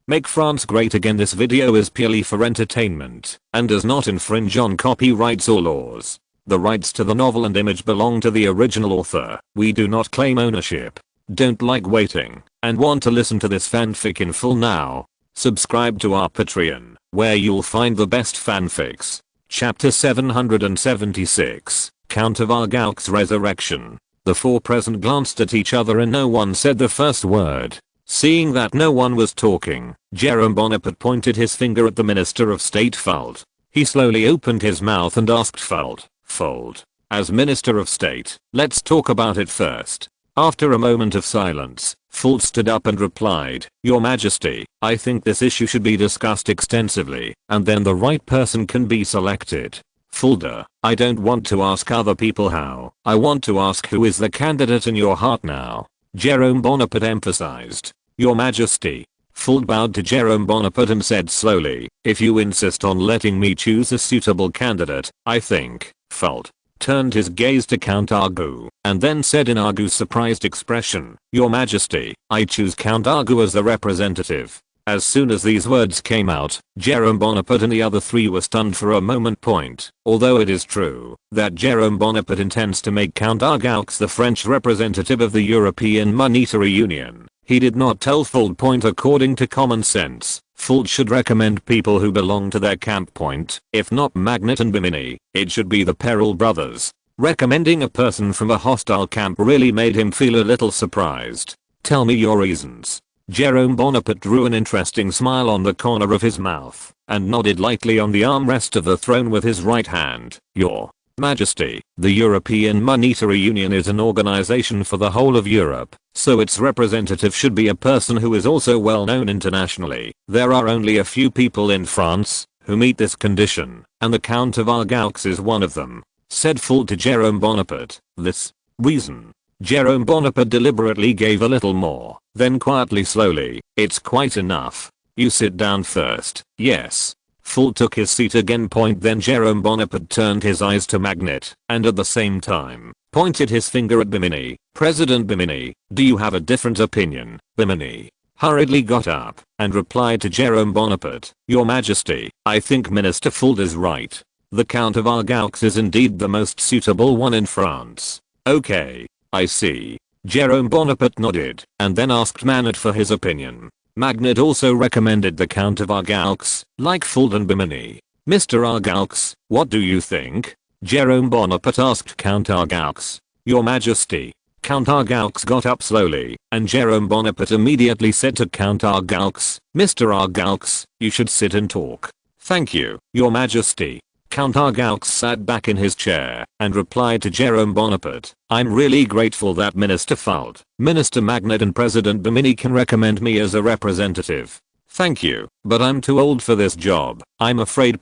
Make France great again. This video is purely for entertainment and does not infringe on copyrights or laws. The rights to the novel and image belong to the original author. We do not claim ownership. Don't like waiting and want to listen to this fanfic in full now? Subscribe to our Patreon, where you'll find the best fanfics. Chapter 776, Count of Argaux's Resurrection. The four present glanced at each other and no one said the first word. Seeing that no one was talking, Jerome Bonaparte pointed his finger at the Minister of State Fould. He slowly opened his mouth and asked Fould, as Minister of State, let's talk about it first. After a moment of silence, Fould stood up and replied, Your Majesty, I think this issue should be discussed extensively, and then the right person can be selected. Fould, I don't want to ask other people how, I want to ask who is the candidate in your heart now. Jerome Bonaparte emphasized, Your Majesty. Fould bowed to Jerome Bonaparte and said slowly, if you insist on letting me choose a suitable candidate, I think. Fould turned his gaze to Count Argue, and then said in Argue's surprised expression, Your Majesty, I choose Count Argue as the representative. As soon as these words came out, Jerome Bonaparte and the other three were stunned for a moment. Although it is true that Jerome Bonaparte intends to make Count Argaux the French representative of the European Monetary Union, he did not tell Fould. According to common sense, Fould should recommend people who belong to their camp. If not Magnet and Bimini, it should be the Peril brothers. Recommending a person from a hostile camp really made him feel a little surprised. Tell me your reasons. Jerome Bonaparte drew an interesting smile on the corner of his mouth and nodded lightly on the armrest of the throne with his right hand. Your Majesty, the European Monetary Union is an organization for the whole of Europe, so its representative should be a person who is also well known internationally. There are only a few people in France who meet this condition, and the Count of Argaux is one of them, said Fould to Jerome Bonaparte. This reason. Jerome Bonaparte deliberately gave a little more, then quietly slowly, it's quite enough. You sit down first. Yes. Fould took his seat again. Then Jerome Bonaparte turned his eyes to Magnet, and at the same time, pointed his finger at Bimini. President Bimini, do you have a different opinion? Bimini hurriedly got up and replied to Jerome Bonaparte, Your Majesty, I think Minister Fould is right. The Count of Argaux is indeed the most suitable one in France. Okay, I see. Jerome Bonaparte nodded and then asked Magnet for his opinion. Magnet also recommended the Count of Argaux, like Fould and Bimini. Mr. Argaux, what do you think? Jerome Bonaparte asked Count Argaux. Your Majesty. Count Argaux got up slowly, and Jerome Bonaparte immediately said to Count Argaux, Mr. Argaux, you should sit and talk. Thank you, Your Majesty. Count Argaux sat back in his chair and replied to Jerome Bonaparte, I'm really grateful that Minister Fould, Minister Magnet and President Bimini can recommend me as a representative. Thank you, but I'm too old for this job, I'm afraid.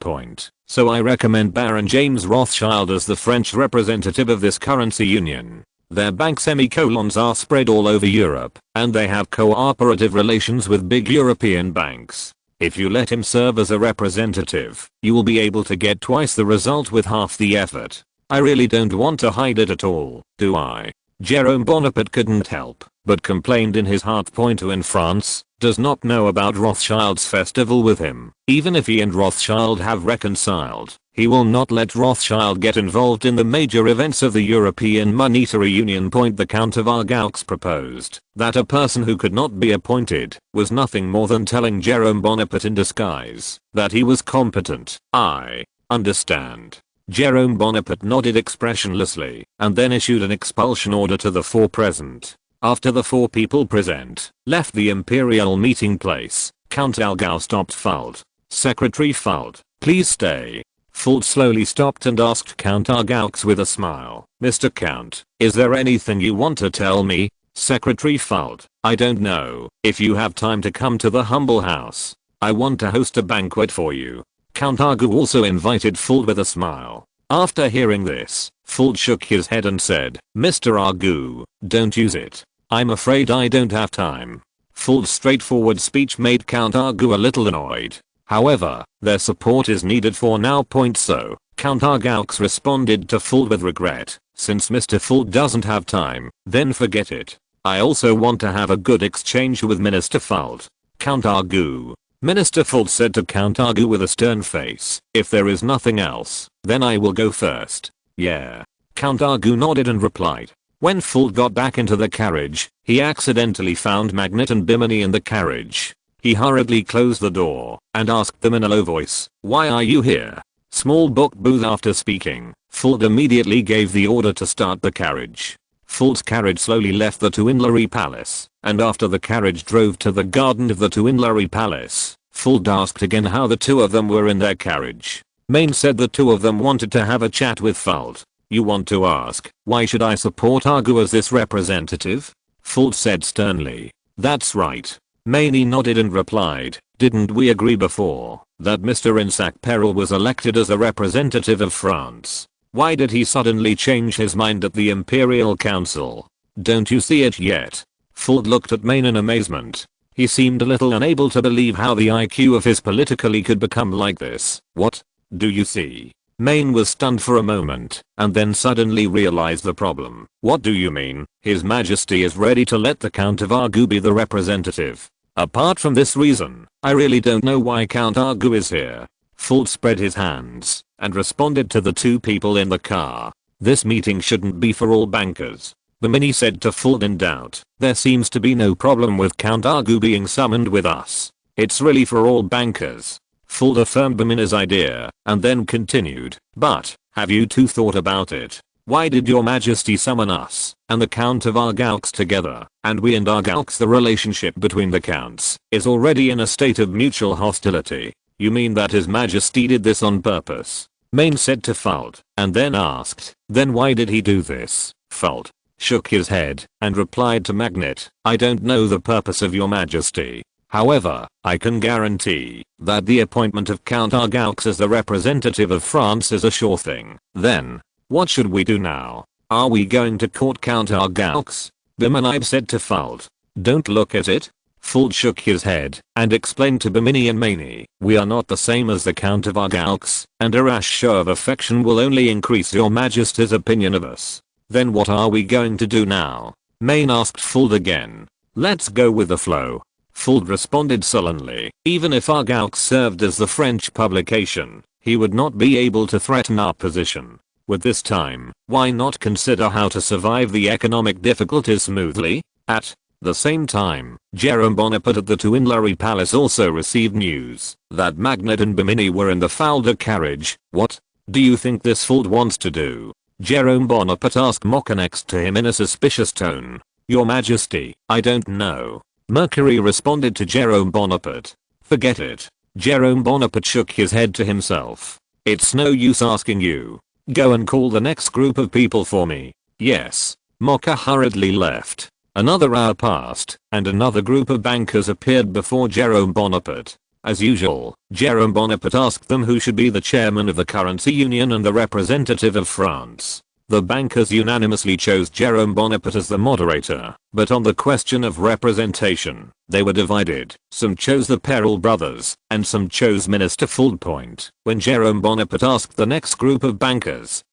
So I recommend Baron James Rothschild as the French representative of this currency union. Their bank semicolons are spread all over Europe, and they have cooperative relations with big European banks. If you let him serve as a representative, you will be able to get twice the result with half the effort. I really don't want to hide it at all, do I? Jerome Bonaparte couldn't help but complained in his heart. Who in France does not know about Rothschild's festival with him. Even if he and Rothschild have reconciled, he will not let Rothschild get involved in the major events of the European Monetary Union. The Count of Argaux proposed that a person who could not be appointed was nothing more than telling Jerome Bonaparte in disguise that he was competent. I understand. Jerome Bonaparte nodded expressionlessly and then issued an expulsion order to the four present. After the four people present left the imperial meeting place, Count Argaux stopped Fould. Secretary Fould, please stay. Fould slowly stopped and asked Count Argaux with a smile, Mr. Count, is there anything you want to tell me? Secretary Fould, I don't know if you have time to come to the humble house. I want to host a banquet for you. Count Argaux also invited Fould with a smile. After hearing this, Fould shook his head and said, Mr. Argaux, don't use it. I'm afraid I don't have time. Fould's straightforward speech made Count Argaux a little annoyed. However, their support is needed for now. So, Count Argaux responded to Fould with regret, since Mr. Fould doesn't have time, then forget it. I also want to have a good exchange with Minister Fould. Count Argu. Minister Fuld said to Count Argu with a stern face. If there is nothing else, then I will go first. Yeah. Count Argu nodded and replied. When Fuld got back into the carriage, he accidentally found Magnet and Bimini in the carriage. He hurriedly closed the door and asked them in a low voice, "Why are you here?" Small book booth. After speaking, Fuld immediately gave the order to start the carriage. Fuld's carriage slowly left the Tuileries Palace, and after the carriage drove to the garden of the Tuileries Palace, Fuld asked again how the two of them were in their carriage. Maine said the two of them wanted to have a chat with Fuld. You want to ask, why should I support Argu as this representative? Fuld said sternly. That's right. Maine nodded and replied, didn't we agree before that Mr. Insacperel was elected as a representative of France? Why did he suddenly change his mind at the Imperial Council? Don't you see it yet? Fuld looked at Maine in amazement. He seemed a little unable to believe how the IQ of his politically could become like this. What? Do you see? Maine was stunned for a moment, and then suddenly realized the problem. What do you mean? His Majesty is ready to let the Count of Argu be the representative. Apart from this reason, I really don't know why Count Argu is here. Fuld spread his hands and responded to the two people in the car. This meeting shouldn't be for all bankers. Bimini said to Fuld in doubt. There seems to be no problem with Count Argu being summoned with us. It's really for all bankers. Fuld affirmed Bimini's idea, and then continued, but, have you two thought about it? Why did your Majesty summon us, and the Count of Argaux together, and we and Argaux? The relationship between the counts is already in a state of mutual hostility. You mean that His Majesty did this on purpose? Maine said to Fuld, and then asked, then why did he do this? Fuld shook his head, and replied to Magnet, I don't know the purpose of your Majesty. However, I can guarantee that the appointment of Count Argaux as the representative of France is a sure thing. Then, what should we do now? Are we going to court Count Argaux? Bimini said to Fuld. Don't look at it. Fuld shook his head and explained to Bimini and Maine, we are not the same as the Count of Argaux, and a rash show of affection will only increase your Majesty's opinion of us. Then what are we going to do now? Maine asked Fuld again. Let's go with the flow. Fuld responded sullenly, even if Argaux served as the French publication, he would not be able to threaten our position. With this time, why not consider how to survive the economic difficulties smoothly? At the same time, Jerome Bonaparte at the Tuileries Palace also received news that Magnet and Bimini were in the Fulda carriage. What do you think this Fuld wants to do? Jerome Bonaparte asked Mocha next to him in a suspicious tone. Your Majesty, I don't know. Mercury responded to Jerome Bonaparte. Forget it. Jerome Bonaparte shook his head to himself. It's no use asking you. Go and call the next group of people for me. Yes. Mocha hurriedly left. Another hour passed, and another group of bankers appeared before Jerome Bonaparte. As usual, Jerome Bonaparte asked them who should be the chairman of the currency union and the representative of France. The bankers unanimously chose Jerome Bonaparte as the moderator, but on the question of representation, they were divided. Some chose the Perel brothers, and some chose Minister Fuld. When Jerome Bonaparte asked the next group of bankers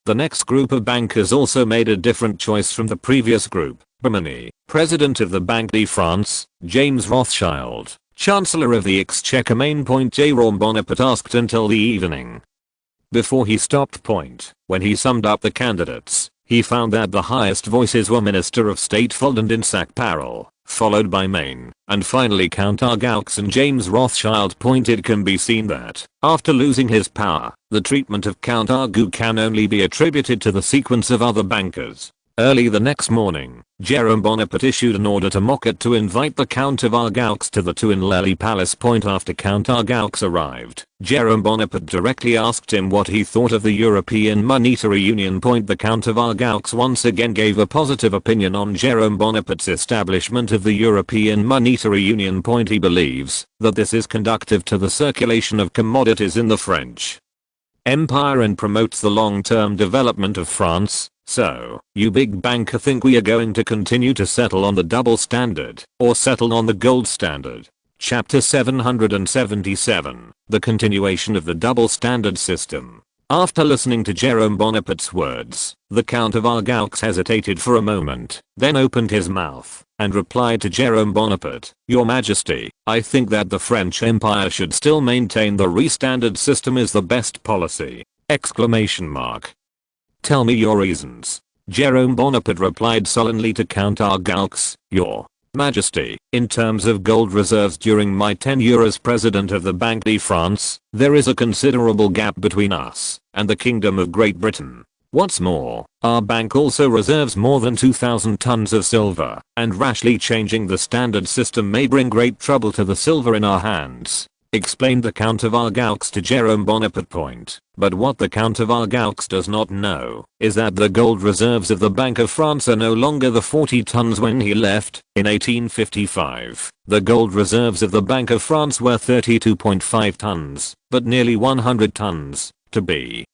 also made a different choice from the previous group. Bimini, President of the Banque de France, James Rothschild, Chancellor of the Exchequer. Jerome Bonaparte asked until the evening before he stopped. When he summed up the candidates, he found that the highest voices were Minister of State Fuld and Insacperel, followed by Maine, and finally Count Argaux and James Rothschild. It can be seen that, after losing his power, the treatment of Count Argu can only be attributed to the sequence of other bankers. Early the next morning, Jerome Bonaparte issued an order to Mocket to invite the Count of Argaux to the Tuileries Palace. After Count Argaux arrived, Jerome Bonaparte directly asked him what he thought of the European Monetary Union. The Count of Argaux once again gave a positive opinion on Jerome Bonaparte's establishment of the European Monetary Union. He believes that this is conducive to the circulation of commodities in the French Empire and promotes the long-term development of France. So, you big banker think we are going to continue to settle on the double standard, or settle on the gold standard? Chapter 777, the continuation of the double standard system. After listening to Jerome Bonaparte's words, the Count of Argaux hesitated for a moment, then opened his mouth and replied to Jerome Bonaparte, "Your Majesty, I think that the French Empire should still maintain the re-standard system is the best policy." Exclamation mark. "Tell me your reasons." Jerome Bonaparte replied sullenly to Count Argaux, "Your Majesty, in terms of gold reserves during my tenure as President of the Banque de France, there is a considerable gap between us and the Kingdom of Great Britain. What's more, our bank also reserves more than 2,000 tons of silver, and rashly changing the standard system may bring great trouble to the silver in our hands," explained the Count of Argaux to Jerome Bonaparte. But what the Count of Argaux does not know is that the gold reserves of the Bank of France are no longer the 40 tons when he left in 1855. The gold reserves of the Bank of France were 32.5 tons, but nearly 100 tons, to be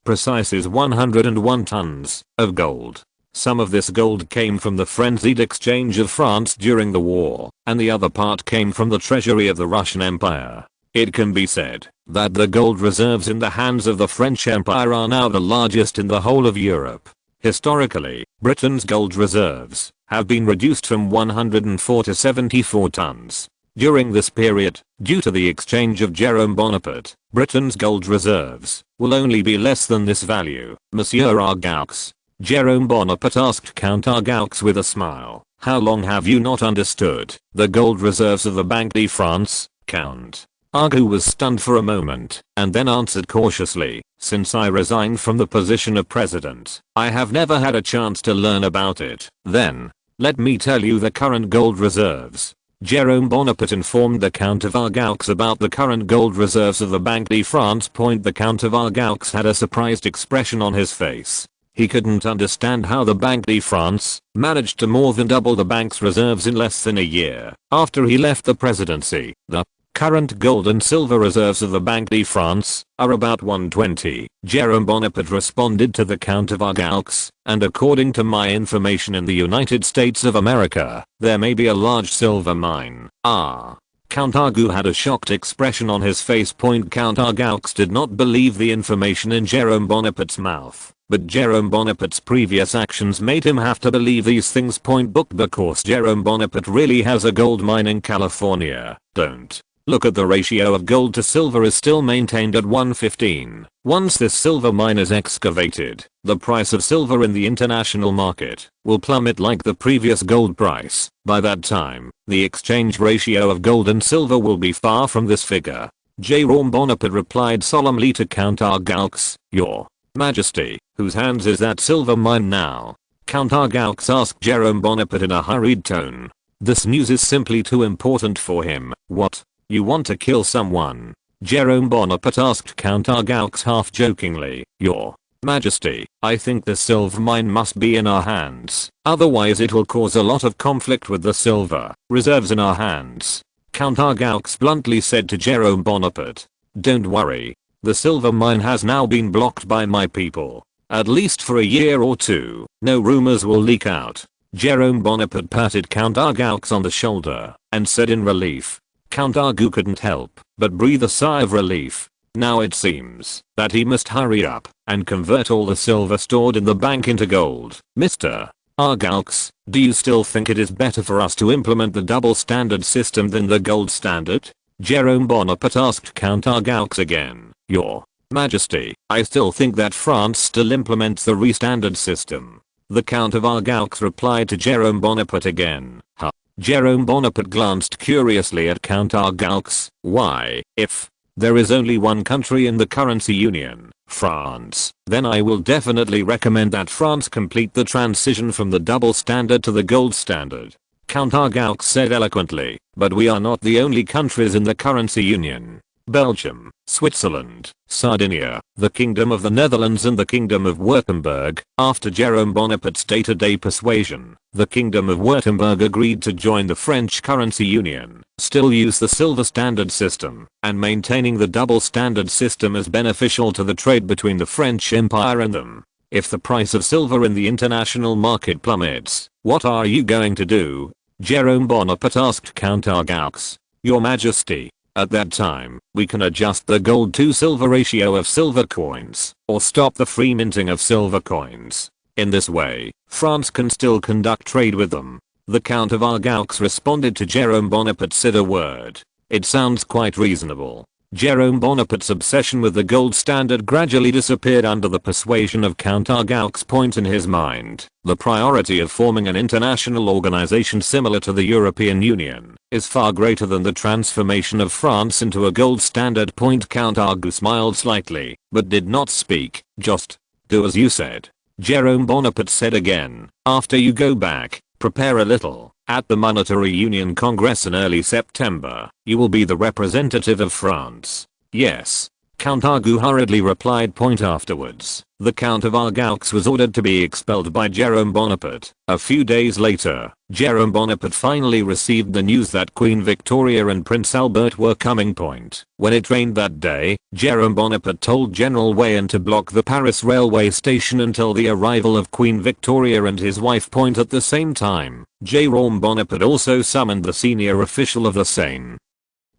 precise is 101 tons, of gold. Some of this gold came from the frenzied exchange of France during the war, and the other part came from the treasury of the Russian Empire. It can be said that the gold reserves in the hands of the French Empire are now the largest in the whole of Europe. Historically, Britain's gold reserves have been reduced from 104 to 74 tons. During this period, due to the exchange of Jerome Bonaparte, Britain's gold reserves will only be less than this value. Monsieur Argaux. Jerome Bonaparte asked Count Argaux with a smile, "How long have you not understood the gold reserves of the Banque de France, Count?" Argaux was stunned for a moment, and then answered cautiously, "Since I resigned from the position of president, I have never had a chance to learn about it." "Then, let me tell you the current gold reserves." Jerome Bonaparte informed the Count of Argaux about the current gold reserves of the Banque de France. The Count of Argaux had a surprised expression on his face. He couldn't understand how the Banque de France managed to more than double the bank's reserves in less than a year after he left the presidency. The current gold and silver reserves of the Banque de France are about 120. Jerome Bonaparte responded to the Count of Argaux, "And according to my information in the United States of America, there may be a large silver mine." Count Argaux had a shocked expression on his face. Count Argaux did not believe the information in Jerome Bonaparte's mouth, but Jerome Bonaparte's previous actions made him have to believe these things. Because Jerome Bonaparte really has a gold mine in California. Don't look at the ratio of gold to silver is still maintained at 1:15. Once this silver mine is excavated, the price of silver in the international market will plummet like the previous gold price. By that time, the exchange ratio of gold and silver will be far from this figure. Jerome Bonaparte replied solemnly to Count Argaux, "Your Majesty, whose hands is that silver mine now?" Count Argaux asked Jerome Bonaparte in a hurried tone. This news is simply too important for him. "What? You want to kill someone?" Jerome Bonaparte asked Count Argaux half jokingly. "Your Majesty, I think the silver mine must be in our hands. Otherwise it will cause a lot of conflict with the silver reserves in our hands." Count Argaux bluntly said to Jerome Bonaparte, "Don't worry. The silver mine has now been blocked by my people. At least for a year or two, no rumors will leak out." Jerome Bonaparte patted Count Argaux on the shoulder and said in relief. Count Argaux couldn't help but breathe a sigh of relief. Now it seems that he must hurry up and convert all the silver stored in the bank into gold. "Mr. Argaux, do you still think it is better for us to implement the double standard system than the gold standard?" Jerome Bonaparte asked Count Argaux again. "Your Majesty, I still think that France still implements the re-standard system." The Count of Argaux replied to Jerome Bonaparte again. Jerome Bonaparte glanced curiously at Count Argaux. "Why, if there is only one country in the currency union, France, then I will definitely recommend that France complete the transition from the double standard to the gold standard," Count Argaux said eloquently. "But we are not the only countries in the currency union. Belgium, Switzerland, Sardinia, the Kingdom of the Netherlands and the Kingdom of Württemberg." After Jerome Bonaparte's day-to-day persuasion, the Kingdom of Württemberg agreed to join the French currency union, still use the silver standard system, and maintaining the double standard system is beneficial to the trade between the French Empire and them. "If the price of silver in the international market plummets, what are you going to do?" Jerome Bonaparte asked Count Argaux. "Your Majesty, at that time, we can adjust the gold to silver ratio of silver coins, or stop the free minting of silver coins. In this way, France can still conduct trade with them." The Count of Argaux responded to Jerome Bonaparte said a word. It sounds quite reasonable. Jerome Bonaparte's obsession with the gold standard gradually disappeared under the persuasion of Count Argaux's point in his mind. The priority of forming an international organization similar to the European Union is far greater than the transformation of France into a gold standard. Count Argaux smiled slightly, but did not speak. Just do as you said. Jerome Bonaparte said again. After you go back, prepare a little. At the Monetary Union Congress in early September, you will be the representative of France. Yes. Count Argaux hurriedly replied. Afterwards, the Count of Argaux was ordered to be expelled by Jerome Bonaparte. A few days later, Jerome Bonaparte finally received the news that Queen Victoria and Prince Albert were coming. When it rained that day, Jerome Bonaparte told General Wayne to block the Paris railway station until the arrival of Queen Victoria and his wife. At the same time, Jerome Bonaparte also summoned the senior official of the Seine,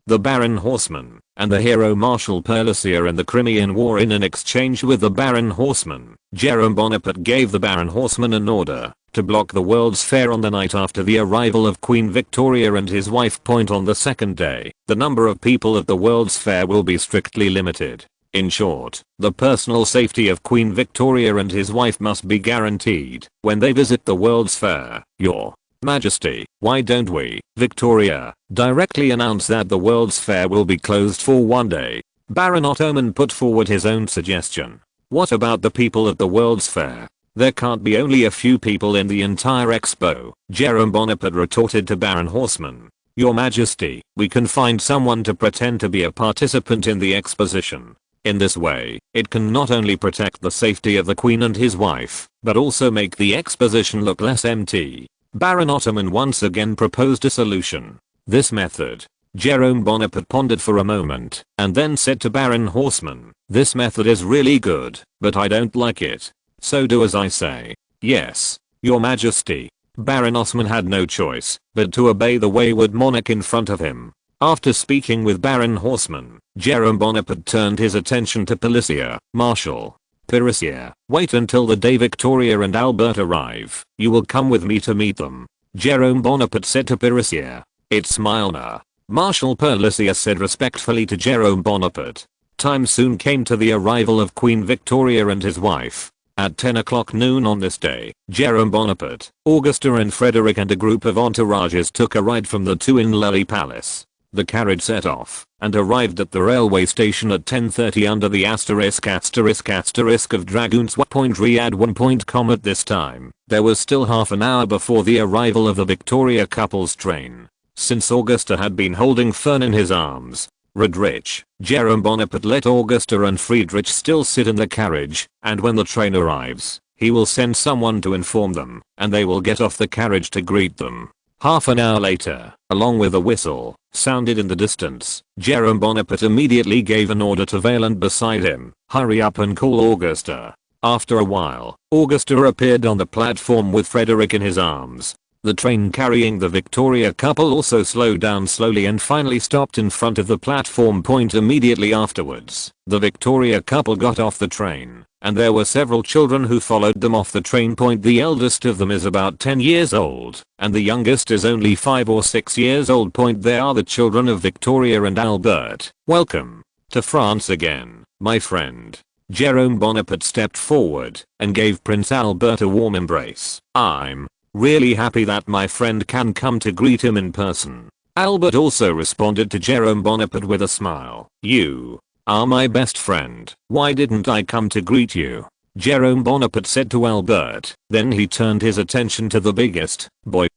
the Baron Horseman, and the hero Marshal Perlesier in the Crimean War. In an exchange with the Baron Horseman, Jerome Bonaparte gave the Baron Horseman an order to block the World's Fair on the night after the arrival of Queen Victoria and his wife. On the second day, the number of people at the World's Fair will be strictly limited. In short, the personal safety of Queen Victoria and his wife must be guaranteed when they visit the World's Fair. Your Majesty, why don't we, Victoria, directly announce that the World's Fair will be closed for one day? Baron Ottoman put forward his own suggestion. What about the people at the World's Fair? There can't be only a few people in the entire expo. Jerome Bonaparte retorted to Baron Horseman. Your Majesty, we can find someone to pretend to be a participant in the exposition. In this way, it can not only protect the safety of the Queen and his wife, but also make the exposition look less empty. Baron Ottoman once again proposed a solution. This method. Jerome Bonaparte pondered for a moment, and then said to Baron Horseman, this method is really good, but I don't like it. So do as I say. Yes, Your Majesty. Baron Osman had no choice but to obey the wayward monarch in front of him. After speaking with Baron Horseman, Jerome Bonaparte turned his attention to Perlesier. Marshal Perlesier, wait until the day Victoria and Albert arrive. You will come with me to meet them. Jerome Bonaparte said to Perlesier. It's my honor. Marshal Perlesier said respectfully to Jerome Bonaparte. Time soon came to the arrival of Queen Victoria and his wife. At 10 o'clock noon on this day, Jerome Bonaparte, Augusta and Frederick and a group of entourages took a ride from the Tuileries Palace. The carriage set off and arrived at the railway station at 10:30 under the asterisk of dragoons. Riyadh1.com. At this time, there was still half an hour before the arrival of the Victoria couple's train. Since Augusta had been holding Fern in his arms, Friedrich, Jerome Bonaparte let Augusta and Friedrich still sit in the carriage, and when the train arrives, he will send someone to inform them, and they will get off the carriage to greet them. Half an hour later, along with a whistle, sounded in the distance, Jerome Bonaparte immediately gave an order to Vaillant beside him, hurry up and call Augusta. After a while, Augusta appeared on the platform with Frederick in his arms. The train carrying the Victoria couple also slowed down slowly and finally stopped in front of the platform. Immediately afterwards, the Victoria couple got off the train, and there were several children who followed them off the train. The eldest of them is about 10 years old, and the youngest is only 5 or 6 years old. They are the children of Victoria and Albert. Welcome to France again, my friend. Jerome Bonaparte stepped forward and gave Prince Albert a warm embrace. I'm really happy that my friend can come to greet him in person. Albert also responded to Jerome Bonaparte with a smile. You are my best friend. Why didn't I come to greet you? Jerome Bonaparte said to Albert. Then he turned his attention to the biggest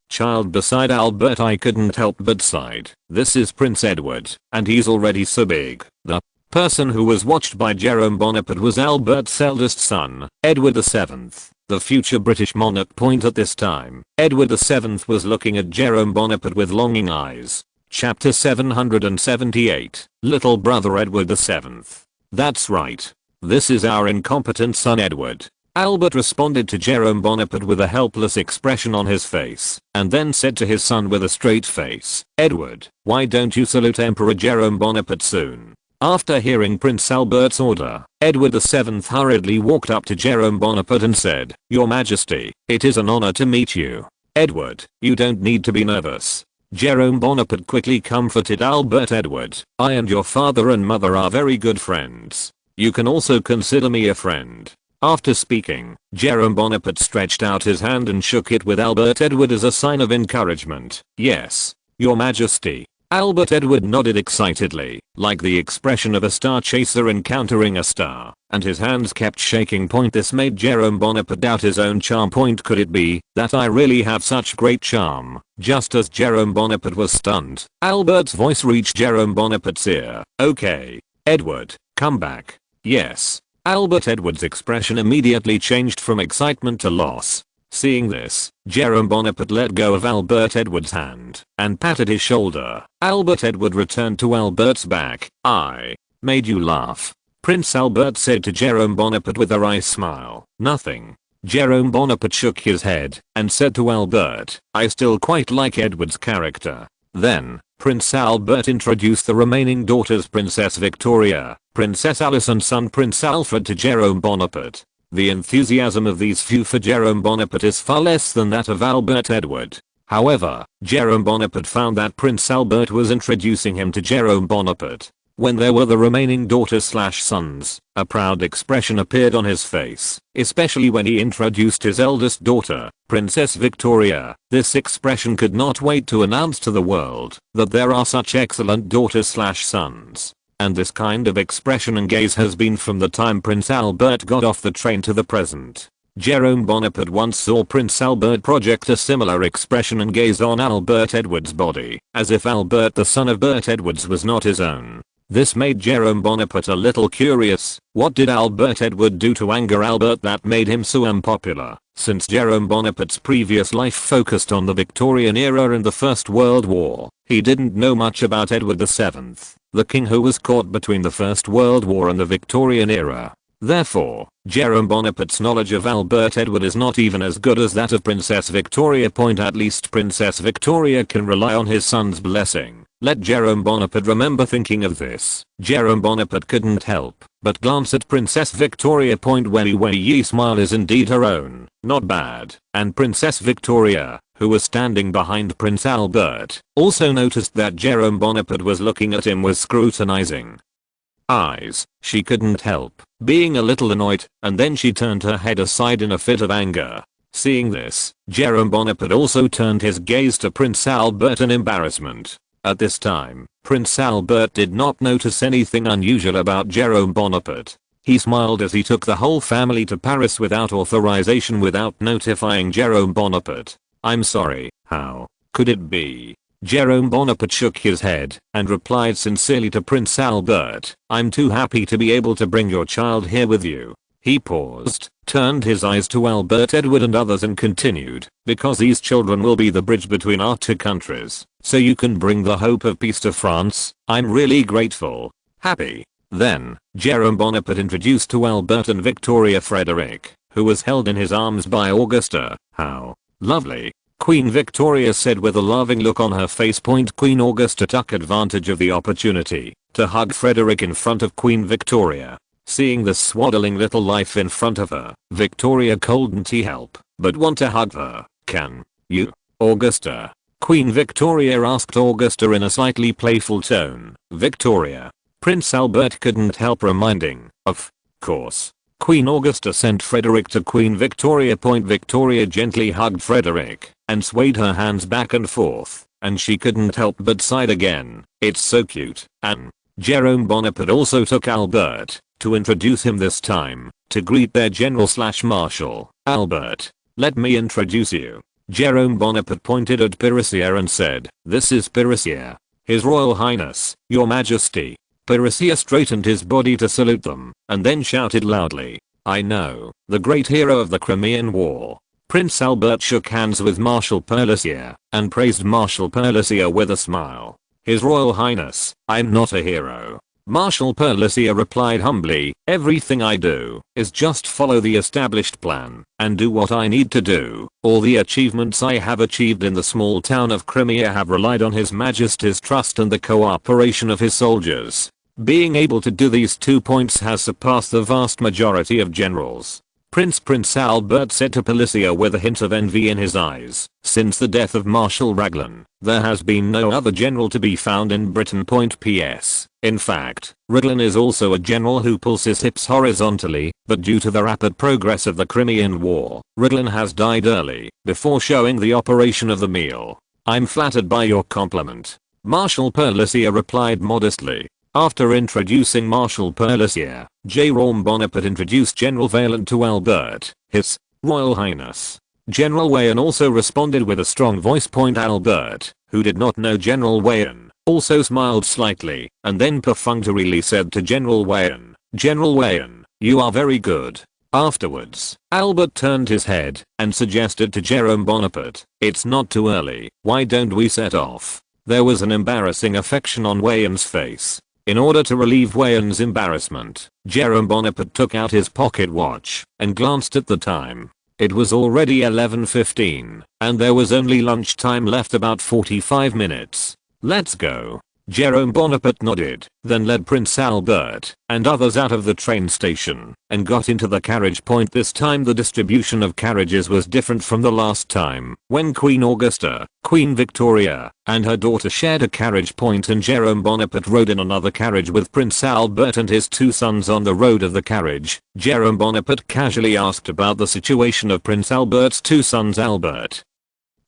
child beside Albert. I couldn't help but sighed. This is Prince Edward, and he's already so big. The person who was watched by Jerome Bonaparte was Albert's eldest son, Edward VII. The future British monarch. At this time, Edward VII was looking at Jerome Bonaparte with longing eyes. Chapter 778. Little brother Edward VII. That's right. This is our incompetent son Edward. Albert responded to Jerome Bonaparte with a helpless expression on his face, and then said to his son with a straight face, Edward, why don't you salute Emperor Jerome Bonaparte soon? After hearing Prince Albert's order, Edward VII hurriedly walked up to Jerome Bonaparte and said, Your Majesty, it is an honor to meet you. Edward, you don't need to be nervous. Jerome Bonaparte quickly comforted Albert. Edward, I and your father and mother are very good friends. You can also consider me a friend. After speaking, Jerome Bonaparte stretched out his hand and shook it with Albert Edward as a sign of encouragement. Yes, Your Majesty. Albert Edward nodded excitedly, like the expression of a star chaser encountering a star, and his hands kept shaking. This made Jerome Bonaparte doubt his own charm. Could it be that I really have such great charm? Just as Jerome Bonaparte was stunned, Albert's voice reached Jerome Bonaparte's ear. Okay, Edward, come back. Yes. Albert Edward's expression immediately changed from excitement to loss. Seeing this, Jerome Bonaparte let go of Albert Edward's hand and patted his shoulder. Albert Edward returned to Albert's back. I made you laugh. Prince Albert said to Jerome Bonaparte with a wry smile. Nothing. Jerome Bonaparte shook his head and said to Albert, I still quite like Edward's character. Then, Prince Albert introduced the remaining daughters, Princess Victoria, Princess Alice and son Prince Alfred, to Jerome Bonaparte. The enthusiasm of these few for Jerome Bonaparte is far less than that of Albert Edward. However, Jerome Bonaparte found that Prince Albert was introducing him to Jerome Bonaparte. When there were the remaining daughters/sons, a proud expression appeared on his face, especially when he introduced his eldest daughter, Princess Victoria. This expression could not wait to announce to the world that there are such excellent daughters/sons. And this kind of expression and gaze has been from the time Prince Albert got off the train to the present. Jerome Bonaparte once saw Prince Albert project a similar expression and gaze on Albert Edward's body, as if Albert the son of Bert Edwards was not his own. This made Jerome Bonaparte a little curious. What did Albert Edward do to anger Albert that made him so unpopular? Since Jerome Bonaparte's previous life focused on the Victorian era and the First World War, he didn't know much about Edward VII, the king who was caught between the First World War and the Victorian era. Therefore, Jerome Bonaparte's knowledge of Albert Edward is not even as good as that of Princess Victoria. At least Princess Victoria can rely on his son's blessing. Let Jerome Bonaparte remember thinking of this. Jerome Bonaparte couldn't help but glance at Princess Victoria. Ye smile is indeed her own. Not bad. And Princess Victoria, who was standing behind Prince Albert, also noticed that Jerome Bonaparte was looking at him with scrutinizing eyes. She couldn't help being a little annoyed, and then she turned her head aside in a fit of anger. Seeing this, Jerome Bonaparte also turned his gaze to Prince Albert in embarrassment. At this time, Prince Albert did not notice anything unusual about Jerome Bonaparte. He smiled as he took the whole family to Paris without authorization, without notifying Jerome Bonaparte. I'm sorry, how could it be? Jerome Bonaparte shook his head and replied sincerely to Prince Albert, I'm too happy to be able to bring your child here with you. He paused, turned his eyes to Albert Edward and others and continued, because these children will be the bridge between our two countries, so you can bring the hope of peace to France. I'm really grateful. Happy. Then, Jerome Bonaparte introduced to Albert and Victoria Frederick, who was held in his arms by Augusta. How lovely. Queen Victoria said with a loving look on her face. Queen Augusta took advantage of the opportunity to hug Frederick in front of Queen Victoria. Seeing the swaddling little life in front of her, Victoria couldn't help but want to hug her. Can you, Augusta? Queen Victoria asked Augusta in a slightly playful tone. Victoria. Prince Albert couldn't help reminding. Of course. Queen Augusta sent Frederick to Queen Victoria. Victoria gently hugged Frederick and swayed her hands back and forth, and she couldn't help but sighed again. It's so cute. And Jerome Bonaparte also took Albert to introduce him, this time to greet their general/marshal. Albert, let me introduce you. Jerome Bonaparte pointed at Pyrrhisia and said, this is Pyrrhisia. His Royal Highness, Your Majesty. Pyrrhisia straightened his body to salute them, and then shouted loudly, I know, the great hero of the Crimean War. Prince Albert shook hands with Marshal Pyrrhisia and praised Marshal Pyrrhisia with a smile. His Royal Highness, I'm not a hero. Marshal Pyrrhisia replied humbly, everything I do is just follow the established plan and do what I need to do. All the achievements I have achieved in the small town of Crimea have relied on His Majesty's trust and the cooperation of his soldiers. Being able to do these 2 points has surpassed the vast majority of generals. Prince Albert said to Policia with a hint of envy in his eyes. Since the death of Marshal Raglan, there has been no other general to be found in Britain. P.S. In fact, Raglan is also a general who pulls his hips horizontally, but due to the rapid progress of the Crimean War, Raglan has died early, before showing the operation of the meal. I'm flattered by your compliment. Marshal Policia replied modestly. After introducing Marshal Policia, Jérôme Bonaparte introduced General Vaillant to Albert, His Royal Highness. General Wayne also responded with a strong voice. Albert, who did not know General Wayne, also smiled slightly, and then perfunctorily said to General Wayne, "General Wayne, you are very good." Afterwards, Albert turned his head and suggested to Jérôme Bonaparte, "It's not too early, why don't we set off?" There was an embarrassing affection on Wayne's face. In order to relieve Wayne's embarrassment, Jérôme Bonaparte took out his pocket watch and glanced at the time. It was already 11:15, and there was only lunchtime left, about 45 minutes. "Let's go." Jérôme Bonaparte nodded, then led Prince Albert and others out of the train station and got into the carriage. This time the distribution of carriages was different from the last time, when Queen Augusta, Queen Victoria, and her daughter shared a carriage. And Jérôme Bonaparte rode in another carriage with Prince Albert and his two sons. On the road of the carriage, Jérôme Bonaparte casually asked about the situation of Prince Albert's two sons. Albert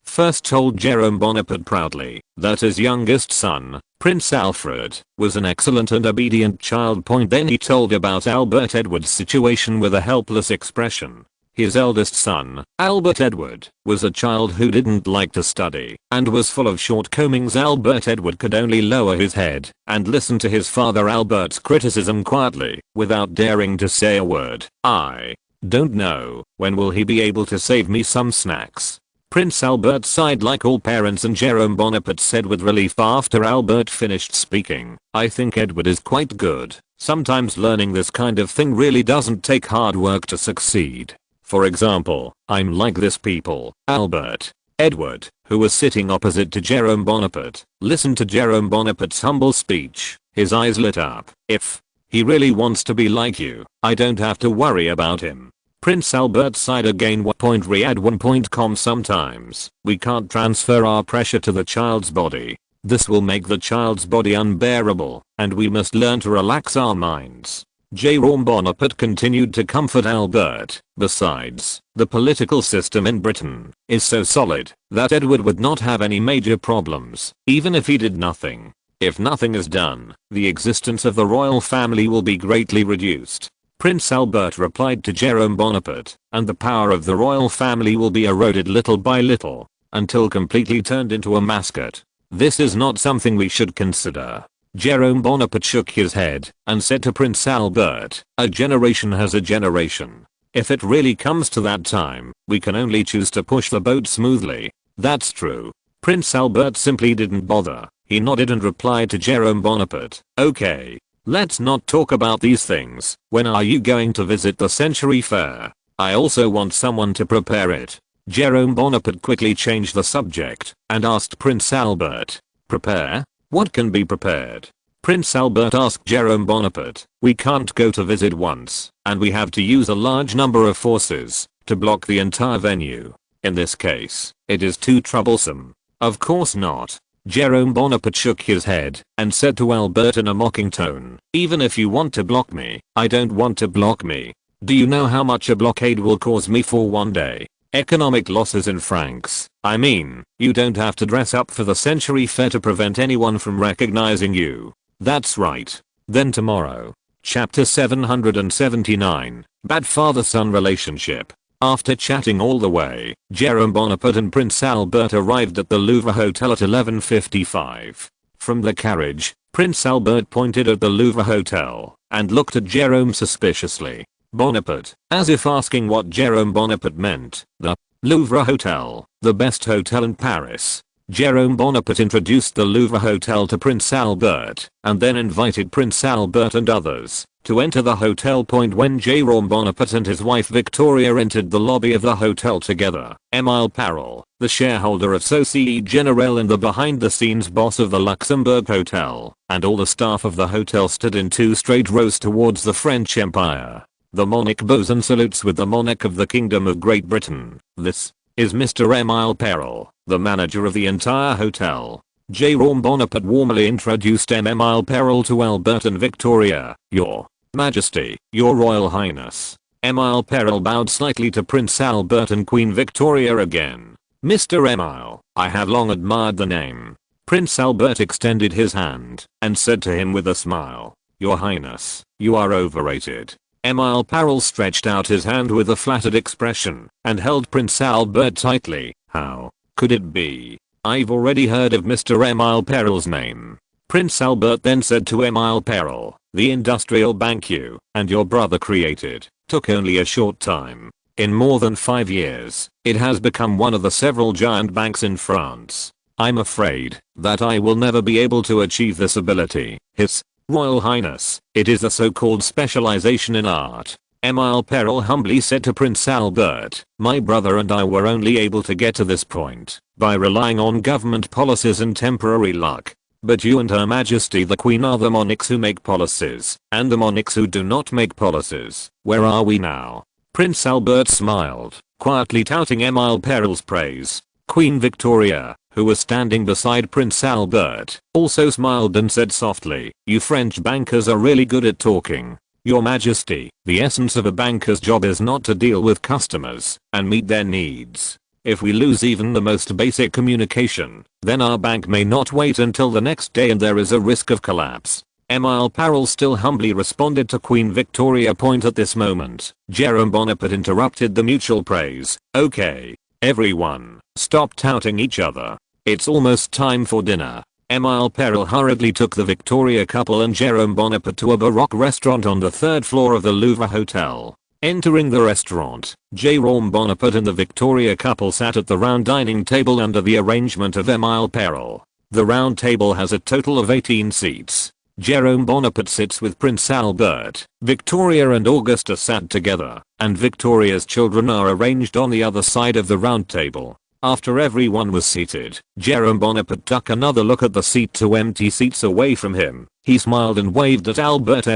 first told Jérôme Bonaparte proudly that his youngest son, Prince Alfred, was an excellent and obedient child. Then he told about Albert Edward's situation with a helpless expression. His eldest son, Albert Edward, was a child who didn't like to study and was full of shortcomings. Albert Edward could only lower his head and listen to his father Albert's criticism quietly, without daring to say a word. "I don't know, when will he be able to save me some snacks?" Prince Albert sighed like all parents, and Jérôme Bonaparte said with relief after Albert finished speaking, "I think Edward is quite good. Sometimes learning this kind of thing really doesn't take hard work to succeed. For example, I'm like this." People. Albert Edward, who was sitting opposite to Jérôme Bonaparte, listened to Jérôme Bonaparte's humble speech. His eyes lit up. "If he really wants to be like you, I don't have to worry about him." Prince Albert sighed again. Riyadh1.com Sometimes we can't transfer our pressure to the child's body. This will make the child's body unbearable, and we must learn to relax our minds. Jérôme Bonaparte continued to comfort Albert. Besides, the political system in Britain is so solid that Edward would not have any major problems, even if he did nothing. If nothing is done, the existence of the royal family will be greatly reduced. Prince Albert replied to Jérôme Bonaparte, and the power of the royal family will be eroded little by little, until completely turned into a mascot. This is not something we should consider. Jérôme Bonaparte shook his head and said to Prince Albert, "A generation has a generation. If it really comes to that time, we can only choose to push the boat smoothly." "That's true." Prince Albert simply didn't bother. He nodded and replied to Jérôme Bonaparte, "Okay. Let's not talk about these things. When are you going to visit the Century Fair? I also want someone to prepare it." Jérôme Bonaparte quickly changed the subject and asked Prince Albert, "Prepare? What can be prepared?" Prince Albert asked Jérôme Bonaparte, "We can't go to visit once, and we have to use a large number of forces to block the entire venue. In this case, it is too troublesome." "Of course not." Jérôme Bonaparte shook his head and said to Albert in a mocking tone, "Even if you want to block me, I don't want to block me. Do you know how much a blockade will cause me for one day? Economic losses in francs. I mean, you don't have to dress up for the Century Fair to prevent anyone from recognizing you." "That's right. Then tomorrow." Chapter 779, Bad Father-Son Relationship. After chatting all the way, Jérôme Bonaparte and Prince Albert arrived at the Louvre Hotel at 11:55. From the carriage, Prince Albert pointed at the Louvre Hotel and looked at Jérôme suspiciously. Bonaparte, as if asking what Jérôme Bonaparte meant. "The Louvre Hotel, the best hotel in Paris." Jérôme Bonaparte introduced the Louvre Hotel to Prince Albert and then invited Prince Albert and others to enter the hotel. When Jérôme Bonaparte and his wife Victoria entered the lobby of the hotel together, Émile Parel, the shareholder of Société Générale and the behind-the-scenes boss of the Luxembourg Hotel, and all the staff of the hotel stood in two straight rows towards the French Empire. The monarch bows and salutes with the monarch of the Kingdom of Great Britain. This is Mr. Emile Perrell, the manager of the entire hotel. Jerome Bonaparte warmly introduced Emile Perrell to Albert and Victoria. Your Majesty, Your Royal Highness. Emile Perrell bowed slightly to Prince Albert and Queen Victoria again. Mr. Emile, I have long admired the name. Prince Albert extended his hand and said to him with a smile, Your Highness, you are overrated. Emile Perrell stretched out his hand with a flattered expression and held Prince Albert tightly. How could it be? I've already heard of Mr. Emile Perrell's name. Prince Albert then said to Emile Perrell, the industrial bank you and your brother created took only a short time. In more than 5 years, it has become one of the several giant banks in France. I'm afraid that I will never be able to achieve this ability. His Royal Highness, it is a so-called specialization in art. Emile Perrell humbly said to Prince Albert, my brother and I were only able to get to this point by relying on government policies and temporary luck. But you and Her Majesty the Queen are the monarchs who make policies, and the monarchs who do not make policies. Where are we now? Prince Albert smiled, quietly touting Emile Perrell's praise. Queen Victoria, who was standing beside Prince Albert, also smiled and said softly, you French bankers are really good at talking. Your Majesty, the essence of a banker's job is not to deal with customers and meet their needs. If we lose even the most basic communication, then our bank may not wait until the next day and there is a risk of collapse. Emile Perrell still humbly responded to Queen Victoria point at this moment. Jerome Bonaparte interrupted the mutual praise. Okay, everyone, stop touting each other. It's almost time for dinner. Emile Perrell hurriedly took the Victoria couple and Jerome Bonaparte to a baroque restaurant on the 3rd floor of the Louvre Hotel. Entering the restaurant, Jerome Bonaparte and the Victoria couple sat at the round dining table under the arrangement of Emile Perrell. The round table has a total of 18 seats. Jerome Bonaparte sits with Prince Albert. Victoria and Augusta sat together, and Victoria's children are arranged on the other side of the round table. After everyone was seated, Jerome Bonaparte took another look at the two empty seats away from him. He smiled and waved at Albert.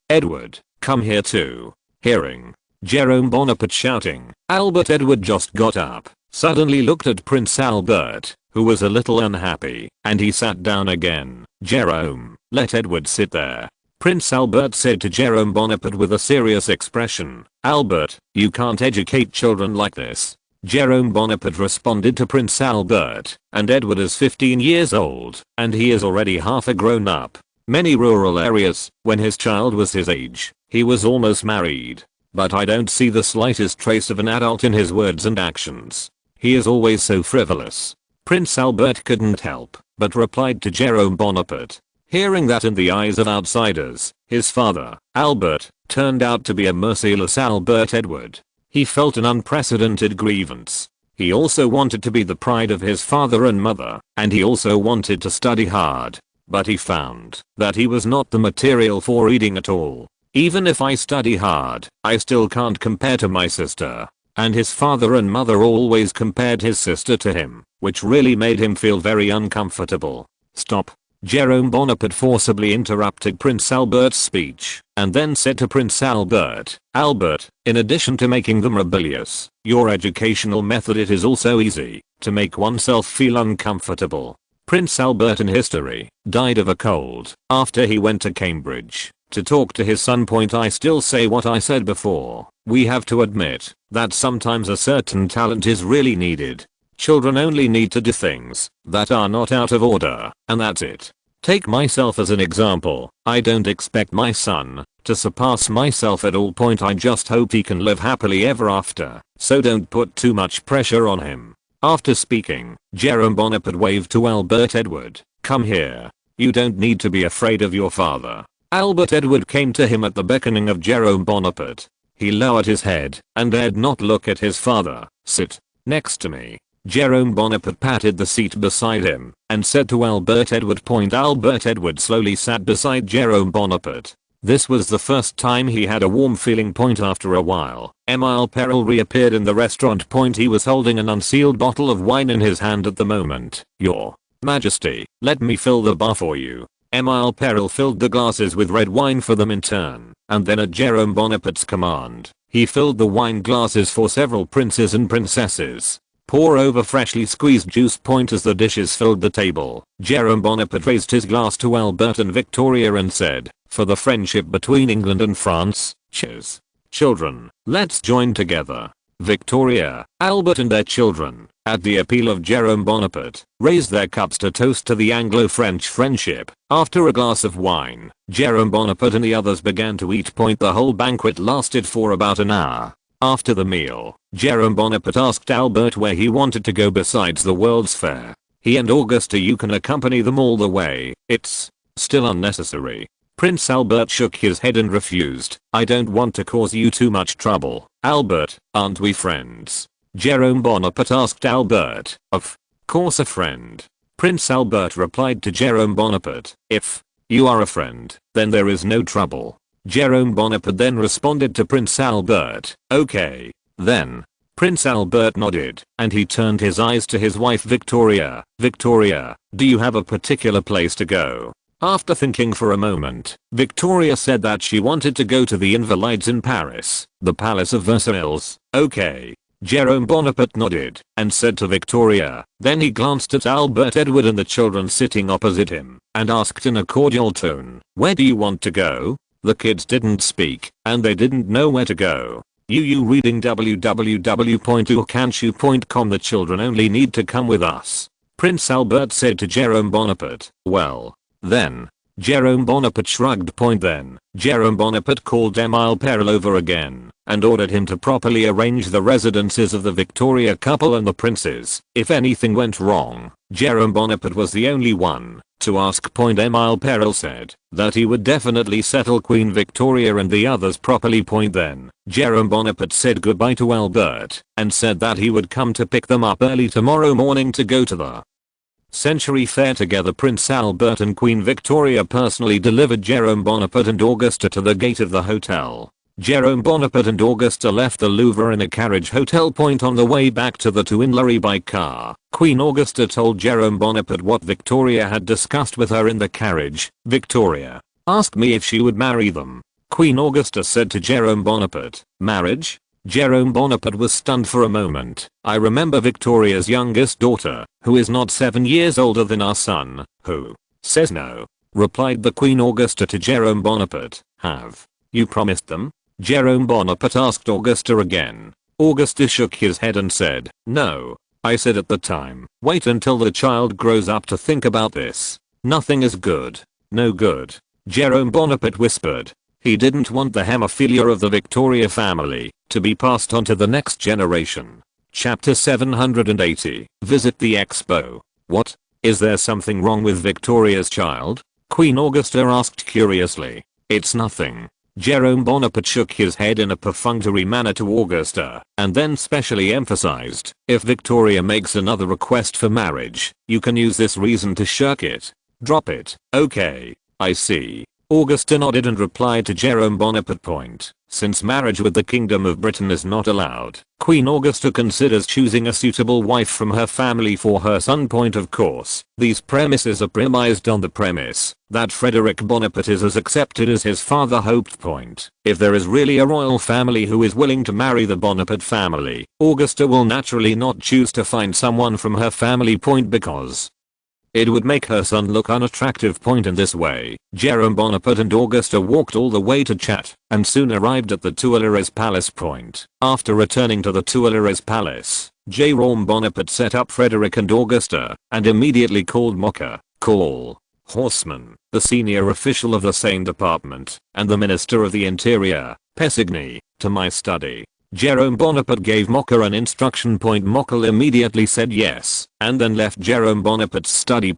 Edward, come here too. Hearing Jerome Bonaparte shouting, Edward just got up, suddenly looked at Prince Albert, who was a little unhappy, and he sat down again. Jerome, let Edward sit there. Prince Albert said to Jerome Bonaparte with a serious expression. Albert, you can't educate children like this. Jerome Bonaparte responded to Prince Albert, and Edward is 15 years old, and he is already half a grown up. Many rural areas, when his child was his age, he was almost married. But I don't see the slightest trace of an adult in his words and actions. He is always so frivolous. Prince Albert couldn't help, but replied to Jerome Bonaparte. Hearing that in the eyes of outsiders, his father, Albert, turned out to be a merciless Edward. He felt an unprecedented grievance. He also wanted to be the pride of his father and mother, and he also wanted to study hard. But he found that he was not the material for reading at all. Even if I study hard, I still can't compare to my sister. And his father and mother always compared his sister to him, which really made him feel very uncomfortable. Stop. Jerome Bonaparte forcibly interrupted Prince Albert's speech, and then said to Prince Albert, Albert, in addition to making them rebellious, your educational method it is also easy to make oneself feel uncomfortable. Prince Albert in history died of a cold after he went to Cambridge to talk to his son. I still say what I said before. We have to admit that sometimes a certain talent is really needed. Children only need to do things that are not out of order, and that's it. Take myself as an example. I don't expect my son to surpass myself at all. I just hope he can live happily ever after, so don't put too much pressure on him. After speaking, Jerome Bonaparte waved to Albert. Edward, come here. You don't need to be afraid of your father. Edward came to him at the beckoning of Jerome Bonaparte. He lowered his head and dared not look at his father. Sit next to me. Jerome Bonaparte patted the seat beside him and said to Albert. Edward slowly sat beside Jerome Bonaparte. This was the first time he had a warm feeling. After a while, Emile Perrell reappeared in the restaurant. He was holding an unsealed bottle of wine in his hand at the moment. Your Majesty, let me fill the bar for you. Emile Perrell filled the glasses with red wine for them in turn and then at Jerome Bonaparte's command, he filled the wine glasses for several princes and princesses. Pour over freshly squeezed juice. As the dishes filled the table, Jerome Bonaparte raised his glass to Albert and Victoria and said, "For the friendship between England and France, cheers. Children, let's join together." Victoria, Albert and their children, at the appeal of Jerome Bonaparte, raised their cups to toast to the Anglo-French friendship. After a glass of wine, Jerome Bonaparte and the others began to eat. The whole banquet lasted for about an hour. After the meal, Jerome Bonaparte asked Albert where he wanted to go besides the World's Fair. He and Augusta, "You can accompany them all the way, it's still unnecessary." Prince Albert shook his head and refused. "I don't want to cause you too much trouble, Albert, aren't we friends?" Jerome Bonaparte asked Albert. "Of course a friend." Prince Albert replied to Jerome Bonaparte, "If you are a friend, then there is no trouble." Jerome Bonaparte then responded to Prince Albert, "Okay, then." Prince Albert nodded, and he turned his eyes to his wife Victoria. "Victoria, do you have a particular place to go?" After thinking for a moment, Victoria said that she wanted to go to the Invalides in Paris, the Palace of Versailles. "Okay." Jerome Bonaparte nodded, and said to Victoria. Then he glanced at Albert, Edward and the children sitting opposite him, and asked in a cordial tone, "Where do you want to go?" The kids didn't speak, and they didn't know where to go. You reading www.ucanshu.com. The children only need to come with us. Prince Albert said to Jerome Bonaparte. "Well, then." Jerome Bonaparte shrugged. Then, Jerome Bonaparte called Emile Perel over again, and ordered him to properly arrange the residences of the Victoria couple and the princes. If anything went wrong, Jerome Bonaparte was the only one to ask. Emile Perel said that he would definitely settle Queen Victoria and the others properly. Then, Jerome Bonaparte said goodbye to Albert, and said that he would come to pick them up early tomorrow morning to go to the Century Fair together. Prince Albert and Queen Victoria personally delivered Jerome Bonaparte and Augusta to the gate of the hotel. Jerome Bonaparte and Augusta left the Louvre in a carriage hotel. On the way back to the Tuileries by car, Queen Augusta told Jerome Bonaparte what Victoria had discussed with her in the carriage. "Victoria asked me if she would marry them." Queen Augusta said to Jerome Bonaparte, "Marriage?" Jerome Bonaparte was stunned for a moment. "I remember Victoria's youngest daughter, who is not 7 years older than our son, who says no," replied the Queen Augusta to Jerome Bonaparte. "Have you promised them?" Jerome Bonaparte asked Augusta again. Augusta shook his head and said, "No. I said at the time, wait until the child grows up to think about this. Nothing is good. No good." Jerome Bonaparte whispered. He didn't want the hemophilia of the Victoria family to be passed on to the next generation. Chapter 780. Visit the Expo. "What? Is there something wrong with Victoria's child?" Queen Augusta asked curiously. "It's nothing." Jerome Bonaparte shook his head in a perfunctory manner to Augusta, and then specially emphasized, "If Victoria makes another request for marriage, you can use this reason to shirk it. Drop it." "Okay, I see." Augusta nodded and replied to Jerome Bonaparte. Since marriage with the Kingdom of Britain is not allowed, Queen Augusta considers choosing a suitable wife from her family for her son. Of course, these premises are premised on the premise that Frederick Bonaparte is as accepted as his father hoped. If there is really a royal family who is willing to marry the Bonaparte family, Augusta will naturally not choose to find someone from her family. Because it would make her son look unattractive. In this way, Jerome Bonaparte and Augusta walked all the way to chat, and soon arrived at the Tuileries Palace. After returning to the Tuileries Palace, Jerome Bonaparte set up Frederick and Augusta, and immediately called Mocha, Horseman, the senior official of the same department, and the Minister of the Interior, Pessigny, to my study. Jerome Bonaparte gave Mocha an instruction. Mocha immediately said yes, and then left Jerome Bonaparte's study.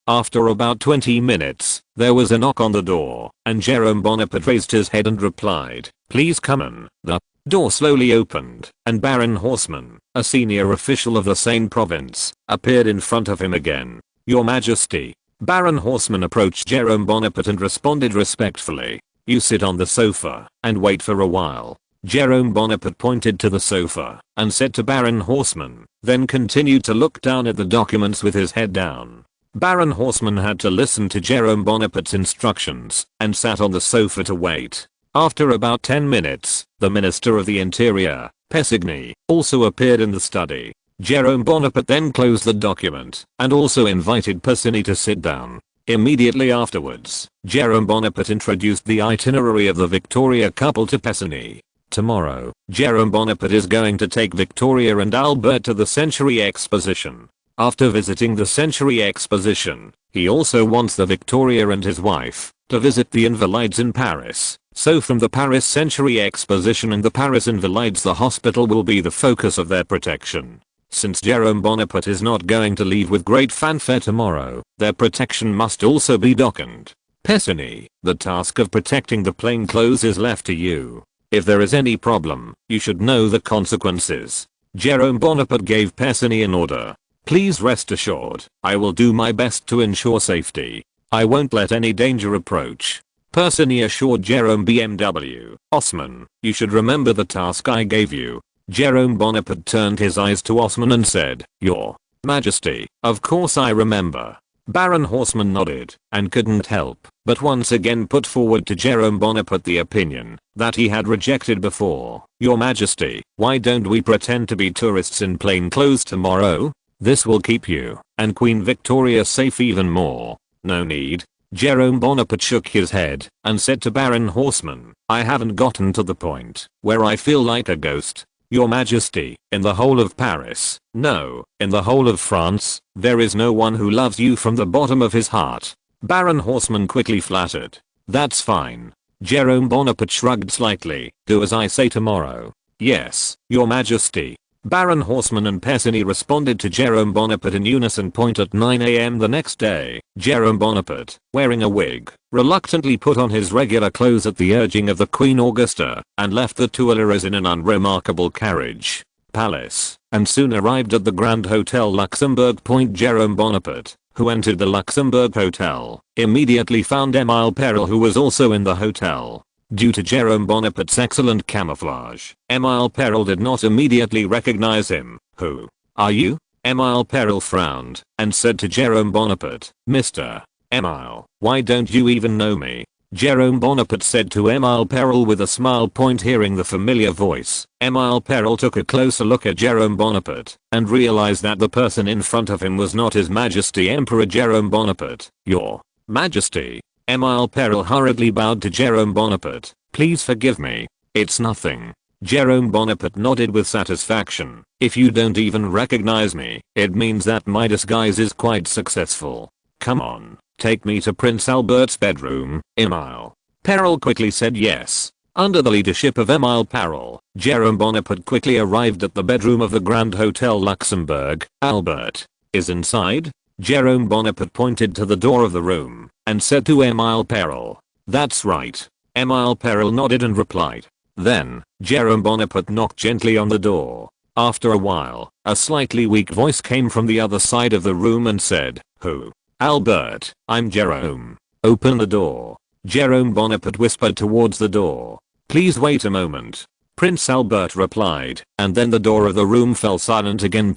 After about 20 minutes, there was a knock on the door, and Jerome Bonaparte raised his head and replied, "Please come in." The door slowly opened, and Baron Horseman, a senior official of the Seine province, appeared in front of him again. "Your Majesty." Baron Horseman approached Jerome Bonaparte and responded respectfully, "You sit on the sofa and wait for a while." Jerome Bonaparte pointed to the sofa and said to Baron Horseman, then continued to look down at the documents with his head down. Baron Horseman had to listen to Jerome Bonaparte's instructions and sat on the sofa to wait. After about 10 minutes, the Minister of the Interior, Pessigny, also appeared in the study. Jerome Bonaparte then closed the document and also invited Pessigny to sit down. Immediately afterwards, Jerome Bonaparte introduced the itinerary of the Victoria couple to Pessigny. Tomorrow, Jerome Bonaparte is going to take Victoria and Albert to the Century Exposition. After visiting the Century Exposition, he also wants the Victoria and his wife to visit the Invalides in Paris. So from the Paris Century Exposition and the Paris Invalides, the hospital will be the focus of their protection. Since Jerome Bonaparte is not going to leave with great fanfare tomorrow, their protection must also be dockened. Pessigny, the task of protecting the plainclothes is left to you. If there is any problem, you should know the consequences. Jerome Bonaparte gave Pessigny an order. Please rest assured, I will do my best to ensure safety. I won't let any danger approach. Pessigny assured Jerome BMW, Osman, you should remember the task I gave you. Jerome Bonaparte turned his eyes to Osman and said, Your Majesty, of course I remember. Baron Horseman nodded and couldn't help but once again put forward to Jerome Bonaparte the opinion that he had rejected before. Your Majesty, why don't we pretend to be tourists in plain clothes tomorrow? This will keep you and Queen Victoria safe even more. No need. Jerome Bonaparte shook his head and said to Baron Horseman, I haven't gotten to the point where I feel like a ghost. Your Majesty, in the whole of Paris, no, in the whole of France, there is no one who loves you from the bottom of his heart. Baron Horseman quickly flattered. That's fine. Jerome Bonaparte shrugged slightly. Do as I say tomorrow. Yes, Your Majesty. Baron Horseman and Pessigny responded to Jerome Bonaparte in unison. At 9 AM the next day, Jerome Bonaparte, wearing a wig, reluctantly put on his regular clothes at the urging of the Queen Augusta and left the Tuileries in an unremarkable carriage palace and soon arrived at the Grand Hotel Luxembourg. Jerome Bonaparte, who entered the Luxembourg Hotel, immediately found Emile Perel, who was also in the hotel. Due to Jerome Bonaparte's excellent camouflage, Emile Perel did not immediately recognize him. Who are you? Emile Perel frowned and said to Jerome Bonaparte, Mr. Emile, why don't you even know me? Jerome Bonaparte said to Emile Perel with a smile. Hearing the familiar voice, Emile Perel took a closer look at Jerome Bonaparte and realized that the person in front of him was not His Majesty Emperor Jerome Bonaparte. Your Majesty. Emile Perel hurriedly bowed to Jerome Bonaparte. Please forgive me. It's nothing. Jerome Bonaparte nodded with satisfaction. If you don't even recognize me, it means that my disguise is quite successful. Come on, take me to Prince Albert's bedroom. Emile Perel quickly said yes. Under the leadership of Emile Perel, Jerome Bonaparte quickly arrived at the bedroom of the Grand Hotel Luxembourg. Albert is inside? Jerome Bonaparte pointed to the door of the room and said to Emile Perel, That's right. Emile Perel nodded and replied. Then, Jerome Bonaparte knocked gently on the door. After a while, a slightly weak voice came from the other side of the room and said, Who? Albert, I'm Jerome. Open the door. Jerome Bonaparte whispered towards the door. Please wait a moment. Prince Albert replied, and then the door of the room fell silent again.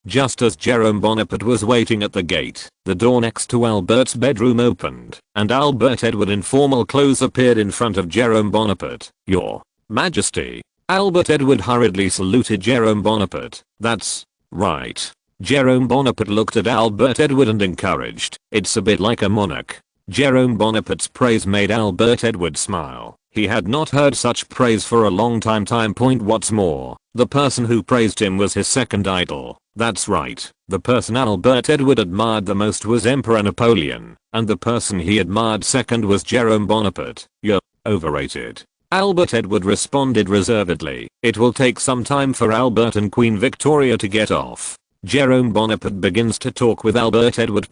Just as Jerome Bonaparte was waiting at the gate, the door next to Albert's bedroom opened, and Albert Edward in formal clothes appeared in front of Jerome Bonaparte. Your Majesty. Albert Edward hurriedly saluted Jerome Bonaparte. That's right. Jerome Bonaparte looked at Albert Edward and encouraged. It's a bit like a monarch. Jerome Bonaparte's praise made Albert Edward smile. He had not heard such praise for a long time. What's more, the person who praised him was his second idol. That's right, the person Albert Edward admired the most was Emperor Napoleon, and the person he admired second was Jerome Bonaparte. You're overrated. Albert Edward responded reservedly. It will take some time for Albert and Queen Victoria to get off. Jerome Bonaparte begins to talk with Albert Edward.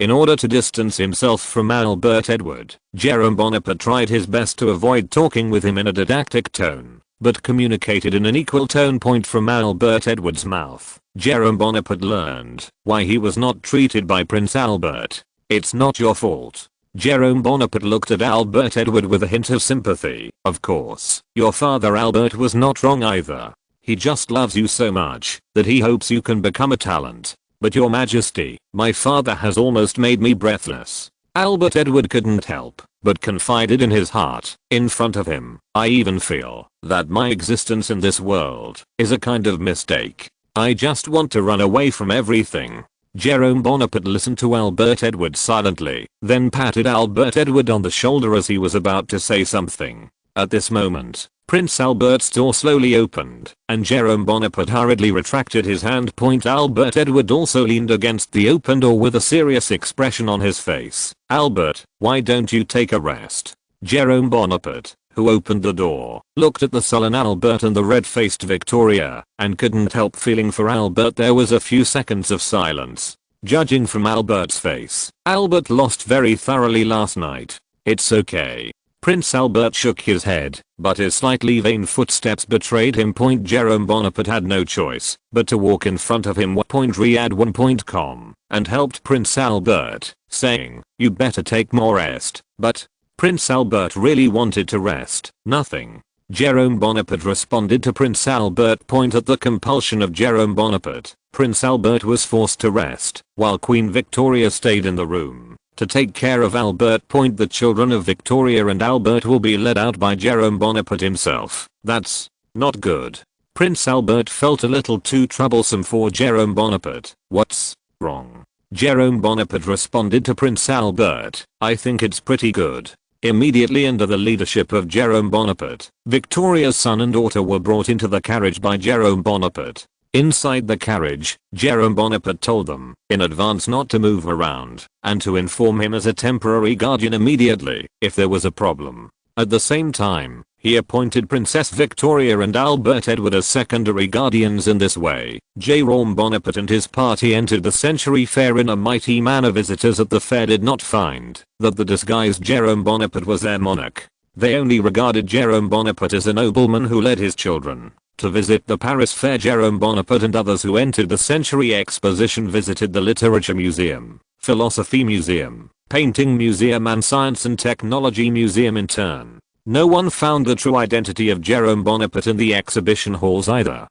In order to distance himself from Albert Edward, Jerome Bonaparte tried his best to avoid talking with him in a didactic tone, but communicated in an equal tone. From Albert Edward's mouth, Jerome Bonaparte learned why he was not treated by Prince Albert. It's not your fault. Jerome Bonaparte looked at Albert Edward with a hint of sympathy. Of course, your father Albert was not wrong either. He just loves you so much that he hopes you can become a talent. But your Majesty, my father has almost made me breathless. Albert Edward couldn't help but confided in his heart, in front of him, "I even feel that my existence in this world is a kind of mistake. I just want to run away from everything." Jerome Bonaparte listened to Albert Edward silently, then patted Albert Edward on the shoulder as he was about to say something. At this moment, Prince Albert's door slowly opened, and Jerome Bonaparte hurriedly retracted his hand. Albert Edward also leaned against the open door with a serious expression on his face. "Albert, why don't you take a rest?" Jerome Bonaparte, who opened the door, looked at the sullen Albert and the red-faced Victoria, and couldn't help feeling for Albert. There was a few seconds of silence. Judging from Albert's face, Albert lost very thoroughly last night. "It's okay." Prince Albert shook his head, but his slightly vain footsteps betrayed him. Jerome Bonaparte had no choice but to walk in front of him. Riyadh1.com and helped Prince Albert, saying, "You better take more rest." But Prince Albert really wanted to rest. Nothing. Jerome Bonaparte responded to Prince Albert. At the compulsion of Jerome Bonaparte, Prince Albert was forced to rest, while Queen Victoria stayed in the room to take care of Albert. The children of Victoria and Albert will be led out by Jerome Bonaparte himself. That's not good. Prince Albert felt a little too troublesome for Jerome Bonaparte. "What's wrong?" Jerome Bonaparte responded to Prince Albert, "I think it's pretty good." Immediately under the leadership of Jerome Bonaparte, Victoria's son and daughter were brought into the carriage by Jerome Bonaparte. Inside the carriage, Jerome Bonaparte told them in advance not to move around and to inform him as a temporary guardian immediately if there was a problem. At the same time, he appointed Princess Victoria and Albert Edward as secondary guardians. In this way, Jerome Bonaparte and his party entered the Century Fair in a mighty manner. Visitors at the fair did not find that the disguised Jerome Bonaparte was their monarch. They only regarded Jerome Bonaparte as a nobleman who led his children to visit the Paris Fair. Jerome Bonaparte and others who entered the Century Exposition visited the Literature Museum, Philosophy Museum, Painting Museum and Science and Technology Museum in turn. No one found the true identity of Jerome Bonaparte in the exhibition halls either.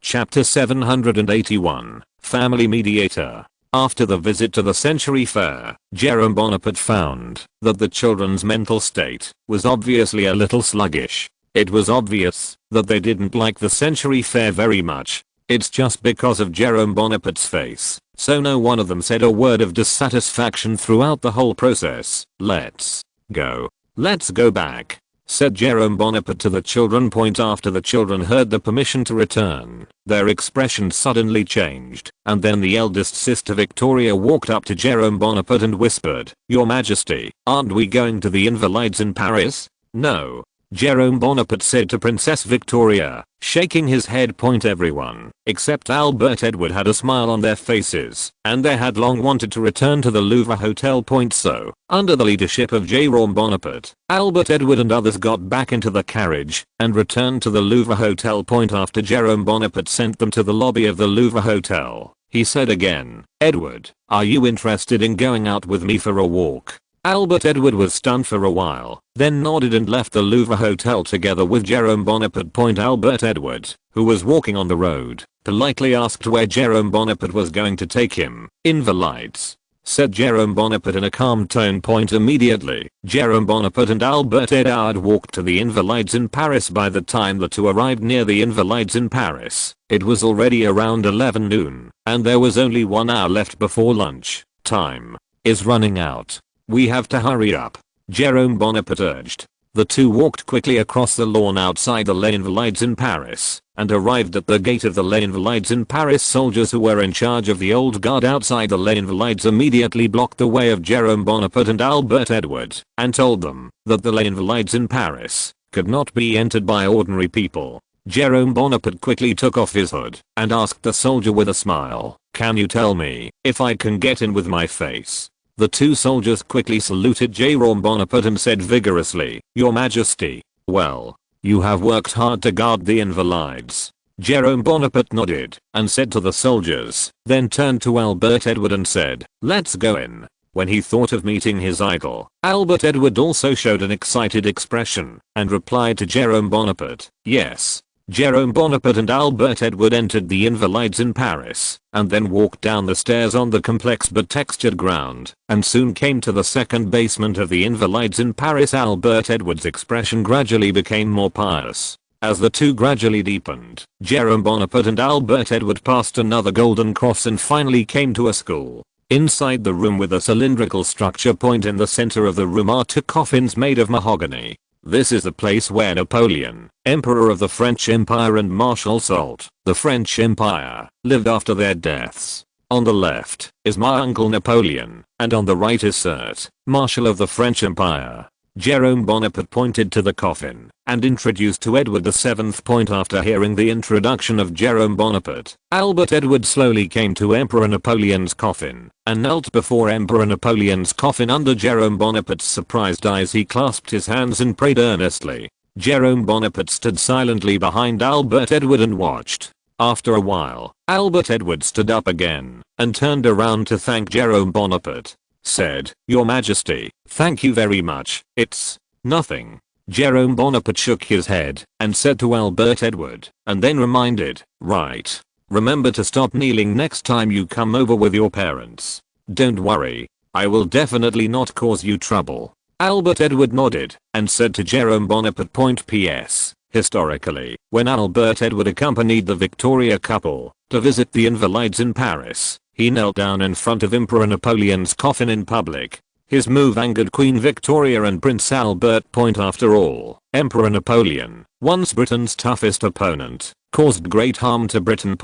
Chapter 781, Family Mediator. After the visit to the Century Fair, Jerome Bonaparte found that the children's mental state was obviously a little sluggish. It was obvious that they didn't like the Century Fair very much. It's just because of Jerome Bonaparte's face, so no one of them said a word of dissatisfaction throughout the whole process. "Let's go. Let's go back," said Jerome Bonaparte to the children. After the children heard the permission to return, their expression suddenly changed, and then the eldest sister Victoria walked up to Jerome Bonaparte and whispered, "Your Majesty, aren't we going to the Invalides in Paris?" "No," Jerome Bonaparte said to Princess Victoria, shaking his head. Everyone, except Albert Edward, had a smile on their faces, and they had long wanted to return to the Louvre Hotel. So, under the leadership of Jerome Bonaparte, Albert Edward and others got back into the carriage and returned to the Louvre Hotel. After Jerome Bonaparte sent them to the lobby of the Louvre Hotel, he said again, "Edward, are you interested in going out with me for a walk?" Albert Edward was stunned for a while, then nodded and left the Louvre Hotel together with Jerome Bonaparte. Albert Edward, who was walking on the road, politely asked where Jerome Bonaparte was going to take him. "Invalides," said Jerome Bonaparte in a calm tone. Immediately, Jerome Bonaparte and Albert Edward walked to the Invalides in Paris. By the time the two arrived near the Invalides in Paris, it was already around 11 noon, and there was only 1 hour left before lunch. "Time is running out. We have to hurry up," Jerome Bonaparte urged. The two walked quickly across the lawn outside the Les Invalides in Paris, and arrived at the gate of the Les Invalides in Paris. Soldiers who were in charge of the old guard outside the Les Invalides immediately blocked the way of Jerome Bonaparte and Albert Edward, and told them that the Les Invalides in Paris could not be entered by ordinary people. Jerome Bonaparte quickly took off his hood and asked the soldier with a smile, "Can you tell me if I can get in with my face?" The two soldiers quickly saluted Jerome Bonaparte and said vigorously, "Your Majesty." "Well, you have worked hard to guard the Invalides." Jerome Bonaparte nodded and said to the soldiers, then turned to Albert Edward and said, "Let's go in." When he thought of meeting his idol, Albert Edward also showed an excited expression and replied to Jerome Bonaparte, "Yes." Jerome Bonaparte and Albert Edward entered the Invalides in Paris, and then walked down the stairs on the complex but textured ground, and soon came to the second basement of the Invalides in Paris. Albert Edward's expression gradually became more pious. As the two gradually deepened, Jerome Bonaparte and Albert Edward passed another golden cross and finally came to a school. Inside the room, with a cylindrical structure point in the center of the room, are two coffins made of mahogany. This is the place where Napoleon, Emperor of the French Empire, and Marshal Soult, the French Empire, lived after their deaths. On the left is my uncle Napoleon, and on the right is Soult, Marshal of the French Empire. Jerome Bonaparte pointed to the coffin and introduced to Edward VII. After hearing the introduction of Jerome Bonaparte, Albert Edward slowly came to Emperor Napoleon's coffin and knelt before Emperor Napoleon's coffin. Under Jerome Bonaparte's surprised eyes, he clasped his hands and prayed earnestly. Jerome Bonaparte stood silently behind Albert Edward and watched. After a while, Albert Edward stood up again and turned around to thank Jerome Bonaparte. Said, "Your Majesty, thank you very much, it's nothing." Jerome Bonaparte shook his head and said to Albert Edward, and then reminded, "Right. Remember to stop kneeling next time you come over with your parents. Don't worry, I will definitely not cause you trouble." Albert Edward nodded and said to Jerome Bonaparte, "P.S. Historically, when Albert Edward accompanied the Victoria couple to visit the Invalides in Paris, he knelt down in front of Emperor Napoleon's coffin in public. His move angered Queen Victoria and Prince Albert. After all, Emperor Napoleon, once Britain's toughest opponent, caused great harm to Britain.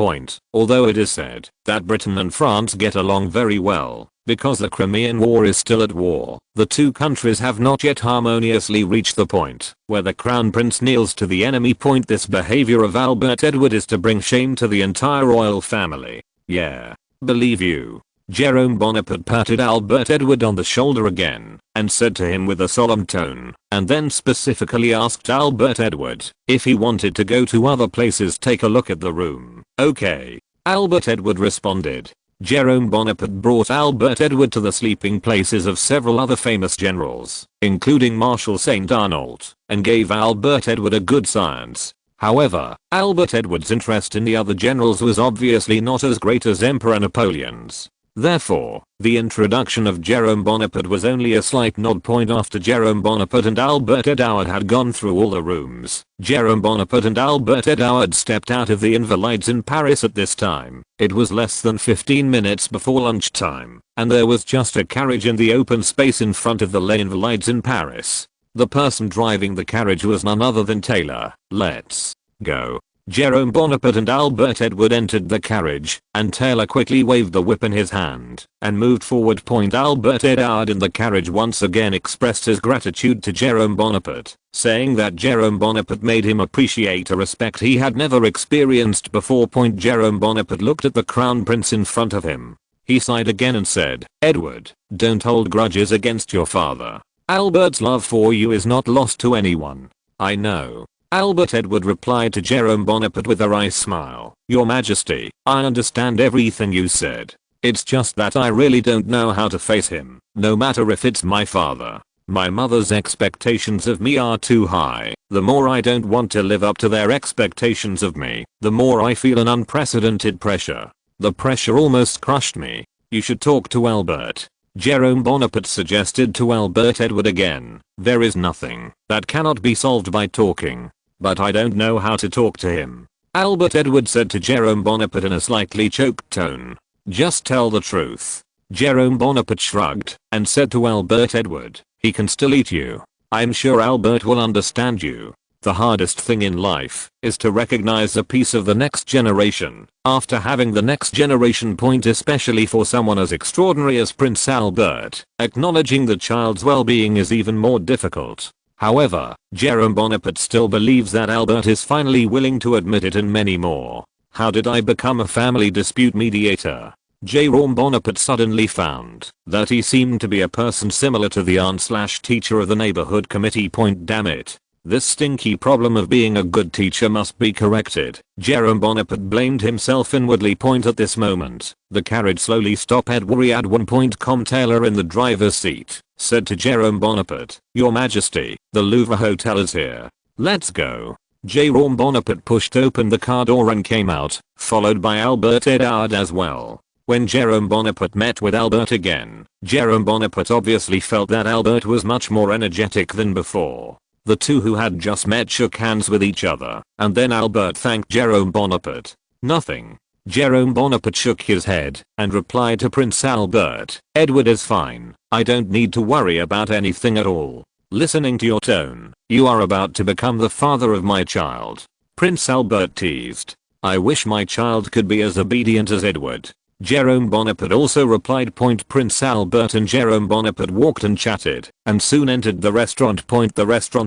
Although it is said that Britain and France get along very well, because the Crimean War is still at war, the two countries have not yet harmoniously reached the point where the Crown Prince kneels to the enemy. This behavior of Albert Edward is to bring shame to the entire royal family. Yeah. Believe you. Jerome Bonaparte patted Albert Edward on the shoulder again and said to him with a solemn tone, and then specifically asked Albert Edward if he wanted to go to other places. "Take a look at the room, okay?" Albert Edward responded. Jerome Bonaparte brought Albert Edward to the sleeping places of several other famous generals, including Marshal St. Arnault, and gave Albert Edward a good science. However, Albert Edward's interest in the other generals was obviously not as great as Emperor Napoleon's. Therefore, the introduction of Jerome Bonaparte was only a slight nod. After Jerome Bonaparte and Albert Edward had gone through all the rooms, Jerome Bonaparte and Albert Edward stepped out of the Invalides in Paris. At this time, it was less than 15 minutes before lunchtime, and there was just a carriage in the open space in front of the Les Invalides in Paris. The person driving the carriage was none other than Taylor. "Let's go." Jerome Bonaparte and Albert Edward entered the carriage, and Taylor quickly waved the whip in his hand and moved forward. Albert Edward in the carriage once again expressed his gratitude to Jerome Bonaparte, saying that Jerome Bonaparte made him appreciate a respect he had never experienced before. Jerome Bonaparte looked at the Crown Prince in front of him. He sighed again and said, "Edward, don't hold grudges against your father. Albert's love for you is not lost to anyone." "I know." Albert Edward replied to Jerome Bonaparte with a wry smile, "Your Majesty, I understand everything you said. It's just that I really don't know how to face him, no matter if it's my father. My mother's expectations of me are too high. The more I don't want to live up to their expectations of me, the more I feel an unprecedented pressure. The pressure almost crushed me. You should talk to Albert." Jerome Bonaparte suggested to Albert Edward again, "There is nothing that cannot be solved by talking. But I don't know how to talk to him." Albert Edward said to Jerome Bonaparte in a slightly choked tone, "Just tell the truth." Jerome Bonaparte shrugged and said to Albert Edward, "He can still eat you. I'm sure Albert will understand you. The hardest thing in life is to recognize a piece of the next generation after having the next generation. Especially for someone as extraordinary as Prince Albert, acknowledging the child's well-being is even more difficult." However, Jerome Bonaparte still believes that Albert is finally willing to admit it, and many more. "How did I become a family dispute mediator?" Jerome Bonaparte suddenly found that he seemed to be a person similar to the aunt/teacher of the neighborhood committee. Damn it. This stinky problem of being a good teacher must be corrected. Jerome Bonaparte blamed himself inwardly. At this moment, the carriage slowly stopped. Worry at one point. Taylor in the driver's seat said to Jerome Bonaparte, "Your Majesty, the Louvre Hotel is here. Let's go." Jerome Bonaparte pushed open the car door and came out, followed by Albert Edard as well. When Jerome Bonaparte met with Albert again, Jerome Bonaparte obviously felt that Albert was much more energetic than before. The two who had just met shook hands with each other, and then Albert thanked Jerome Bonaparte. Nothing. Jerome Bonaparte shook his head and replied to Prince Albert, "Edward is fine. I don't need to worry about anything at all. Listening to your tone, you are about to become the father of my child." Prince Albert teased, "I wish my child could be as obedient as Edward." Jerome Bonaparte also replied. Prince Albert and Jerome Bonaparte walked and chatted, and soon entered the restaurant.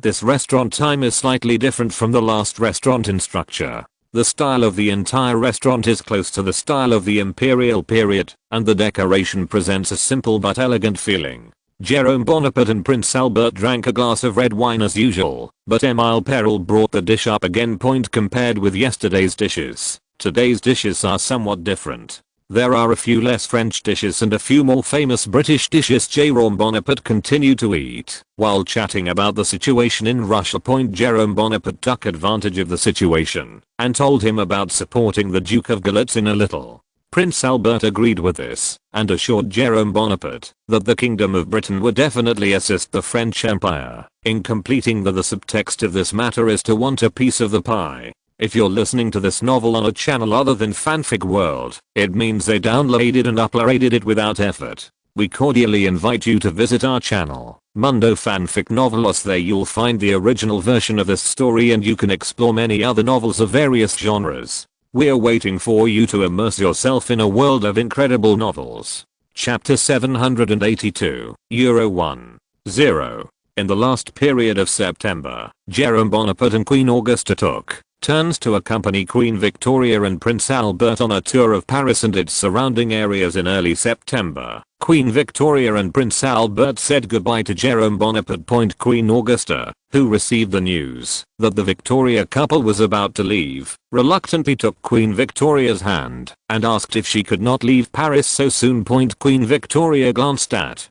This restaurant time is slightly different from the last restaurant in structure. The style of the entire restaurant is close to the style of the imperial period, and the decoration presents a simple but elegant feeling. Jerome Bonaparte and Prince Albert drank a glass of red wine as usual, but Émile Perel brought the dish up again. Compared with yesterday's dishes, today's dishes are somewhat different. There are a few less French dishes and a few more famous British dishes. Jerome Bonaparte continued to eat while chatting about the situation in Russia. Jerome Bonaparte took advantage of the situation and told him about supporting the Duke of Galitzin a little. Prince Albert agreed with this and assured Jerome Bonaparte that the Kingdom of Britain would definitely assist the French Empire in completing the subtext of this matter is to want a piece of the pie. If you're listening to this novel on a channel other than Fanfic World, it means they downloaded and uploaded it without effort. We cordially invite you to visit our channel, Mundo Fanfic Novelos. There you'll find the original version of this story and you can explore many other novels of various genres. We're waiting for you to immerse yourself in a world of incredible novels. Chapter 782, Euro 1. 0. In the last period of September, Jerome Bonaparte and Queen Augusta took turns to accompany Queen Victoria and Prince Albert on a tour of Paris and its surrounding areas. In early September, Queen Victoria and Prince Albert said goodbye to Jerome Bonaparte. Queen Augusta, who received the news that the Victoria couple was about to leave, reluctantly took Queen Victoria's hand and asked if she could not leave Paris so soon. Queen Victoria glanced at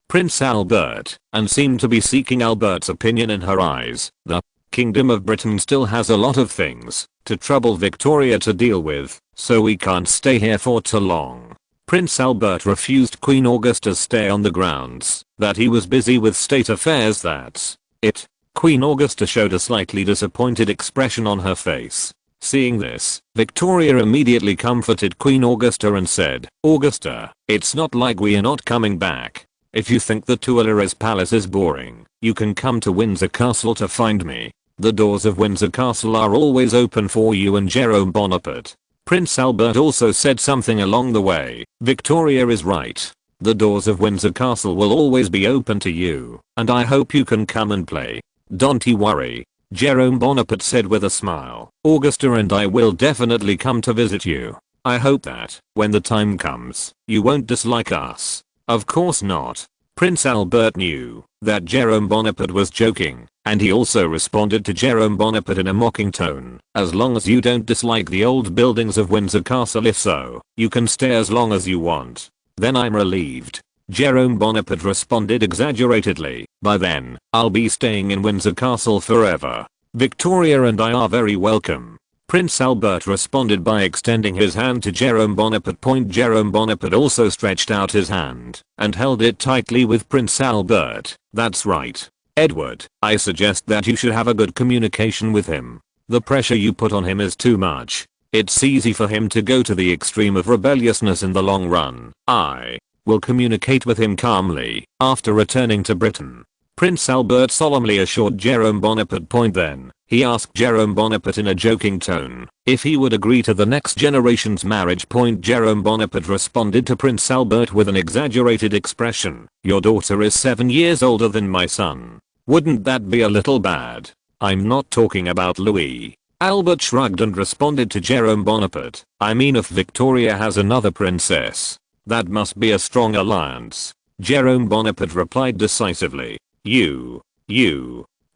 Prince Albert and seemed to be seeking Albert's opinion. In her eyes, the Kingdom of Britain still has a lot of things to trouble Victoria to deal with, so we can't stay here for too long. Prince Albert refused Queen Augusta's stay on the grounds that he was busy with state affairs. That's it. Queen Augusta showed a slightly disappointed expression on her face. Seeing this, Victoria immediately comforted Queen Augusta and said, "Augusta, it's not like we are not coming back. If you think the Tuileries Palace is boring, you can come to Windsor Castle to find me. The doors of Windsor Castle are always open for you and Jerome Bonaparte." Prince Albert also said something along the way, "Victoria is right. The doors of Windsor Castle will always be open to you, and I hope you can come and play." "Don't you worry," Jerome Bonaparte said with a smile. "Augusta and I will definitely come to visit you. I hope that, when the time comes, you won't dislike us." "Of course not." Prince Albert knew that Jerome Bonaparte was joking, and he also responded to Jerome Bonaparte in a mocking tone, "As long as you don't dislike the old buildings of Windsor Castle, if so, you can stay as long as you want." "Then I'm relieved," Jerome Bonaparte responded exaggeratedly. "By then, I'll be staying in Windsor Castle forever. Victoria and I are very welcome." Prince Albert responded by extending his hand to Jerome Bonaparte. Jerome Bonaparte also stretched out his hand and held it tightly with Prince Albert. "That's right, Edward, I suggest that you should have a good communication with him. The pressure you put on him is too much. It's easy for him to go to the extreme of rebelliousness in the long run. I will communicate with him calmly after returning to Britain." Prince Albert solemnly assured Jerome Bonaparte. Then, he asked Jerome Bonaparte in a joking tone if he would agree to the next generation's marriage. Jerome Bonaparte responded to Prince Albert with an exaggerated expression, "Your daughter is 7 years older than my son. Wouldn't that be a little bad?" "I'm not talking about Louis." Albert shrugged and responded to Jerome Bonaparte, "I mean if Victoria has another princess, that must be a strong alliance." Jerome Bonaparte replied decisively, You.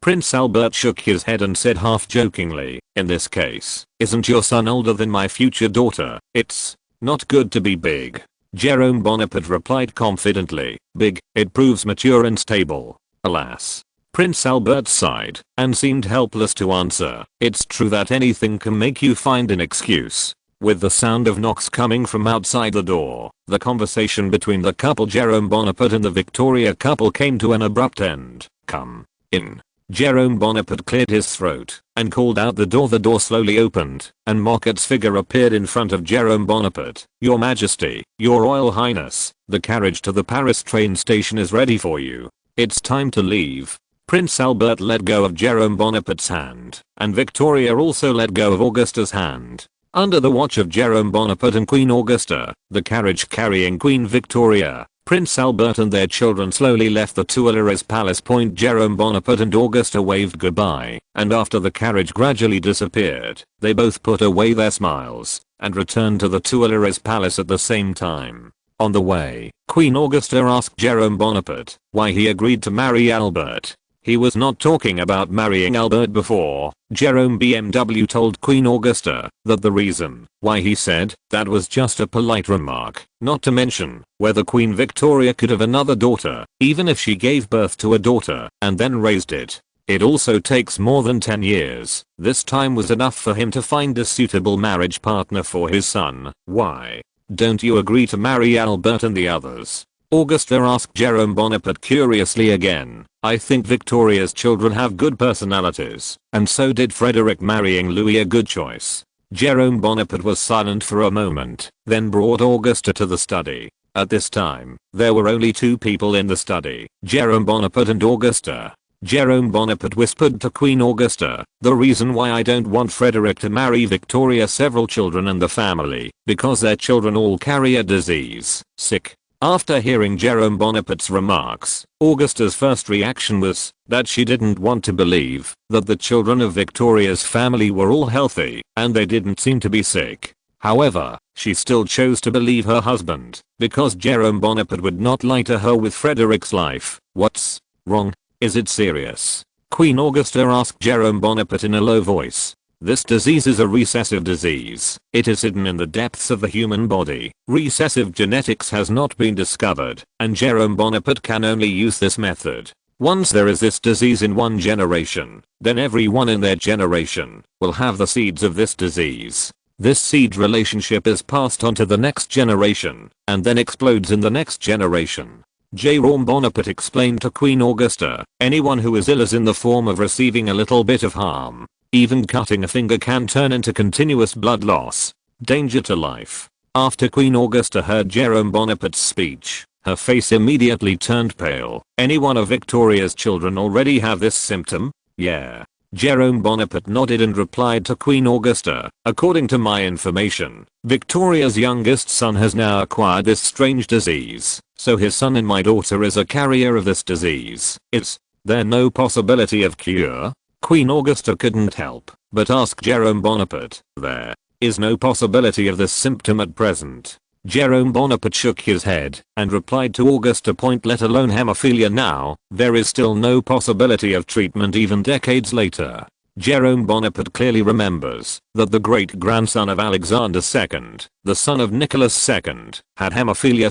Prince Albert shook his head and said half jokingly, "In this case, isn't your son older than my future daughter? It's not good to be big." Jerome Bonaparte replied confidently, "Big, it proves mature and stable." Alas. Prince Albert sighed and seemed helpless to answer. It's true that anything can make you find an excuse. With the sound of knocks coming from outside the door, the conversation between the couple Jerome Bonaparte and the Victoria couple came to an abrupt end. Come in. Jerome Bonaparte cleared his throat and called out the door. The door slowly opened and Marquette's figure appeared in front of Jerome Bonaparte. Your Majesty, Your Royal Highness, the carriage to the Paris train station is ready for you. It's time to leave. Prince Albert let go of Jerome Bonaparte's hand, and Victoria also let go of Augusta's hand. Under the watch of Jerome Bonaparte and Queen Augusta, the carriage carrying Queen Victoria, Prince Albert and their children slowly left the Tuileries Palace. Jerome Bonaparte and Augusta waved goodbye, and after the carriage gradually disappeared, they both put away their smiles and returned to the Tuileries Palace at the same time. On the way, Queen Augusta asked Jerome Bonaparte why he agreed to marry Albert. He was not talking about marrying Albert before. Jerome BMW told Queen Augusta that the reason why he said that was just a polite remark, not to mention whether Queen Victoria could have another daughter, even if she gave birth to a daughter and then raised it. It also takes more than 10 years. This time was enough for him to find a suitable marriage partner for his son. Why don't you agree to marry Albert and the others? Augusta asked Jerome Bonaparte curiously again. I think Victoria's children have good personalities, and so did Frederick. Marrying Louis a good choice. Jerome Bonaparte was silent for a moment, then brought Augusta to the study. At this time, there were only two people in the study, Jerome Bonaparte and Augusta. Jerome Bonaparte whispered to Queen Augusta, the reason why I don't want Frederick to marry Victoria, several children in the family, because their children all carry a disease. Sick. After hearing Jerome Bonaparte's remarks, Augusta's first reaction was that she didn't want to believe that the children of Victoria's family were all healthy and they didn't seem to be sick. However, she still chose to believe her husband because Jerome Bonaparte would not lie to her with Frederick's life. What's wrong? Is it serious? Queen Augusta asked Jerome Bonaparte in a low voice. This disease is a recessive disease. It is hidden in the depths of the human body. Recessive genetics has not been discovered, and Jerome Bonaparte can only use this method. Once there is this disease in one generation, then everyone in their generation will have the seeds of this disease. This seed relationship is passed on to the next generation, and then explodes in the next generation. Jerome Bonaparte explained to Queen Augusta, anyone who is ill is in the form of receiving a little bit of harm. Even cutting a finger can turn into continuous blood loss. Danger to life. After Queen Augusta heard Jerome Bonaparte's speech, her face immediately turned pale. Any one of Victoria's children already have this symptom? Yeah. Jerome Bonaparte nodded and replied to Queen Augusta, according to my information, Victoria's youngest son has now acquired this strange disease, so his son and my daughter is a carrier of this disease. Is there no possibility of cure? Queen Augusta couldn't help but ask Jerome Bonaparte. There is no possibility of this symptom at present. Jerome Bonaparte shook his head and replied to Augusta. Let alone hemophilia now, there is still no possibility of treatment even decades later. Jerome Bonaparte clearly remembers that the great-grandson of Alexander II, the son of Nicholas II, had hemophilia.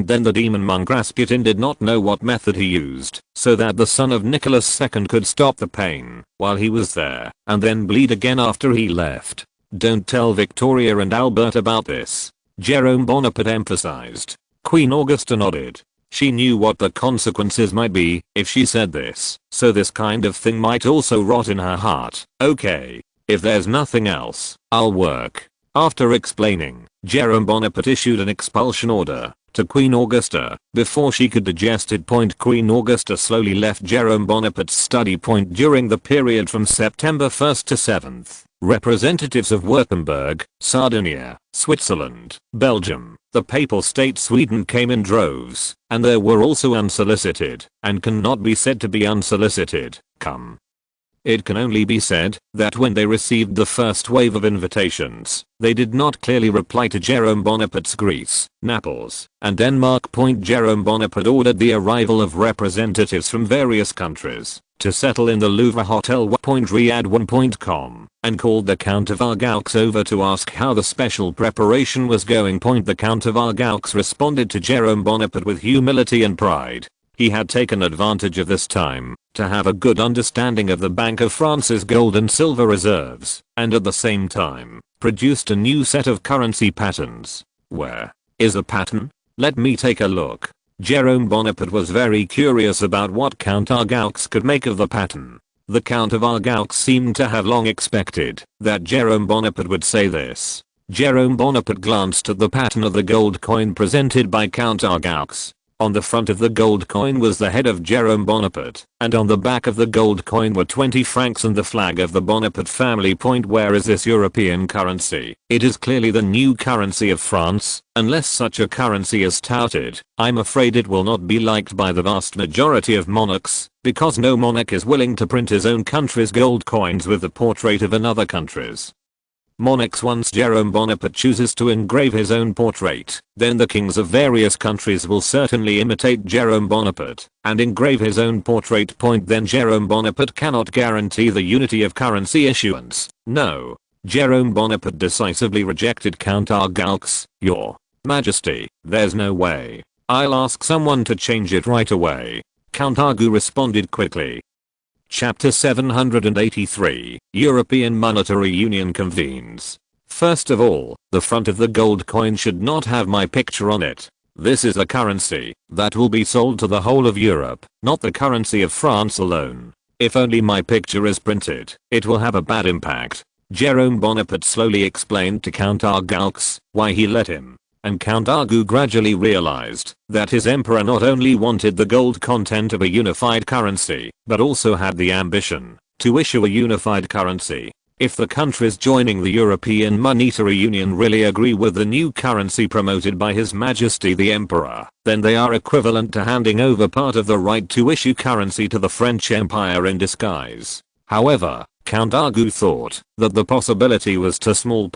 Then the demon monk Rasputin did not know what method he used, so that the son of Nicholas II could stop the pain while he was there, and then bleed again after he left. Don't tell Victoria and Albert about this, Jerome Bonaparte emphasized. Queen Augusta nodded. She knew what the consequences might be if she said this, so this kind of thing might also rot in her heart. Okay, if there's nothing else, I'll work. After explaining, Jerome Bonaparte issued an expulsion order to Queen Augusta before she could digest it. Queen Augusta slowly left Jerome Bonaparte's study. During the period from September 1st to 7th, representatives of Württemberg, Sardinia, Switzerland, Belgium, the Papal State Sweden came in droves, and there were also unsolicited, and cannot be said to be unsolicited, come. It can only be said that when they received the first wave of invitations, they did not clearly reply to Jerome Bonaparte's Greece, Naples, and Denmark. Jerome Bonaparte ordered the arrival of representatives from various countries to settle in the Louvre Hotel. Riyadh1.com and called the Count of Argaux over to ask how the special preparation was going. The Count of Argaux responded to Jerome Bonaparte with humility and pride. He had taken advantage of this time to have a good understanding of the Bank of France's gold and silver reserves, and at the same time, produced a new set of currency patterns. Where is a pattern? Let me take a look. Jerome Bonaparte was very curious about what Count Argaux could make of the pattern. The Count of Argaux seemed to have long expected that Jerome Bonaparte would say this. Jerome Bonaparte glanced at the pattern of the gold coin presented by Count Argaux. On the front of the gold coin was the head of Jerome Bonaparte, and on the back of the gold coin were 20 francs and the flag of the Bonaparte family. Where is this European currency? It is clearly the new currency of France. Unless such a currency is touted, I'm afraid it will not be liked by the vast majority of monarchs, because no monarch is willing to print his own country's gold coins with the portrait of another country's. Monarchs once Jerome Bonaparte chooses to engrave his own portrait, then the kings of various countries will certainly imitate Jerome Bonaparte and engrave his own portrait. Then Jerome Bonaparte cannot guarantee the unity of currency issuance. No. Jerome Bonaparte decisively rejected Count Argaux. Your Majesty, there's no way. I'll ask someone to change it right away. Count Argaux responded quickly. Chapter 783, European Monetary Union convenes. First of all, the front of the gold coin should not have my picture on it. This is a currency that will be sold to the whole of Europe, not the currency of France alone. If only my picture is printed, it will have a bad impact. Jerome Bonaparte slowly explained to Count Argaux why he let him. And Count Argaux gradually realized that his emperor not only wanted the gold content of a unified currency, but also had the ambition to issue a unified currency. If the countries joining the European Monetary Union really agree with the new currency promoted by His Majesty the Emperor, then they are equivalent to handing over part of the right to issue currency to the French Empire in disguise. However, Count Argaux thought that the possibility was too small.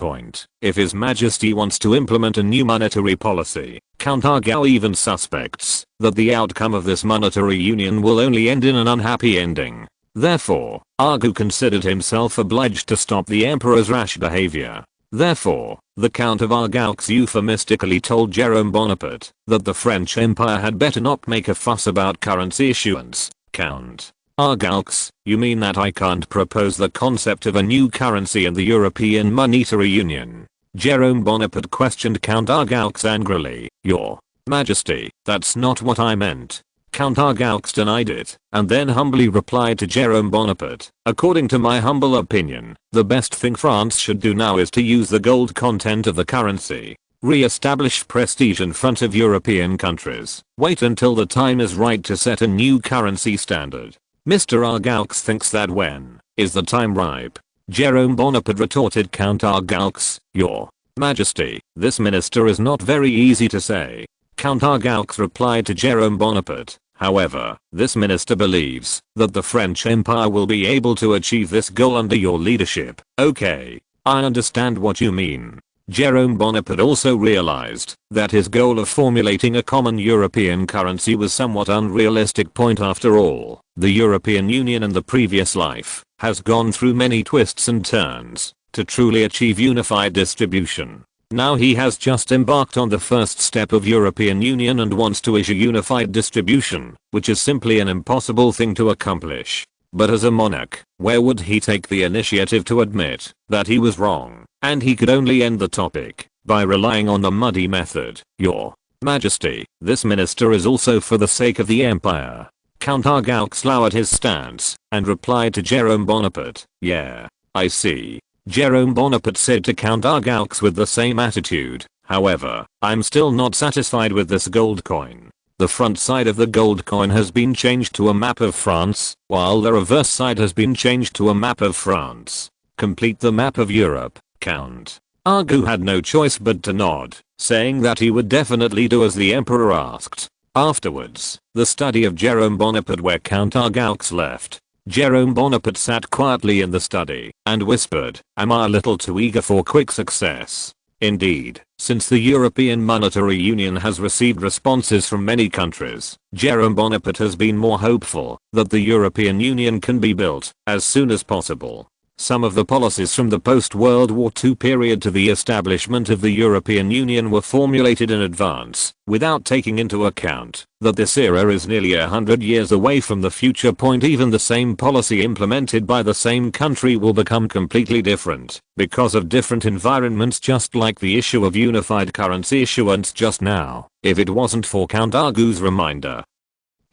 If His Majesty wants to implement a new monetary policy, Count Argaux even suspects that the outcome of this monetary union will only end in an unhappy ending. Therefore, Argaux considered himself obliged to stop the emperor's rash behavior. Therefore, the Count of Argaux euphemistically told Jerome Bonaparte that the French Empire had better not make a fuss about currency issuance. Count Argaux, you mean that I can't propose the concept of a new currency in the European Monetary Union? Jerome Bonaparte questioned Count Argaux angrily. Your Majesty, that's not what I meant. Count Argaux denied it, and then humbly replied to Jerome Bonaparte, according to my humble opinion, the best thing France should do now is to use the gold content of the currency. Re-establish prestige in front of European countries. Wait until the time is right to set a new currency standard. Mr. Argaux thinks that when is the time ripe? Jerome Bonaparte retorted. Count Argaux, Your Majesty, this minister is not very easy to say. Count Argaux replied to Jerome Bonaparte, however, this minister believes that the French Empire will be able to achieve this goal under your leadership. Okay, I understand what you mean. Jerome Bonaparte also realized that his goal of formulating a common European currency was somewhat unrealistic. After all, the European Union in the previous life has gone through many twists and turns to truly achieve unified distribution. Now he has just embarked on the first step of European Union and wants to issue unified distribution, which is simply an impossible thing to accomplish. But as a monarch, where would he take the initiative to admit that he was wrong? And he could only end the topic by relying on the muddy method. Your Majesty, this minister is also for the sake of the empire. Count Argaux lowered his stance and replied to Jerome Bonaparte, yeah, I see. Jerome Bonaparte said to Count Argaux with the same attitude, however, I'm still not satisfied with this gold coin. The front side of the gold coin has been changed to a map of France, while the reverse side has been changed to a map of France. Complete the map of Europe, Count. Argaux had no choice but to nod, saying that he would definitely do as the emperor asked. Afterwards, the study of Jerome Bonaparte where Count Argaux left. Jerome Bonaparte sat quietly in the study and whispered, am I a little too eager for quick success? Indeed, since the European Monetary Union has received responses from many countries, Jerome Bonaparte has been more hopeful that the European Union can be built as soon as possible. Some of the policies from the post-World War II period to the establishment of the European Union were formulated in advance, without taking into account that this era is nearly 100 years away from the future point. Even the same policy implemented by the same country will become completely different because of different environments, just like the issue of unified currency issuance just now, if it wasn't for Count Argu's reminder.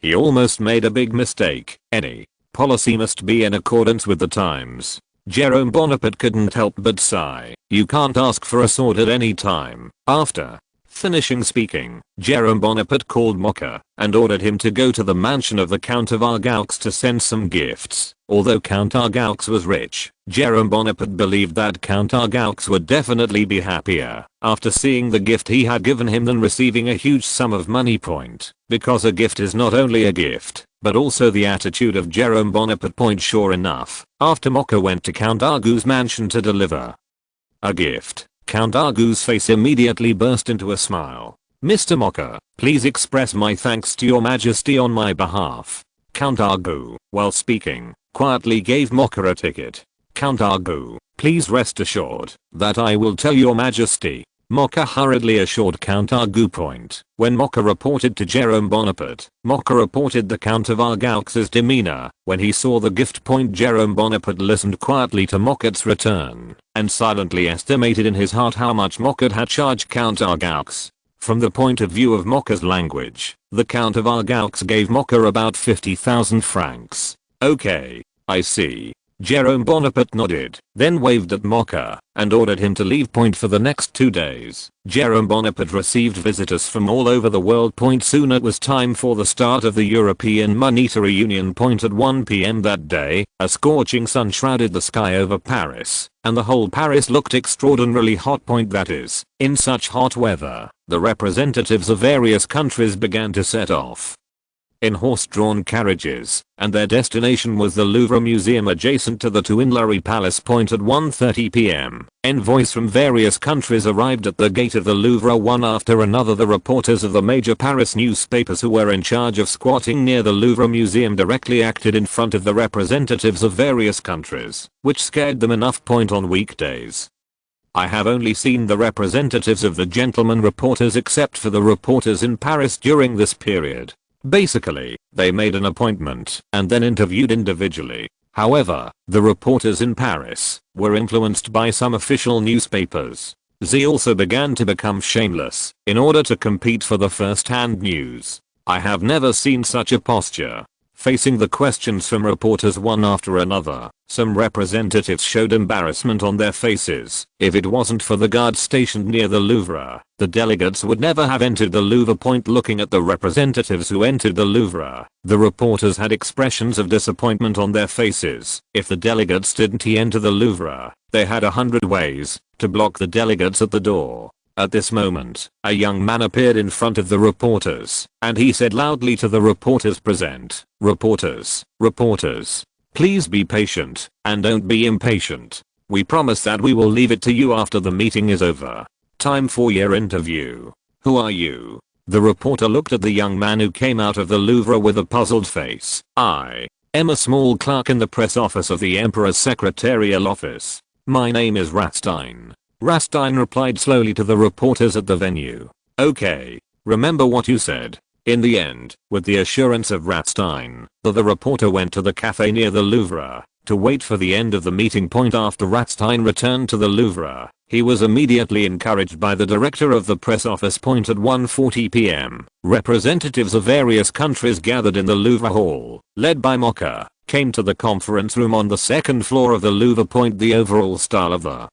He almost made a big mistake. Any policy must be in accordance with the times. Jerome Bonaparte couldn't help but sigh. You can't ask for a sword at any time. After finishing speaking, Jerome Bonaparte called Mocha and ordered him to go to the mansion of the Count of Argaux to send some gifts. Although Count Argaux was rich, Jerome Bonaparte believed that Count Argaux would definitely be happier after seeing the gift he had given him than receiving a huge sum of money. Because a gift is not only a gift, but also the attitude of Jerome Bonaparte. Sure enough, after Mocha went to Count Argu's mansion to deliver a gift, Count Argu's face immediately burst into a smile. "Mr. Mocha, please express my thanks to your majesty on my behalf." Count Argu, while speaking, quietly gave Mocha a ticket. "Count Argu, please rest assured that I will tell your majesty." Mocha hurriedly assured Count Argu. When Mocha reported to Jerome Bonaparte, Mocha reported the Count of Argaux's demeanor. When he saw the gift, Jerome Bonaparte listened quietly to Mocha's return and silently estimated in his heart how much Mocha had charged Count Argaux. From the point of view of Mocha's language, the Count of Argaux gave Mocha about 50,000 francs. "Okay, I see." Jerome Bonaparte nodded, then waved at Mocha and ordered him to leave. For the next 2 days, Jerome Bonaparte received visitors from all over the world. Soon it was time for the start of the European Monetary Union. At 1 p.m. that day, a scorching sun shrouded the sky over Paris, and the whole Paris looked extraordinarily hot. That is, in such hot weather, the representatives of various countries began to set off in horse-drawn carriages, and their destination was the Louvre Museum adjacent to the Tuileries Palace. At 1:30 p.m., envoys from various countries arrived at the gate of the Louvre one after another. The reporters of the major Paris newspapers who were in charge of squatting near the Louvre Museum directly acted in front of the representatives of various countries, which scared them enough. On weekdays, I have only seen the representatives of the gentlemen reporters except for the reporters in Paris during this period. Basically, they made an appointment and then interviewed individually. However, the reporters in Paris were influenced by some official newspapers. They also began to become shameless in order to compete for the first-hand news. I have never seen such a posture. Facing the questions from reporters one after another, some representatives showed embarrassment on their faces. If it wasn't for the guards stationed near the Louvre, the delegates would never have entered the Louvre. Looking at the representatives who entered the Louvre, the reporters had expressions of disappointment on their faces. If the delegates didn't enter the Louvre, they had 100 ways to block the delegates at the door. At this moment, a young man appeared in front of the reporters, and he said loudly to the reporters present, "Reporters, please be patient, and don't be impatient. We promise that we will leave it to you after the meeting is over. Time for your interview. Who are you?" The reporter looked at the young man who came out of the Louvre with a puzzled face. "I am a small clerk in the press office of the Emperor's Secretarial Office. My name is Rastein." Rastein replied slowly to the reporters at the venue. "Okay, remember what you said." In the end, with the assurance of Rastein, the reporter went to the cafe near the Louvre to wait for the end of the meeting. After Rastein returned to the Louvre, he was immediately encouraged by the director of the press office. At 1:40 p.m., representatives of various countries gathered in the Louvre Hall, led by Mocha, came to the conference room on the second floor of the Louvre. The overall style of the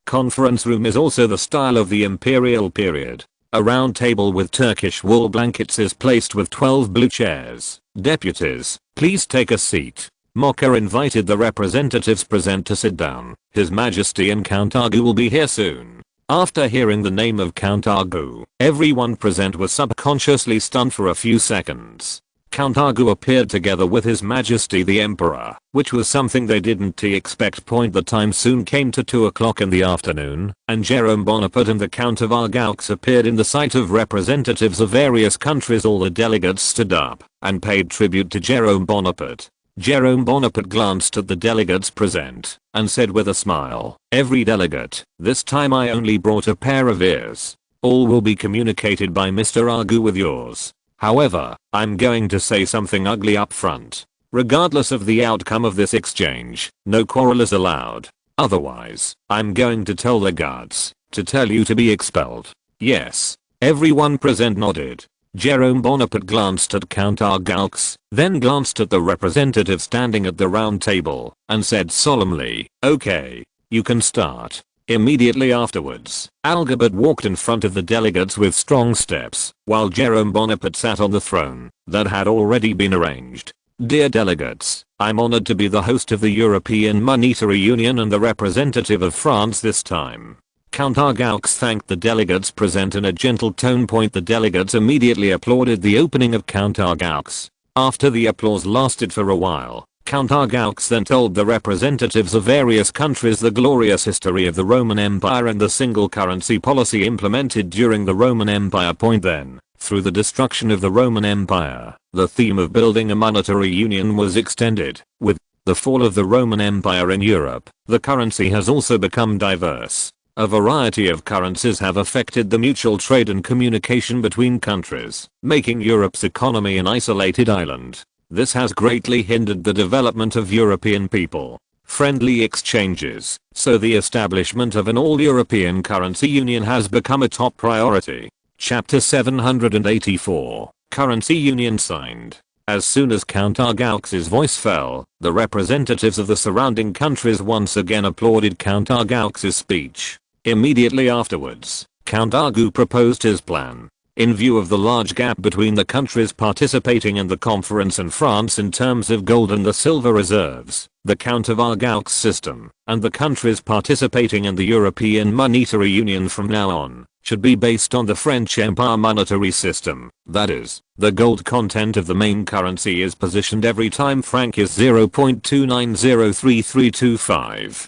conference room is also the style of the imperial period. A round table with Turkish wool blankets is placed with 12 blue chairs. "Deputies, please take a seat." Mocha invited the representatives present to sit down. "His Majesty and Count Argu will be here soon." After hearing the name of Count Argu, everyone present was subconsciously stunned for a few seconds. Count Argu appeared together with His Majesty the Emperor, which was something they didn't expect. The time soon came to 2 o'clock in the afternoon, and Jerome Bonaparte and the Count of Argaux appeared in the sight of representatives of various countries. All the delegates stood up and paid tribute to Jerome Bonaparte. Jerome Bonaparte glanced at the delegates present and said with a smile, "Every delegate, this time I only brought a pair of ears. All will be communicated by Mr. Argu with yours. However, I'm going to say something ugly up front. Regardless of the outcome of this exchange, no quarrel is allowed. Otherwise, I'm going to tell the guards to tell you to be expelled." "Yes." Everyone present nodded. Jerome Bonaparte glanced at Count Argaux, then glanced at the representative standing at the round table, and said solemnly, "Okay, you can start." Immediately afterwards, Agilbert walked in front of the delegates with strong steps, while Jerome Bonaparte sat on the throne that had already been arranged. "Dear delegates, I'm honored to be the host of the European Monetary Union and the representative of France this time." Count Argaux thanked the delegates present in a gentle tone. The delegates immediately applauded the opening of Count Argaux. After the applause lasted for a while, Count Argaux then told the representatives of various countries the glorious history of the Roman Empire and the single currency policy implemented during the Roman Empire. Then, through the destruction of the Roman Empire, the theme of building a monetary union was extended. With the fall of the Roman Empire in Europe, the currency has also become diverse. A variety of currencies have affected the mutual trade and communication between countries, making Europe's economy an isolated island. This has greatly hindered the development of European people-friendly exchanges, so the establishment of an all-European currency union has become a top priority. Chapter 784, Currency Union signed. As soon as Count Argaux's voice fell, the representatives of the surrounding countries once again applauded Count Argaux's speech. Immediately afterwards, Count Argu proposed his plan. In view of the large gap between the countries participating in the conference and France in terms of gold and the silver reserves, the Count of Argaux system, and the countries participating in the European Monetary Union from now on, should be based on the French Empire monetary system. That is, the gold content of the main currency is positioned every time franc is 0.29033325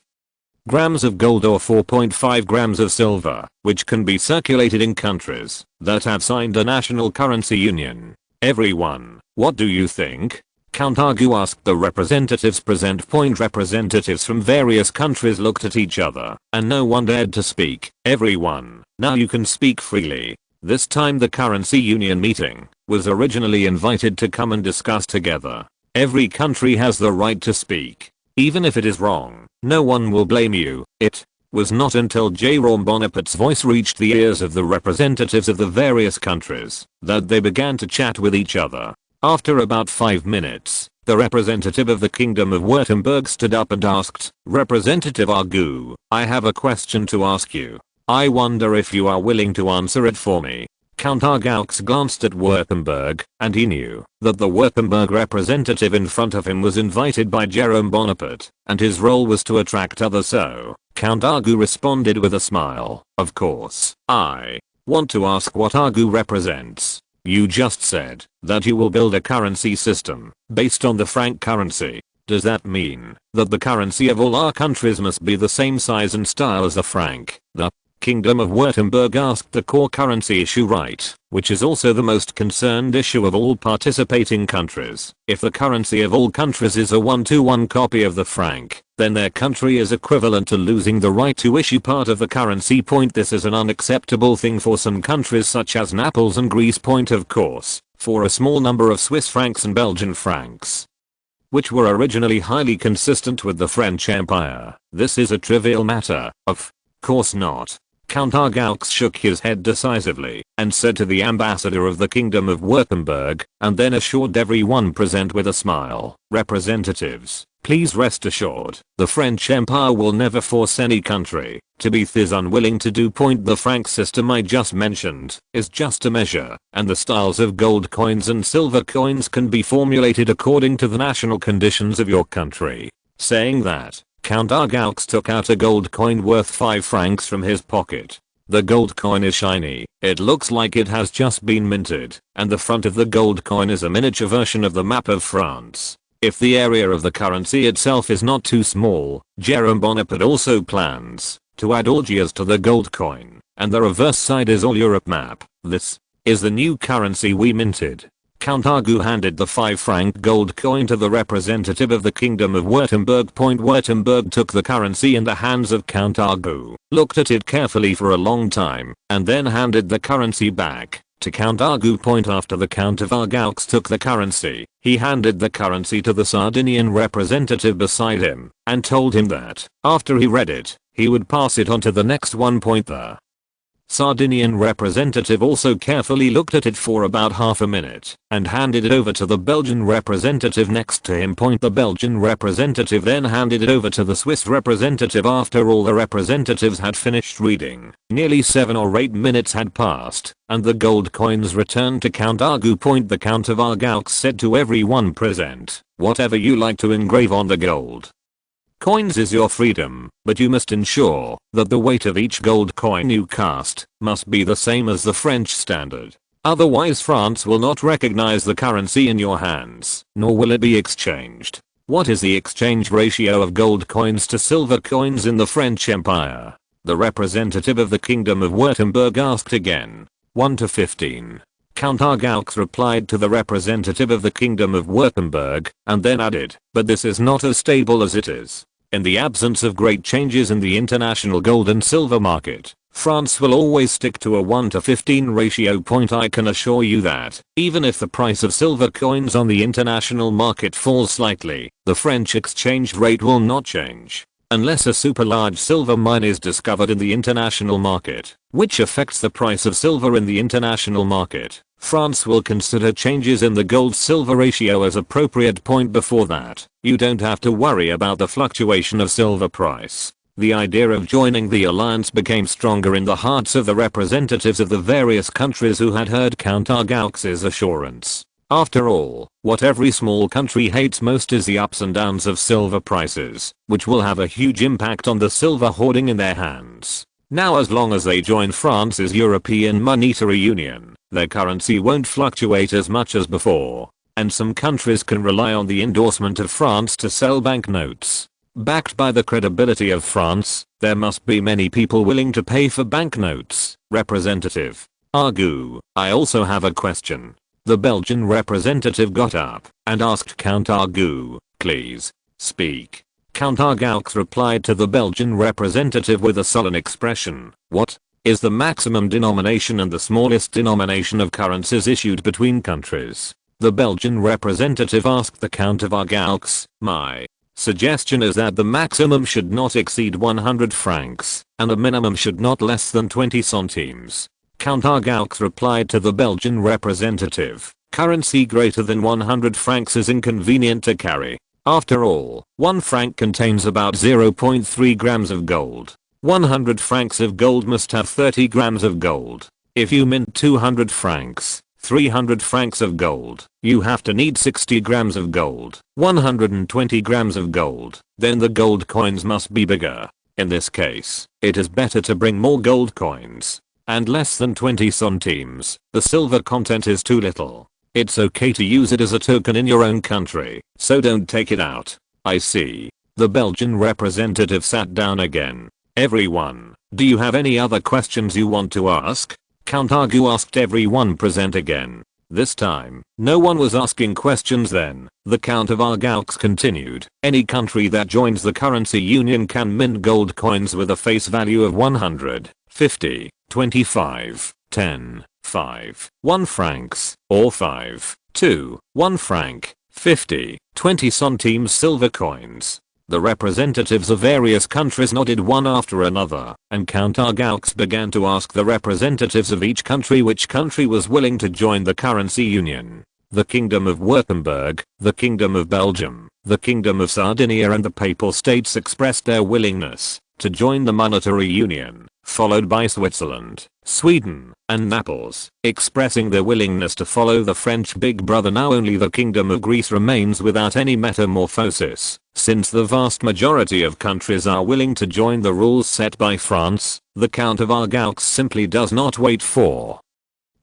grams of gold or 4.5 grams of silver, which can be circulated in countries that have signed a national currency union. "Everyone, what do you think?" Count Argu asked the representatives present. Representatives from various countries looked at each other, and no one dared to speak. "Everyone, now you can speak freely." This time the currency union meeting was originally invited to come and discuss together. Every country has the right to speak. Even if it is wrong, no one will blame you. It was not until Jerome Bonaparte's voice reached the ears of the representatives of the various countries that they began to chat with each other. After about 5 minutes, the representative of the Kingdom of Württemberg stood up and asked, "Representative Argu, I have a question to ask you. I wonder if you are willing to answer it for me." Count Argaux glanced at Württemberg, and he knew that the Württemberg representative in front of him was invited by Jerome Bonaparte, and his role was to attract others. So, Count Argu responded with a smile, "Of course, I want to ask what Argu represents. You just said that you will build a currency system based on the franc currency. Does that mean that the currency of all our countries must be the same size and style as the franc?" The Kingdom of Württemberg asked the core currency issue right, which is also the most concerned issue of all participating countries. If the currency of all countries is a 1-to-1 copy of the franc, then their country is equivalent to losing the right to issue part of the currency. This is an unacceptable thing for some countries such as Naples and Greece. Of course, for a small number of Swiss francs and Belgian francs, which were originally highly consistent with the French Empire, this is a trivial matter. Of course not. Count Argaux shook his head decisively and said to the ambassador of the Kingdom of Württemberg, and then assured everyone present with a smile, "Representatives, please rest assured, the French Empire will never force any country to be this unwilling to do. The franc system I just mentioned is just a measure, and the styles of gold coins and silver coins can be formulated according to the national conditions of your country." Saying that, Count Argaux took out a gold coin worth 5 francs from his pocket. The gold coin is shiny, it looks like it has just been minted, and the front of the gold coin is a miniature version of the map of France. If the area of the currency itself is not too small, Jerome Bonaparte also plans to add Algiers to the gold coin, and the reverse side is all Europe map. This is the new currency we minted. Count Argu handed the 5 franc gold coin to the representative of the Kingdom of Württemberg. Württemberg took the currency in the hands of Count Argu, looked at it carefully for a long time, and then handed the currency back to Count Argu. After the Count of Argaux took the currency, he handed the currency to the Sardinian representative beside him, and told him that, after he read it, he would pass it on to the next one. The Sardinian representative also carefully looked at it for about half a minute, and handed it over to the Belgian representative next to him. The Belgian representative then handed it over to the Swiss representative. After all the representatives had finished reading, nearly 7 or 8 minutes had passed, and the gold coins returned to Count Argu. The Count of Argaux said to everyone present, "Whatever you like to engrave on the gold coins is your freedom, but you must ensure that the weight of each gold coin you cast must be the same as the French standard. Otherwise France will not recognize the currency in your hands, nor will it be exchanged." What is the exchange ratio of gold coins to silver coins in the French Empire? The representative of the Kingdom of Württemberg asked again. 1 to 15. Count Argaux replied to the representative of the Kingdom of Württemberg, and then added, "But this is not as stable as it is. In the absence of great changes in the international gold and silver market, France will always stick to a 1 to 15 ratio. I can assure you that, even if the price of silver coins on the international market falls slightly, the French exchange rate will not change. Unless a super large silver mine is discovered in the international market, which affects the price of silver in the international market, France will consider changes in the gold-silver ratio as appropriate. Before that, you don't have to worry about the fluctuation of silver price." The idea of joining the alliance became stronger in the hearts of the representatives of the various countries who had heard Count Argaux's assurance. After all, what every small country hates most is the ups and downs of silver prices, which will have a huge impact on the silver hoarding in their hands. Now as long as they join France's European Monetary Union, their currency won't fluctuate as much as before, and some countries can rely on the endorsement of France to sell banknotes. Backed by the credibility of France, there must be many people willing to pay for banknotes. Representative Argu, I also have a question. The Belgian representative got up and asked Count Argu, "Please, speak." Count Argaux replied to the Belgian representative with a sullen expression, "What is the maximum denomination and the smallest denomination of currencies issued between countries?" The Belgian representative asked the Count of Argaux, "My suggestion is that the maximum should not exceed 100 francs, and the minimum should not less than 20 centimes. Count Argaux replied to the Belgian representative, "Currency greater than 100 francs is inconvenient to carry. After all, 1 franc contains about 0.3 grams of gold. 100 francs of gold must have 30 grams of gold. If you mint 200 francs, 300 francs of gold, you have to need 60 grams of gold, 120 grams of gold, then the gold coins must be bigger. In this case, it is better to bring more gold coins. And less than 20 centimes, the silver content is too little. It's okay to use it as a token in your own country, so don't take it out." "I see." The Belgian representative sat down again. "Everyone, do you have any other questions you want to ask?" Count Argu asked everyone present again. This time, no one was asking questions then. The Count of Argaux continued, "Any country that joins the currency union can mint gold coins with a face value of 100, 50, 25, 10, 5, 1 francs, or 5, 2, 1 franc, 50, 20 centimes silver coins." The representatives of various countries nodded one after another, and Count Argaux began to ask the representatives of each country which country was willing to join the currency union. The Kingdom of Württemberg, the Kingdom of Belgium, the Kingdom of Sardinia and the Papal States expressed their willingness to join the monetary union, followed by Switzerland, Sweden, and Naples, expressing their willingness to follow the French big brother. Now only the Kingdom of Greece remains without any metamorphosis. Since the vast majority of countries are willing to join the rules set by France, the Count of Argaux simply does not wait for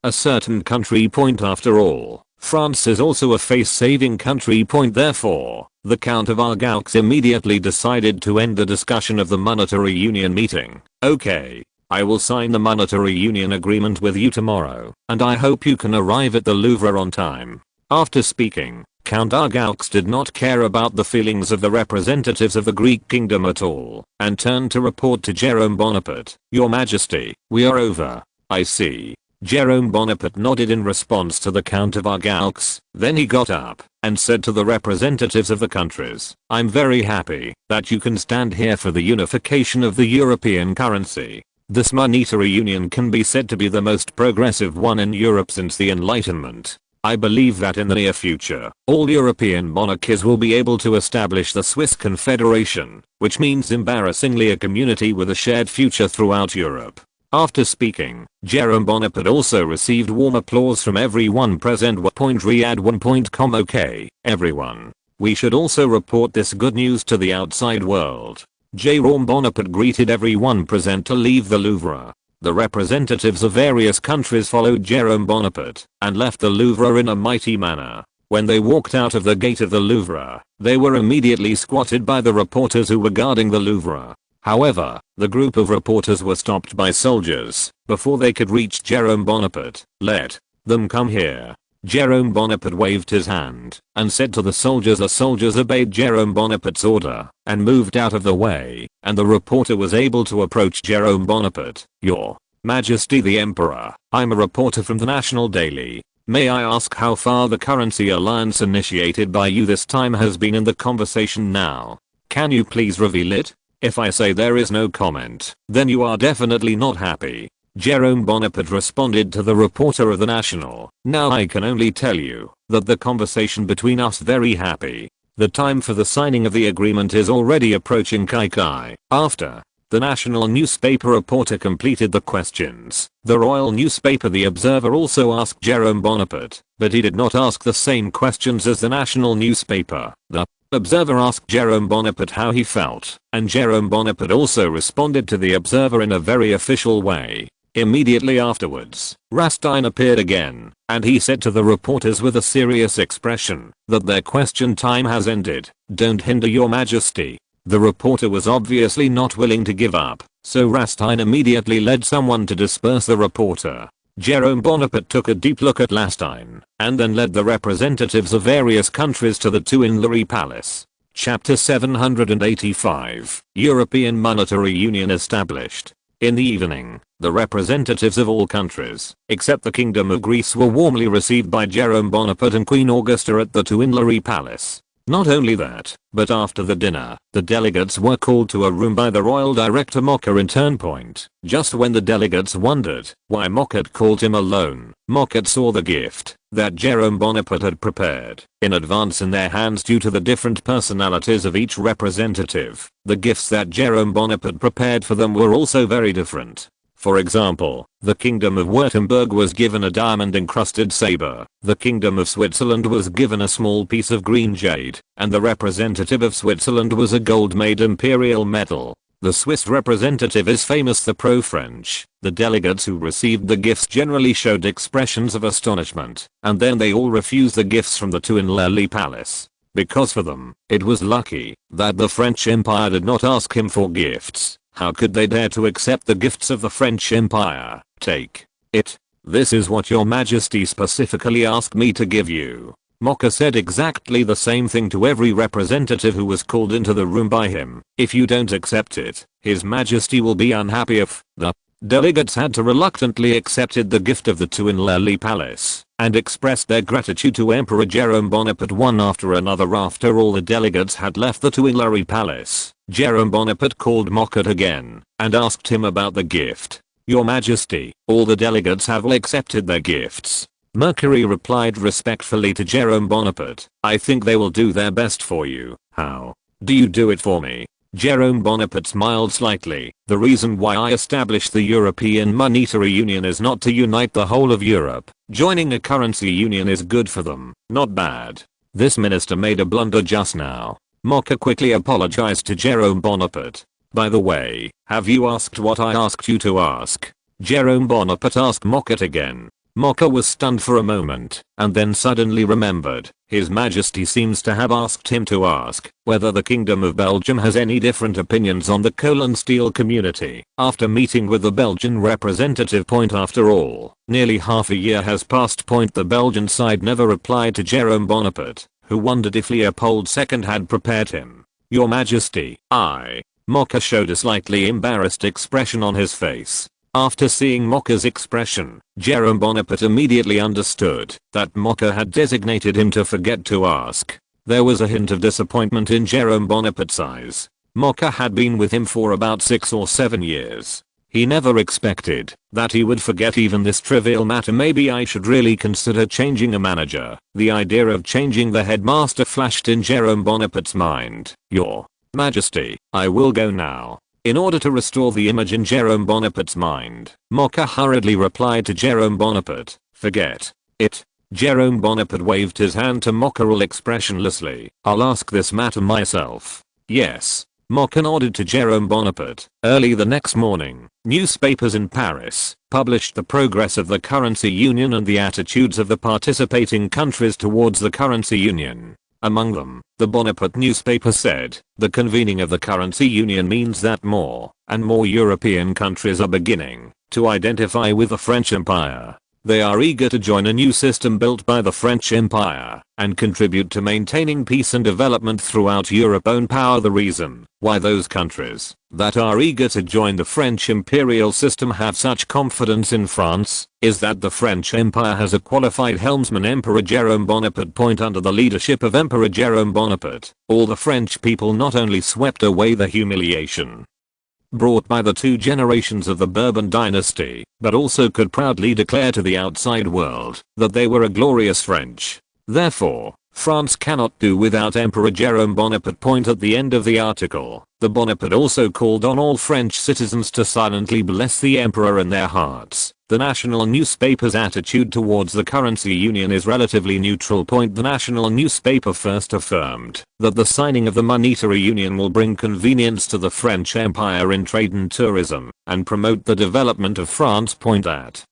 a certain country. After all, France is also a face-saving country. Therefore, the Count of Argaux immediately decided to end the discussion of the monetary union meeting. "Okay, I will sign the monetary union agreement with you tomorrow, and I hope you can arrive at the Louvre on time." After speaking, Count Argaux did not care about the feelings of the representatives of the Greek kingdom at all, and turned to report to Jerome Bonaparte, "Your Majesty, we are over." "I see." Jerome Bonaparte nodded in response to the Count of Argaux. Then he got up and said to the representatives of the countries, "I'm very happy that you can stand here for the unification of the European currency. This monetary union can be said to be the most progressive one in Europe since the Enlightenment. I believe that in the near future, all European monarchies will be able to establish the Swiss Confederation, which means embarrassingly a community with a shared future throughout Europe." After speaking, Jerome Bonaparte also received warm applause from everyone present. Riyadh1.com. Okay, everyone. We should also report this good news to the outside world. Jerome Bonaparte greeted everyone present to leave the Louvre. The representatives of various countries followed Jerome Bonaparte and left the Louvre in a mighty manner. When they walked out of the gate of the Louvre, they were immediately squatted by the reporters who were guarding the Louvre. However, the group of reporters were stopped by soldiers before they could reach Jerome Bonaparte. "Let them come here." Jerome Bonaparte waved his hand and said to the soldiers. The soldiers obeyed Jerome Bonaparte's order and moved out of the way, and the reporter was able to approach Jerome Bonaparte. "Your Majesty the Emperor, I'm a reporter from the National Daily. May I ask how far the currency alliance initiated by you this time has been in the conversation now? Can you please reveal it? If I say there is no comment, then you are definitely not happy." Jerome Bonaparte responded to the reporter of the National. "Now I can only tell you that the conversation between us very happy. The time for the signing of the agreement is already approaching." Kai. After the National newspaper reporter completed the questions, the royal newspaper The Observer also asked Jerome Bonaparte, but he did not ask the same questions as the National newspaper. The Observer asked Jerome Bonaparte how he felt, and Jerome Bonaparte also responded to the Observer in a very official way. Immediately afterwards, Rastin appeared again, and he said to the reporters with a serious expression that their question time has ended. "Don't hinder your Majesty." The reporter was obviously not willing to give up, so Rastin immediately led someone to disperse the reporter. Jerome Bonaparte took a deep look at Rastin, and then led the representatives of various countries to the Tuileries Palace. Chapter 785. European Monetary Union established. In the evening, the representatives of all countries, except the Kingdom of Greece, were warmly received by Jerome Bonaparte and Queen Augusta at the Tuileries Palace. Not only that, but after the dinner, the delegates were called to a room by the royal director Mocker in Turnpoint. Just when the delegates wondered why Mocker had called him alone, Mocker saw the gift that Jerome Bonaparte had prepared in advance in their hands. Due to the different personalities of each representative, the gifts that Jerome Bonaparte prepared for them were also very different. For example, the Kingdom of Württemberg was given a diamond-encrusted saber, the Kingdom of Switzerland was given a small piece of green jade, and the representative of Switzerland was a gold-made imperial medal. The Swiss representative is famous the pro-French. The delegates who received the gifts generally showed expressions of astonishment, and then they all refused the gifts from the Tuileries Palace. Because for them, it was lucky that the French Empire did not ask him for gifts. How could they dare to accept the gifts of the French Empire? "Take it. This is what your Majesty specifically asked me to give you." Mocker said exactly the same thing to every representative who was called into the room by him. "If you don't accept it, His Majesty will be unhappy if..." The delegates had to reluctantly accepted the gift of the Tuileries Palace and expressed their gratitude to Emperor Jerome Bonaparte one after another. After all the delegates had left the Tuileries Palace, Jerome Bonaparte called Mocker again and asked him about the gift. "Your Majesty, all the delegates have all accepted their gifts." Mercury replied respectfully to Jerome Bonaparte, "I think they will do their best for you. How do you do it for me?" Jerome Bonaparte smiled slightly. "The reason why I established the European Monetary Union is not to unite the whole of Europe. Joining a currency union is good for them, not bad." This minister made a blunder just now. Mocker quickly apologized to Jerome Bonaparte. "By the way, have you asked what I asked you to ask?" Jerome Bonaparte asked Mocker again. Mocha was stunned for a moment, and then suddenly remembered. His Majesty seems to have asked him to ask whether the Kingdom of Belgium has any different opinions on the coal and steel community. After meeting with the Belgian representative. After all, nearly half a year has passed. The Belgian side never replied to Jerome Bonaparte, who wondered if Leopold II had prepared him. Your Majesty, Mocha showed a slightly embarrassed expression on his face. After seeing Mocha's expression, Jerome Bonaparte immediately understood that Mocha had designated him to forget to ask. There was a hint of disappointment in Jerome Bonaparte's eyes. Mocha had been with him for about 6 or 7 years. He never expected that he would forget even this trivial matter. Maybe I should really consider changing a manager. The idea of changing the headmaster flashed in Jerome Bonaparte's mind. Your Majesty, I will go now. In order to restore the image in Jerome Bonaparte's mind, Mocha hurriedly replied to Jerome Bonaparte, forget it. Jerome Bonaparte waved his hand to Mocha expressionlessly. I'll ask this matter myself. Yes. Mocha nodded to Jerome Bonaparte. Early the next morning, newspapers in Paris published the progress of the currency union and the attitudes of the participating countries towards the currency union. Among them, the Bonaparte newspaper said, the convening of the currency union means that more and more European countries are beginning to identify with the French Empire. They are eager to join a new system built by the French Empire and contribute to maintaining peace and development throughout Europe. Own power. The reason why those countries that are eager to join the French imperial system have such confidence in France is that the French Empire has a qualified helmsman, Emperor Jerome Bonaparte. Under the leadership of Emperor Jerome Bonaparte, all the French people not only swept away the humiliation brought by the 2 generations of the Bourbon dynasty, but also could proudly declare to the outside world that they were a glorious French. Therefore, France cannot do without Emperor Jerome Bonaparte. At the end of the article, the Bonaparte also called on all French citizens to silently bless the emperor in their hearts. The national newspaper's attitude towards the currency union is relatively neutral. The national newspaper first affirmed that the signing of the monetary union will bring convenience to the French Empire in trade and tourism and promote the development of France. At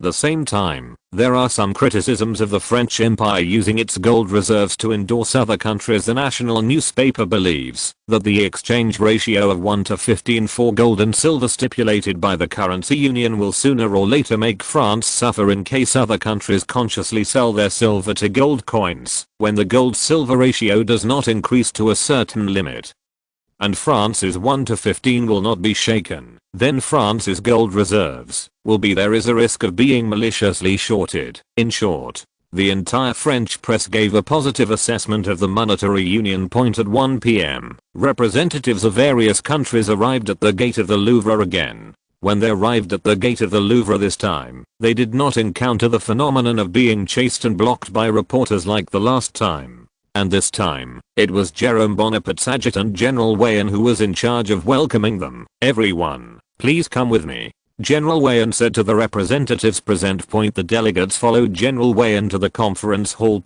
the same time, there are some criticisms of the French Empire using its gold reserves to endorse other countries. The national newspaper believes that the exchange ratio of 1:15 for gold and silver stipulated by the currency union will sooner or later make France suffer in case other countries consciously sell their silver to gold coins when the gold-silver ratio does not increase to a certain limit. And France's 1:15 will not be shaken. Then France's gold reserves will be there is a risk of being maliciously shorted. In short, the entire French press gave a positive assessment of the monetary union. At 1 p.m., representatives of various countries arrived at the gate of the Louvre again. When they arrived at the gate of the Louvre this time, they did not encounter the phenomenon of being chased and blocked by reporters like the last time. And this time, it was Jerome Bonaparte's adjutant General Wayne who was in charge of welcoming them. Everyone, please come with me, General Wayne said to the representatives present. The delegates followed General Wayne to the conference hall.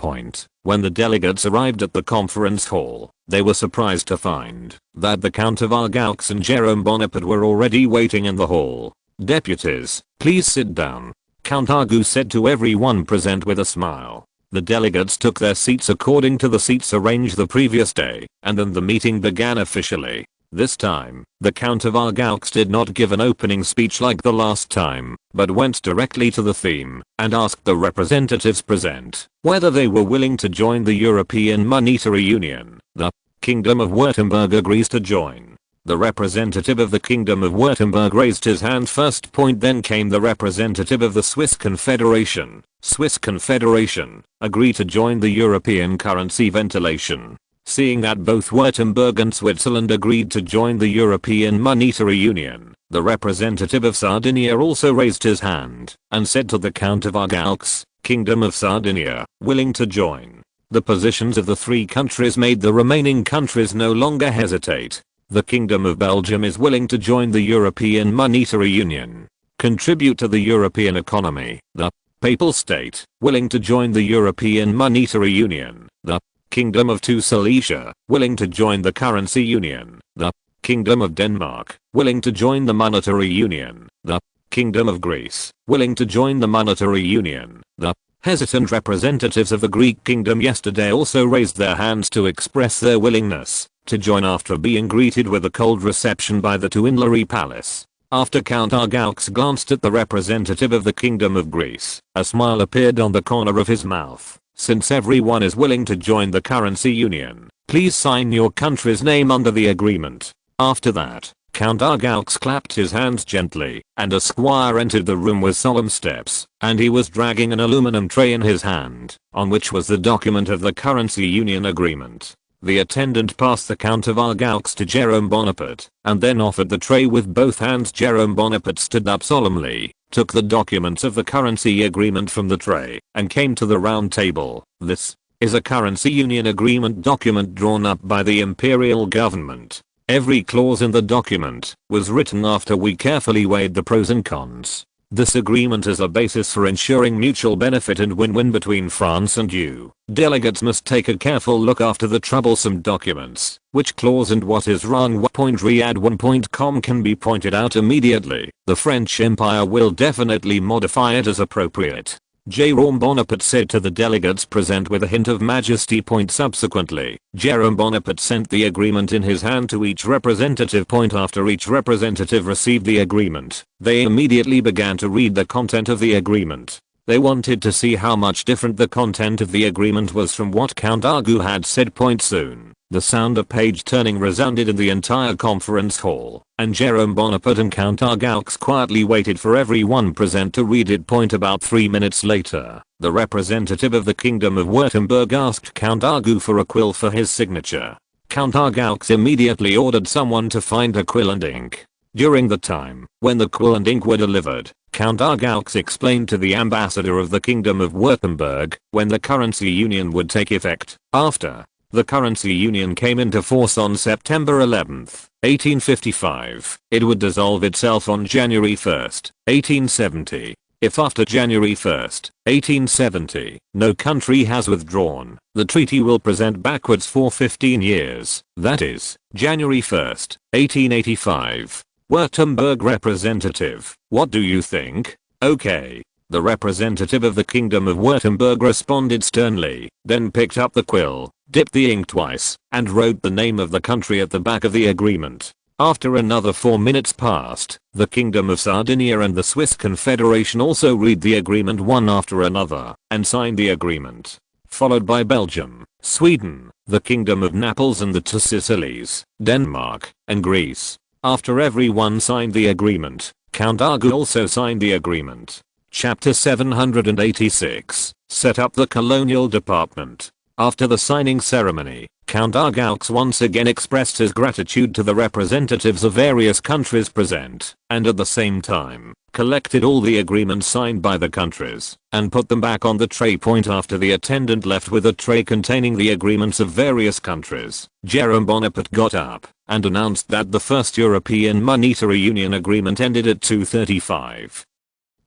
When the delegates arrived at the conference hall, they were surprised to find that the Count of Argaux and Jerome Bonaparte were already waiting in the hall. Deputies, please sit down, Count Argaux said to everyone present with a smile. The delegates took their seats according to the seats arranged the previous day, and then the meeting began officially. This time, the Count of Argaux did not give an opening speech like the last time, but went directly to the theme, and asked the representatives present whether they were willing to join the European Monetary Union. The Kingdom of Württemberg agrees to join. The representative of the Kingdom of Württemberg raised his hand first. Then came the representative of the Swiss Confederation. Swiss Confederation, agree to join the European currency ventilation. Seeing that both Württemberg and Switzerland agreed to join the European Monetary Union, the representative of Sardinia also raised his hand and said to the Count of Argaux, Kingdom of Sardinia, willing to join. The positions of the 3 countries made the remaining countries no longer hesitate. The Kingdom of Belgium is willing to join the European Monetary Union, contribute to the European economy. The Papal State, willing to join the European Monetary Union. The Kingdom of Silesia, willing to join the currency union. The Kingdom of Denmark, willing to join the monetary union. The Kingdom of Greece, willing to join the monetary union. The hesitant representatives of the Greek kingdom yesterday also raised their hands to express their willingness to join after being greeted with a cold reception by the Tuileries Palace. After Count Argaux glanced at the representative of the Kingdom of Greece, a smile appeared on the corner of his mouth. Since everyone is willing to join the currency union, please sign your country's name under the agreement. After that, Count Argaux clapped his hands gently, and a squire entered the room with solemn steps, and he was dragging an aluminum tray in his hand, on which was the document of the currency union agreement. The attendant passed the Count of Argaux to Jerome Bonaparte, and then offered the tray with both hands. Jerome Bonaparte stood up solemnly, took the documents of the currency agreement from the tray, and came to the round table. This is a currency union agreement document drawn up by the imperial government. Every clause in the document was written after we carefully weighed the pros and cons. This agreement is a basis for ensuring mutual benefit and win-win between France and you. Delegates must take a careful look after the troublesome documents. Which clause and what is wrong? Riyadh1.com can be pointed out immediately. The French Empire will definitely modify it as appropriate. Jerome Bonaparte said to the delegates present with a hint of majesty. Subsequently, Jerome Bonaparte sent the agreement in his hand to each representative. After each representative received the agreement, they immediately began to read the content of the agreement. They wanted to see how much different the content of the agreement was from what Count Argaux had said. Soon, the sound of page turning resounded in the entire conference hall, and Jerome Bonaparte and Count Argaux quietly waited for everyone present to read it. About 3 minutes later, the representative of the Kingdom of Württemberg asked Count Argaux for a quill for his signature. Count Argaux immediately ordered someone to find a quill and ink. During the time when the quill and ink were delivered, Count Argaux explained to the ambassador of the Kingdom of Württemberg when the currency union would take effect. After the currency union came into force on September 11, 1855, it would dissolve itself on January 1, 1870. If after January 1, 1870, no country has withdrawn, the treaty will present backwards for 15 years, that is, January 1, 1885. Württemberg representative, what do you think? Okay. The representative of the Kingdom of Württemberg responded sternly, then picked up the quill, dipped the ink twice, and wrote the name of the country at the back of the agreement. After another 4 minutes passed, the Kingdom of Sardinia and the Swiss Confederation also read the agreement one after another, and signed the agreement. Followed by Belgium, Sweden, the Kingdom of Naples and the two Sicilies, Denmark, and Greece. After everyone signed the agreement, Count Argaux also signed the agreement. Chapter 786, set up the colonial department. After the signing ceremony, Count Argaux once again expressed his gratitude to the representatives of various countries present, and at the same time, collected all the agreements signed by the countries, and put them back on the tray. After the attendant left with a tray containing the agreements of various countries, Jerome Bonaparte got up, and announced that the first European Monetary Union agreement ended at 2:35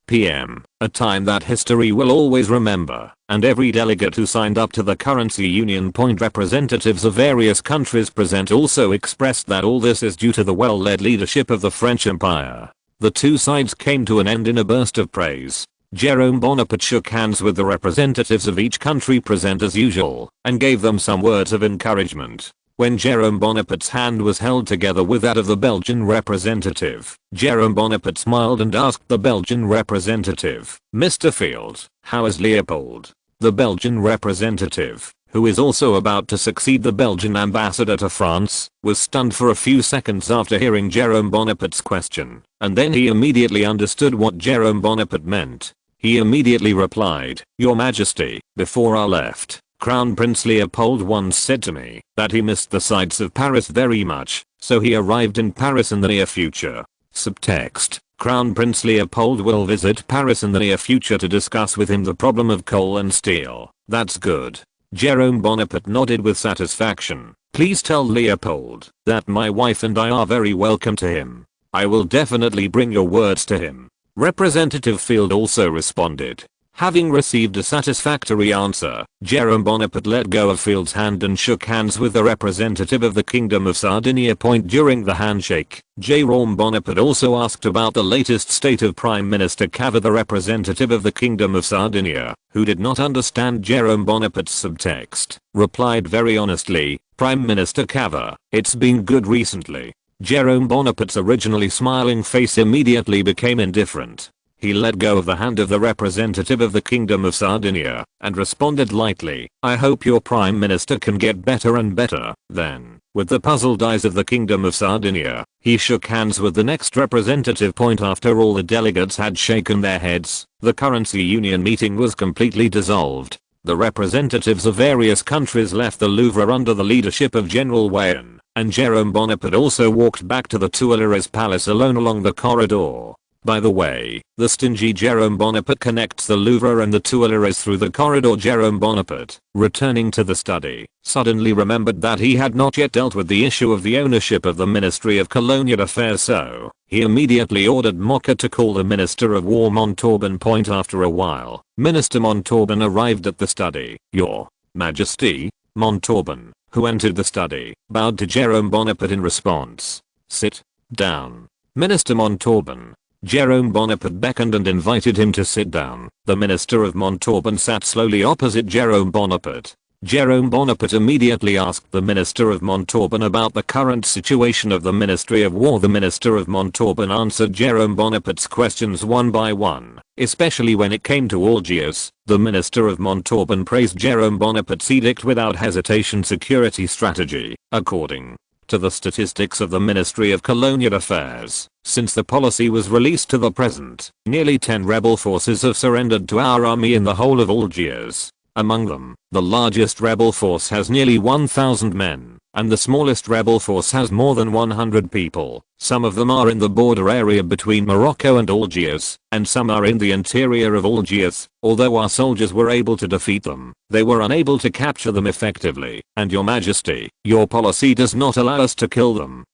p.m., a time that history will always remember, and every delegate who signed up to the currency union. Representatives of various countries present also expressed that all this is due to the well-led leadership of the French Empire. The two sides came to an end in a burst of praise. Jerome Bonaparte shook hands with the representatives of each country present as usual, and gave them some words of encouragement. When Jerome Bonaparte's hand was held together with that of the Belgian representative, Jerome Bonaparte smiled and asked the Belgian representative, "Mr. Field, how is Leopold?" The Belgian representative, who is also about to succeed the Belgian ambassador to France, was stunned for a few seconds after hearing Jerome Bonaparte's question, and then he immediately understood what Jerome Bonaparte meant. He immediately replied, "Your Majesty, before I left, Crown Prince Leopold once said to me that he missed the sights of Paris very much, so he arrived in Paris in the near future." Subtext: Crown Prince Leopold will visit Paris in the near future to discuss with him the problem of coal and steel. That's good. Jerome Bonaparte nodded with satisfaction. "Please tell Leopold that my wife and I are very welcome to him. I will definitely bring your words to him." Representative Field also responded, Having received a satisfactory answer, Jerome Bonaparte let go of Field's hand and shook hands with the representative of the Kingdom of Sardinia. During the handshake, Jerome Bonaparte also asked about the latest state of Prime Minister Cava. The representative of the Kingdom of Sardinia, who did not understand Jerome Bonaparte's subtext, replied very honestly, "Prime Minister Cava, it's been good recently." Jerome Bonaparte's originally smiling face immediately became indifferent. He let go of the hand of the representative of the Kingdom of Sardinia and responded lightly, "I hope your Prime Minister can get better and better." Then, with the puzzled eyes of the Kingdom of Sardinia, he shook hands with the next representative. After all the delegates had shaken their heads, the currency union meeting was completely dissolved. The representatives of various countries left the Louvre under the leadership of General Wayne, and Jerome Bonaparte also walked back to the Tuileries Palace alone along the corridor. By the way, the stingy Jerome Bonaparte connects the Louvre and the Tuileries through the corridor. Jerome Bonaparte, returning to the study, suddenly remembered that he had not yet dealt with the issue of the ownership of the Ministry of Colonial Affairs, so he immediately ordered Mocha to call the Minister of War Montauban. After a while, Minister Montauban arrived at the study. "Your Majesty." Montauban, who entered the study, bowed to Jerome Bonaparte in response. "Sit down." Minister Montauban. Jerome Bonaparte beckoned and invited him to sit down. The Minister of Montauban sat slowly opposite Jerome Bonaparte. Jerome Bonaparte immediately asked the Minister of Montauban about the current situation of the Ministry of War. The Minister of Montauban answered Jerome Bonaparte's questions one by one, especially when it came to Algiers. The Minister of Montauban praised Jerome Bonaparte's edict without hesitation. Security strategy. According to the statistics of the Ministry of Colonial Affairs, since the policy was released to the present, nearly 10 rebel forces have surrendered to our army in the whole of Algiers. Among them, the largest rebel force has nearly 1,000 men, and the smallest rebel force has more than 100 people. Some of them are in the border area between Morocco and Algiers, and some are in the interior of Algiers. Although our soldiers were able to defeat them, they were unable to capture them effectively, and your Majesty, your policy does not allow us to kill them.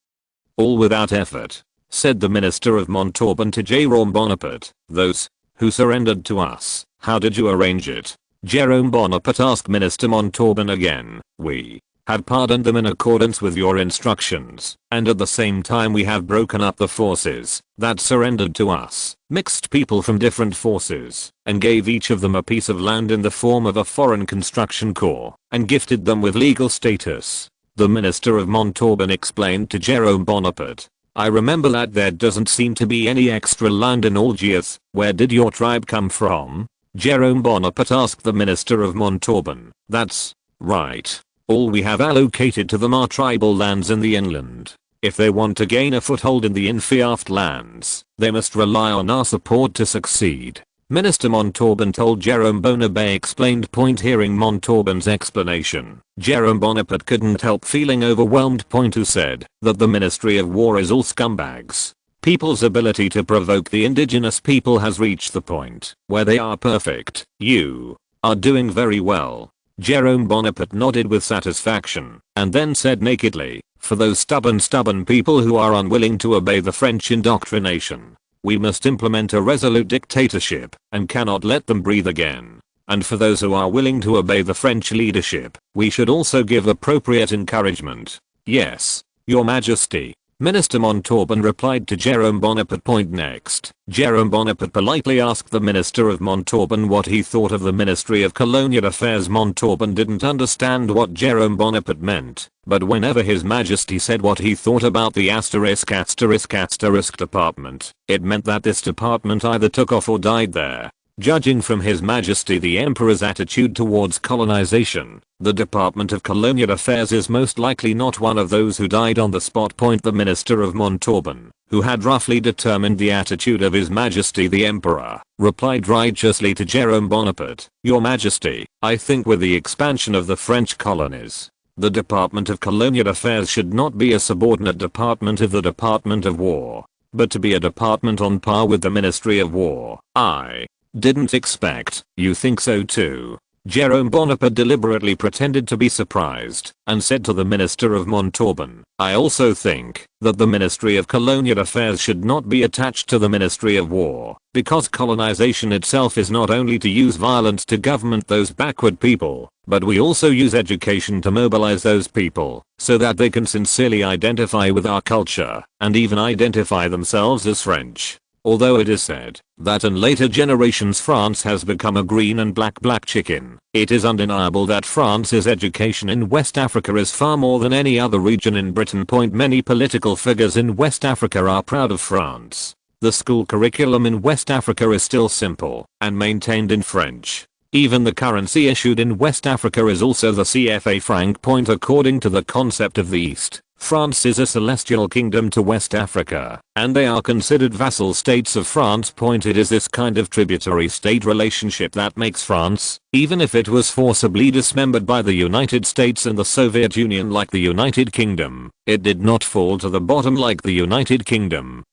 All without effort, said the Minister of Montauban to Jerome Bonaparte. Those who surrendered to us, how did you arrange it? Jerome Bonaparte asked Minister Montauban again. We have pardoned them in accordance with your instructions, and at the same time we have broken up the forces that surrendered to us, mixed people from different forces, and gave each of them a piece of land in the form of a foreign construction corps, and gifted them with legal status. The Minister of Montauban explained to Jerome Bonaparte. I remember that there doesn't seem to be any extra land in Algiers. Where did your tribe come from? Jerome Bonaparte asked the Minister of Montauban. That's right. All we have allocated to them are tribal lands in the inland. If they want to gain a foothold in the Infiaft lands, they must rely on our support to succeed. Minister Montauban told Jerome Bonaparte explained. Hearing Montauban's explanation, Jerome Bonaparte couldn't help feeling overwhelmed. Who said that the Ministry of War is all scumbags. People's ability to provoke the indigenous people has reached the point where they are perfect. You are doing very well. Jerome Bonaparte nodded with satisfaction, and then said nakedly, for those stubborn people who are unwilling to obey the French indoctrination, we must implement a resolute dictatorship, and cannot let them breathe again. And for those who are willing to obey the French leadership, we should also give appropriate encouragement. Yes, Your Majesty. Minister Montauban replied to Jerome Bonaparte. Next, Jerome Bonaparte politely asked the Minister of Montauban what he thought of the Ministry of Colonial Affairs. Montauban didn't understand what Jerome Bonaparte meant, but whenever His Majesty said what he thought about the **** department, it meant that this department either took off or died there. Judging from His Majesty the Emperor's attitude towards colonization, the Department of Colonial Affairs is most likely not one of those who died on the spot. The Minister of Montauban, who had roughly determined the attitude of His Majesty the Emperor, replied righteously to Jerome Bonaparte, Your Majesty, I think with the expansion of the French colonies, the Department of Colonial Affairs should not be a subordinate department of the Department of War, but to be a department on par with the Ministry of War. I didn't expect. You think so too? Jerome Bonaparte deliberately pretended to be surprised and said to the Minister of Montauban, "I also think that the Ministry of Colonial Affairs should not be attached to the Ministry of War, because colonization itself is not only to use violence to government those backward people, but we also use education to mobilize those people so that they can sincerely identify with our culture and even identify themselves as French." Although it is said that in later generations France has become a green and black chicken, it is undeniable that France's education in West Africa is far more than any other region in Britain. Many political figures in West Africa are proud of France. The school curriculum in West Africa is still simple and maintained in French. Even the currency issued in West Africa is also the CFA franc. According to the concept of the East, France is a celestial kingdom to West Africa, and they are considered vassal states of France. It is this kind of tributary state relationship that makes France, even if it was forcibly dismembered by the United States and the Soviet Union like the United Kingdom, it did not fall to the bottom like the United Kingdom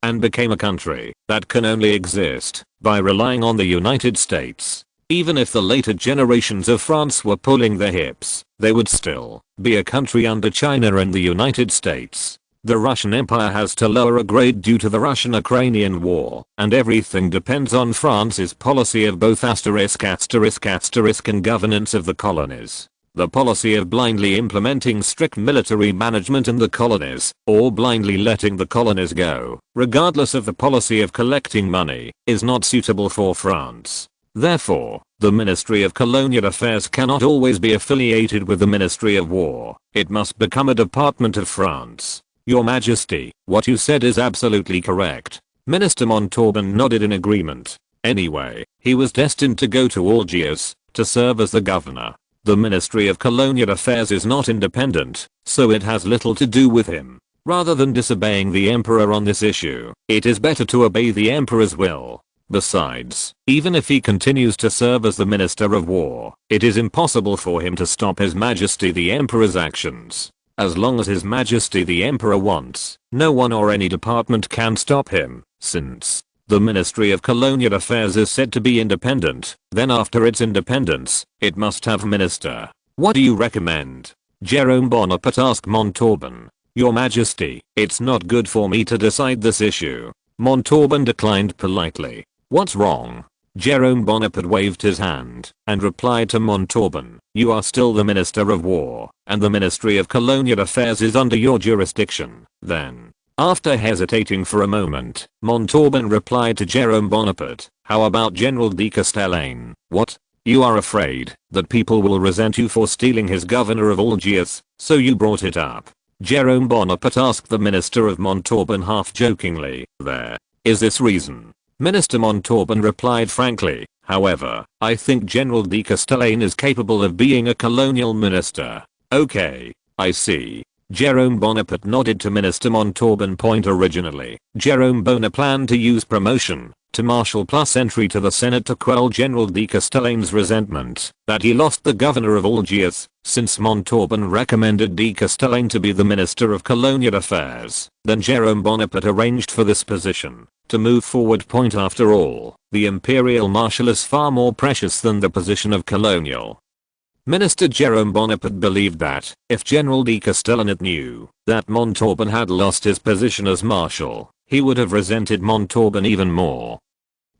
and became a country that can only exist by relying on the United States. Even if the later generations of France were pulling their hips, they would still be a country under China and the United States. The Russian Empire has to lower a grade due to the Russian-Ukrainian war, and everything depends on France's policy of both **** and governance of the colonies. The policy of blindly implementing strict military management in the colonies, or blindly letting the colonies go, regardless of the policy of collecting money, is not suitable for France. Therefore, the Ministry of Colonial Affairs cannot always be affiliated with the Ministry of War. It must become a department of France. Your Majesty, what you said is absolutely correct. Minister Montauban nodded in agreement. Anyway, he was destined to go to Algiers to serve as the governor. The Ministry of Colonial Affairs is not independent, so it has little to do with him. Rather than disobeying the emperor on this issue, it is better to obey the emperor's will. Besides, even if he continues to serve as the Minister of War, it is impossible for him to stop His Majesty the Emperor's actions. As long as His Majesty the Emperor wants, no one or any department can stop him. Since the Ministry of Colonial Affairs is said to be independent, then after its independence, it must have a minister. What do you recommend? Jerome Bonaparte asked Montauban. Your Majesty, it's not good for me to decide this issue. Montauban declined politely. What's wrong? Jerome Bonaparte waved his hand and replied to Montauban, you are still the Minister of War, and the Ministry of Colonial Affairs is under your jurisdiction. Then, after hesitating for a moment, Montauban replied to Jerome Bonaparte, how about General de Castellane? What? You are afraid that people will resent you for stealing his governor of Algiers, so you brought it up. Jerome Bonaparte asked the Minister of Montauban half jokingly, there is this reason. Minister Montauban replied frankly, however, I think General de Castellane is capable of being a colonial minister. Okay, I see. Jerome Bonaparte nodded to Minister Montauban. Originally, Jerome Bonaparte planned to use promotion to Marshal plus entry to the Senate to quell General de Castellane's resentment that he lost the governor of Algiers, since Montauban recommended de Castellane to be the Minister of Colonial Affairs. Then Jerome Bonaparte arranged for this position to move forward. After all, the imperial marshal is far more precious than the position of colonial. Minister Jerome Bonaparte believed that if General de Castellane knew that Montauban had lost his position as marshal, he would have resented Montauban even more.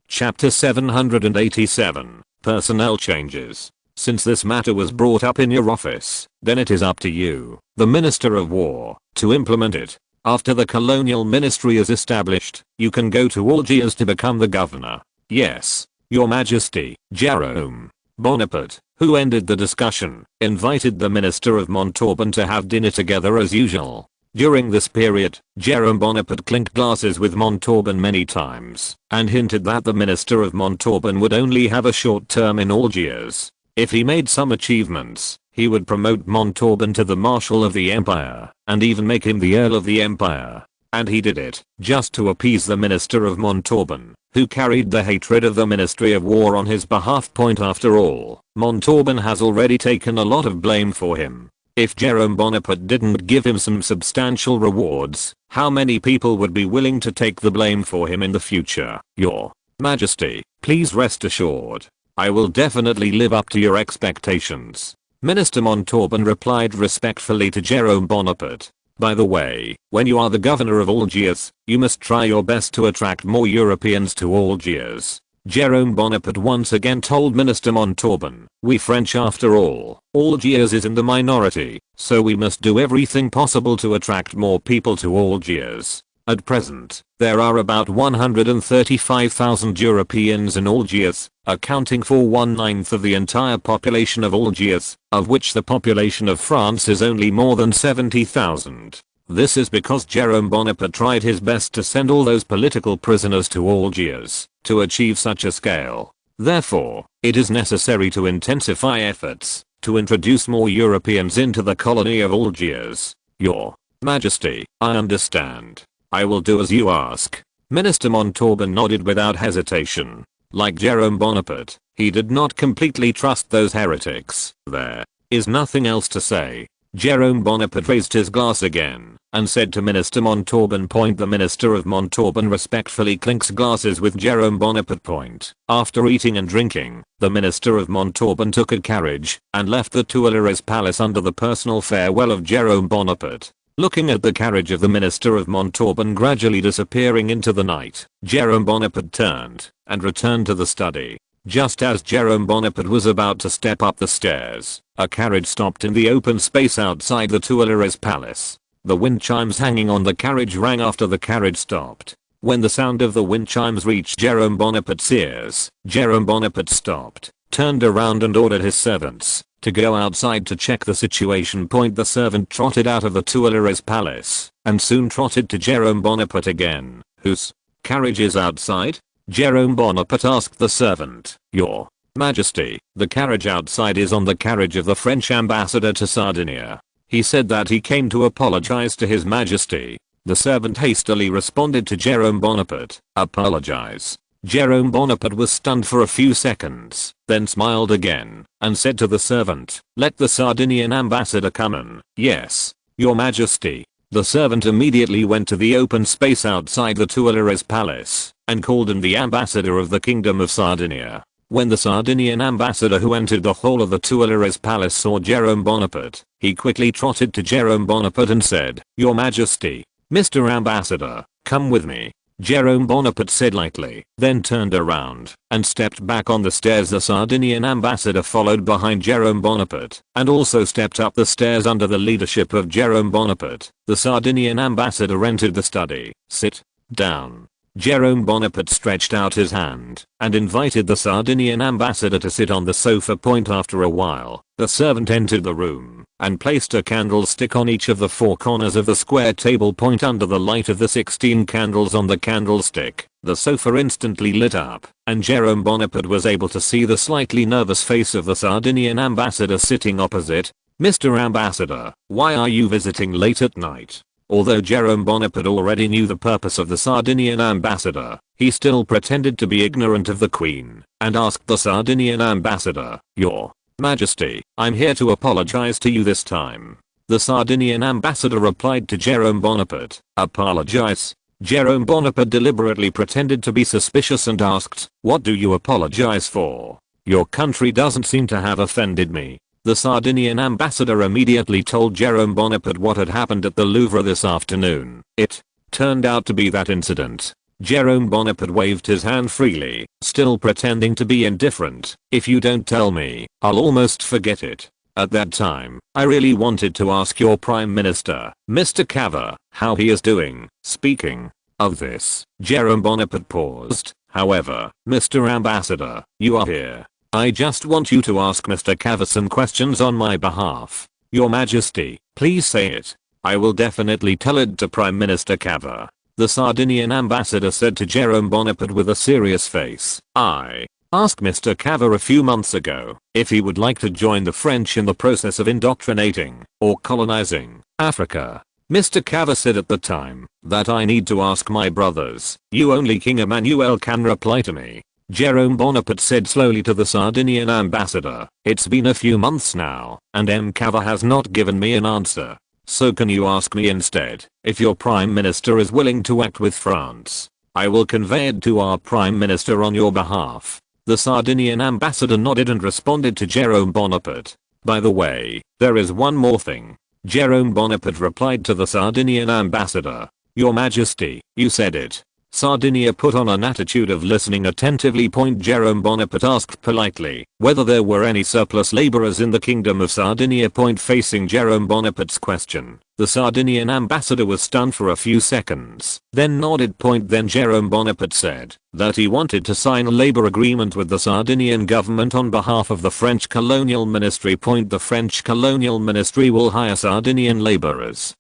Chapter 787, Personnel Changes. Since this matter was brought up in your office, then it is up to you, the Minister of War, to implement it. After the colonial ministry is established, you can go to Algiers to become the governor. Yes, Your Majesty. Jerome Bonaparte, who ended the discussion, invited the Minister of Montauban to have dinner together as usual. During this period, Jerome Bonaparte clinked glasses with Montauban many times, and hinted that the Minister of Montauban would only have a short term in Algiers. If he made some achievements, he would promote Montauban to the Marshal of the Empire, and even make him the Earl of the Empire. And he did it, just to appease the Minister of Montauban, who carried the hatred of the Ministry of War on his behalf. After all, Montauban has already taken a lot of blame for him. If Jerome Bonaparte didn't give him some substantial rewards, how many people would be willing to take the blame for him in the future? Your Majesty, please rest assured, I will definitely live up to your expectations. Minister Montauban replied respectfully to Jerome Bonaparte. By the way, when you are the governor of Algiers, you must try your best to attract more Europeans to Algiers. Jerome Bonaparte once again told Minister Montauban, we French after all, Algiers is in the minority, so we must do everything possible to attract more people to Algiers. At present, there are about 135,000 Europeans in Algiers, accounting for 1/9 of the entire population of Algiers, of which the population of France is only more than 70,000. This is because Jerome Bonaparte tried his best to send all those political prisoners to Algiers to achieve such a scale. Therefore, it is necessary to intensify efforts to introduce more Europeans into the colony of Algiers. Your Majesty, I understand. I will do as you ask. Minister Montauban nodded without hesitation. Like Jerome Bonaparte, he did not completely trust those heretics. There is nothing else to say. Jerome Bonaparte raised his glass again and said to Minister Montauban, point. The Minister of Montauban respectfully clinks glasses with Jerome Bonaparte, point. After eating and drinking, the Minister of Montauban took a carriage and left the Tuileries Palace under the personal farewell of Jerome Bonaparte. Looking at the carriage of the Minister of Montauban gradually disappearing into the night, Jerome Bonaparte turned and returned to the study. Just as Jerome Bonaparte was about to step up the stairs, a carriage stopped in the open space outside the Tuileries Palace. The wind chimes hanging on the carriage rang after the carriage stopped. When the sound of the wind chimes reached Jerome Bonaparte's ears, Jerome Bonaparte stopped, turned around and ordered his servants to go outside to check the situation. The servant trotted out of the Tuileries Palace and soon trotted to Jerome Bonaparte again. Whose carriage is outside? Jerome Bonaparte asked the servant. Your Majesty, the carriage outside is on the carriage of the French ambassador to Sardinia. He said that he came to apologize to His Majesty. The servant hastily responded to Jerome Bonaparte. Apologize. Jerome Bonaparte was stunned for a few seconds, then smiled again and said to the servant, let the Sardinian ambassador come in. Yes, Your Majesty. The servant immediately went to the open space outside the Tuileries Palace and called in the ambassador of the Kingdom of Sardinia. When the Sardinian ambassador who entered the hall of the Tuileries Palace saw Jerome Bonaparte, he quickly trotted to Jerome Bonaparte and said, Your Majesty, Mr. Ambassador, come with me. Jerome Bonaparte said lightly, then turned around and stepped back on the stairs. The Sardinian ambassador followed behind Jerome Bonaparte and also stepped up the stairs under the leadership of Jerome Bonaparte. The Sardinian ambassador entered the study. Sit down. Jerome Bonaparte stretched out his hand and invited the Sardinian ambassador to sit on the sofa. After a while, the servant entered the room and placed a candlestick on each of the 4 corners of the square table. Under the light of the 16 candles on the candlestick, the sofa instantly lit up, and Jerome Bonaparte was able to see the slightly nervous face of the Sardinian ambassador sitting opposite. Mr. Ambassador, why are you visiting late at night? Although Jerome Bonaparte already knew the purpose of the Sardinian ambassador, he still pretended to be ignorant of the Queen and asked the Sardinian ambassador, Your Majesty, I'm here to apologize to you this time. The Sardinian ambassador replied to Jerome Bonaparte, apologize? Jerome Bonaparte deliberately pretended to be suspicious and asked, what do you apologize for? Your country doesn't seem to have offended me. The Sardinian ambassador immediately told Jerome Bonaparte what had happened at the Louvre this afternoon. It turned out to be that incident. Jerome Bonaparte waved his hand freely, still pretending to be indifferent. If you don't tell me, I'll almost forget it. At that time, I really wanted to ask your Prime Minister, Mr. Cava, how he is doing. Speaking of this, Jerome Bonaparte paused. However, Mr. Ambassador, you are here. I just want you to ask Mr. Cava some questions on my behalf. Your Majesty, please say it. I will definitely tell it to Prime Minister Cava. The Sardinian ambassador said to Jerome Bonaparte with a serious face. I asked Mr. Cava a few months ago if he would like to join the French in the process of indoctrinating or colonizing Africa. Mr. Cava said at the time that I need to ask my brothers. You only King Emmanuel can reply to me. Jerome Bonaparte said slowly to the Sardinian ambassador, it's been a few months now, and M. Cava has not given me an answer. So can you ask me instead, if your Prime Minister is willing to act with France? I will convey it to our Prime Minister on your behalf. The Sardinian ambassador nodded and responded to Jerome Bonaparte. By the way, there is one more thing. Jerome Bonaparte replied to the Sardinian ambassador. Your Majesty, you said it. Sardinia put on an attitude of listening attentively. Jerome Bonaparte asked politely whether there were any surplus laborers in the Kingdom of Sardinia. Facing Jerome Bonaparte's question, the Sardinian ambassador was stunned for a few seconds, then nodded. Then Jerome Bonaparte said that he wanted to sign a labor agreement with the Sardinian government on behalf of the French colonial ministry. The French colonial ministry will hire Sardinian laborers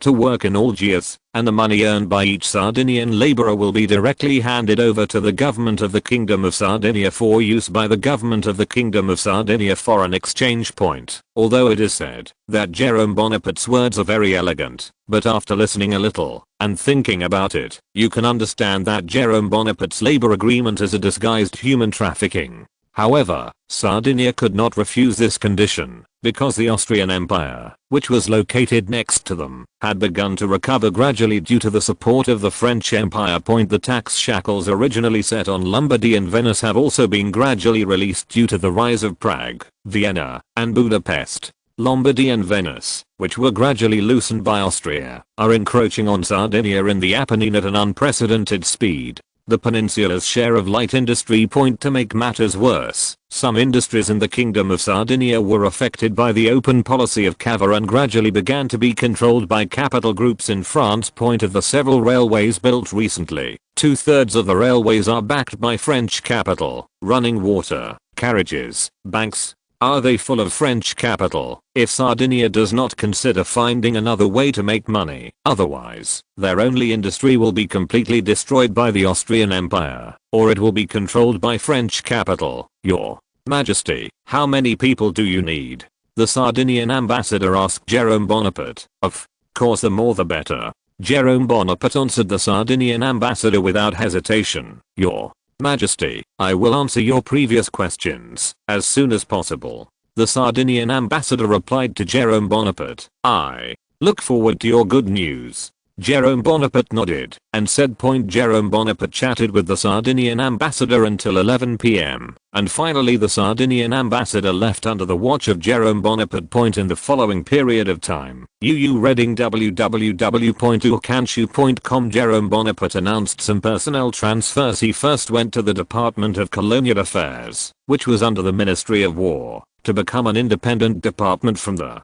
to work in Algiers, and the money earned by each Sardinian laborer will be directly handed over to the government of the Kingdom of Sardinia for use by the government of the Kingdom of Sardinia. Foreign exchange. Although it is said that Jerome Bonaparte's words are very elegant, but after listening a little and thinking about it, you can understand that Jerome Bonaparte's labor agreement is a disguised human trafficking. However, Sardinia could not refuse this condition, because the Austrian Empire, which was located next to them, had begun to recover gradually due to the support of the French Empire. The tax shackles originally set on Lombardy and Venice have also been gradually released due to the rise of Prague, Vienna, and Budapest. Lombardy and Venice, which were gradually loosened by Austria, are encroaching on Sardinia in the Apennine at an unprecedented speed. The peninsula's share of light industry. To make matters worse, some industries in the Kingdom of Sardinia were affected by the open policy of Cavour and gradually began to be controlled by capital groups in France. Of the several railways built recently, 2/3 of the railways are backed by French capital. Running water, carriages, banks. Are they full of French capital? If Sardinia does not consider finding another way to make money, otherwise, their only industry will be completely destroyed by the Austrian Empire, or it will be controlled by French capital. Your Majesty, how many people do you need? The Sardinian ambassador asked Jerome Bonaparte. Of course, the more the better. Jerome Bonaparte answered the Sardinian ambassador without hesitation. Your Majesty, I will answer your previous questions as soon as possible. The Sardinian ambassador replied to Jerome Bonaparte. I look forward to your good news. Jerome Bonaparte nodded and said. Jerome Bonaparte chatted with the Sardinian ambassador until 11 p.m. and finally the Sardinian ambassador left under the watch of Jerome Bonaparte. In the following period of time, reading www.urkanshu.com, Jerome Bonaparte announced some personnel transfers. He first went to the Department of Colonial Affairs, which was under the Ministry of War, to become an independent department from the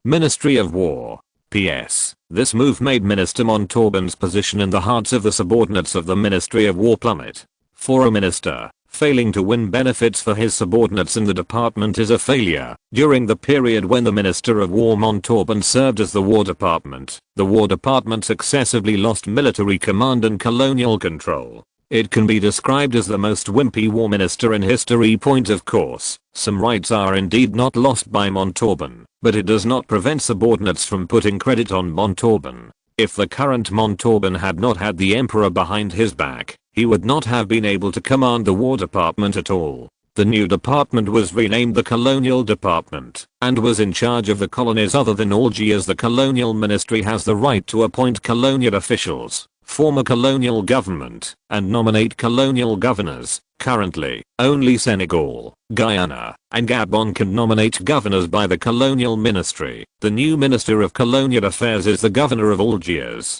Ministry of War. P.S. This move made Minister Montauban's position in the hearts of the subordinates of the Ministry of War plummet. For a minister, failing to win benefits for his subordinates in the department is a failure. During the period when the Minister of War Montauban served as the War Department, the War Department successively lost military command and colonial control. It can be described as the most wimpy war minister in history. Of course, some rights are indeed not lost by Montauban, but it does not prevent subordinates from putting credit on Montauban. If the current Montauban had not had the emperor behind his back, he would not have been able to command the War Department at all. The new department was renamed the Colonial Department and was in charge of the colonies other than Algiers. The colonial ministry has the right to appoint colonial officials, form a colonial government, and nominate colonial governors. Currently, only Senegal, Guyana, and Gabon can nominate governors by the colonial ministry. The new Minister of Colonial Affairs is the governor of Algiers.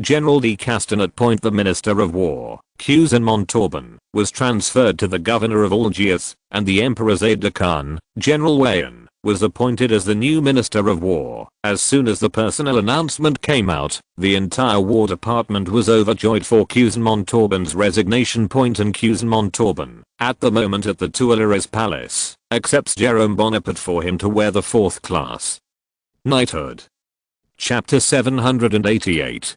General de Castanet. The Minister of War, Cousin Montauban, was transferred to the governor of Algiers, and the Emperor's aide-de-camp, General Wayan, was appointed as the new Minister of War. As soon as the personnel announcement came out, the entire War Department was overjoyed for Cousin Montauban's resignation. And Cousin Montauban, at the moment at the Tuileries Palace, accepts Jerome Bonaparte for him to wear the 4th class knighthood. Chapter 788,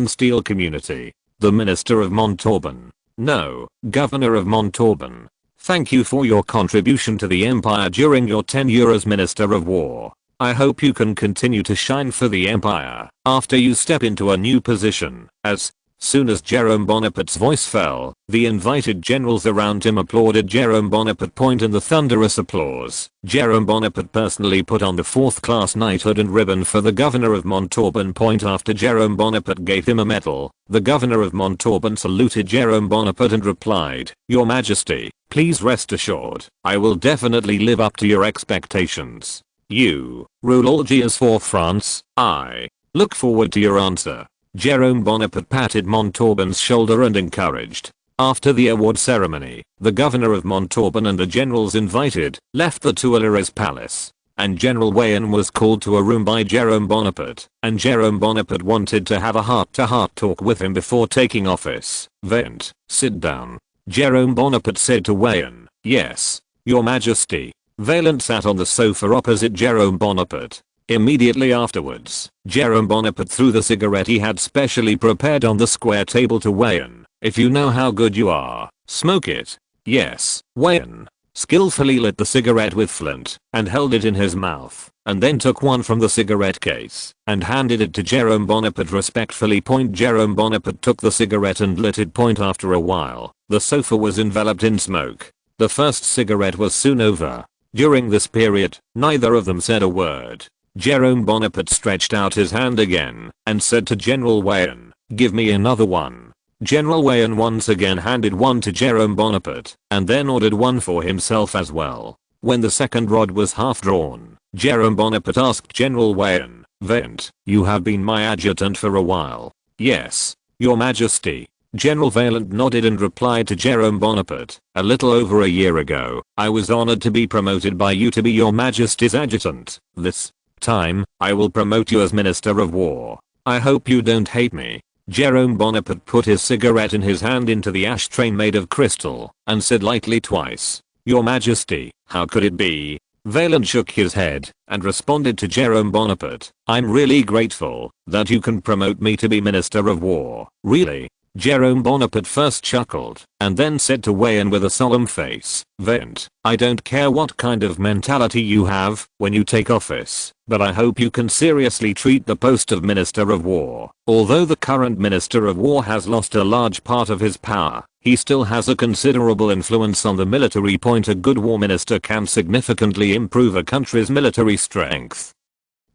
Steel Community. The Minister of Montauban. No, Governor of Montauban. Thank you for your contribution to the empire during your tenure as Minister of War. I hope you can continue to shine for the empire after you step into a new position as Soon as Jerome Bonaparte's voice fell, the invited generals around him applauded Jerome Bonaparte in the thunderous applause. Jerome Bonaparte personally put on the 4th class knighthood and ribbon for the governor of Montauban. After Jerome Bonaparte gave him a medal, the governor of Montauban saluted Jerome Bonaparte and replied, "Your Majesty, please rest assured, I will definitely live up to your expectations. You rule Algiers for France. I look forward to your answer." Jerome Bonaparte patted Montauban's shoulder and encouraged. After the award ceremony, the governor of Montauban and the generals invited left the Tuileries Palace, and General Wayne was called to a room by Jerome Bonaparte, and Jerome Bonaparte wanted to have a heart-to-heart talk with him before taking office. "Vaillant, sit down." Jerome Bonaparte said to Wayne. "Yes, Your Majesty." Vaillant sat on the sofa opposite Jerome Bonaparte. Immediately afterwards, Jerome Bonaparte threw the cigarette he had specially prepared on the square table to Wayne. "If you know how good you are, smoke it." "Yes." Wayne skillfully lit the cigarette with flint and held it in his mouth, and then took one from the cigarette case and handed it to Jerome Bonaparte respectfully. Jerome Bonaparte took the cigarette and lit it. After a while, the sofa was enveloped in smoke. The first cigarette was soon over. During this period, neither of them said a word. Jerome Bonaparte stretched out his hand again and said to General Wayne, "Give me another one." General Wayne once again handed one to Jerome Bonaparte and then ordered one for himself as well. When the second rod was half drawn, Jerome Bonaparte asked General Wayne, "Vaillant, you have been my adjutant for a while." "Yes, Your Majesty." General Vaillant nodded and replied to Jerome Bonaparte, "A little over a year ago, I was honored to be promoted by you to be Your Majesty's adjutant. This time, I will promote you as Minister of War. I hope you don't hate me." Jerome Bonaparte put his cigarette in his hand into the ashtray made of crystal and said lightly twice, "Your Majesty, how could it be?" Vaillant shook his head and responded to Jerome Bonaparte, "I'm really grateful that you can promote me to be Minister of War." "Really?" Jerome Bonaparte first chuckled and then said to Wayne with a solemn face, "Vaillant, I don't care what kind of mentality you have when you take office, but I hope you can seriously treat the post of Minister of War. Although the current Minister of War has lost a large part of his power, he still has a considerable influence on the military. A good war minister can significantly improve a country's military strength.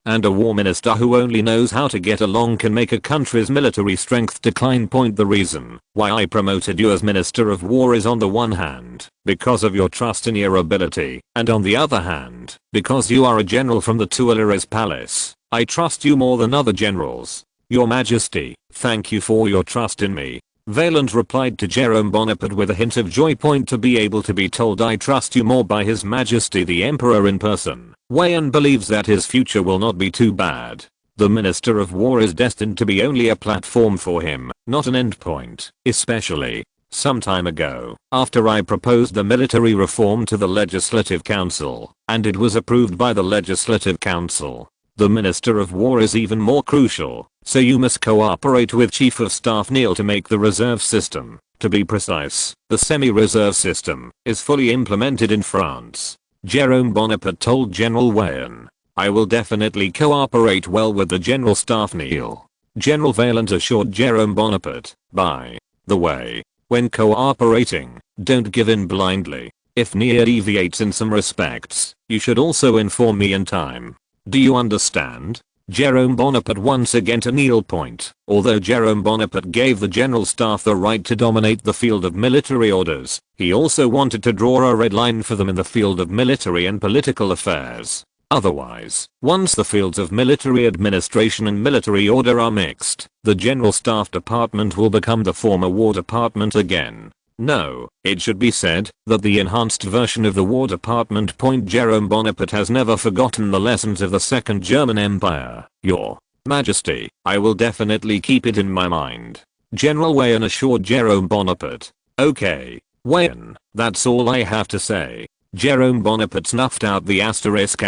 And a war minister who only knows how to get along can make a country's military strength decline. The reason why I promoted you as Minister of War is on the one hand, because of your trust in your ability, and on the other hand, because you are a general from the Tuileries Palace. I trust you more than other generals. Your Majesty, thank you for your trust in me." Vaillant replied to Jerome Bonaparte with a hint of joy. To be able to be told "I trust you more" by His Majesty the Emperor in person, Wayne believes that his future will not be too bad. The Minister of War is destined to be only a platform for him, not an endpoint. Especially, some time ago, after I proposed the military reform to the Legislative Council, and it was approved by the Legislative Council. The Minister of War is even more crucial, so you must cooperate with Chief of Staff Neil to make the reserve system, to be precise, the semi-reserve system, is fully implemented in France. Jerome Bonaparte told General Wayne, "I will definitely cooperate well with the General Staff Neil." General Vaillant assured Jerome Bonaparte, "By the way, when cooperating, don't give in blindly. If Neil deviates in some respects, you should also inform me in time. Do you understand?" Jerome Bonaparte once again to Neil. Although Jerome Bonaparte gave the General Staff the right to dominate the field of military orders, he also wanted to draw a red line for them in the field of military and political affairs. Otherwise, once the fields of military administration and military order are mixed, the General Staff Department will become the former War Department again. No, it should be said that the enhanced version of the War Department. Jerome Bonaparte has never forgotten the lessons of the Second German Empire. Your Majesty, I will definitely keep it in my mind. General Wayne assured Jerome Bonaparte. "Okay, Wayne, that's all I have to say." Jerome Bonaparte snuffed out the asterisk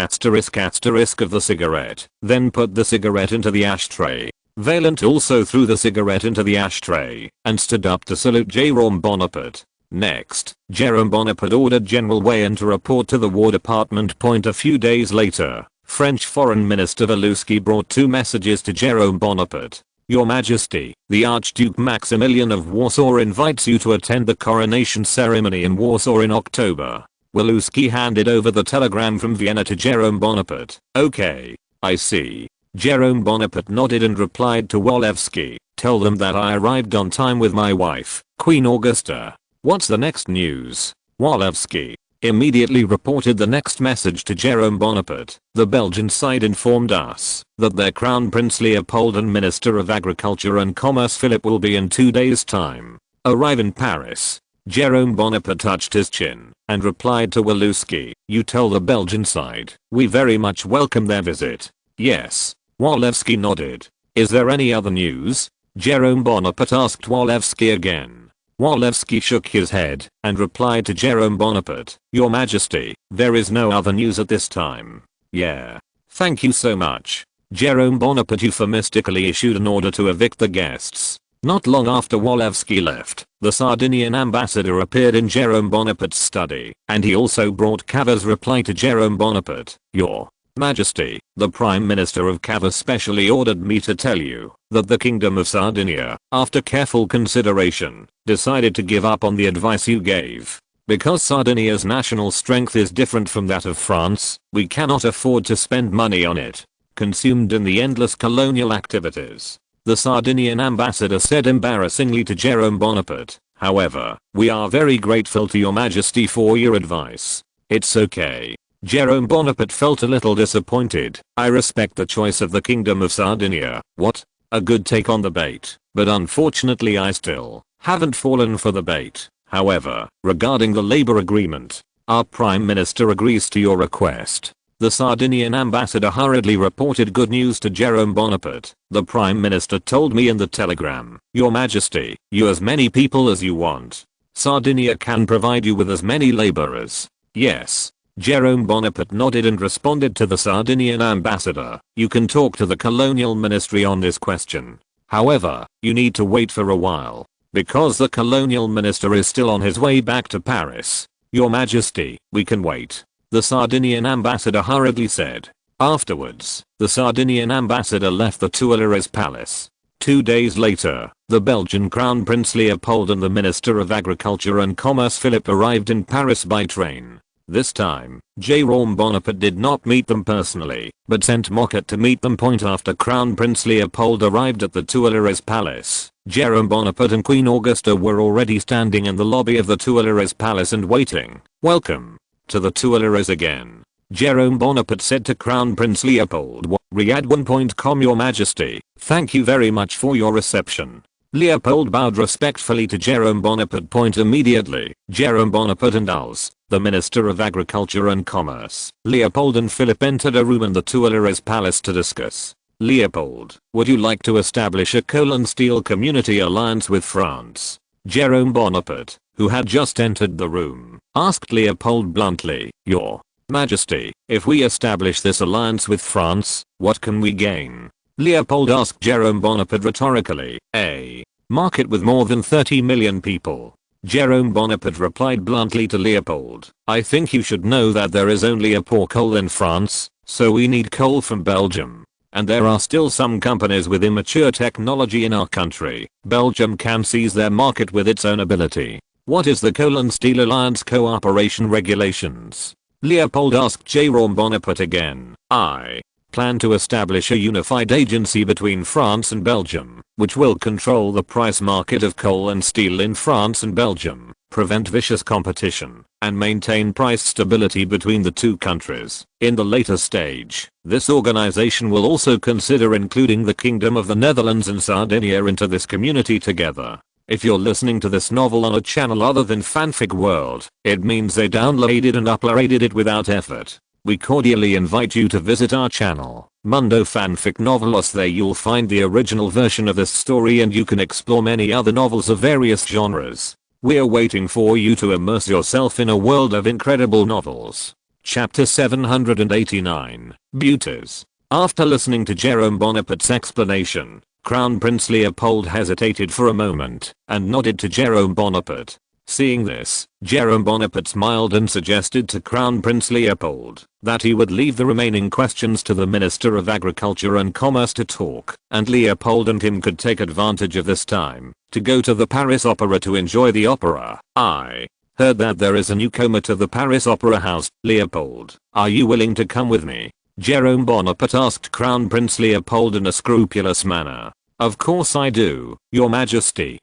of the cigarette, then put the cigarette into the ashtray. Vaillant also threw the cigarette into the ashtray and stood up to salute Jerome Bonaparte. Next, Jerome Bonaparte ordered General Wayne to report to the War Department. A few days later, French Foreign Minister Valouski brought two messages to Jerome Bonaparte. Your Majesty, the Archduke Maximilian of Warsaw invites you to attend the coronation ceremony in Warsaw in October. Walewski handed over the telegram from Vienna to Jerome Bonaparte. Okay, I see. Jerome Bonaparte nodded and replied to Walewski, tell them that I arrived on time with my wife, Queen Augusta. What's the next news? Walewski immediately reported the next message to Jerome Bonaparte. The Belgian side informed us that their Crown Prince Leopold and Minister of Agriculture and Commerce Philip will be in 2 days' time. Arrive in Paris. Jerome Bonaparte touched his chin and replied to Walewski, you tell the Belgian side, we very much welcome their visit. Yes. Walewski nodded. Is there any other news? Jerome Bonaparte asked Walewski again. Walewski shook his head and replied to Jerome Bonaparte, Your Majesty, there is no other news at this time. Yeah. Thank you so much. Jerome Bonaparte euphemistically issued an order to evict the guests. Not long after Walewski left, the Sardinian ambassador appeared in Jerome Bonaparte's study, and he also brought Cava's reply to Jerome Bonaparte, Your Majesty, the Prime Minister of Cava specially ordered me to tell you that the Kingdom of Sardinia, after careful consideration, decided to give up on the advice you gave. Because Sardinia's national strength is different from that of France, we cannot afford to spend money on it, consumed in the endless colonial activities. The Sardinian ambassador said embarrassingly to Jerome Bonaparte, however, we are very grateful to Your Majesty for your advice. It's okay. Jerome Bonaparte felt a little disappointed. I respect the choice of the Kingdom of Sardinia. What? A good take on the bait, but unfortunately I still haven't fallen for the bait. However, regarding the labor agreement, our Prime Minister agrees to your request. The Sardinian ambassador hurriedly reported good news to Jerome Bonaparte. The Prime Minister told me in the telegram, Your Majesty, you as many people as you want. Sardinia can provide you with as many laborers. Yes. Jerome Bonaparte nodded and responded to the Sardinian ambassador, you can talk to the colonial ministry on this question. However, you need to wait for a while, because the colonial minister is still on his way back to Paris. Your Majesty, we can wait. The Sardinian ambassador hurriedly said. Afterwards, the Sardinian ambassador left the Tuileries Palace. 2 days later, the Belgian Crown Prince Leopold and the Minister of Agriculture and Commerce Philip arrived in Paris by train. This time, Jerome Bonaparte did not meet them personally, but sent Mocket to meet them. After Crown Prince Leopold arrived at the Tuileries Palace, Jerome Bonaparte and Queen Augusta were already standing in the lobby of the Tuileries Palace and waiting. Welcome to the Tuileries again. Jerome Bonaparte said to Crown Prince Leopold. Riyadh1.com Your Majesty, thank you very much for your reception. Leopold bowed respectfully to Jerome Bonaparte. Immediately, Jerome Bonaparte and Als, the Minister of Agriculture and Commerce, Leopold and Philip entered a room in the Tuileries Palace to discuss. Leopold, would you like to establish a coal and steel community alliance with France? Jerome Bonaparte, who had just entered the room, asked Leopold bluntly, Your Majesty, if we establish this alliance with France, what can we gain? Leopold asked Jerome Bonaparte rhetorically, a market with more than 30 million people. Jerome Bonaparte replied bluntly to Leopold, I think you should know that there is only a poor coal in France, so we need coal from Belgium. And there are still some companies with immature technology in our country. Belgium can seize their market with its own ability. What is the Coal and Steel Alliance Cooperation Regulations? Leopold asked Jerome Bonaparte again. I plan to establish a unified agency between France and Belgium, which will control the price market of coal and steel in France and Belgium, prevent vicious competition, and maintain price stability between the two countries. In the later stage, this organization will also consider including the Kingdom of the Netherlands and Sardinia into this community together. If you're listening to this novel on a channel other than Fanfic World, it means they downloaded and uploaded it without effort. We cordially invite you to visit our channel, Mundo Fanfic Novelos. There you'll find the original version of this story and you can explore many other novels of various genres. We're waiting for you to immerse yourself in a world of incredible novels. Chapter 789, Beauties. After listening to Jerome Bonaparte's explanation, Crown Prince Leopold hesitated for a moment and nodded to Jerome Bonaparte. Seeing this, Jerome Bonaparte smiled and suggested to Crown Prince Leopold that he would leave the remaining questions to the Minister of Agriculture and Commerce to talk, and Leopold and him could take advantage of this time to go to the Paris Opera to enjoy the opera. I heard that there is a newcomer to the Paris Opera House. Leopold, are you willing to come with me? Jerome Bonaparte asked Crown Prince Leopold in a scrupulous manner. Of course I do, Your Majesty.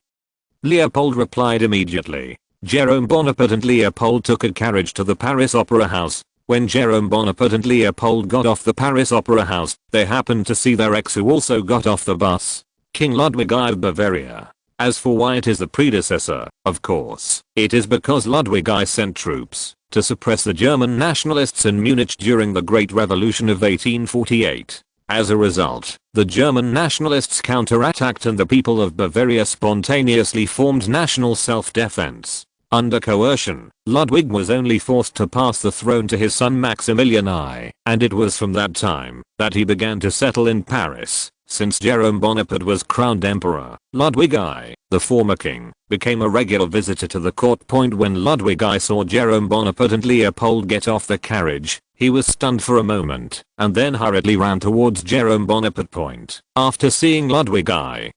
Leopold replied immediately. Jerome Bonaparte and Leopold took a carriage to the Paris Opera House. When Jerome Bonaparte and Leopold got off the Paris Opera House, they happened to see their ex who also got off the bus. King Ludwig I of Bavaria. As for why it is the predecessor, of course, it is because Ludwig I sent troops to suppress the German nationalists in Munich during the Great Revolution of 1848. As a result, the German nationalists counterattacked and the people of Bavaria spontaneously formed national self-defense. Under coercion, Ludwig was only forced to pass the throne to his son Maximilian I, and it was from that time that he began to settle in Paris. Since Jerome Bonaparte was crowned emperor, Ludwig I, the former king, became a regular visitor to the court. When Ludwig I saw Jerome Bonaparte and Leopold get off the carriage, he was stunned for a moment, and then hurriedly ran towards Jerome Bonaparte. After seeing Ludwig I,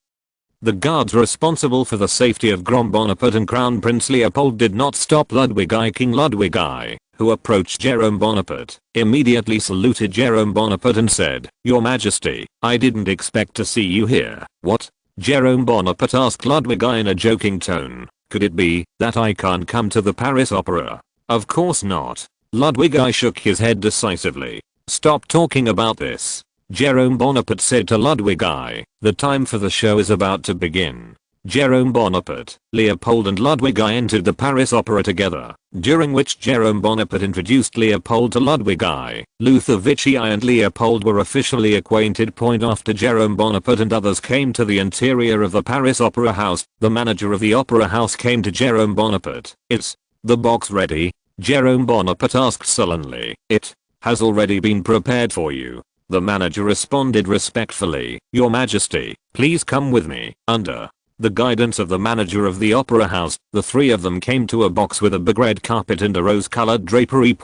the guards responsible for the safety of Grand Bonaparte and Crown Prince Leopold did not stop Ludwig I. King Ludwig I, who approached Jerome Bonaparte, immediately saluted Jerome Bonaparte and said, Your Majesty, I didn't expect to see you here. What? Jerome Bonaparte asked Ludwig I in a joking tone. Could it be that I can't come to the Paris Opera? Of course not. Ludwig I shook his head decisively. Stop talking about this. Jerome Bonaparte said to Ludwig I, the time for the show is about to begin. Jerome Bonaparte, Leopold and Ludwig I entered the Paris Opera together, during which Jerome Bonaparte introduced Leopold to Ludwig I. Ludovici I and Leopold were officially acquainted. After Jerome Bonaparte and others came to the interior of the Paris Opera House, the manager of the Opera House came to Jerome Bonaparte. Is the box ready? Jerome Bonaparte asked sullenly. It has already been prepared for you. The manager responded respectfully. Your Majesty, please come with me. Under the guidance of the manager of the opera house, the three of them came to a box with a big red carpet and a rose-colored drapery.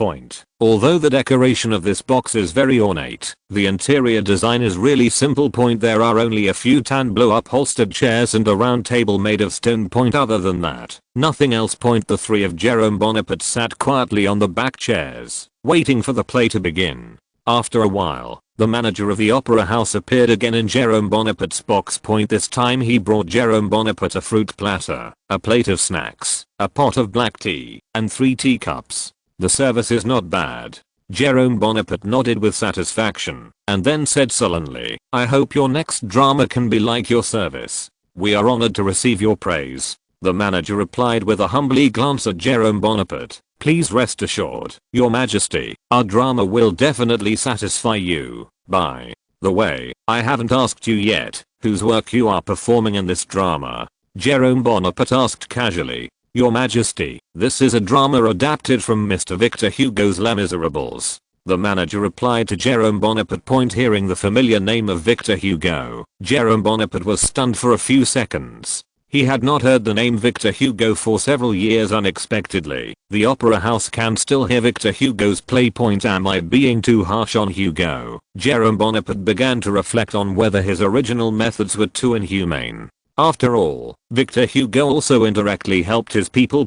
Although the decoration of this box is very ornate, the interior design is really simple. There are only a few tan blue upholstered chairs and a round table made of stone. Other than that, nothing else. The three of Jerome Bonaparte sat quietly on the back chairs, waiting for the play to begin. After a while, the manager of the opera house appeared again in Jerome Bonaparte's box. This time he brought Jerome Bonaparte a fruit platter, a plate of snacks, a pot of black tea, and 3 teacups. The service is not bad. Jerome Bonaparte nodded with satisfaction, and then said sullenly, I hope your next drama can be like your service. We are honored to receive your praise. The manager replied with a humble glance at Jerome Bonaparte. Please rest assured, Your Majesty, our drama will definitely satisfy you. By the way, I haven't asked you yet, whose work you are performing in this drama. Jerome Bonaparte asked casually. Your Majesty, this is a drama adapted from Mr. Victor Hugo's Les Miserables. The manager replied to Jerome Bonaparte. Hearing the familiar name of Victor Hugo, Jerome Bonaparte was stunned for a few seconds. He had not heard the name Victor Hugo for several years. Unexpectedly, the opera house can still hear Victor Hugo's play. Am I being too harsh on Hugo? Jerome Bonaparte began to reflect on whether his original methods were too inhumane. After all, Victor Hugo also indirectly helped his people.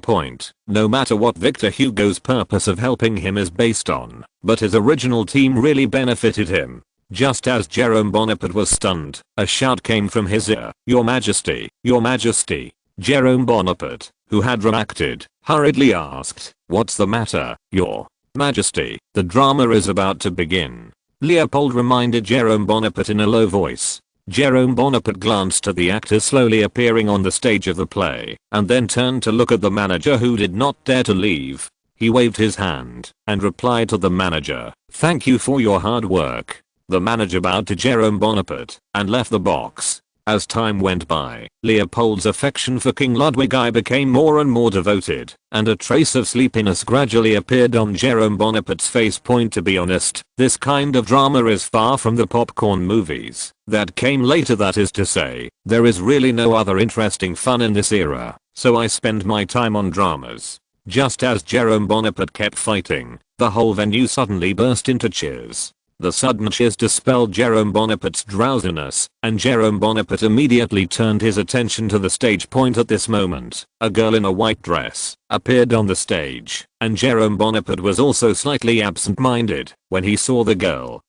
No matter what Victor Hugo's purpose of helping him is based on, but his original team really benefited him. Just as Jerome Bonaparte was stunned, a shout came from his ear. Your Majesty, Your Majesty. Jerome Bonaparte, who had reacted, hurriedly asked, what's the matter, Your Majesty? The drama is about to begin. Leopold reminded Jerome Bonaparte in a low voice. Jerome Bonaparte glanced at the actors slowly appearing on the stage of the play, and then turned to look at the manager, who did not dare to leave. He waved his hand, and replied to the manager, thank you for your hard work. The manager bowed to Jerome Bonaparte, and left the box. As time went by, Leopold's affection for King Ludwig I became more and more devoted, and a trace of sleepiness gradually appeared on Jerome Bonaparte's face. To be honest, this kind of drama is far from the popcorn movies that came later. That is to say, there is really no other interesting fun in this era. so I spend my time on dramas. Just as Jerome Bonaparte kept fighting, the whole venue suddenly burst into cheers. The sudden cheers dispelled Jerome Bonaparte's drowsiness, and Jerome Bonaparte immediately turned his attention to the stage point. At this moment, a girl in a white dress appeared on the stage, and Jerome Bonaparte was also slightly absent-minded when he saw the girl.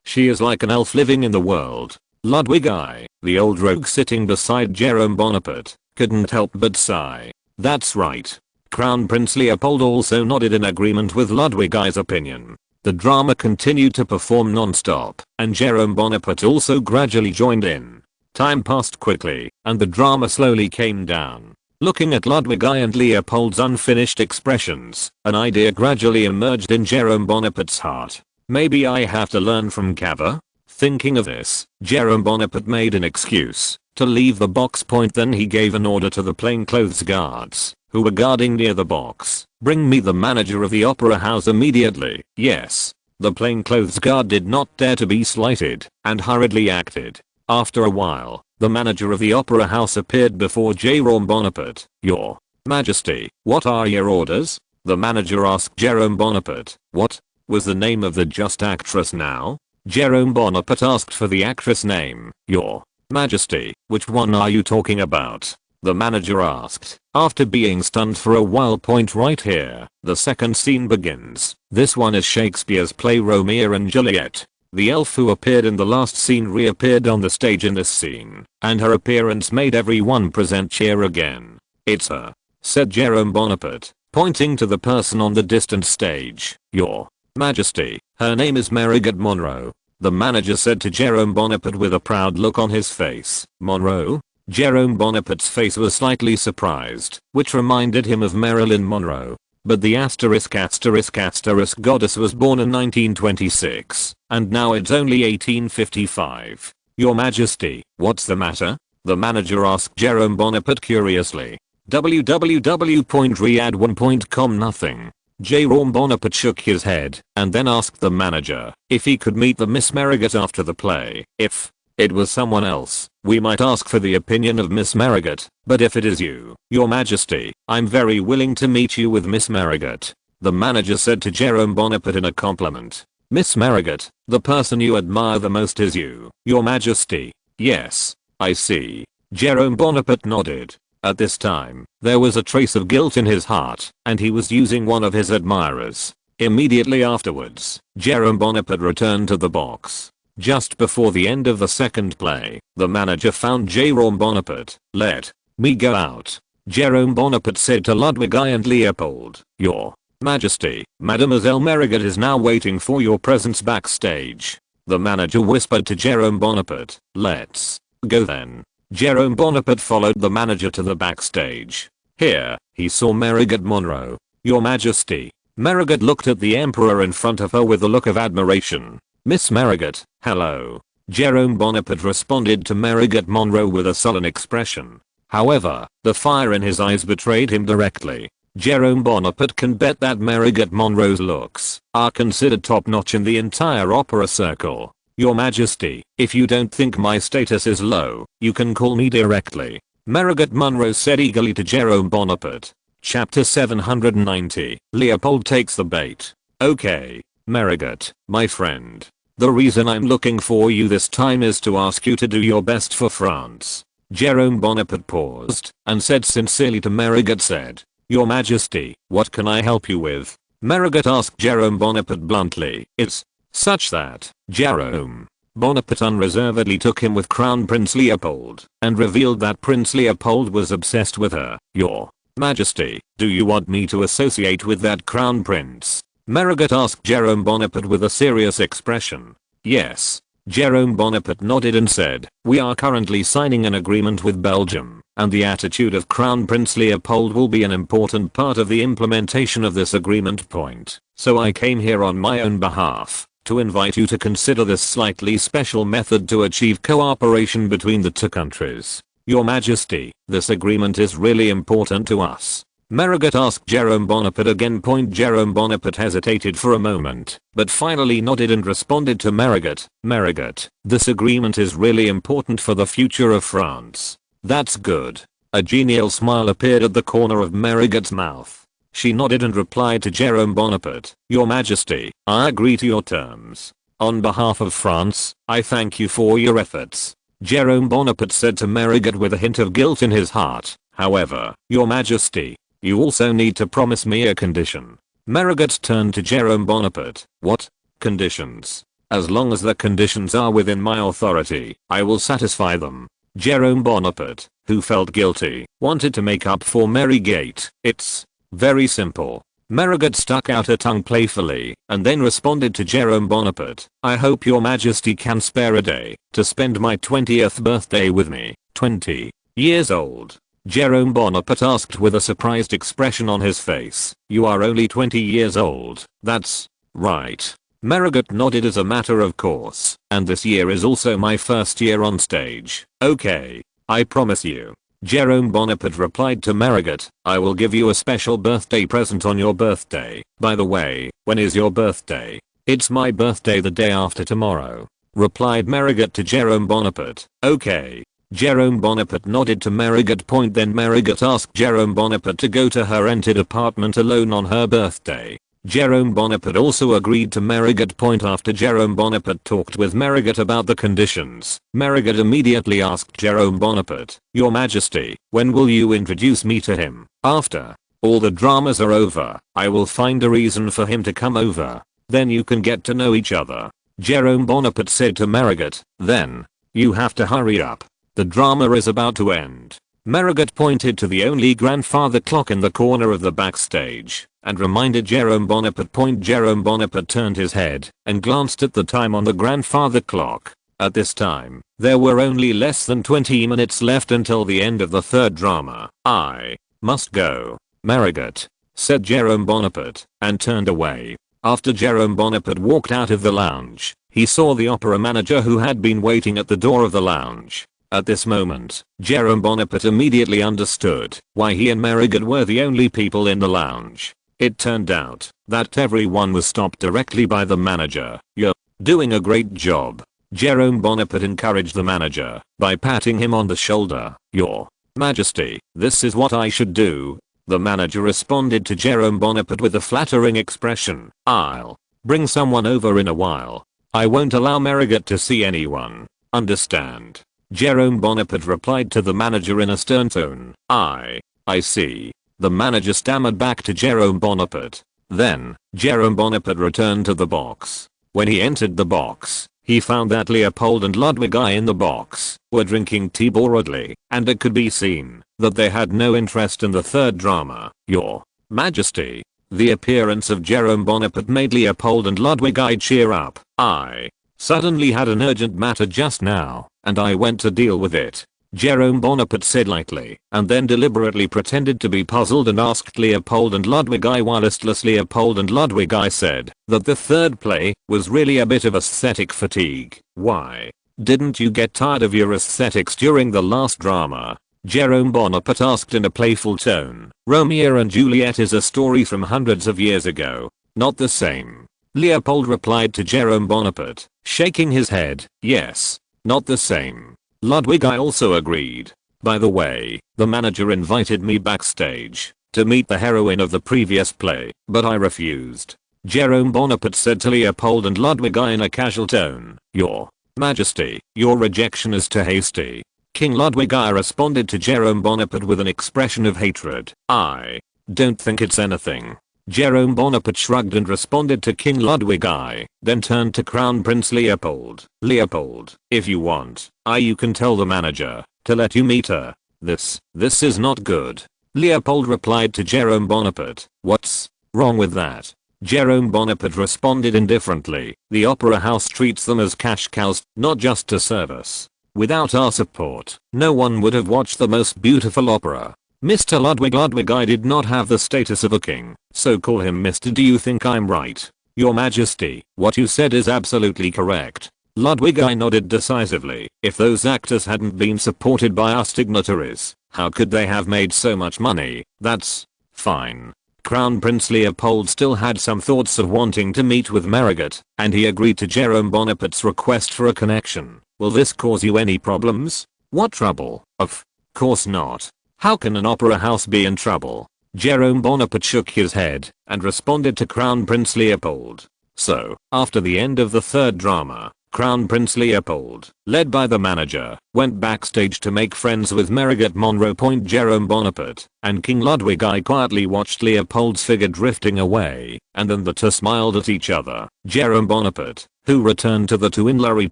She is like an elf living in the world. Ludwig I, the old rogue sitting beside Jerome Bonaparte, couldn't help but sigh. That's right. Crown Prince Leopold also nodded in agreement with Ludwig I's opinion. The drama continued to perform non-stop, and Jerome Bonaparte also gradually joined in. Time passed quickly, and the drama slowly came down. Looking at Ludwig I and Leopold's unfinished expressions, an idea gradually emerged in Jerome Bonaparte's heart. Maybe I have to learn from Cava? Thinking of this, Jerome Bonaparte made an excuse to leave the box point. Then he gave an order to the plainclothes guards who were guarding near the box. Bring me the manager of the opera house immediately. Yes. The plainclothes guard did not dare to be slighted and hurriedly acted. After a while, the manager of the opera house appeared before Jerome Bonaparte. Your Majesty, what are your orders? The manager asked Jerome Bonaparte. What was the name of the just actress now? Jerome Bonaparte asked for the actress name. Your Majesty, which one are you talking about? The manager asked. After being stunned for a while, point right here. The second scene begins. This one is Shakespeare's play Romeo and Juliet. The elf who appeared in the last scene reappeared on the stage in this scene, and her appearance made everyone present cheer again. It's her, said Jerome Bonaparte, pointing to the person on the distant stage. Your Majesty, her name is Marigold Monroe. The manager said to Jerome Bonaparte with a proud look on his face. Monroe? Jerome Bonaparte's face was slightly surprised, which reminded him of Marilyn Monroe. But the asterisk goddess was born in 1926, and now it's only 1855. Your Majesty, what's the matter? The manager asked Jerome Bonaparte curiously. www.riyadh1.com Nothing. Jerome Bonaparte shook his head, and then asked the manager if he could meet the Miss Marigold after the play. If it was someone else, we might ask for the opinion of Miss Marigold, but if it is you, Your Majesty, I'm very willing to meet you with Miss Marigold. The manager said to Jerome Bonaparte in a compliment. Miss Marigold, the person you admire the most is you, Your Majesty. Yes, I see. Jerome Bonaparte nodded. At this time, there was a trace of guilt in his heart, and he was using one of his admirers. Immediately afterwards, Jerome Bonaparte returned to the box. Just before the end of the second play, the manager found Jerome Bonaparte. Let me go out. Jerome Bonaparte said to Ludwig I and Leopold. Your Majesty, Mademoiselle Marigold is now waiting for your presence backstage. The manager whispered to Jerome Bonaparte. Let's go then. Jerome Bonaparte followed the manager to the backstage. Here, he saw Marigold Monroe. Your Majesty. Marigold looked at the emperor in front of her with a look of admiration. Miss Marigold, hello. Jerome Bonaparte responded to Marigold Monroe with a sullen expression. However, the fire in his eyes betrayed him directly. Jerome Bonaparte can bet that Marigold Monroe's looks are considered top-notch in the entire opera circle. Your Majesty, if you don't think my status is low, you can call me directly. Marigold Monroe said eagerly to Jerome Bonaparte. Chapter 790. Leopold takes the bait. Okay, Marigold, my friend. The reason I'm looking for you this time is to ask you to do your best for France. Jerome Bonaparte paused and said sincerely to Marigold said. Your Majesty, what can I help you with? Marigold asked Jerome Bonaparte bluntly. It's such that Jerome Bonaparte unreservedly took him with Crown Prince Leopold and revealed that Prince Leopold was obsessed with her. Your Majesty, do you want me to associate with that Crown Prince? Marigold asked Jerome Bonaparte with a serious expression. Yes. Jerome Bonaparte nodded and said, we are currently signing an agreement with Belgium, and the attitude of Crown Prince Leopold will be an important part of the implementation of this agreement point. So I came here on my own behalf to invite you to consider this slightly special method to achieve cooperation between the two countries. Your Majesty, this agreement is really important to us. Marigold asked Jerome Bonaparte again. Jerome Bonaparte hesitated for a moment, but finally nodded and responded to Marigold. Marigold, this agreement is really important for the future of France. That's good. A genial smile appeared at the corner of Marigott's mouth. She nodded and replied to Jerome Bonaparte, "Your Majesty, I agree to your terms. On behalf of France, I thank you for your efforts." Jerome Bonaparte said to Marigott with a hint of guilt in his heart, "However, Your Majesty, you also need to promise me a condition." Marigott turned to Jerome Bonaparte. "What conditions?" "As long as the conditions are within my authority, I will satisfy them." Jerome Bonaparte, who felt guilty, wanted to make up for Marigott. "It's very simple." Marigott stuck out her tongue playfully and then responded to Jerome Bonaparte, "I hope your Majesty can spare a day to spend my 20th birthday with me." 20 years old? Jerome Bonaparte asked with a surprised expression on his face. "You are only 20 years old, that's right." Marigott nodded as a matter of course, "And this year is also my first year on stage." "Okay, I promise you." Jerome Bonaparte replied to Marigott, "I will give you a special birthday present on your birthday. By the way, when is your birthday?" "It's my birthday the day after tomorrow," replied Marigott to Jerome Bonaparte. "Okay." Jerome Bonaparte nodded to Marigott. Then Marigott asked Jerome Bonaparte to go to her rented apartment alone on her birthday. Jerome Bonaparte also agreed to Marigott. After Jerome Bonaparte talked with Marigott about the conditions, Marigott immediately asked Jerome Bonaparte, "Your Majesty, when will you introduce me to him?" "After all the dramas are over, I will find a reason for him to come over. Then you can get to know each other." Jerome Bonaparte said to Marigott, "Then you have to hurry up. The drama is about to end." Marigott pointed to the only grandfather clock in the corner of the backstage and reminded Jerome Bonaparte. Jerome Bonaparte turned his head and glanced at the time on the grandfather clock. At this time, there were only less than 20 minutes left until the end of the third drama. "I must go, Marigott," said Jerome Bonaparte, and turned away. After Jerome Bonaparte walked out of the lounge, he saw the opera manager who had been waiting at the door of the lounge. At this moment, Jerome Bonaparte immediately understood why he and Marigott were the only people in the lounge. It turned out that everyone was stopped directly by the manager. "You're doing a great job." Jerome Bonaparte encouraged the manager by patting him on the shoulder. "Your Majesty, this is what I should do." The manager responded to Jerome Bonaparte with a flattering expression. "I'll bring someone over in a while. I won't allow Marigott to see anyone. Understand?" Jerome Bonaparte replied to the manager in a stern tone. I see." The manager stammered back to Jerome Bonaparte. Then, Jerome Bonaparte returned to the box. When he entered the box, he found that Leopold and Ludwig I in the box were drinking tea boredly, and it could be seen that they had no interest in the third drama. "Your Majesty." The appearance of Jerome Bonaparte made Leopold and Ludwig I cheer up. "I suddenly had an urgent matter just now, and I went to deal with it," Jerome Bonaparte said lightly, and then deliberately pretended to be puzzled and asked Leopold and Ludwig I why listless. Leopold and Ludwig I said that the third play was really a bit of aesthetic fatigue. "Why didn't you get tired of your aesthetics during the last drama?" Jerome Bonaparte asked in a playful tone. "Romeo and Juliet is a story from hundreds of years ago. Not the same." Leopold replied to Jerome Bonaparte, shaking his head. "Yes, not the same." Ludwig I also agreed. "By the way, the manager invited me backstage to meet the heroine of the previous play, but I refused." Jerome Bonaparte said to Leopold and Ludwig I in a casual tone. "Your Majesty, your rejection is too hasty." King Ludwig I responded to Jerome Bonaparte with an expression of hatred. "I don't think it's anything." Jerome Bonaparte shrugged and responded to King Ludwig I, then turned to Crown Prince Leopold. "Leopold, if you want, you can tell the manager to let you meet her. This is not good." Leopold replied to Jerome Bonaparte. "What's wrong with that?" Jerome Bonaparte responded indifferently. "The opera house treats them as cash cows, not just a service. Without our support, no one would have watched the most beautiful opera. Mr. Ludwig I did not have the status of a king, so call him Mr. Do you think I'm right?" "Your Majesty, what you said is absolutely correct." Ludwig I nodded decisively. "If those actors hadn't been supported by us dignitaries, how could they have made so much money?" "That's fine." Crown Prince Leopold still had some thoughts of wanting to meet with Marigott, and he agreed to Jerome Bonaparte's request for a connection. "Will this cause you any problems?" "What trouble?" "Of course not. How can an opera house be in trouble? Jerome Bonaparte shook his head and responded to Crown Prince Leopold. So, after the end of the third drama, Crown Prince Leopold, led by the manager, went backstage to make friends with Marigot Monroe. Jerome Bonaparte and King Ludwig I quietly watched Leopold's figure drifting away, and then the two smiled at each other. Jerome Bonaparte, who returned to the Tuileries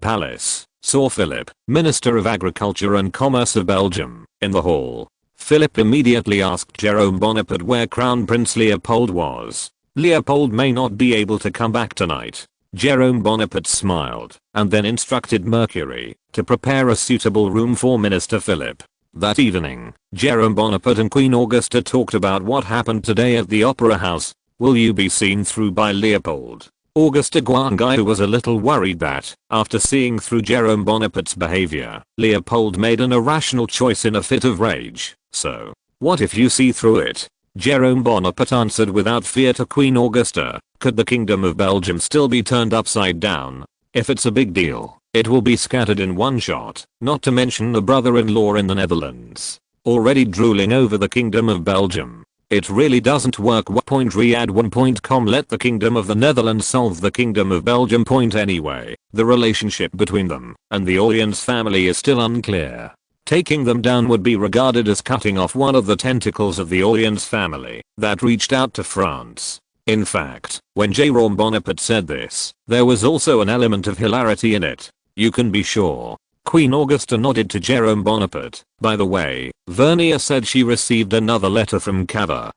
Palace, saw Philip, Minister of Agriculture and Commerce of Belgium, in the hall. Philip immediately asked Jerome Bonaparte where Crown Prince Leopold was. Leopold may not be able to come back tonight. Jerome Bonaparte smiled and then instructed Mercury to prepare a suitable room for Minister Philip. That evening, Jerome Bonaparte and Queen Augusta talked about what happened today at the Opera House. Will you be seen through by Leopold? Augusta Guangai was a little worried that, after seeing through Jerome Bonaparte's behavior, Leopold made an irrational choice in a fit of rage. So, what if you see through it? Jerome Bonaparte answered without fear to Queen Augusta. Could the Kingdom of Belgium still be turned upside down? If it's a big deal, it will be scattered in one shot, not to mention the brother-in-law in the Netherlands, already drooling over the Kingdom of Belgium. It really doesn't work. Riyadh1.com Let the Kingdom of the Netherlands solve the Kingdom of Belgium. Anyway, the relationship between them and the Orleans family is still unclear. Taking them down would be regarded as cutting off one of the tentacles of the Orleans family that reached out to France. In fact, when Jerome Bonaparte said this, there was also an element of hilarity in it. You can be sure. Queen Augusta nodded to Jerome Bonaparte. By the way, Vernier said she received another letter from Cava.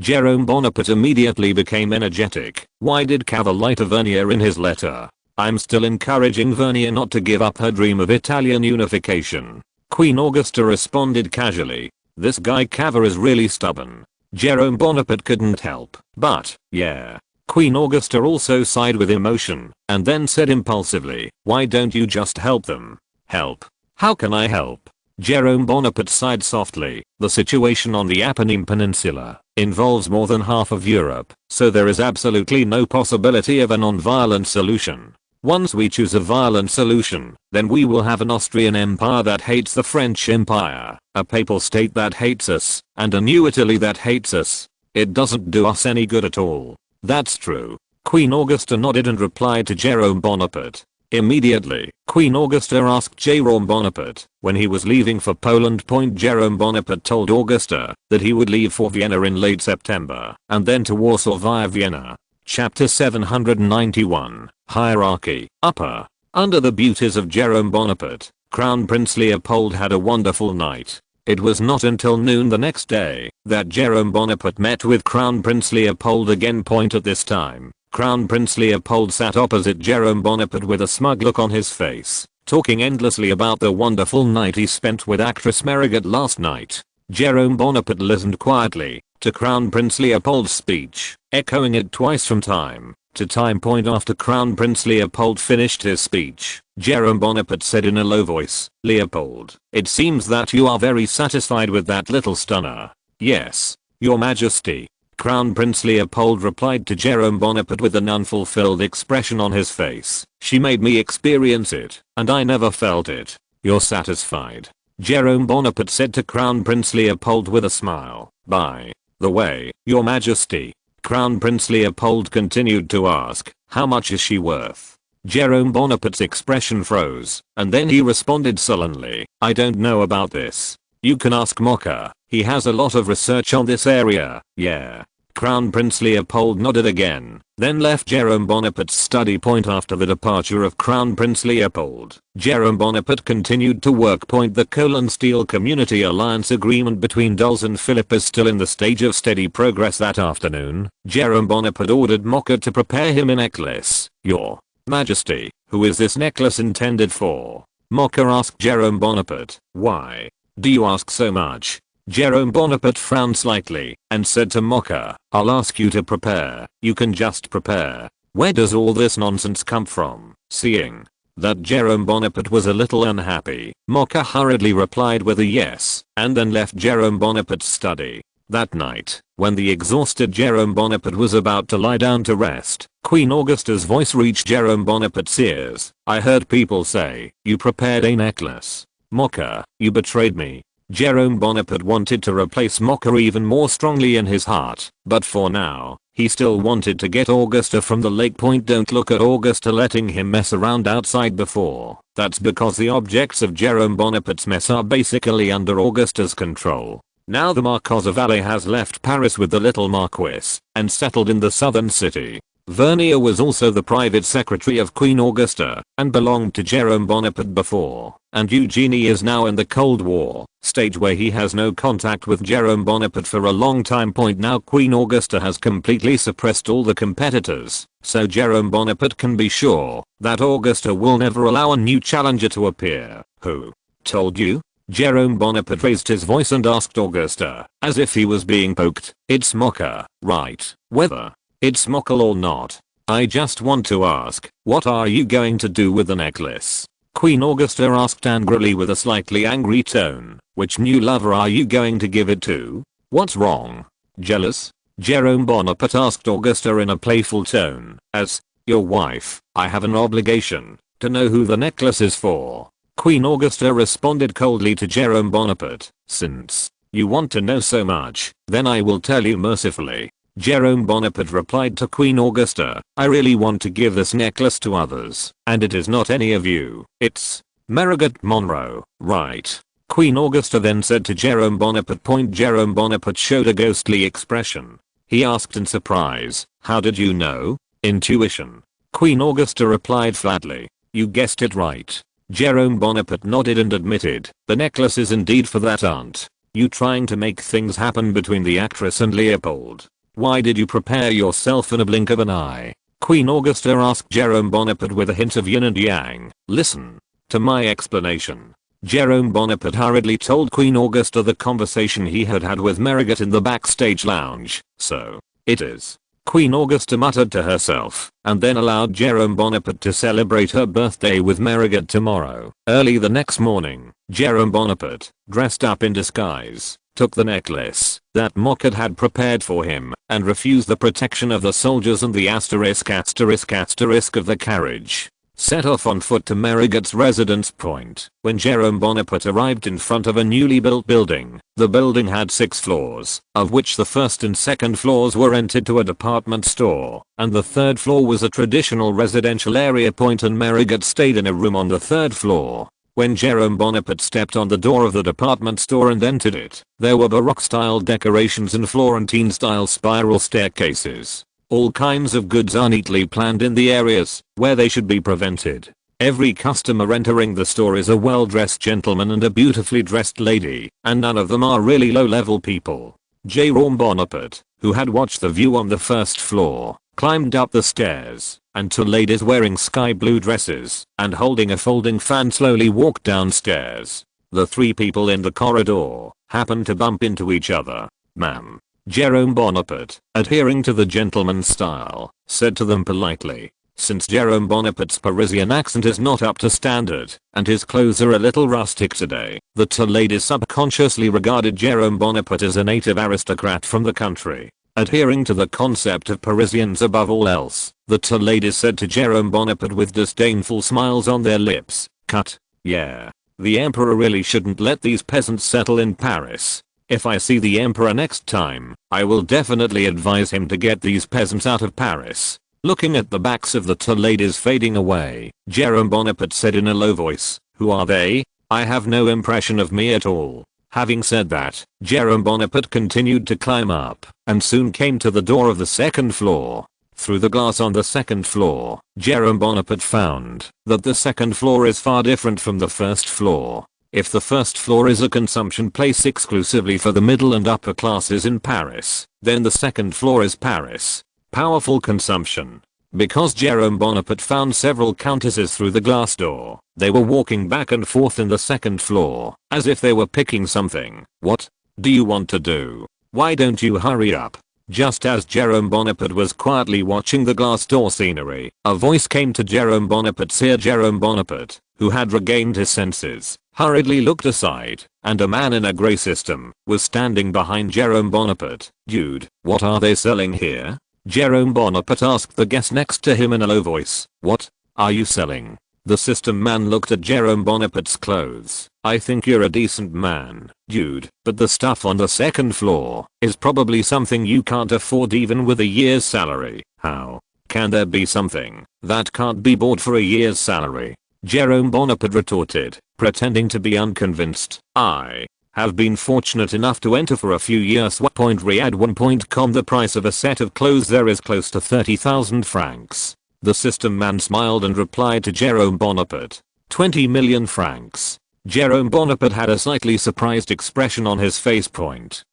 Jerome Bonaparte immediately became energetic. Why did Cava lie to Vernier in his letter? I'm still encouraging Vernier not to give up her dream of Italian unification. Queen Augusta responded casually. This guy Cava is really stubborn. Jerome Bonaparte couldn't help but, yeah. Queen Augusta also sighed with emotion and then said impulsively, why don't you just help them? Help? How can I help? Jerome Bonaparte sighed softly. The situation on the Apennine Peninsula involves more than half of Europe, so there is absolutely no possibility of a non-violent solution. Once we choose a violent solution, then we will have an Austrian Empire that hates the French Empire, a Papal State that hates us, and a New Italy that hates us. It doesn't do us any good at all. That's true. Queen Augusta nodded and replied to Jerome Bonaparte. Immediately, Queen Augusta asked Jerome Bonaparte when he was leaving for Poland. Jerome Bonaparte told Augusta that he would leave for Vienna in late September and then to Warsaw via Vienna. Chapter 791, Hierarchy, Upper. Under the beauties of Jerome Bonaparte, Crown Prince Leopold had a wonderful night. It was not until noon the next day that Jerome Bonaparte met with Crown Prince Leopold again. At this time, Crown Prince Leopold sat opposite Jerome Bonaparte with a smug look on his face, talking endlessly about the wonderful night he spent with actress Marigot last night. Jerome Bonaparte listened quietly to Crown Prince Leopold's speech, echoing it twice from time to time. After Crown Prince Leopold finished his speech, Jerome Bonaparte said in a low voice, Leopold, it seems that you are very satisfied with that little stunner. Yes, Your Majesty. Crown Prince Leopold replied to Jerome Bonaparte with an unfulfilled expression on his face. She made me experience it, and I never felt it. You're satisfied? Jerome Bonaparte said to Crown Prince Leopold with a smile. By the way, Your Majesty. Crown Prince Leopold continued to ask, how much is she worth? Jerome Bonaparte's expression froze, and then he responded sullenly, I don't know about this. You can ask Mocha, he has a lot of research on this area, yeah. Crown Prince Leopold nodded again, then left Jerome Bonaparte's study. After the departure of Crown Prince Leopold, Jerome Bonaparte continued to work. The Coal and Steel Community Alliance agreement between Dulles and Philip is still in the stage of steady progress. That afternoon, Jerome Bonaparte ordered Mocha to prepare him a necklace. Your Majesty, who is this necklace intended for? Mocha asked Jerome Bonaparte. Why do you ask so much? Jerome Bonaparte frowned slightly and said to Mocha, I'll ask you to prepare. You can just prepare. Where does all this nonsense come from? Seeing that Jerome Bonaparte was a little unhappy, Mocha hurriedly replied with a yes and then left Jerome Bonaparte's study. That night, when the exhausted Jerome Bonaparte was about to lie down to rest, Queen Augusta's voice reached Jerome Bonaparte's ears. I heard people say, you prepared a necklace. Mocha, you betrayed me. Jerome Bonaparte wanted to replace Mocha even more strongly in his heart, but for now, he still wanted to get Augusta from the lake point. Don't look at Augusta letting him mess around outside before. That's because the objects of Jerome Bonaparte's mess are basically under Augusta's control. Now the Marquis of Valle has left Paris with the little Marquis and settled in the southern city. Vernier was also the private secretary of Queen Augusta and belonged to Jerome Bonaparte before, and Eugenie is now in the Cold War stage where he has no contact with Jerome Bonaparte for a long time. Now Queen Augusta has completely suppressed all the competitors, so Jerome Bonaparte can be sure that Augusta will never allow a new challenger to appear. Who told you? Jerome Bonaparte raised his voice and asked Augusta, as if he was being poked. It's Mocha, right? Whether it's Mocha or not, I just want to ask, what are you going to do with the necklace? Queen Augusta asked angrily with a slightly angry tone. Which new lover are you going to give it to? What's wrong? Jealous? Jerome Bonaparte asked Augusta in a playful tone. As your wife, I have an obligation to know who the necklace is for. Queen Augusta responded coldly to Jerome Bonaparte. Since you want to know so much, then I will tell you mercifully. Jerome Bonaparte replied to Queen Augusta, I really want to give this necklace to others, and it is not any of you, it's Marigot Monroe, right? Queen Augusta then said to Jerome Bonaparte. Jerome Bonaparte showed a ghostly expression. He asked in surprise, how did you know? Intuition. Queen Augusta replied flatly, you guessed it right. Jerome Bonaparte nodded and admitted, the necklace is indeed for that aunt. You trying to make things happen between the actress and Leopold. Why did you prepare yourself in a blink of an eye? Queen Augusta asked Jerome Bonaparte with a hint of yin and yang. Listen to my explanation. Jerome Bonaparte hurriedly told Queen Augusta the conversation he had had with Marigot in the backstage lounge. So, it is. Queen Augusta muttered to herself, and then allowed Jerome Bonaparte to celebrate her birthday with Marigot tomorrow. Early the next morning, Jerome Bonaparte, dressed up in disguise, took the necklace that Mocha had prepared for him and refused the protection of the soldiers and the **** of the carriage. Set off on foot to Marigot's residence point. When Jerome Bonaparte arrived in front of a newly built building, the building had 6 floors, of which the first and second floors were rented to a department store, and the third floor was a traditional residential area. And Marigot stayed in a room on the third floor. When Jerome Bonaparte stepped on the door of the department store and entered it, there were Baroque-style decorations and Florentine-style spiral staircases. All kinds of goods are neatly planned in the areas where they should be prevented. Every customer entering the store is a well-dressed gentleman and a beautifully dressed lady, and none of them are really low-level people. Jerome Bonaparte, who had watched the view on the first floor, climbed up the stairs, and 2 ladies wearing sky blue dresses and holding a folding fan slowly walked downstairs. The 3 people in the corridor happened to bump into each other. Ma'am. Jerome Bonaparte, adhering to the gentleman's style, said to them politely. Since Jerome Bonaparte's Parisian accent is not up to standard, and his clothes are a little rustic today, the 2 ladies subconsciously regarded Jerome Bonaparte as a native aristocrat from the country. Adhering to the concept of Parisians above all else, the 2 ladies said to Jerome Bonaparte with disdainful smiles on their lips, cut. Yeah. The emperor really shouldn't let these peasants settle in Paris. If I see the emperor next time, I will definitely advise him to get these peasants out of Paris. Looking at the backs of the 2 ladies fading away, Jerome Bonaparte said in a low voice, who are they? I have no impression of me at all. Having said that, Jerome Bonaparte continued to climb up, and soon came to the door of the second floor. Through the glass on the second floor, Jerome Bonaparte found that the second floor is far different from the first floor. If the first floor is a consumption place exclusively for the middle and upper classes in Paris, then the second floor is Paris. Powerful consumption. Because Jerome Bonaparte found several countesses through the glass door, they were walking back and forth in the second floor, as if they were picking something. What do you want to do? Why don't you hurry up? Just as Jerome Bonaparte was quietly watching the glass door scenery, a voice came to Jerome Bonaparte's ear. Jerome Bonaparte, who had regained his senses, hurriedly looked aside, and a man in a grey system was standing behind Jerome Bonaparte. Dude, what are they selling here? Jerome Bonaparte asked the guest next to him in a low voice. What are you selling? The system man looked at Jerome Bonaparte's clothes. I think you're a decent man, dude, but the stuff on the second floor is probably something you can't afford even with a year's salary. How can there be something that can't be bought for a year's salary? Jerome Bonaparte retorted, pretending to be unconvinced. I have been fortunate enough to enter for a few years. Riyadh1.com. The price of a set of clothes there is close to 30,000 francs. The system man smiled and replied to Jerome Bonaparte, 20 million francs. Jerome Bonaparte had a slightly surprised expression on his face.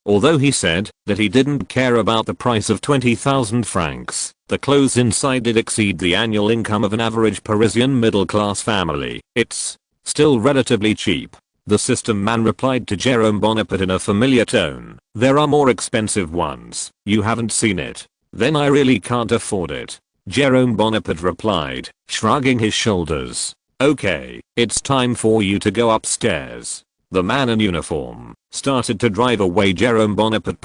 Although he said that he didn't care about the price of 20,000 francs, the clothes inside did exceed the annual income of an average Parisian middle-class family. It's still relatively cheap. The system man replied to Jerome Bonaparte in a familiar tone. There are more expensive ones. You haven't seen it? Then I really can't afford it. Jerome Bonaparte replied, shrugging his shoulders. Okay, it's time for you to go upstairs. The man in uniform started to drive away. Jerome Bonaparte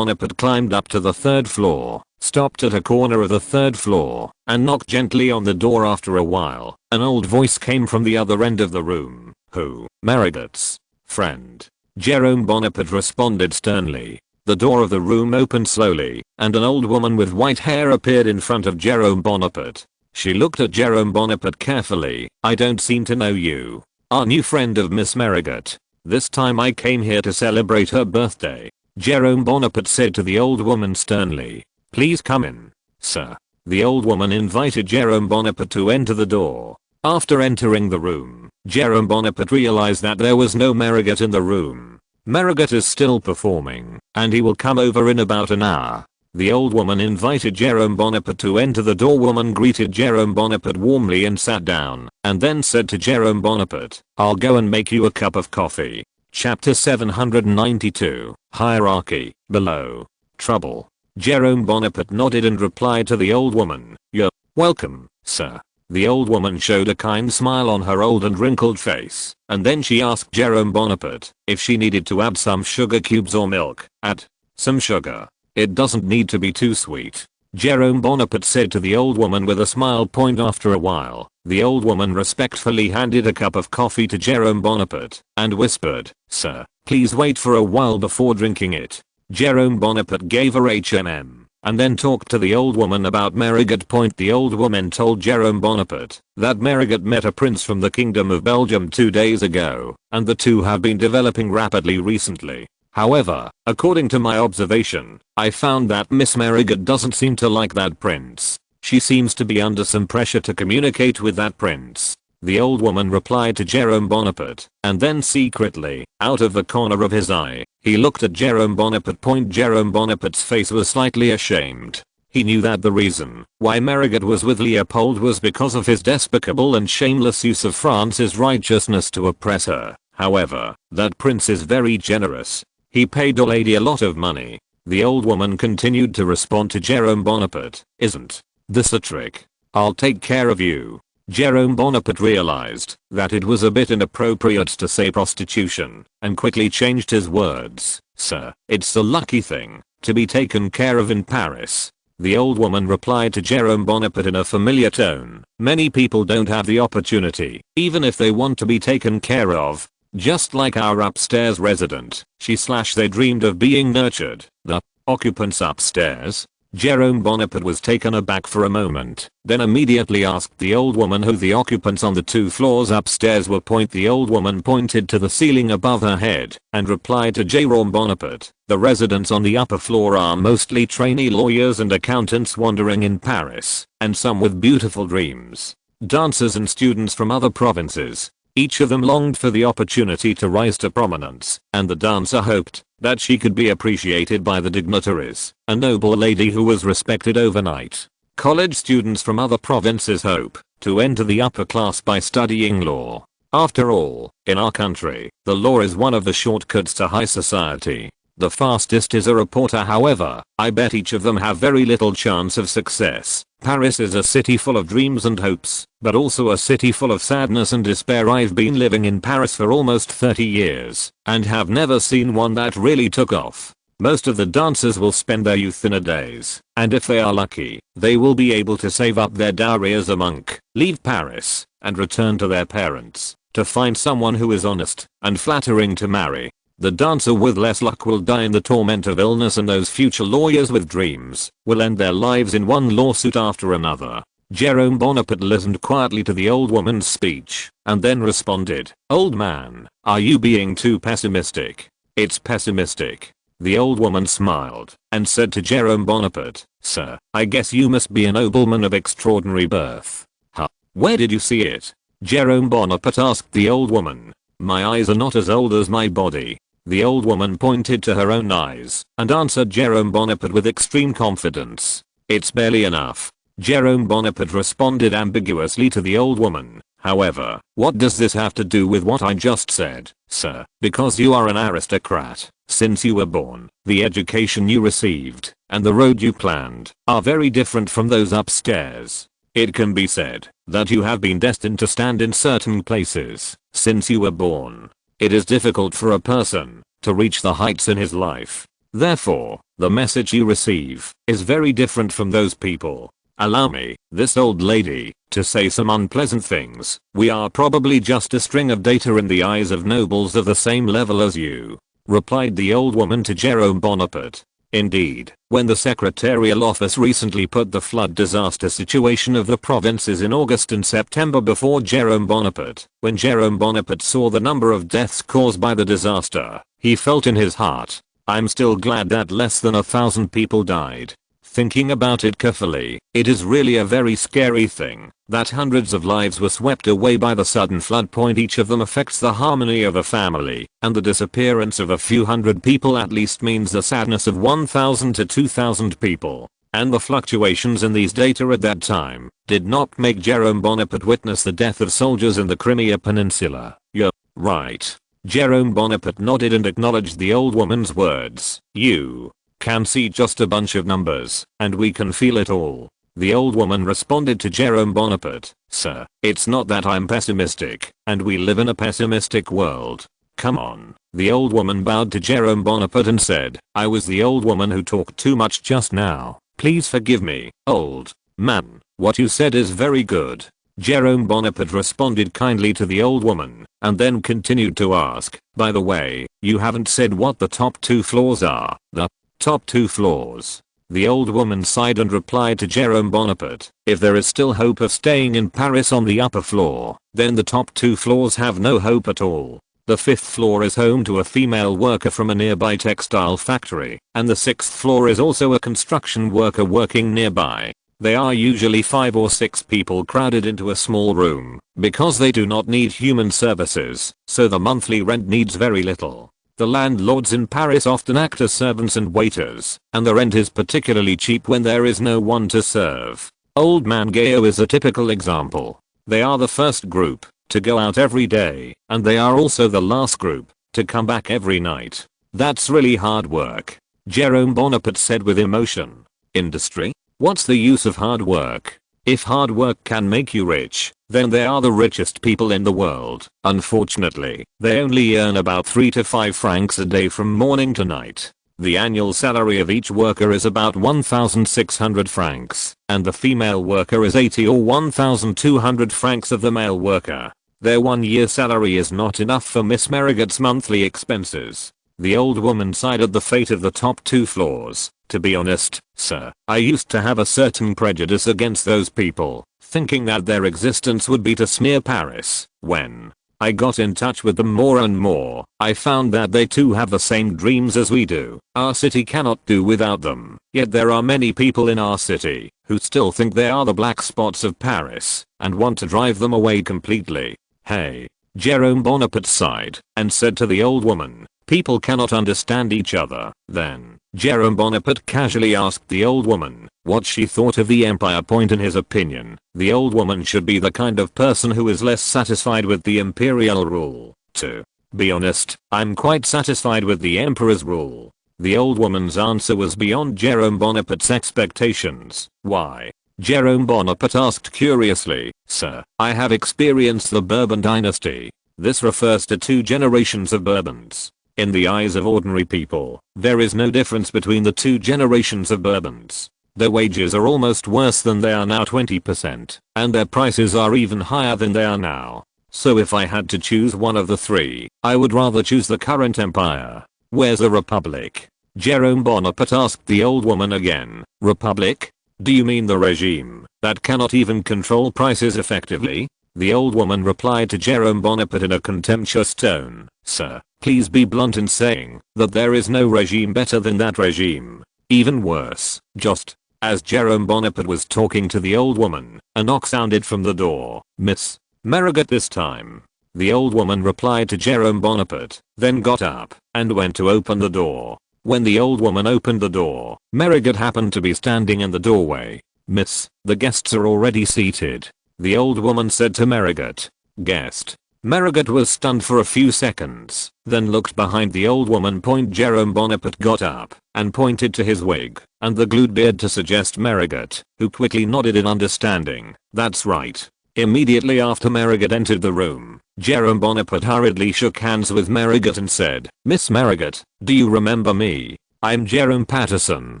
climbed up to the third floor, stopped at a corner of the third floor, and knocked gently on the door. After a while, an old voice came from the other end of the room. Who? Marigott's friend. Jerome Bonaparte responded sternly. The door of the room opened slowly, and an old woman with white hair appeared in front of Jerome Bonaparte. She looked at Jerome Bonaparte carefully. I don't seem to know you. Our new friend of Miss Marigott. This time I came here to celebrate her birthday. Jerome Bonaparte said to the old woman sternly. Please come in, sir. The old woman invited Jerome Bonaparte to enter the door. After entering the room, Jerome Bonaparte realized that there was no Marigott in the room. Marigott is still performing, and he will come over in about an hour. The old woman invited Jerome Bonaparte to enter. The doorwoman greeted Jerome Bonaparte warmly and sat down, and then said to Jerome Bonaparte, I'll go and make you a cup of coffee. Chapter 792, Hierarchy, Below, Trouble. Jerome Bonaparte nodded and replied to the old woman, You're welcome, sir. The old woman showed a kind smile on her old and wrinkled face, and then she asked Jerome Bonaparte if she needed to add some sugar cubes or milk. Add some sugar. It doesn't need to be too sweet. Jerome Bonaparte said to the old woman with a smile. After a while, the old woman respectfully handed a cup of coffee to Jerome Bonaparte and whispered, Sir, please wait for a while before drinking it. Jerome Bonaparte gave her HMM. And then talked to the old woman about Marigott. The old woman told Jerome Bonaparte that Marigott met a prince from the Kingdom of Belgium 2 days ago, and the two have been developing rapidly recently. However, according to my observation, I found that Miss Marigott doesn't seem to like that prince. She seems to be under some pressure to communicate with that prince. The old woman replied to Jerome Bonaparte, and then secretly, out of the corner of his eye, he looked at Jerome Bonaparte. Jerome Bonaparte's face was slightly ashamed. He knew that the reason why Marigott was with Leopold was because of his despicable and shameless use of France's righteousness to oppress her. However, that prince is very generous. He paid the lady a lot of money. The old woman continued to respond to Jerome Bonaparte, Isn't this a trick? I'll take care of you. Jerome Bonaparte realized that it was a bit inappropriate to say prostitution, and quickly changed his words. Sir, it's a lucky thing to be taken care of in Paris. The old woman replied to Jerome Bonaparte in a familiar tone. Many people don't have the opportunity, even if they want to be taken care of. Just like our upstairs resident, they dreamed of being nurtured. The occupants upstairs? Jerome Bonaparte was taken aback for a moment, then immediately asked the old woman who the occupants on the 2 floors upstairs were. The old woman pointed to the ceiling above her head and replied to Jerome Bonaparte, the residents on the upper floor are mostly trainee lawyers and accountants wandering in Paris, and some with beautiful dreams. Dancers and students from other provinces. Each of them longed for the opportunity to rise to prominence, and the dancer hoped that she could be appreciated by the dignitaries, a noble lady who was respected overnight. College students from other provinces hope to enter the upper class by studying law. After all, in our country, the law is one of the shortcuts to high society. The fastest is a reporter. However, I bet each of them have very little chance of success. Paris is a city full of dreams and hopes, but also a city full of sadness and despair. I've been living in Paris for almost 30 years, and have never seen one that really took off. Most of the dancers will spend their youth in a daze, and if they are lucky, they will be able to save up their dowry as a monk, leave Paris, and return to their parents, to find someone who is honest and flattering to marry. The dancer with less luck will die in the torment of illness, and those future lawyers with dreams will end their lives in one lawsuit after another. Jerome Bonaparte listened quietly to the old woman's speech, and then responded, "Old man, are you being too pessimistic?" "It's pessimistic." The old woman smiled and said to Jerome Bonaparte, "Sir, I guess you must be a nobleman of extraordinary birth." "Huh? Where did you see it?" Jerome Bonaparte asked the old woman. "My eyes are not as old as my body." The old woman pointed to her own eyes and answered Jerome Bonaparte with extreme confidence, "It's barely enough." Jerome Bonaparte responded ambiguously to the old woman, "However, what does this have to do with what I just said, sir? Because you are an aristocrat. Since you were born, the education you received, and the road you planned, are very different from those upstairs. It can be said that you have been destined to stand in certain places since you were born. It is difficult for a person to reach the heights in his life. Therefore, the message you receive is very different from those people. Allow me, this old lady, to say some unpleasant things. We are probably just a string of data in the eyes of nobles of the same level as you," replied the old woman to Jerome Bonaparte. Indeed, when the Secretarial Office recently put the flood disaster situation of the provinces in August and September before Jerome Bonaparte, when Jerome Bonaparte saw the number of deaths caused by the disaster, he felt in his heart, "I'm still glad that less than 1,000 people died." Thinking about it carefully, it is really a very scary thing that hundreds of lives were swept away by the sudden flood. Each of them affects the harmony of a family, and the disappearance of a few hundred people at least means the sadness of 1,000 to 2,000 people. And the fluctuations in these data at that time did not make Jerome Bonaparte witness the death of soldiers in the Crimea Peninsula. "You're right." Jerome Bonaparte nodded and acknowledged the old woman's words. "You can see just a bunch of numbers, and we can feel it all." The old woman responded to Jerome Bonaparte, "Sir, it's not that I'm pessimistic, and we live in a pessimistic world. Come on." The old woman bowed to Jerome Bonaparte and said, "I was the old woman who talked too much just now. Please forgive me, old man. What you said is very good." Jerome Bonaparte responded kindly to the old woman, and then continued to ask, "By the way, you haven't said what the top 2 floors are." "The top 2 floors." The old woman sighed and replied to Jerome Bonaparte, "If there is still hope of staying in Paris on the upper floor, then the top 2 floors have no hope at all. The 5th floor is home to a female worker from a nearby textile factory, and the 6th floor is also a construction worker working nearby. They are usually 5 or 6 people crowded into a small room, because they do not need human services, so the monthly rent needs very little. The landlords in Paris often act as servants and waiters, and the rent is particularly cheap when there is no one to serve. Old Man Gayo is a typical example. They are the first group to go out every day, and they are also the last group to come back every night. That's really hard work." Jerome Bonaparte said with emotion. "Industry? What's the use of hard work? If hard work can make you rich, then they are the richest people in the world. Unfortunately, they only earn about 3 to 5 francs a day from morning to night. The annual salary of each worker is about 1,600 francs, and the female worker is 80 or 1,200 francs of the male worker. Their 1 year salary is not enough for Miss Merrigott's monthly expenses." The old woman sighed at the fate of the top 2 floors. "To be honest, sir, I used to have a certain prejudice against those people, thinking that their existence would be to smear Paris. When I got in touch with them more and more, I found that they too have the same dreams as we do. Our city cannot do without them. Yet there are many people in our city who still think they are the black spots of Paris and want to drive them away completely." "Hey." Jerome Bonaparte sighed and said to the old woman, "People cannot understand each other." Then, Jerome Bonaparte casually asked the old woman what she thought of the empire. In his opinion, the old woman should be the kind of person who is less satisfied with the imperial rule. "To be honest, I'm quite satisfied with the emperor's rule." The old woman's answer was beyond Jerome Bonaparte's expectations. "Why?" Jerome Bonaparte asked curiously. "Sir, I have experienced the Bourbon dynasty. This refers to 2 generations of Bourbons. In the eyes of ordinary people, there is no difference between the two generations of bourbons. Their wages are almost worse than they are now 20%, and their prices are even higher than they are now. So if I had to choose one of the three, I would rather choose the current empire. Where's a republic? Jerome Bonaparte asked the old woman again. Republic? Do you mean the regime that cannot even control prices effectively? The old woman replied to Jerome Bonaparte in a contemptuous tone. Sir, please be blunt in saying that there is no regime better than that regime. Even worse. Just as Jerome Bonaparte was talking to the old woman, a knock sounded from the door. Miss Marigot this time. The old woman replied to Jerome Bonaparte, then got up and went to open the door. When the old woman opened the door, Marigot happened to be standing in the doorway. Miss, the guests are already seated. The old woman said to Marigot. Guest. Marigot was stunned for a few seconds, then looked behind the old woman. Jerome Bonaparte got up and pointed to his wig and the glued beard to suggest Marigot, who quickly nodded in understanding. That's right. Immediately after Marigot entered the room, Jerome Bonaparte hurriedly shook hands with Marigot and said, Miss Marigot, do you remember me? I'm Jerome Patterson.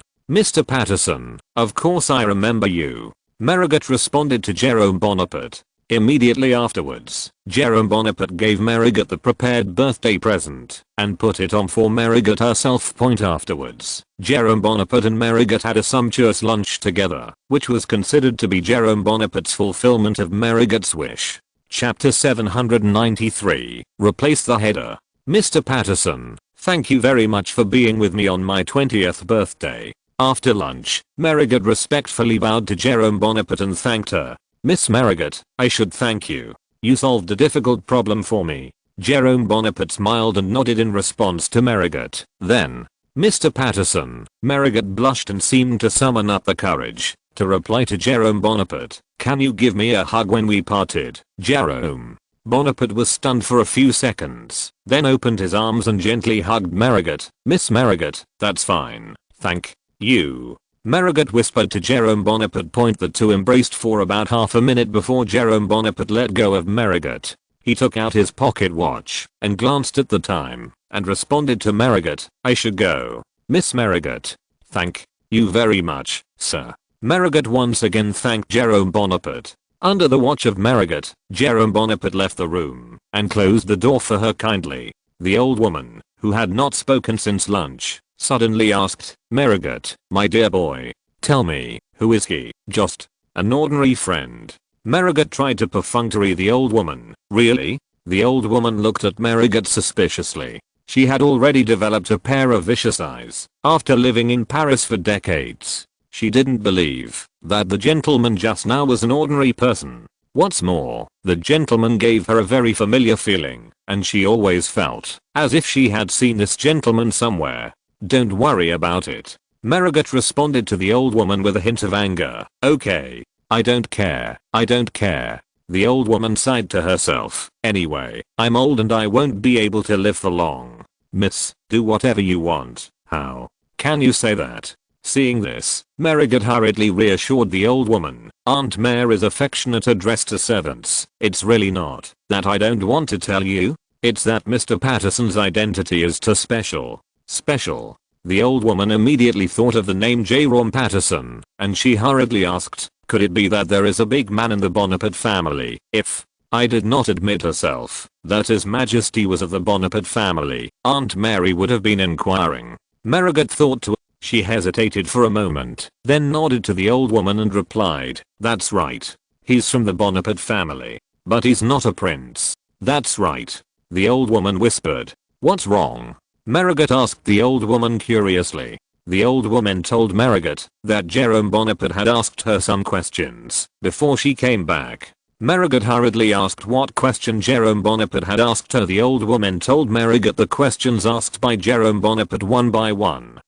Mr. Patterson, of course I remember you. Marigot responded to Jerome Bonaparte. Immediately afterwards, Jerome Bonaparte gave Marigot the prepared birthday present and put it on for Marigot herself. Afterwards, Jerome Bonaparte and Marigot had a sumptuous lunch together, which was considered to be Jerome Bonaparte's fulfillment of Marigot's wish. Chapter 793. Replace the header. Mr. Patterson, thank you very much for being with me on my 20th birthday. After lunch, Marigot respectfully bowed to Jerome Bonaparte and thanked her. Miss Marigot, I should thank you. You solved a difficult problem for me. Jerome Bonaparte smiled and nodded in response to Marigot. Then, Mr. Patterson, Marigot blushed and seemed to summon up the courage to reply to Jerome Bonaparte. Can you give me a hug when we parted, Jerome? Bonaparte was stunned for a few seconds, then opened his arms and gently hugged Marigot. Miss Marigot, that's fine. Thank you. Marigot whispered to Jerome Bonaparte. The two embraced for about half a minute before Jerome Bonaparte let go of Marigot. He took out his pocket watch and glanced at the time and responded to Marigot. I should go. Miss Marigot. Thank you very much, sir. Marigot once again thanked Jerome Bonaparte. Under the watch of Marigot, Jerome Bonaparte left the room and closed the door for her kindly. The old woman, who had not spoken since lunch, suddenly asked, Marigot, my dear boy, tell me, who is he? Just an ordinary friend. Marigot tried to perfunctory the old woman. Really? The old woman looked at Marigot suspiciously. She had already developed a pair of vicious eyes after living in Paris for decades. She didn't believe that the gentleman just now was an ordinary person. What's more, the gentleman gave her a very familiar feeling, and she always felt as if she had seen this gentleman somewhere. Don't worry about it. Marigot responded to the old woman with a hint of anger. Okay. I don't care. I don't care. The old woman sighed to herself. Anyway, I'm old and I won't be able to live for long. Miss, do whatever you want. How can you say that? Seeing this, Marigot hurriedly reassured the old woman. Aunt Mary's affectionate address to servants. It's really not that I don't want to tell you. It's that Mr. Patterson's identity is too special. Special. The old woman immediately thought of the name Jerome Patterson, and she hurriedly asked, could it be that there is a big man in the Bonaparte family? If I did not admit herself that His Majesty was of the Bonaparte family, Aunt Mary would have been inquiring. Marigot thought to. She hesitated for a moment, then nodded to the old woman and replied, that's right. He's from the Bonaparte family. But he's not a prince. That's right. The old woman whispered. What's wrong? Marigot asked the old woman curiously. The old woman told Marigot that Jerome Bonaparte had asked her some questions before she came back. Marigot hurriedly asked what question Jerome Bonaparte had asked her. The old woman told Marigot the questions asked by Jerome Bonaparte one by one.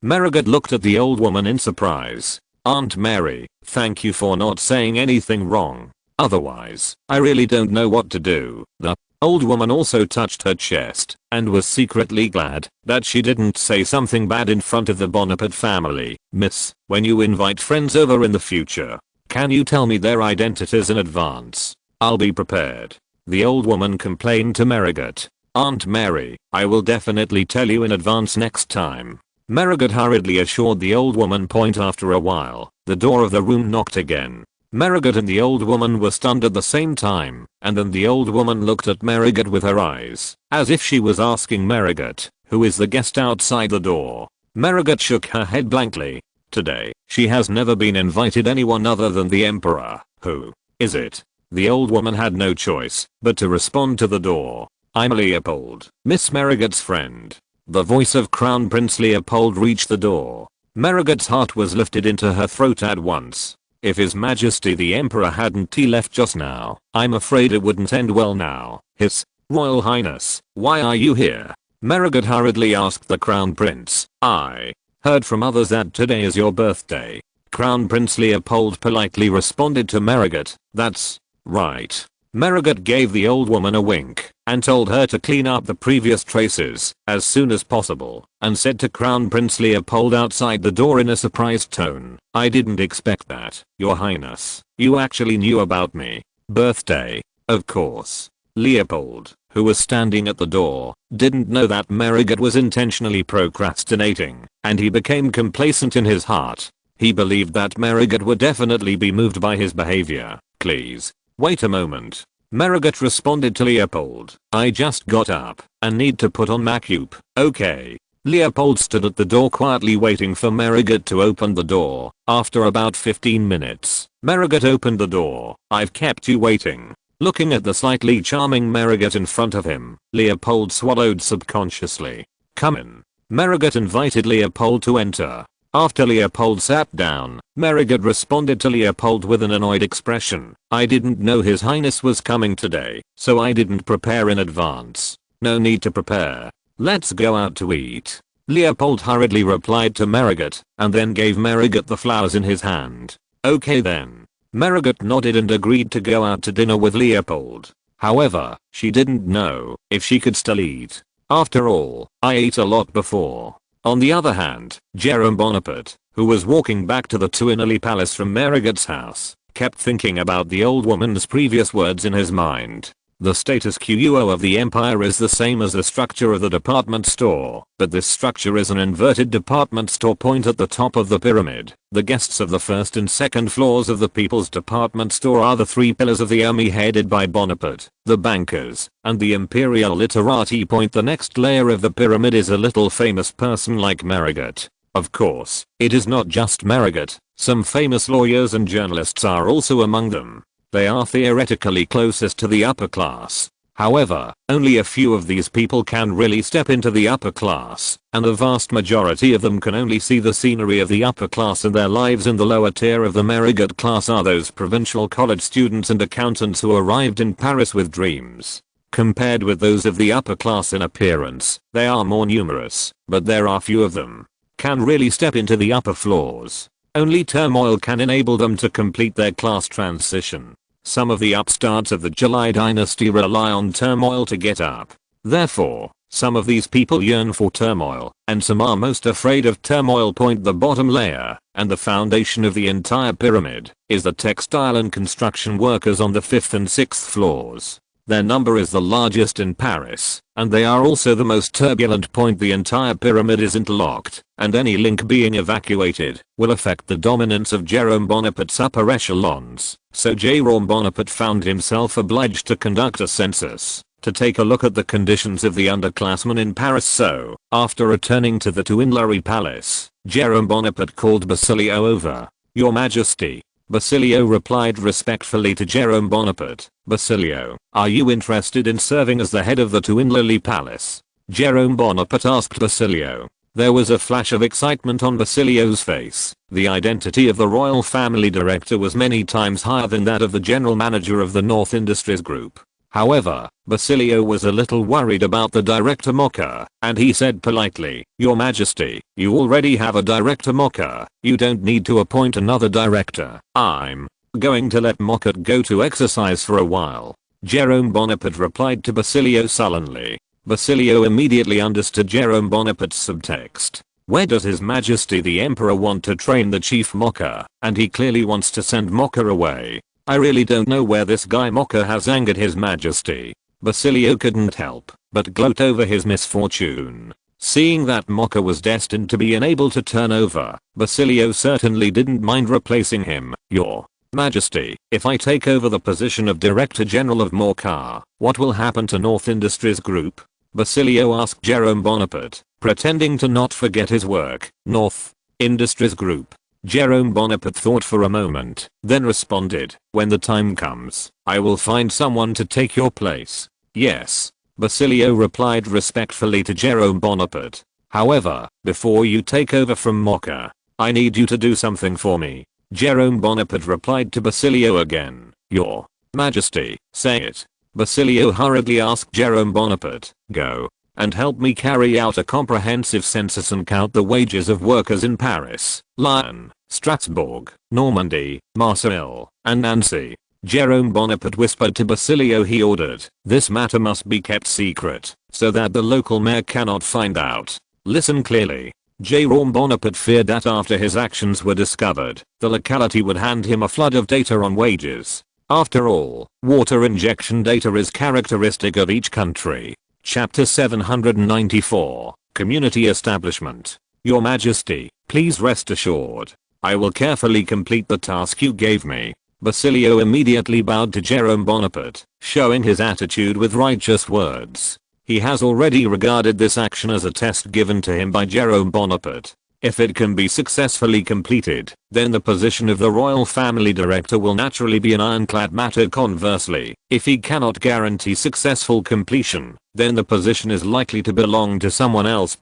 Marigot looked at the old woman in surprise. Aunt Mary, thank you for not saying anything wrong. Otherwise, I really don't know what to do. The old woman also touched her chest and was secretly glad that she didn't say something bad in front of the Bonaparte family. Miss, when you invite friends over in the future, can you tell me their identities in advance? I'll be prepared. The old woman complained to Marigot. Aunt Mary, I will definitely tell you in advance next time. Merigot hurriedly assured the old woman. After a while, the door of the room knocked again. Merigot and the old woman were stunned at the same time, and then the old woman looked at Merigot with her eyes, as if she was asking Merigot, who is the guest outside the door? Merigot shook her head blankly. Today, she has never been invited anyone other than the Emperor. Who is it? The old woman had no choice but to respond to the door. I'm Leopold, Miss Merigot's friend. The voice of Crown Prince Leopold reached the door. Merigot's heart was lifted into her throat at once. If His Majesty the Emperor hadn't left just now, I'm afraid it wouldn't end well now. His Royal Highness, why are you here? Merigot hurriedly asked the Crown Prince. I heard from others that today is your birthday. Crown Prince Leopold politely responded to Merigot. That's right. Merigot gave the old woman a wink and told her to clean up the previous traces as soon as possible and said to Crown Prince Leopold outside the door in a surprised tone, I didn't expect that, Your Highness. You actually knew about me. Birthday? Of course. Leopold, who was standing at the door, didn't know that Merigot was intentionally procrastinating, and he became complacent in his heart. He believed that Merigot would definitely be moved by his behavior. Please. Wait a moment. Merigot responded to Leopold. I just got up and need to put on makeup. Okay. Leopold stood at the door quietly waiting for Merigot to open the door. After about 15 minutes, Merigot opened the door. I've kept you waiting. Looking at the slightly charming Merigot in front of him, Leopold swallowed subconsciously. Come in. Merigot invited Leopold to enter. After Leopold sat down, Merigot responded to Leopold with an annoyed expression. I didn't know His Highness was coming today, so I didn't prepare in advance. No need to prepare. Let's go out to eat. Leopold hurriedly replied to Merigot, and then gave Merigot the flowers in his hand. Okay then. Merigot nodded and agreed to go out to dinner with Leopold. However, she didn't know if she could still eat. After all, I ate a lot before. On the other hand, Jerome Bonaparte, who was walking back to the Twinley Palace from Merigot's house, kept thinking about the old woman's previous words in his mind. The status quo of the empire is the same as the structure of the department store, but this structure is an inverted department store point at the top of the pyramid. The guests of the first and second floors of the People's Department Store are the three pillars of the army headed by Bonaparte, the bankers, and the imperial literati point. The next layer of the pyramid is a little famous person like Merigot. Of course, it is not just Merigot, some famous lawyers and journalists are also among them. They are theoretically closest to the upper class. However, only a few of these people can really step into the upper class, and the vast majority of them can only see the scenery of the upper class in their lives. In the lower tier of the Merigot class are those provincial college students and accountants who arrived in Paris with dreams. Compared with those of the upper class in appearance, they are more numerous, but there are few of them can really step into the upper floors. Only turmoil can enable them to complete their class transition. Some of the upstarts of the July dynasty rely on turmoil to get up. Therefore, some of these people yearn for turmoil, and some are most afraid of turmoil. The bottom layer, and the foundation of the entire pyramid, is the textile and construction workers on the 5th and 6th floors. Their number is the largest in Paris, and they are also the most turbulent. The entire pyramid is interlocked, and any link being evacuated will affect the dominance of Jerome Bonaparte's upper echelons. So Jerome Bonaparte found himself obliged to conduct a census to take a look at the conditions of the underclassmen in Paris. So, after returning to the Tuileries Palace, Jerome Bonaparte called Basilio over. Your Majesty. Basilio replied respectfully to Jerome Bonaparte. Basilio, are you interested in serving as the head of the Tuileries Palace? Jerome Bonaparte asked Basilio. There was a flash of excitement on Basilio's face. The identity of the royal family director was many times higher than that of the general manager of the North Industries Group. However, Basilio was a little worried about the director Mocha, and he said politely, Your Majesty, you already have a director Mocha. You don't need to appoint another director. I'm going to let Mocha go to exercise for a while. Jerome Bonaparte replied to Basilio sullenly. Basilio immediately understood Jerome Bonaparte's subtext. Where does His Majesty the Emperor want to train the chief Mocha? And he clearly wants to send Mocha away. I really don't know where this guy Mocha has angered His Majesty. Basilio couldn't help but gloat over his misfortune. Seeing that Mocha was destined to be unable to turn over, Basilio certainly didn't mind replacing him. Your Majesty, if I take over the position of Director General of Mocha, what will happen to North Industries Group? Basilio asked Jerome Bonaparte, pretending to not forget his work. North Industries Group. Jerome Bonaparte thought for a moment, then responded, when the time comes, I will find someone to take your place. Yes. Basilio replied respectfully to Jerome Bonaparte. However, before you take over from Mocha, I need you to do something for me. Jerome Bonaparte replied to Basilio again. Your Majesty, say it. Basilio hurriedly asked Jerome Bonaparte, go and help me carry out a comprehensive census and count the wages of workers in Paris, Lyon, Strasbourg, Normandy, Marseille, and Nancy. Jerome Bonaparte whispered to Basilio. He ordered, this matter must be kept secret, so that the local mayor cannot find out. Listen clearly. Jerome Bonaparte feared that after his actions were discovered, the locality would hand him a flood of data on wages. After all, water injection data is characteristic of each country. Chapter 794, Community Establishment. Your Majesty, please rest assured, I will carefully complete the task you gave me. Basilio immediately bowed to Jerome Bonaparte, showing his attitude with righteous words. He has already regarded this action as a test given to him by Jerome Bonaparte. If it can be successfully completed, then the position of the royal family director will naturally be an ironclad matter. Conversely, if he cannot guarantee successful completion, then the position is likely to belong to someone else.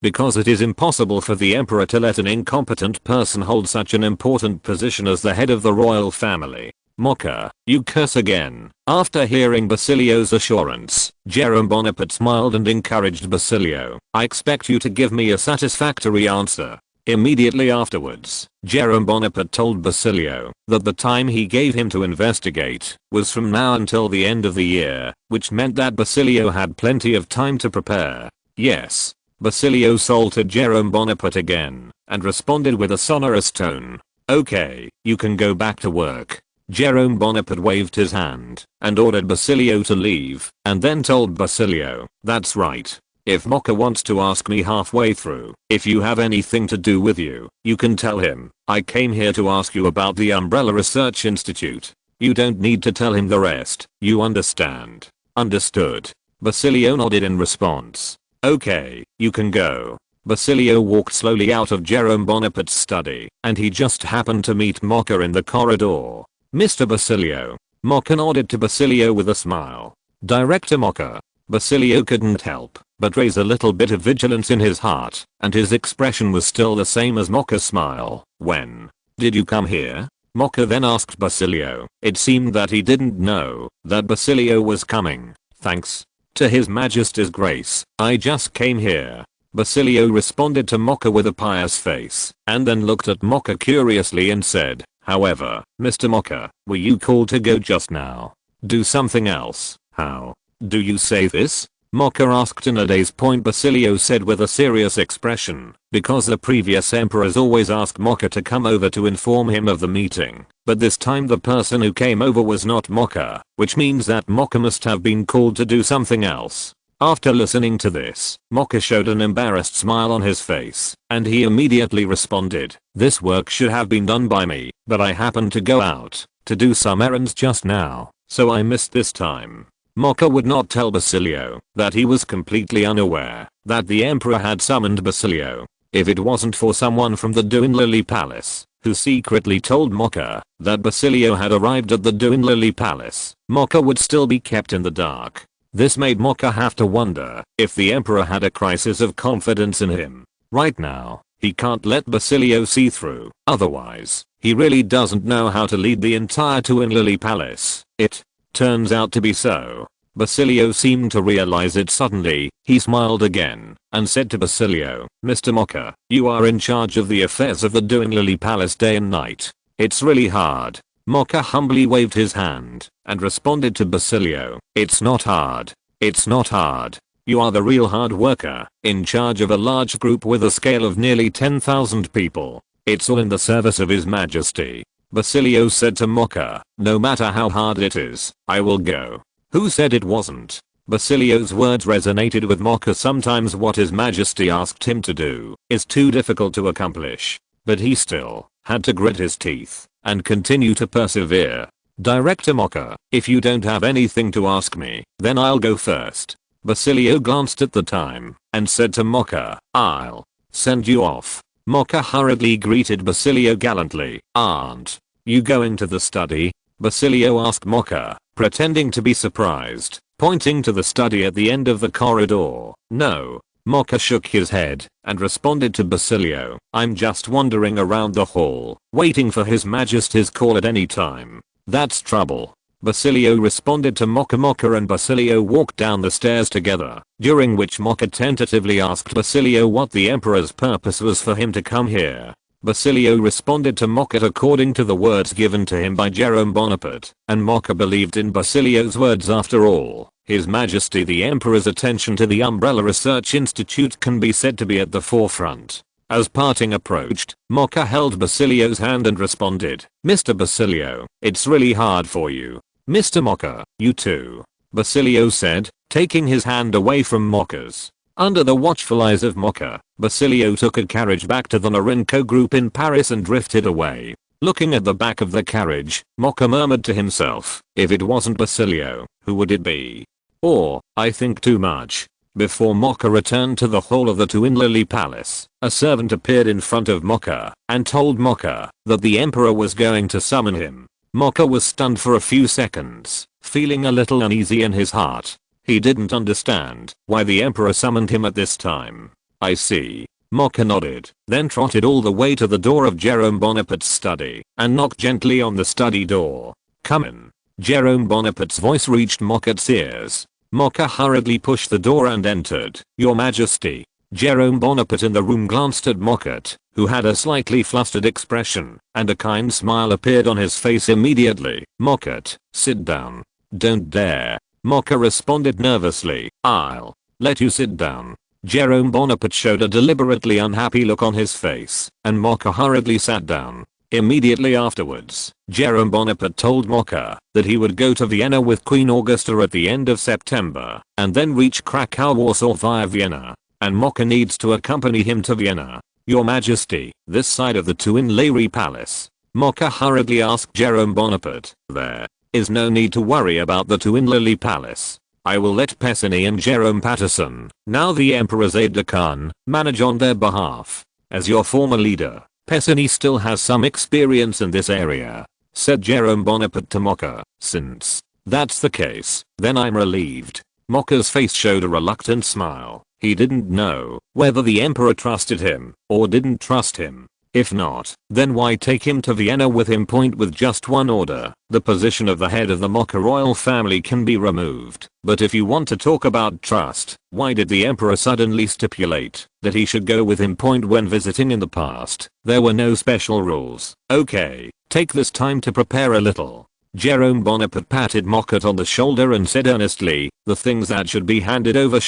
Because it is impossible for the emperor to let an incompetent person hold such an important position as the head of the royal family. Mocha, you curse again. After hearing Basilio's assurance, Jerome Bonaparte smiled and encouraged Basilio. I expect you to give me a satisfactory answer. Immediately afterwards, Jerome Bonaparte told Basilio that the time he gave him to investigate was from now until the end of the year, which meant that Basilio had plenty of time to prepare. Yes. Basilio salted Jerome Bonaparte again and responded with a sonorous tone. Okay, you can go back to work. Jerome Bonaparte waved his hand and ordered Basilio to leave, and then told Basilio, that's right. If Mocha wants to ask me halfway through if you have anything to do with you, you can tell him, I came here to ask you about the Umbrella Research Institute. You don't need to tell him the rest, you understand. Understood. Basilio nodded in response. Okay, you can go. Basilio walked slowly out of Jerome Bonaparte's study, and he just happened to meet Mocha in the corridor. Mr. Basilio. Mocha nodded to Basilio with a smile. Director Mocha. Basilio couldn't help but raise a little bit of vigilance in his heart, and his expression was still the same as Mocha's smile. When did you come here? Mocha then asked Basilio. It seemed that he didn't know that Basilio was coming. Thanks to His Majesty's grace, I just came here. Basilio responded to Mocha with a pious face, and then looked at Mocha curiously and said, however, Mr. Mocha, were you called to go just now? Do something else. How do you say this? Mocha asked in a daze. Basilio said with a serious expression, because the previous emperors always asked Mocha to come over to inform him of the meeting, but this time the person who came over was not Mocha, which means that Mocha must have been called to do something else. After listening to this, Mocha showed an embarrassed smile on his face, and he immediately responded, this work should have been done by me, but I happened to go out to do some errands just now, so I missed this time. Mocha would not tell Basilio that he was completely unaware that the emperor had summoned Basilio. If it wasn't for someone from the Duinlily Palace who secretly told Mocha that Basilio had arrived at the Duinlily Palace, Mocha would still be kept in the dark. This made Mocha have to wonder if the emperor had a crisis of confidence in him. Right now, he can't let Basilio see through, otherwise, he really doesn't know how to lead the entire Duinlily Palace. It turns out to be so. Basilio seemed to realize it suddenly. He smiled again and said to Basilio, Mr. Mocha, you are in charge of the affairs of the Duinlily Palace day and night. It's really hard. Mocha humbly waved his hand and responded to Basilio, it's not hard. It's not hard. You are the real hard worker, in charge of a large group with a scale of nearly 10,000 people. It's all in the service of His Majesty. Basilio said to Mocha, no matter how hard it is, I will go. Who said it wasn't? Basilio's words resonated with Mocha. Sometimes what His Majesty asked him to do is too difficult to accomplish, but he still had to grit his teeth and continue to persevere. Director Mocha, if you don't have anything to ask me, then I'll go first. Basilio glanced at the time and said to Mocha, I'll send you off. Mocha hurriedly greeted Basilio gallantly. Aren't you going to the study? Basilio asked Mocha, pretending to be surprised, pointing to the study at the end of the corridor. No. Mocha shook his head and responded to Basilio, I'm just wandering around the hall, waiting for His Majesty's call at any time. That's trouble. Basilio responded to Mocha. Mocha and Basilio walked down the stairs together, during which Mocha tentatively asked Basilio what the Emperor's purpose was for him to come here. Basilio responded to Mocha according to the words given to him by Jerome Bonaparte, and Mocha believed in Basilio's words. After all, His Majesty the Emperor's attention to the Umbrella Research Institute can be said to be at the forefront. As parting approached, Mocha held Basilio's hand and responded, Mr. Basilio, it's really hard for you. Mr. Mocha, you too. Basilio said, taking his hand away from Mocha's. Under the watchful eyes of Mocha, Basilio took a carriage back to the Norinco group in Paris and drifted away. Looking at the back of the carriage, Mocha murmured to himself, if it wasn't Basilio, who would it be? Or, I think too much. Before Mocha returned to the hall of the Twin Lily Palace, a servant appeared in front of Mocha and told Mocha that the Emperor was going to summon him. Mocha was stunned for a few seconds, feeling a little uneasy in his heart. He didn't understand why the Emperor summoned him at this time. I see. Mocha nodded, then trotted all the way to the door of Jerome Bonaparte's study and knocked gently on the study door. Come in. Jerome Bonaparte's voice reached Mocha's ears. Mocha hurriedly pushed the door and entered. Your Majesty. Jerome Bonaparte in the room glanced at Mocha, who had a slightly flustered expression, and a kind smile appeared on his face immediately. Mocha, sit down. Don't dare. Mocha responded nervously. I'll let you sit down. Jerome Bonaparte showed a deliberately unhappy look on his face, and Mocha hurriedly sat down. Immediately afterwards, Jerome Bonaparte told Mocha that he would go to Vienna with Queen Augusta at the end of September, and then reach Krakow Warsaw via Vienna, and Mocha needs to accompany him to Vienna. Your Majesty, this side of the Tuileries Palace. Mocha hurriedly asked Jerome Bonaparte. There is no need to worry about the Tuileries Palace. I will let Pessinny and Jerome Patterson, now the Emperor's aide-de-camp, manage on their behalf. As your former leader, Pessinny still has some experience in this area, said Jerome Bonaparte to Mocha. Since that's the case, then I'm relieved. Mocha's face showed a reluctant smile. He didn't know whether the Emperor trusted him or didn't trust him. If not, then why take him to Vienna with him? With just one order, the position of the head of the Mocha royal family can be removed. But if you want to talk about trust, why did the Emperor suddenly stipulate that he should go with him? When visiting in the past, there were no special rules. Okay, take this time to prepare a little. Jerome Bonaparte patted Mocha on the shoulder and said earnestly, the things that should be handed over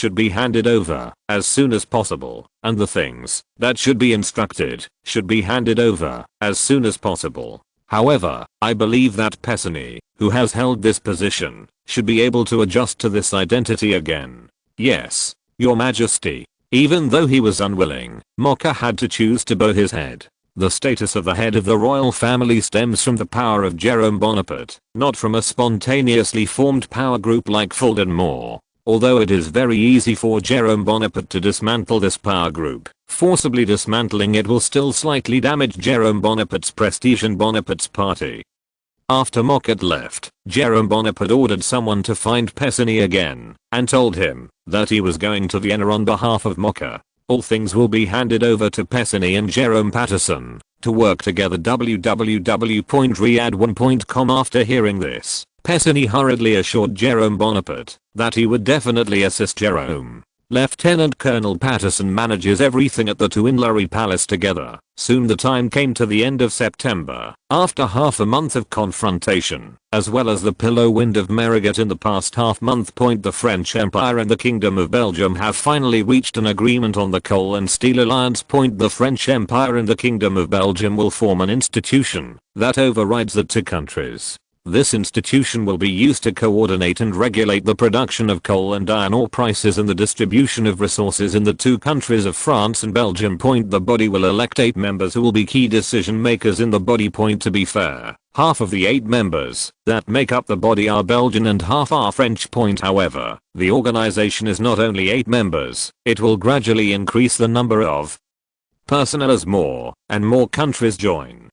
as soon as possible, and the things that should be instructed should be handed over as soon as possible. However, I believe that Pessinny, who has held this position, should be able to adjust to this identity again. Yes, Your Majesty. Even though he was unwilling, Mocha had to choose to bow his head. The status of the head of the royal family stems from the power of Jerome Bonaparte, not from a spontaneously formed power group like Fulton Moore. Although it is very easy for Jerome Bonaparte to dismantle this power group, forcibly dismantling it will still slightly damage Jerome Bonaparte's prestige and Bonaparte's party. After Mocha left, Jerome Bonaparte ordered someone to find Pessinny again, and told him that he was going to Vienna on behalf of Mocha. All things will be handed over to Pessinny and Jerome Patterson to work together. www.riyadh1.com. After hearing this, Pessinny hurriedly assured Jerome Bonaparte that he would definitely assist Jerome. Lieutenant Colonel Patterson manages everything at the Tuileries Palace together. Soon the time came to the end of September, after half a month of confrontation, as well as the pillow wind of Marigot in the past half month. The French Empire and the Kingdom of Belgium have finally reached an agreement on the coal and steel alliance. The French Empire and the Kingdom of Belgium will form an institution that overrides the two countries. This institution will be used to coordinate and regulate the production of coal and iron ore prices and the distribution of resources in the two countries of France and Belgium. The body will elect 8 members who will be key decision makers in the body. To be fair, half of the 8 members that make up the body are Belgian and half are French. However, the organization is not only 8 members, it will gradually increase the number of personnel as more and more countries join.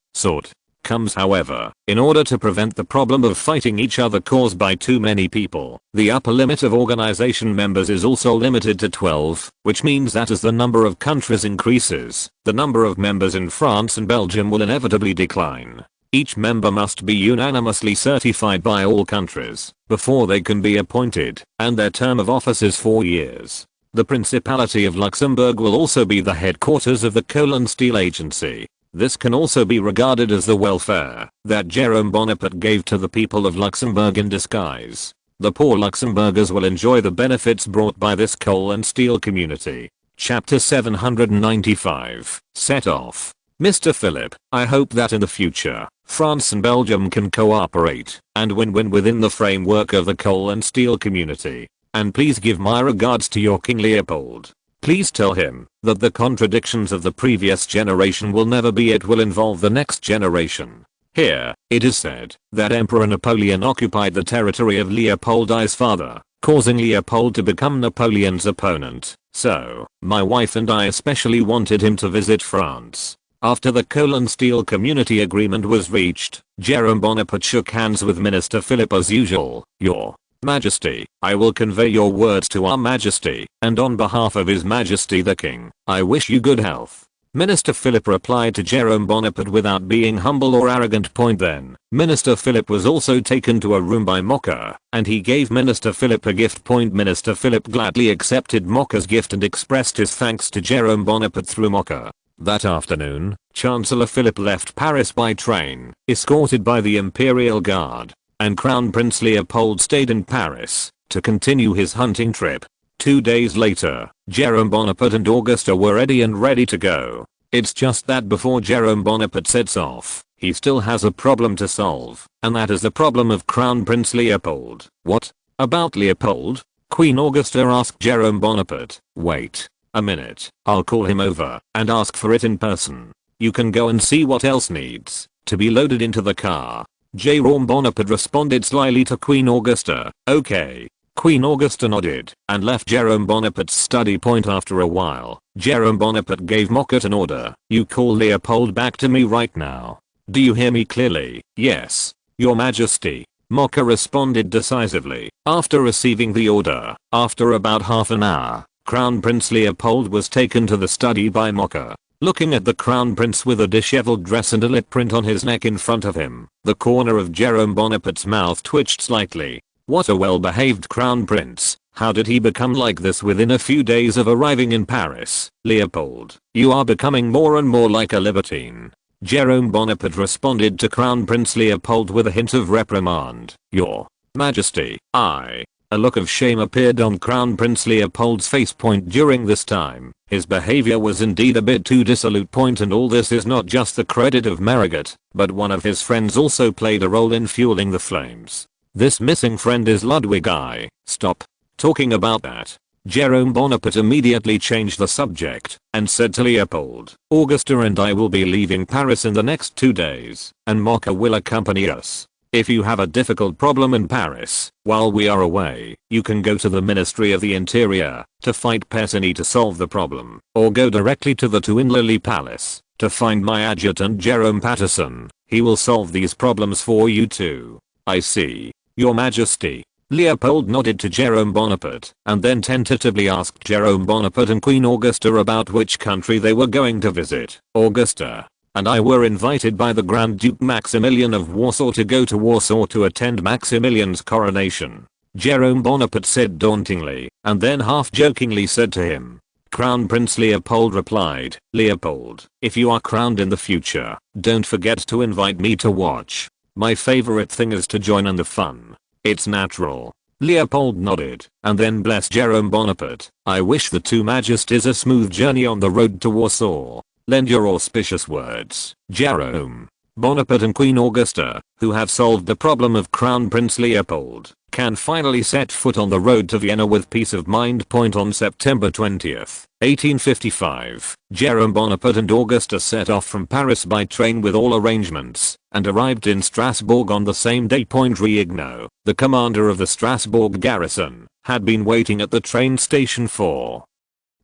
Comes however, in order to prevent the problem of fighting each other caused by too many people, the upper limit of organization members is also limited to 12, which means that as the number of countries increases, the number of members in France and Belgium will inevitably decline. Each member must be unanimously certified by all countries before they can be appointed, and their term of office is 4 years. The Principality of Luxembourg will also be the headquarters of the Coal and Steel Agency. This can also be regarded as the welfare that Jerome Bonaparte gave to the people of Luxembourg in disguise. The poor Luxembourgers will enjoy the benefits brought by this coal and steel community. Chapter 795. Set off. Mr. Philip, I hope that in the future, France and Belgium can cooperate and win-win within the framework of the coal and steel community. And please give my regards to your King Leopold. Please tell him that the contradictions of the previous generation will never be. It will involve the next generation. Here, it is said that Emperor Napoleon occupied the territory of Leopold I's father, causing Leopold to become Napoleon's opponent. So, my wife and I especially wanted him to visit France. After the coal and steel community agreement was reached, Jerome Bonaparte shook hands with Minister Philip as usual. Your Majesty, I will convey your words to Our Majesty, and on behalf of His Majesty the King, I wish you good health. Minister Philip replied to Jerome Bonaparte without being humble or arrogant. Then, Minister Philip was also taken to a room by Mocha, and he gave Minister Philip a gift. Minister Philip gladly accepted Mocha's gift and expressed his thanks to Jerome Bonaparte through Mocha. That afternoon, Chancellor Philip left Paris by train, escorted by the Imperial Guard, and Crown Prince Leopold stayed in Paris to continue his hunting trip. 2 days later, Jerome Bonaparte and Augusta were ready to go. It's just that before Jerome Bonaparte sets off, he still has a problem to solve, and that is the problem of Crown Prince Leopold. What? About Leopold? Queen Augusta asked Jerome Bonaparte. Wait a minute, I'll call him over and ask for it in person. You can go and see what else needs to be loaded into the car. Jerome Bonaparte responded slyly to Queen Augusta. Okay. Queen Augusta nodded and left Jerome Bonaparte's study. After a while, Jerome Bonaparte gave Mocha an order. You call Leopold back to me right now. Do you hear me clearly? Yes, Your Majesty. Mocha responded decisively. After receiving the order, after about half an hour, Crown Prince Leopold was taken to the study by Mocha. Looking at the Crown Prince with a disheveled dress and a lip print on his neck in front of him, the corner of Jerome Bonaparte's mouth twitched slightly. What a well-behaved Crown Prince. How did he become like this within a few days of arriving in Paris? Leopold, you are becoming more and more like a libertine. Jerome Bonaparte responded to Crown Prince Leopold with a hint of reprimand. Your Majesty, A look of shame appeared on Crown Prince Leopold's face. During this time, his behavior was indeed a bit too dissolute. And all this is not just the credit of Marigot, but one of his friends also played a role in fueling the flames. This missing friend is Ludwig I. Stop talking about that. Jerome Bonaparte immediately changed the subject and said to Leopold, Augusta and I will be leaving Paris in the next 2 days, and Mocha will accompany us. If you have a difficult problem in Paris while we are away, you can go to the Ministry of the Interior to fight Pessigny to solve the problem, or go directly to the Lily Palace to find my adjutant Jerome Patterson. He will solve these problems for you too. I see, Your Majesty. Leopold nodded to Jerome Bonaparte and then tentatively asked Jerome Bonaparte and Queen Augusta about which country they were going to visit. Augusta and I were invited by the Grand Duke Maximilian of Warsaw to go to Warsaw to attend Maximilian's coronation. Jerome Bonaparte said dauntingly, and then half-jokingly said to him. Crown Prince Leopold replied, Leopold, if you are crowned in the future, don't forget to invite me to watch. My favorite thing is to join in the fun. It's natural. Leopold nodded, and then blessed Jerome Bonaparte. I wish the two majesties a smooth journey on the road to Warsaw. Lend your auspicious words, Jerome. Bonaparte and Queen Augusta, who have solved the problem of Crown Prince Leopold, can finally set foot on the road to Vienna with peace of mind. On September 20th, 1855, Jerome Bonaparte and Augusta set off from Paris by train with all arrangements, and arrived in Strasbourg on the same day. Riegno, the commander of the Strasbourg garrison, had been waiting at the train station for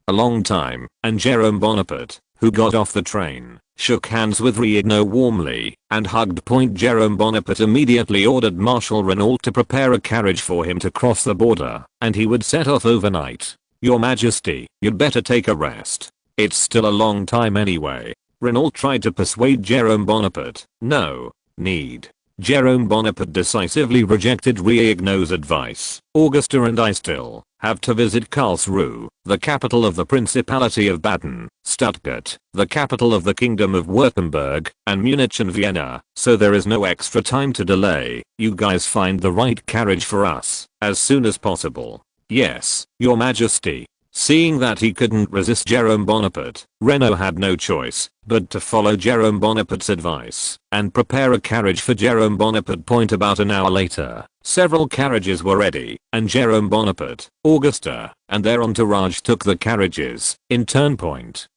a long time, and Jerome Bonaparte, who got off the train, shook hands with Riegno warmly, and hugged. Jerome Bonaparte immediately ordered Marshal Renault to prepare a carriage for him to cross the border, and he would set off overnight. "Your Majesty, you'd better take a rest. It's still a long time anyway." Renault tried to persuade Jerome Bonaparte. No need. Jerome Bonaparte decisively rejected Riegno's advice. "Augusta and I still have to visit Karlsruhe, the capital of the Principality of Baden, Stuttgart, the capital of the Kingdom of Württemberg, and Munich and Vienna, so there is no extra time to delay. You guys find the right carriage for us, as soon as possible." "Yes, Your Majesty." Seeing that he couldn't resist Jerome Bonaparte, Renault had no choice but to follow Jerome Bonaparte's advice and prepare a carriage for Jerome Bonaparte. About an hour later, several carriages were ready, and Jerome Bonaparte, Augusta, and their entourage took the carriages in turn.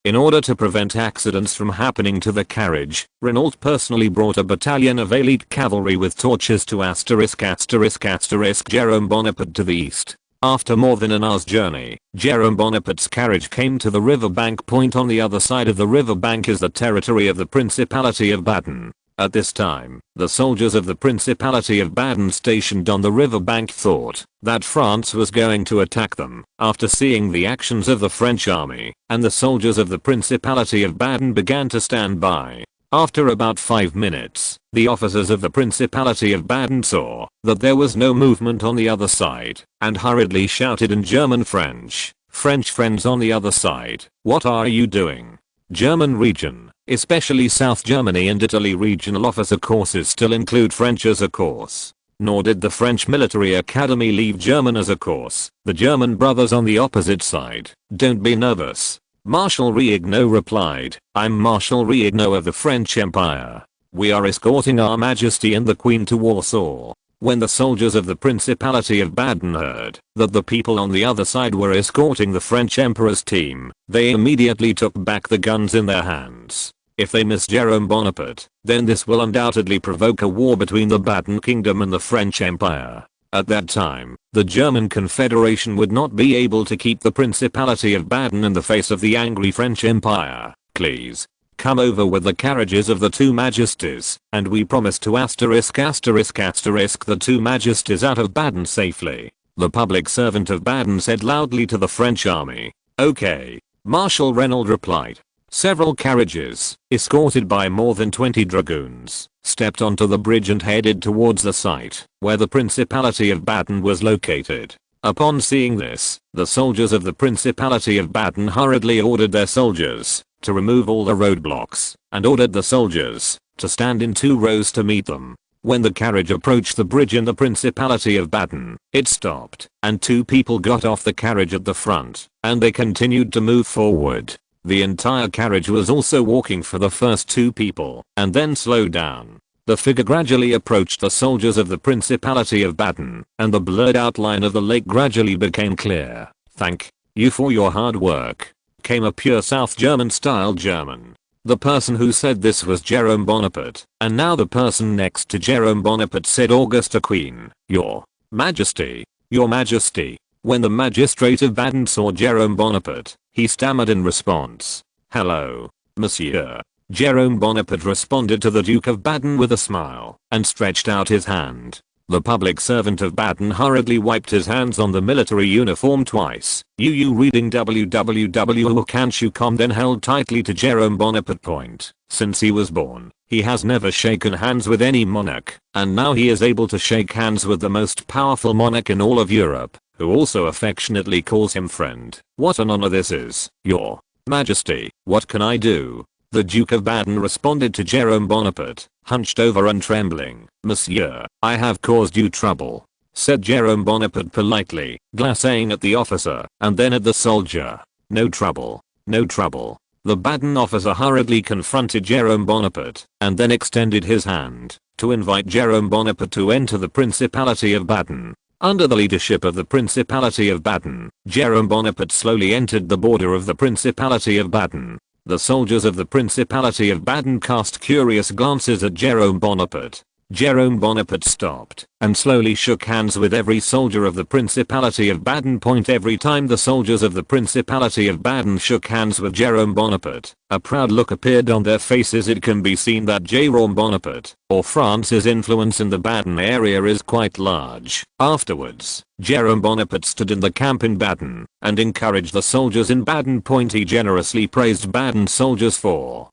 In order to prevent accidents from happening to the carriage, Renault personally brought a battalion of elite cavalry with torches to **** Jerome Bonaparte to the east. After more than an hour's journey, Jerome Bonaparte's carriage came to the riverbank. On the other side of the riverbank is the territory of the Principality of Baden. At this time, the soldiers of the Principality of Baden stationed on the riverbank thought that France was going to attack them after seeing the actions of the French army, and the soldiers of the Principality of Baden began to stand by. After about 5 minutes, the officers of the Principality of Baden saw that there was no movement on the other side, and hurriedly shouted in German French friends on the other side, "What are you doing?" German region, especially South Germany and Italy, regional officer courses still include French as a course. Nor did the French Military Academy leave German as a course. The German brothers on the opposite side, "Don't be nervous." Marshal Riegno replied, "I'm Marshal Riegno of the French Empire. We are escorting Our Majesty and the Queen to Warsaw." When the soldiers of the Principality of Baden heard that the people on the other side were escorting the French Emperor's team, they immediately took back the guns in their hands. If they miss Jerome Bonaparte, then this will undoubtedly provoke a war between the Baden Kingdom and the French Empire. At that time, the German Confederation would not be able to keep the Principality of Baden in the face of the angry French Empire. "Please come over with the carriages of the two majesties, and we promise to **** the two majesties out of Baden safely," the public servant of Baden said loudly to the French army. "Okay," Marshal Renault replied. Several carriages, escorted by more than 20 dragoons, stepped onto the bridge and headed towards the site where the Principality of Baden was located. Upon seeing this, the soldiers of the Principality of Baden hurriedly ordered their soldiers to remove all the roadblocks, and ordered the soldiers to stand in 2 rows to meet them. When the carriage approached the bridge in the Principality of Baden, it stopped, and 2 people got off the carriage at the front, and they continued to move forward. The entire carriage was also walking for the first 2 people, and then slowed down. The figure gradually approached the soldiers of the Principality of Baden, and the blurred outline of the lake gradually became clear. "Thank you for your hard work," came a pure South German style German. The person who said this was Jerome Bonaparte, and now the person next to Jerome Bonaparte said, "Augusta Queen, Your Majesty, Your Majesty." When the magistrate of Baden saw Jerome Bonaparte, he stammered in response, "Hello, monsieur." Jerome Bonaparte responded to the Duke of Baden with a smile, and stretched out his hand. The public servant of Baden hurriedly wiped his hands on the military uniform twice. Reading www. Can't you come then held tightly to Jerome Bonaparte. Since he was born, he has never shaken hands with any monarch, and now he is able to shake hands with the most powerful monarch in all of Europe, who also affectionately calls him friend. What an honor this is, Your Majesty. What can I do? The Duke of Baden responded to Jerome Bonaparte, hunched over and trembling. "Monsieur, I have caused you trouble," said Jerome Bonaparte politely, glancing at the officer and then at the soldier. "No trouble, no trouble." The Baden officer hurriedly confronted Jerome Bonaparte and then extended his hand to invite Jerome Bonaparte to enter the Principality of Baden. Under the leadership of the Principality of Baden, Jerome Bonaparte slowly entered the border of the Principality of Baden. The soldiers of the Principality of Baden cast curious glances at Jerome Bonaparte. Jerome Bonaparte stopped and slowly shook hands with every soldier of the Principality of Baden. Every time the soldiers of the Principality of Baden shook hands with Jerome Bonaparte, a proud look appeared on their faces. It can be seen that Jerome Bonaparte, or France's influence in the Baden area is quite large. Afterwards, Jerome Bonaparte stood in the camp in Baden and encouraged the soldiers in Baden. He generously praised Baden soldiers for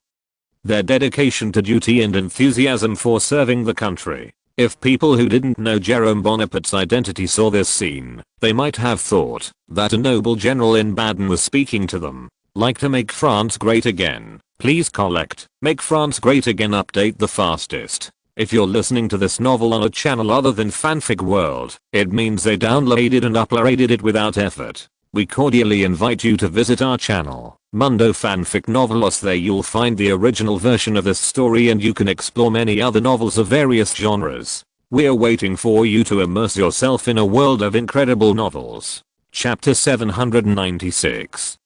their dedication to duty and enthusiasm for serving the country. If people who didn't know Jerome Bonaparte's identity saw this scene, they might have thought that a noble general in Baden was speaking to them. Like to make France great again. Please collect, make France great again update the fastest. If you're listening to this novel on a channel other than Fanfic World, it means they downloaded and uploaded it without effort. We cordially invite you to visit our channel, Mundo Fanfic Novelos. There you'll find the original version of this story and you can explore many other novels of various genres. We're waiting for you to immerse yourself in a world of incredible novels. Chapter 796.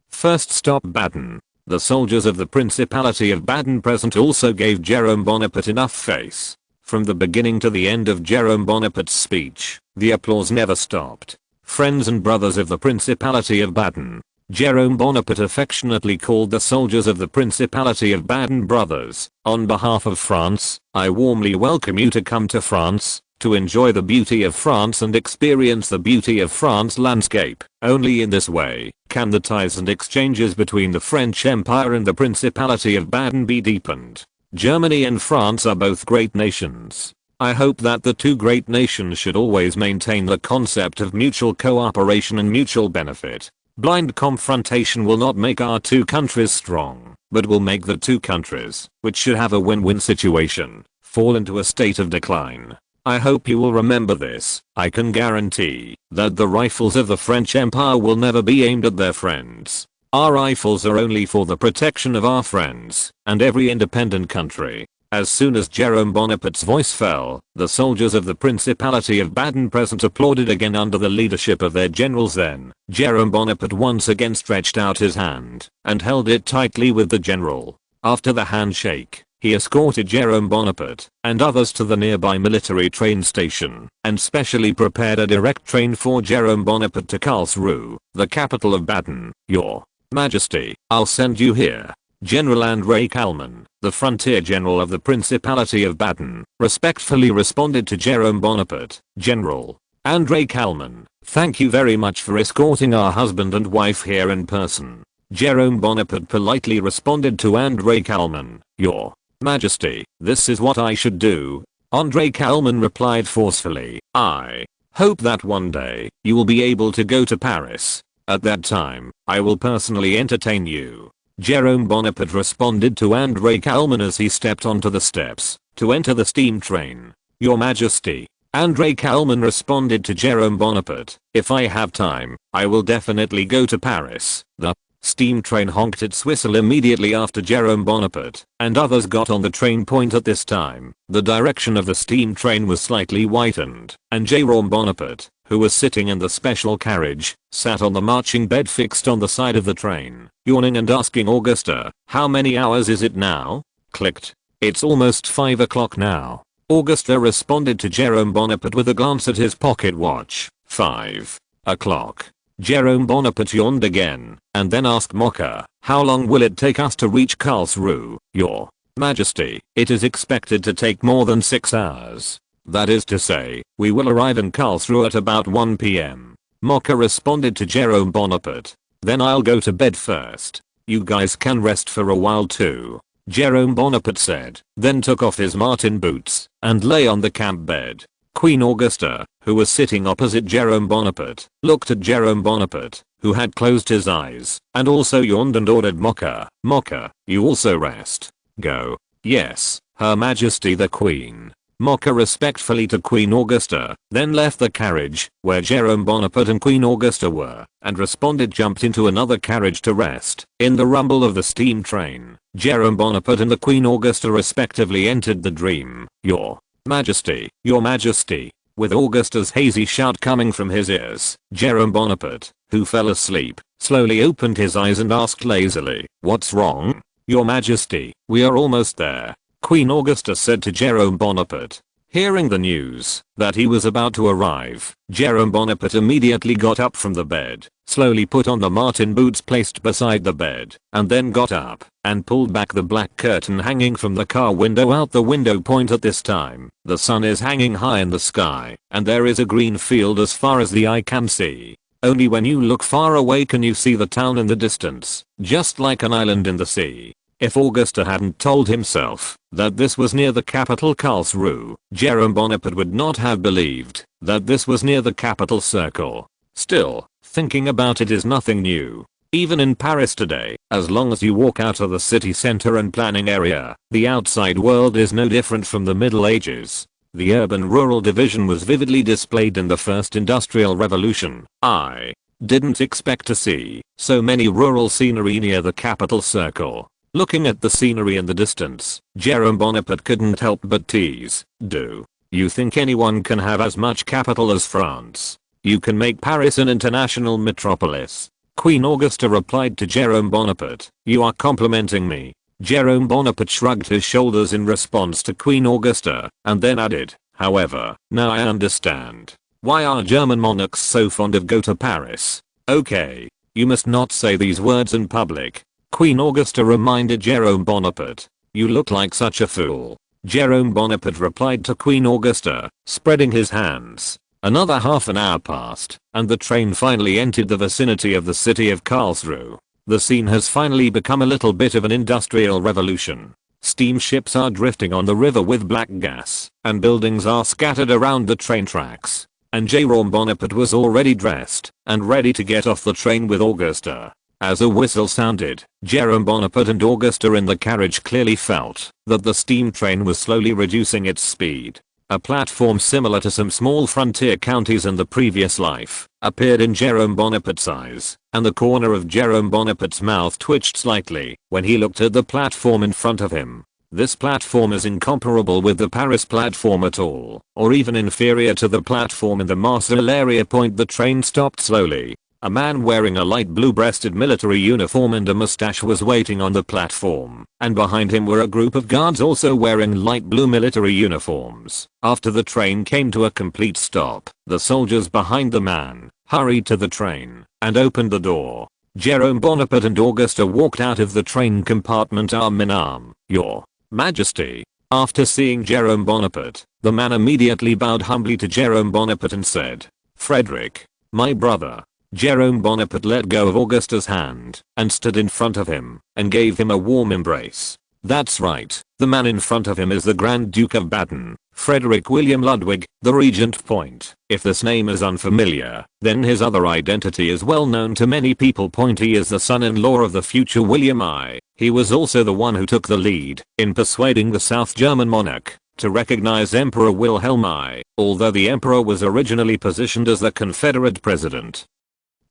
First stop Baden. The soldiers of the Principality of Baden present also gave Jerome Bonaparte enough face. From the beginning to the end of Jerome Bonaparte's speech, the applause never stopped. Friends and brothers of the Principality of Baden, Jerome Bonaparte affectionately called the soldiers of the Principality of Baden brothers. On behalf of France, I warmly welcome you to come to France, to enjoy the beauty of France and experience the beauty of France landscape. Only in this way can the ties and exchanges between the French Empire and the Principality of Baden be deepened. Germany and France are both great nations. I hope that the two great nations should always maintain the concept of mutual cooperation and mutual benefit. Blind confrontation will not make our two countries strong, but will make the two countries, which should have a win-win situation, fall into a state of decline. I hope you will remember this. I can guarantee that the rifles of the French Empire will never be aimed at their friends. Our rifles are only for the protection of our friends and every independent country. As soon as Jerome Bonaparte's voice fell, the soldiers of the Principality of Baden present applauded again under the leadership of their generals. Then, Jerome Bonaparte once again stretched out his hand and held it tightly with the general. After the handshake, he escorted Jerome Bonaparte and others to the nearby military train station and specially prepared a direct train for Jerome Bonaparte to Karlsruhe, the capital of Baden. Your Majesty, I'll send you here. General André Kalman, the frontier general of the Principality of Baden, respectfully responded to Jerome Bonaparte. General André Kalman, thank you very much for escorting our husband and wife here in person. Jerome Bonaparte politely responded to André Kalman. Your Majesty, this is what I should do. André Kalman replied forcefully. I hope that one day you will be able to go to Paris. At that time, I will personally entertain you. Jerome Bonaparte responded to André Kalman as he stepped onto the steps to enter the steam train. Your Majesty, André Kalman responded to Jerome Bonaparte, if I have time, I will definitely go to Paris. The steam train honked its whistle immediately after Jerome Bonaparte and others got on the train. At this time, the direction of the steam train was slightly whitened, and Jerome Bonaparte, who was sitting in the special carriage, sat on the marching bed fixed on the side of the train, yawning and asking Augusta, how many hours is it now? Clicked. It's almost 5 o'clock now. Augusta responded to Jerome Bonaparte with a glance at his pocket watch. 5 o'clock. Jerome Bonaparte yawned again, and then asked Mocha, how long will it take us to reach Karlsruhe? Your Majesty, it is expected to take more than 6 hours. That is to say, we will arrive in Karlsruhe at about 1 p.m. Mocha responded to Jerome Bonaparte. Then I'll go to bed first. You guys can rest for a while too. Jerome Bonaparte said, then took off his Martin boots and lay on the camp bed. Queen Augusta, who was sitting opposite Jerome Bonaparte, looked at Jerome Bonaparte, who had closed his eyes and also yawned, and ordered Mocha, Mocha, you also rest. Go. Yes, Her Majesty the Queen. Mocha respectfully to Queen Augusta, then left the carriage where Jerome Bonaparte and Queen Augusta were, and responded jumped into another carriage to rest. In the rumble of the steam train, Jerome Bonaparte and the Queen Augusta respectively entered the dream. Your Majesty, Your Majesty. With Augusta's hazy shout coming from his ears, Jerome Bonaparte, who fell asleep, slowly opened his eyes and asked lazily, "What's wrong?" "Your Majesty, we are almost there," Queen Augusta said to Jerome Bonaparte. Hearing the news that he was about to arrive, Jerome Bonaparte immediately got up from the bed, slowly put on the marten boots placed beside the bed, and then got up and pulled back the black curtain hanging from the car window out the window point. At this time, the sun is hanging high in the sky, and there is a green field as far as the eye can see. Only when you look far away can you see the town in the distance, just like an island in the sea. If Augusta hadn't told himself that this was near the capital Karlsruhe, Jerome Bonaparte would not have believed that this was near the capital circle. Still, thinking about it is nothing new. Even in Paris today, as long as you walk out of the city center and planning area, the outside world is no different from the Middle Ages. The urban-rural division was vividly displayed in the first industrial revolution. I didn't expect to see so many rural scenery near the capital circle. Looking at the scenery in the distance, Jerome Bonaparte couldn't help but tease, "Do you think anyone can have as much capital as France? You can make Paris an international metropolis." Queen Augusta replied to Jerome Bonaparte, "You are complimenting me." Jerome Bonaparte shrugged his shoulders in response to Queen Augusta, and then added, "However, now I understand why our German monarchs so fond of go to Paris." "Okay, you must not say these words in public," Queen Augusta reminded Jerome Bonaparte. "You look like such a fool." Jerome Bonaparte replied to Queen Augusta, spreading his hands. Another half an hour passed, and the train finally entered the vicinity of the city of Karlsruhe. The scene has finally become a little bit of an industrial revolution. Steamships are drifting on the river with black gas, and buildings are scattered around the train tracks. And Jerome Bonaparte was already dressed and ready to get off the train with Augusta. As a whistle sounded, Jerome Bonaparte and Augusta in the carriage clearly felt that the steam train was slowly reducing its speed. A platform similar to some small frontier counties in the previous life appeared in Jerome Bonaparte's eyes, and the corner of Jerome Bonaparte's mouth twitched slightly when he looked at the platform in front of him. This platform is incomparable with the Paris platform at all, or even inferior to the platform in the Marseille area. The train stopped slowly. A man wearing a light blue-breasted military uniform and a mustache was waiting on the platform, and behind him were a group of guards also wearing light blue military uniforms. After the train came to a complete stop, the soldiers behind the man hurried to the train and opened the door. Jerome Bonaparte and Augusta walked out of the train compartment arm in arm. "Your Majesty." After seeing Jerome Bonaparte, the man immediately bowed humbly to Jerome Bonaparte and said, "Frederick, my brother." Jerome Bonaparte let go of Augusta's hand and stood in front of him and gave him a warm embrace. That's right, the man in front of him is the Grand Duke of Baden, Frederick William Ludwig, the Regent. If this name is unfamiliar, then his other identity is well known to many people. He is the son-in-law of the future William I. He was also the one who took the lead in persuading the South German monarch to recognize Emperor Wilhelm I, although the emperor was originally positioned as the Confederate president.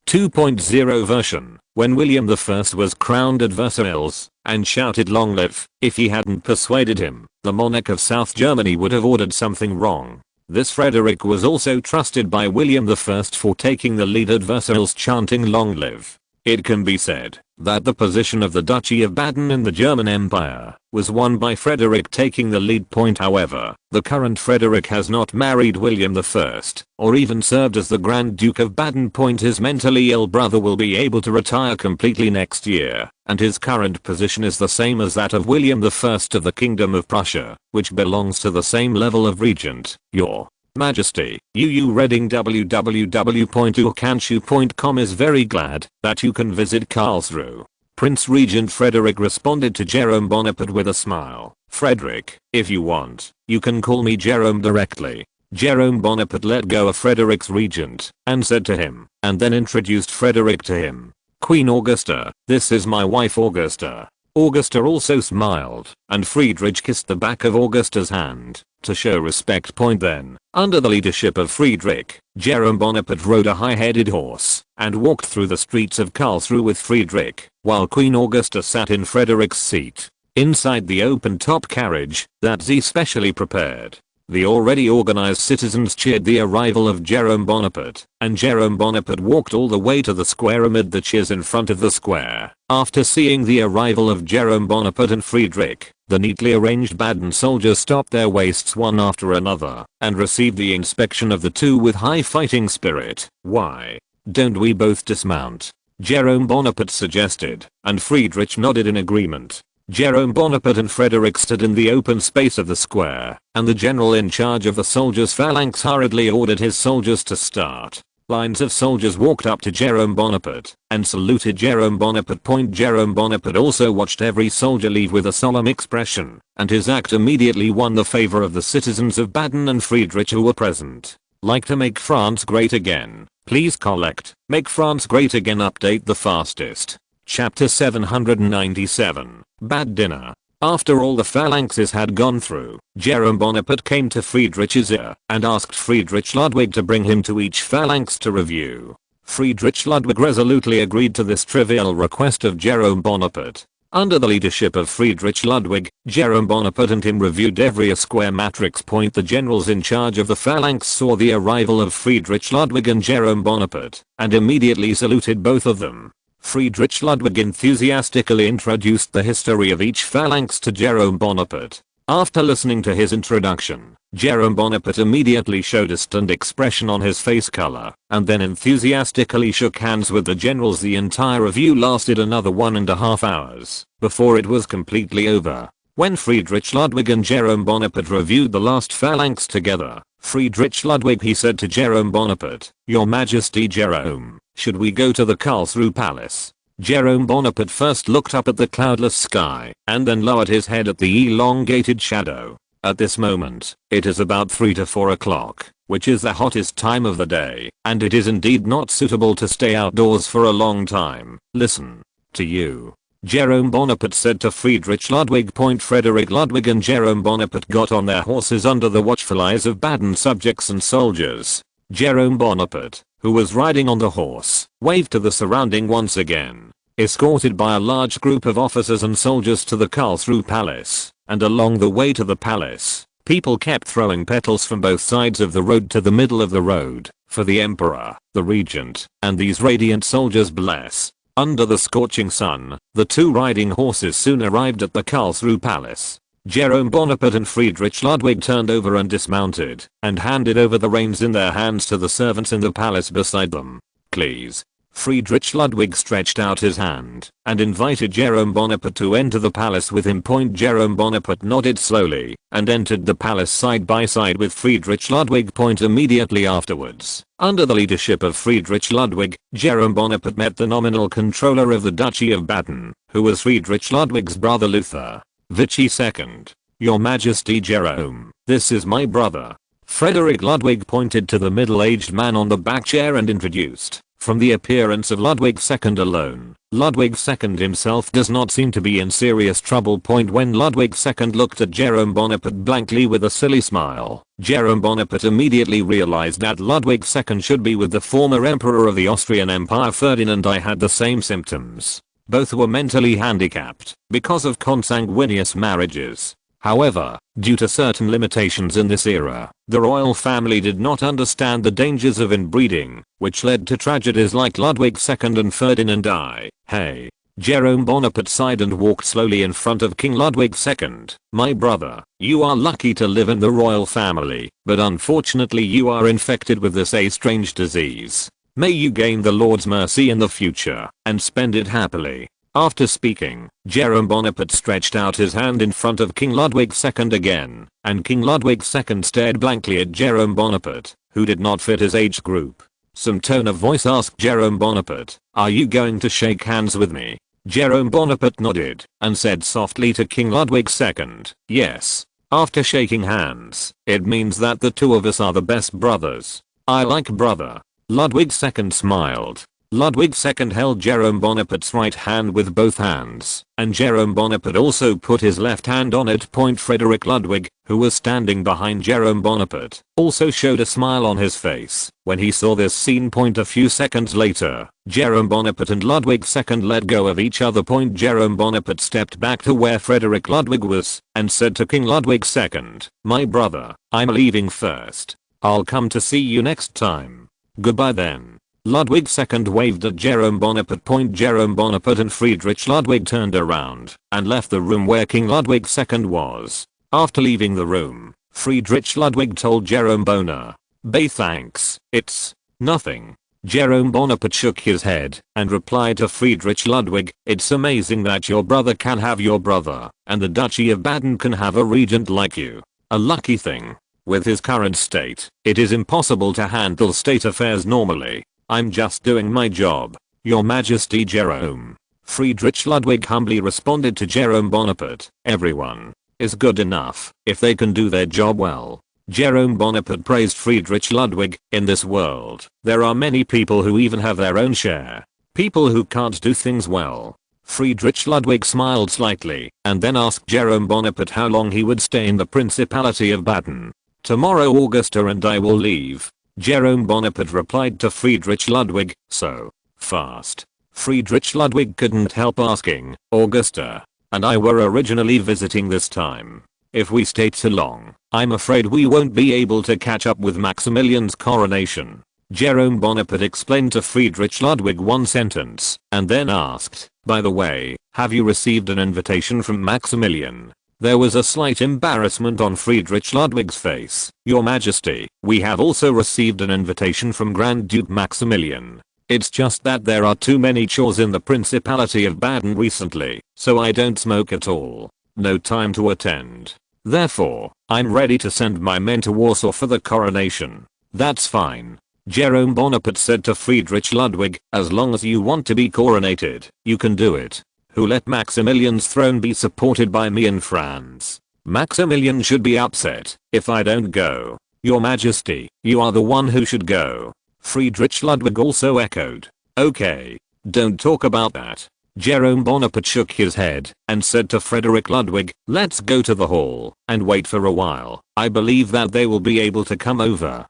2.0 version, when William I was crowned at Versailles and shouted "Long live," if he hadn't persuaded him, the monarch of South Germany would have ordered something wrong. This Frederick was also trusted by William I for taking the lead at Versailles chanting "Long live." It can be said that the position of the Duchy of Baden in the German Empire was won by Frederick taking the lead. However, the current Frederick has not married William I or even served as the Grand Duke of Baden. His mentally ill brother will be able to retire completely next year, and his current position is the same as that of William I of the Kingdom of Prussia, which belongs to the same level of regent. Your Majesty, UU Reading www.urkanshu.com is very glad that you can visit Karlsruhe. Prince Regent Frederick responded to Jerome Bonaparte with a smile. "Frederick, if you want, you can call me Jerome directly." Jerome Bonaparte let go of Frederick's regent and said to him, and then introduced Frederick to him. "Queen Augusta, this is my wife Augusta." Augusta also smiled, and Friedrich kissed the back of Augusta's hand to show respect. Then, under the leadership of Friedrich, Jerome Bonaparte rode a high-headed horse and walked through the streets of Karlsruhe with Friedrich, while Queen Augusta sat in Frederick's seat, inside the open-top carriage that Z specially prepared. The already organized citizens cheered the arrival of Jerome Bonaparte, and Jerome Bonaparte walked all the way to the square amid the cheers in front of the square. After seeing the arrival of Jerome Bonaparte and Friedrich, the neatly arranged Baden soldiers stopped their waists one after another and received the inspection of the two with high fighting spirit. "Why don't we both dismount?" Jerome Bonaparte suggested, and Friedrich nodded in agreement. Jerome Bonaparte and Frederick stood in the open space of the square, and the general in charge of the soldiers' phalanx hurriedly ordered his soldiers to start. Lines of soldiers walked up to Jerome Bonaparte and saluted Jerome Bonaparte. Jerome Bonaparte also watched every soldier leave with a solemn expression, and his act immediately won the favor of the citizens of Baden and Friedrich who were present. Like to make France great again? Please collect. Make France great again update the fastest. Chapter 797. Bad dinner. After all the phalanxes had gone through, Jerome Bonaparte came to Friedrich's ear and asked Friedrich Ludwig to bring him to each phalanx to review. Friedrich Ludwig resolutely agreed to this trivial request of Jerome Bonaparte. Under the leadership of Friedrich Ludwig, Jerome Bonaparte and him reviewed every square matrix. The generals in charge of the phalanx saw the arrival of Friedrich Ludwig and Jerome Bonaparte and immediately saluted both of them. Friedrich Ludwig enthusiastically introduced the history of each phalanx to Jerome Bonaparte. After listening to his introduction, Jerome Bonaparte immediately showed a stunned expression on his face color, and then enthusiastically shook hands with the generals. The entire review lasted another 1.5 hours before it was completely over. When Friedrich Ludwig and Jerome Bonaparte reviewed the last phalanx together, Friedrich Ludwig he said to Jerome Bonaparte, "Your Majesty Jerome, should we go to the Karlsruhe Palace?" Jerome Bonaparte first looked up at the cloudless sky and then lowered his head at the elongated shadow. At this moment, it is about 3 to 4 o'clock, which is the hottest time of the day, and it is indeed not suitable to stay outdoors for a long time. Listen to you, Jerome Bonaparte said to Friedrich Ludwig. Frederick Ludwig and Jerome Bonaparte got on their horses under the watchful eyes of Baden subjects and soldiers. Jerome Bonaparte, who was riding on the horse, waved to the surrounding once again, escorted by a large group of officers and soldiers to the Karlsruhe Palace, and along the way to the palace, people kept throwing petals from both sides of the road to the middle of the road, for the emperor, the regent, and these radiant soldiers bless. Under the scorching sun, the two riding horses soon arrived at the Karlsruhe Palace. Jerome Bonaparte and Friedrich Ludwig turned over and dismounted, and handed over the reins in their hands to the servants in the palace beside them. "Please." Friedrich Ludwig stretched out his hand and invited Jerome Bonaparte to enter the palace with him. Jerome Bonaparte nodded slowly and entered the palace side by side with Friedrich Ludwig. Immediately afterwards, under the leadership of Friedrich Ludwig, Jerome Bonaparte met the nominal controller of the Duchy of Baden, who was Friedrich Ludwig's brother Luther. Vichy II. "Your Majesty Jerome, this is my brother." Frederick Ludwig pointed to the middle-aged man on the back chair and introduced. From the appearance of Ludwig II alone, Ludwig II himself does not seem to be in serious trouble. When Ludwig II looked at Jerome Bonaparte blankly with a silly smile, Jerome Bonaparte immediately realized that Ludwig II should be with the former emperor of the Austrian Empire Ferdinand. I had the same symptoms. Both were mentally handicapped because of consanguineous marriages. However, due to certain limitations in this era, the royal family did not understand the dangers of inbreeding, which led to tragedies like Ludwig II and Ferdinand I. Hey. Jerome Bonaparte sighed and walked slowly in front of King Ludwig II. "My brother, you are lucky to live in the royal family, but unfortunately you are infected with this strange disease. May you gain the Lord's mercy in the future and spend it happily." After speaking, Jerome Bonaparte stretched out his hand in front of King Ludwig II again, and King Ludwig II stared blankly at Jerome Bonaparte, who did not fit his age group. Some tone of voice asked Jerome Bonaparte, "Are you going to shake hands with me?" Jerome Bonaparte nodded and said softly to King Ludwig II, "Yes." After shaking hands, it means that the two of us are the best brothers. "I like brother." Ludwig II smiled. Ludwig II held Jerome Bonaparte's right hand with both hands, and Jerome Bonaparte also put his left hand on it. Frederick Ludwig, who was standing behind Jerome Bonaparte, also showed a smile on his face when he saw this scene. A few seconds later, Jerome Bonaparte and Ludwig II let go of each other. Jerome Bonaparte stepped back to where Frederick Ludwig was and said to King Ludwig II, "My brother, I'm leaving first. I'll come to see you next time. Goodbye then." Ludwig II waved at Jerome Bonaparte. Jerome Bonaparte and Friedrich Ludwig turned around and left the room where King Ludwig II was. After leaving the room, Friedrich Ludwig told Jerome Bonaparte, "Thanks, it's nothing." Jerome Bonaparte shook his head and replied to Friedrich Ludwig, "It's amazing that your brother can have your brother, and the Duchy of Baden can have a regent like you. A lucky thing. With his current state, it is impossible to handle state affairs normally. I'm just doing my job, Your Majesty." Jerome Friedrich Ludwig humbly responded to Jerome Bonaparte, "Everyone is good enough if they can do their job well." Jerome Bonaparte praised Friedrich Ludwig, "In this world, there are many people who even have their own share. People who can't do things well." Friedrich Ludwig smiled slightly and then asked Jerome Bonaparte how long he would stay in the Principality of Baden. "Tomorrow Augusta and I will leave." Jerome Bonaparte replied to Friedrich Ludwig, "So fast?" Friedrich Ludwig couldn't help asking, "Augusta and I were originally visiting this time. If we stay too long, I'm afraid we won't be able to catch up with Maximilian's coronation." Jerome Bonaparte explained to Friedrich Ludwig one sentence and then asked, "By the way, have you received an invitation from Maximilian?" There was a slight embarrassment on Friedrich Ludwig's face. "Your Majesty, we have also received an invitation from Grand Duke Maximilian. It's just that there are too many chores in the Principality of Baden recently, so I don't smoke at all. No time to attend. Therefore, I'm ready to send my men to Warsaw for the coronation." "That's fine," Jerome Bonaparte said to Friedrich Ludwig, "as long as you want to be coronated, you can do it. Who let Maximilian's throne be supported by me and France? Maximilian should be upset if I don't go. Your Majesty, you are the one who should go." Friedrich Ludwig also echoed, "Okay, don't talk about that." Jerome Bonaparte shook his head and said to Frederick Ludwig, "Let's go to the hall and wait for a while. I believe that they will be able to come over."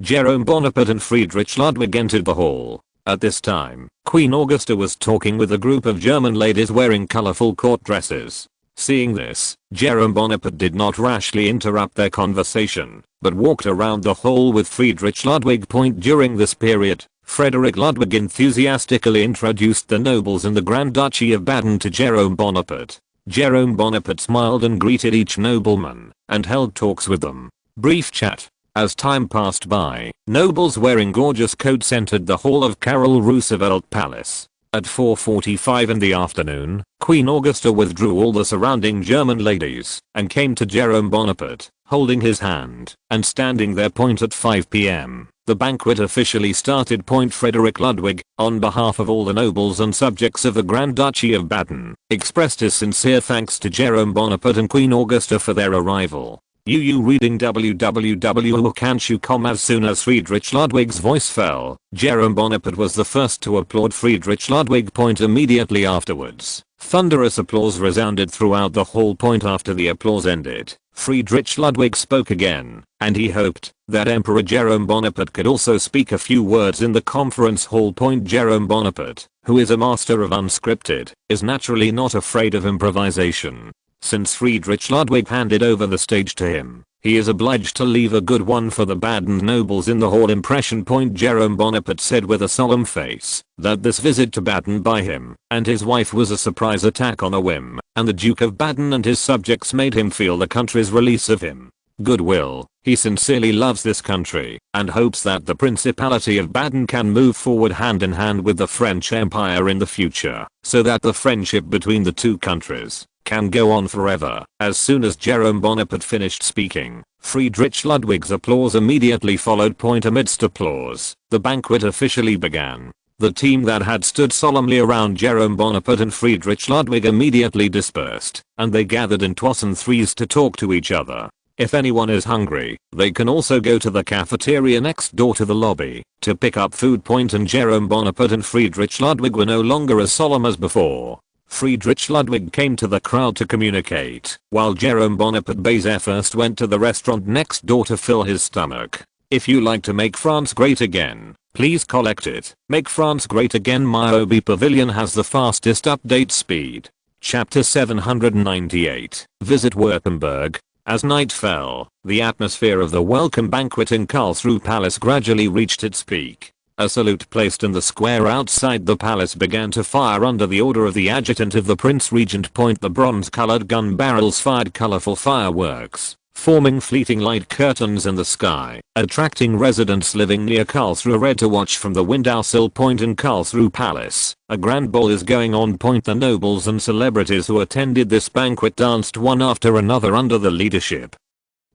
Jerome Bonaparte and Friedrich Ludwig entered the hall. At this time, Queen Augusta was talking with a group of German ladies wearing colorful court dresses. Seeing this, Jerome Bonaparte did not rashly interrupt their conversation, but walked around the hall with Friedrich Ludwig. During this period, Frederick Ludwig enthusiastically introduced the nobles in the Grand Duchy of Baden to Jerome Bonaparte. Jerome Bonaparte smiled and greeted each nobleman and held talks with them. Brief chat. As time passed by, nobles wearing gorgeous coats entered the hall of Karl Roosevelt Palace. At 4:45 in the afternoon, Queen Augusta withdrew all the surrounding German ladies and came to Jerome Bonaparte, holding his hand and standing there. At 5 p.m., the banquet officially started. Frederick Ludwig, on behalf of all the nobles and subjects of the Grand Duchy of Baden, expressed his sincere thanks to Jerome Bonaparte and Queen Augusta for their arrival. Reading www.can't.com. As soon as Friedrich Ludwig's voice fell, Jerome Bonaparte was the first to applaud Friedrich Ludwig. Immediately afterwards, thunderous applause resounded throughout the hall. After the applause ended, Friedrich Ludwig spoke again, and he hoped that Emperor Jerome Bonaparte could also speak a few words in the conference hall. Jerome Bonaparte, who is a master of unscripted, is naturally not afraid of improvisation. Since Friedrich Ludwig handed over the stage to him, he is obliged to leave a good one for the Baden nobles in the hall. Impression. Jerome Bonaparte said with a solemn face that this visit to Baden by him and his wife was a surprise attack on a whim, and the Duke of Baden and his subjects made him feel the country's release of him. Goodwill. He sincerely loves this country and hopes that the Principality of Baden can move forward hand in hand with the French Empire in the future, so that the friendship between the two countries can go on forever. As soon as Jerome Bonaparte finished speaking, Friedrich Ludwig's applause immediately followed. Amidst applause, the banquet officially began. The team that had stood solemnly around Jerome Bonaparte and Friedrich Ludwig immediately dispersed, and they gathered in twos and threes to talk to each other. If anyone is hungry, they can also go to the cafeteria next door to the lobby to pick up food. And Jerome Bonaparte and Friedrich Ludwig were no longer as solemn as before. Friedrich Ludwig came to the crowd to communicate, while Jerome Bonaparte Bézère first went to the restaurant next door to fill his stomach. If you like to make France great again, please collect it. Make France great again. My OB Pavilion has the fastest update speed. Chapter 798. Visit Württemberg. As night fell, the atmosphere of the welcome banquet in Karlsruhe Palace gradually reached its peak. A salute placed in the square outside the palace began to fire under the order of the adjutant of the Prince Regent. The bronze-colored gun barrels fired colorful fireworks, forming fleeting light curtains in the sky, attracting residents living near Karlsruhe Red to watch from the windowsill. In Karlsruhe Palace, a grand ball is going on. The nobles and celebrities who attended this banquet danced one after another under the leadership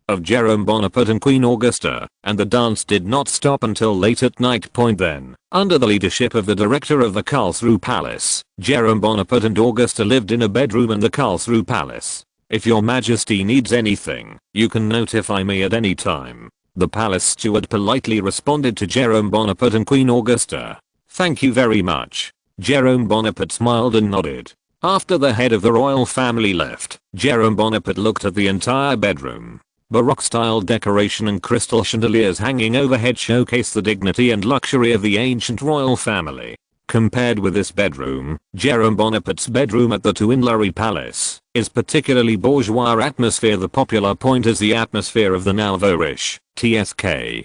of Jerome Bonaparte and Queen Augusta, and the dance did not stop until late at night. Then, under the leadership of the director of the Karlsruhe Palace, Jerome Bonaparte and Augusta lived in a bedroom in the Karlsruhe Palace. If your majesty needs anything, you can notify me at any time. The palace steward politely responded to Jerome Bonaparte and Queen Augusta. Thank you very much. Jerome Bonaparte smiled and nodded. After the head of the royal family left, Jerome Bonaparte looked at the entire bedroom. Baroque-style decoration and crystal chandeliers hanging overhead showcase the dignity and luxury of the ancient royal family. Compared with this bedroom, Jerome Bonaparte's bedroom at the Tuileries Palace is particularly bourgeois atmosphere. The popular point is the atmosphere of the Nouveau-riche, TSK.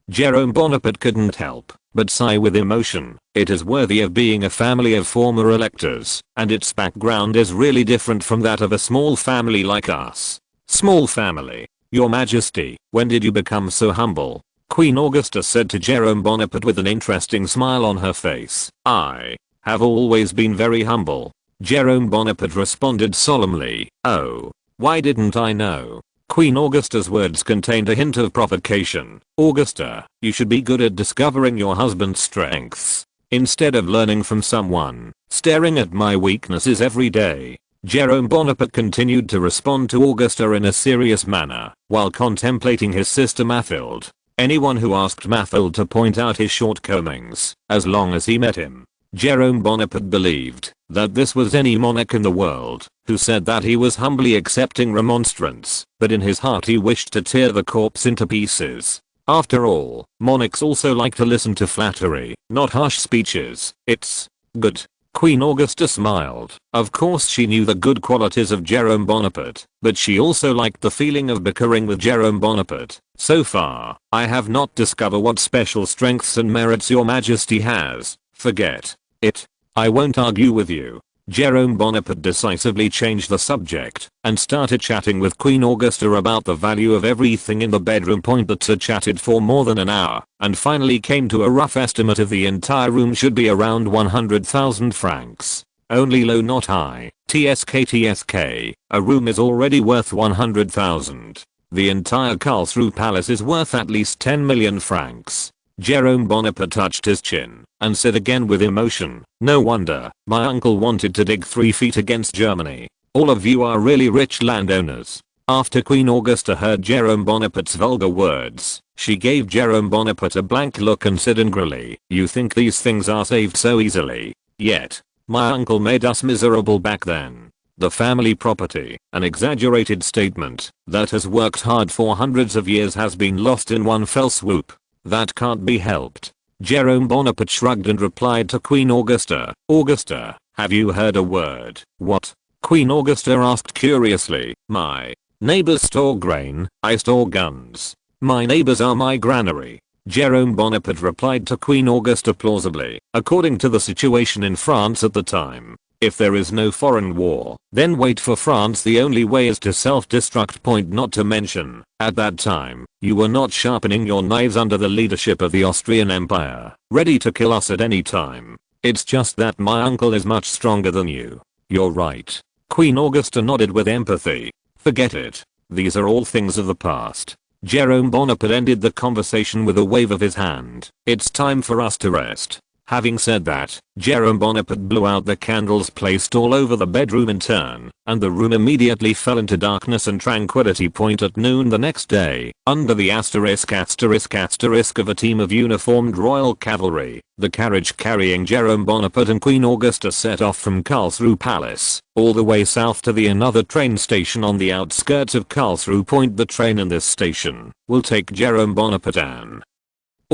Jerome Bonaparte couldn't help but sigh with emotion. It is worthy of being a family of former electors, and its background is really different from that of a small family like us. Small family. Your Majesty, when did you become so humble? Queen Augusta said to Jerome Bonaparte with an interesting smile on her face. I have always been very humble. Jerome Bonaparte responded solemnly. Oh, why didn't I know? Queen Augusta's words contained a hint of provocation. Augusta, you should be good at discovering your husband's strengths, instead of learning from someone, staring at my weaknesses every day. Jerome Bonaparte continued to respond to Augusta in a serious manner, while contemplating his sister Mathilde. Anyone who asked Mathilde to point out his shortcomings, as long as he met him. Jerome Bonaparte believed that this was any monarch in the world who said that he was humbly accepting remonstrance, but in his heart he wished to tear the corpse into pieces. After all, monarchs also like to listen to flattery, not harsh speeches. It's good. Queen Augusta smiled. Of course she knew the good qualities of Jerome Bonaparte, but she also liked the feeling of bickering with Jerome Bonaparte. So far, I have not discovered what special strengths and merits your majesty has. Forget it. I won't argue with you. Jerome Bonaparte decisively changed the subject and started chatting with Queen Augusta about the value of everything in the bedroom. The two chatted for more than an hour and finally came to a rough estimate of the entire room should be around 100,000 francs. Only low, not high. TSK. A room is already worth 100,000. The entire Karlsruhe Palace is worth at least 10 million francs. Jerome Bonaparte touched his chin and said again with emotion, no wonder my uncle wanted to dig 3 feet against Germany. All of you are really rich landowners. After Queen Augusta heard Jerome Bonaparte's vulgar words, she gave Jerome Bonaparte a blank look and said angrily, you think these things are saved so easily? Yet, my uncle made us miserable back then. The family property, an exaggerated statement that has worked hard for hundreds of years, has been lost in one fell swoop. That can't be helped. Jerome Bonaparte shrugged and replied to Queen Augusta, Augusta, have you heard a word? What? Queen Augusta asked curiously. My neighbors store grain, I store guns. My neighbors are my granary. Jerome Bonaparte replied to Queen Augusta plausibly. According to the situation in France at the time, if there is no foreign war, then wait for France. The only way is to self-destruct. Not to mention, at that time, you were not sharpening your knives under the leadership of the Austrian Empire, ready to kill us at any time. It's just that my uncle is much stronger than you. You're right. Queen Augusta nodded with empathy. Forget it. These are all things of the past. Jerome Bonaparte ended the conversation with a wave of his hand. It's time for us to rest. Having said that, Jerome Bonaparte blew out the candles placed all over the bedroom in turn, and the room immediately fell into darkness and tranquility. At noon the next day, under the asterisk of a team of uniformed royal cavalry, the carriage carrying Jerome Bonaparte and Queen Augusta set off from Karlsruhe Palace, all the way south to the another train station on the outskirts of Karlsruhe. The train in this station will take Jerome Bonaparte and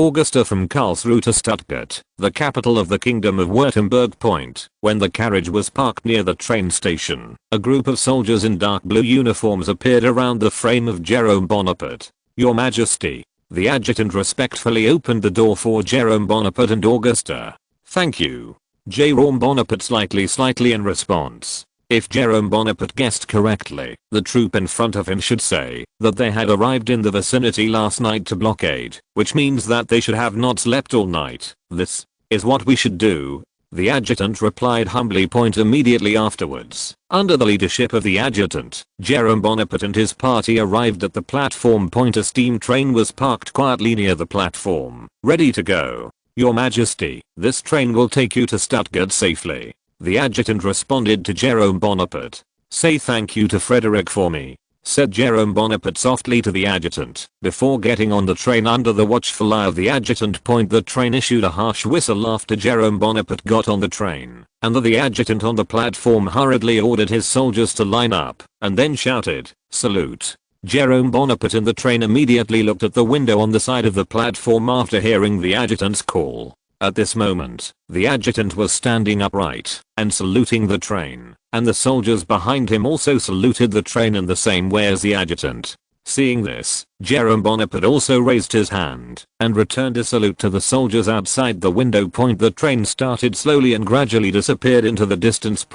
Augusta from Karlsruhe to Stuttgart, the capital of the Kingdom of Württemberg. When the carriage was parked near the train station, a group of soldiers in dark blue uniforms appeared around the frame of Jerome Bonaparte. "Your Majesty." The adjutant respectfully opened the door for Jerome Bonaparte and Augusta. "Thank you." Jerome Bonaparte slightly in response. If Jerome Bonaparte guessed correctly, the troop in front of him should say that they had arrived in the vicinity last night to blockade, which means that they should have not slept all night. "This is what we should do," the adjutant replied humbly. Immediately afterwards, under the leadership of the adjutant, Jerome Bonaparte and his party arrived at the platform. A steam train was parked quietly near the platform, ready to go. "Your Majesty, this train will take you to Stuttgart safely." The adjutant responded to Jerome Bonaparte. "Say thank you to Frederick for me," said Jerome Bonaparte softly to the adjutant, before getting on the train under the watchful eye of the adjutant. The train issued a harsh whistle after Jerome Bonaparte got on the train, and the adjutant on the platform hurriedly ordered his soldiers to line up, and then shouted, "Salute." Jerome Bonaparte in the train immediately looked at the window on the side of the platform after hearing the adjutant's call. At this moment, the adjutant was standing upright and saluting the train, and the soldiers behind him also saluted the train in the same way as the adjutant. Seeing this, Jerome Bonaparte also raised his hand and returned a salute to the soldiers outside the window. The train started slowly and gradually disappeared into the distance.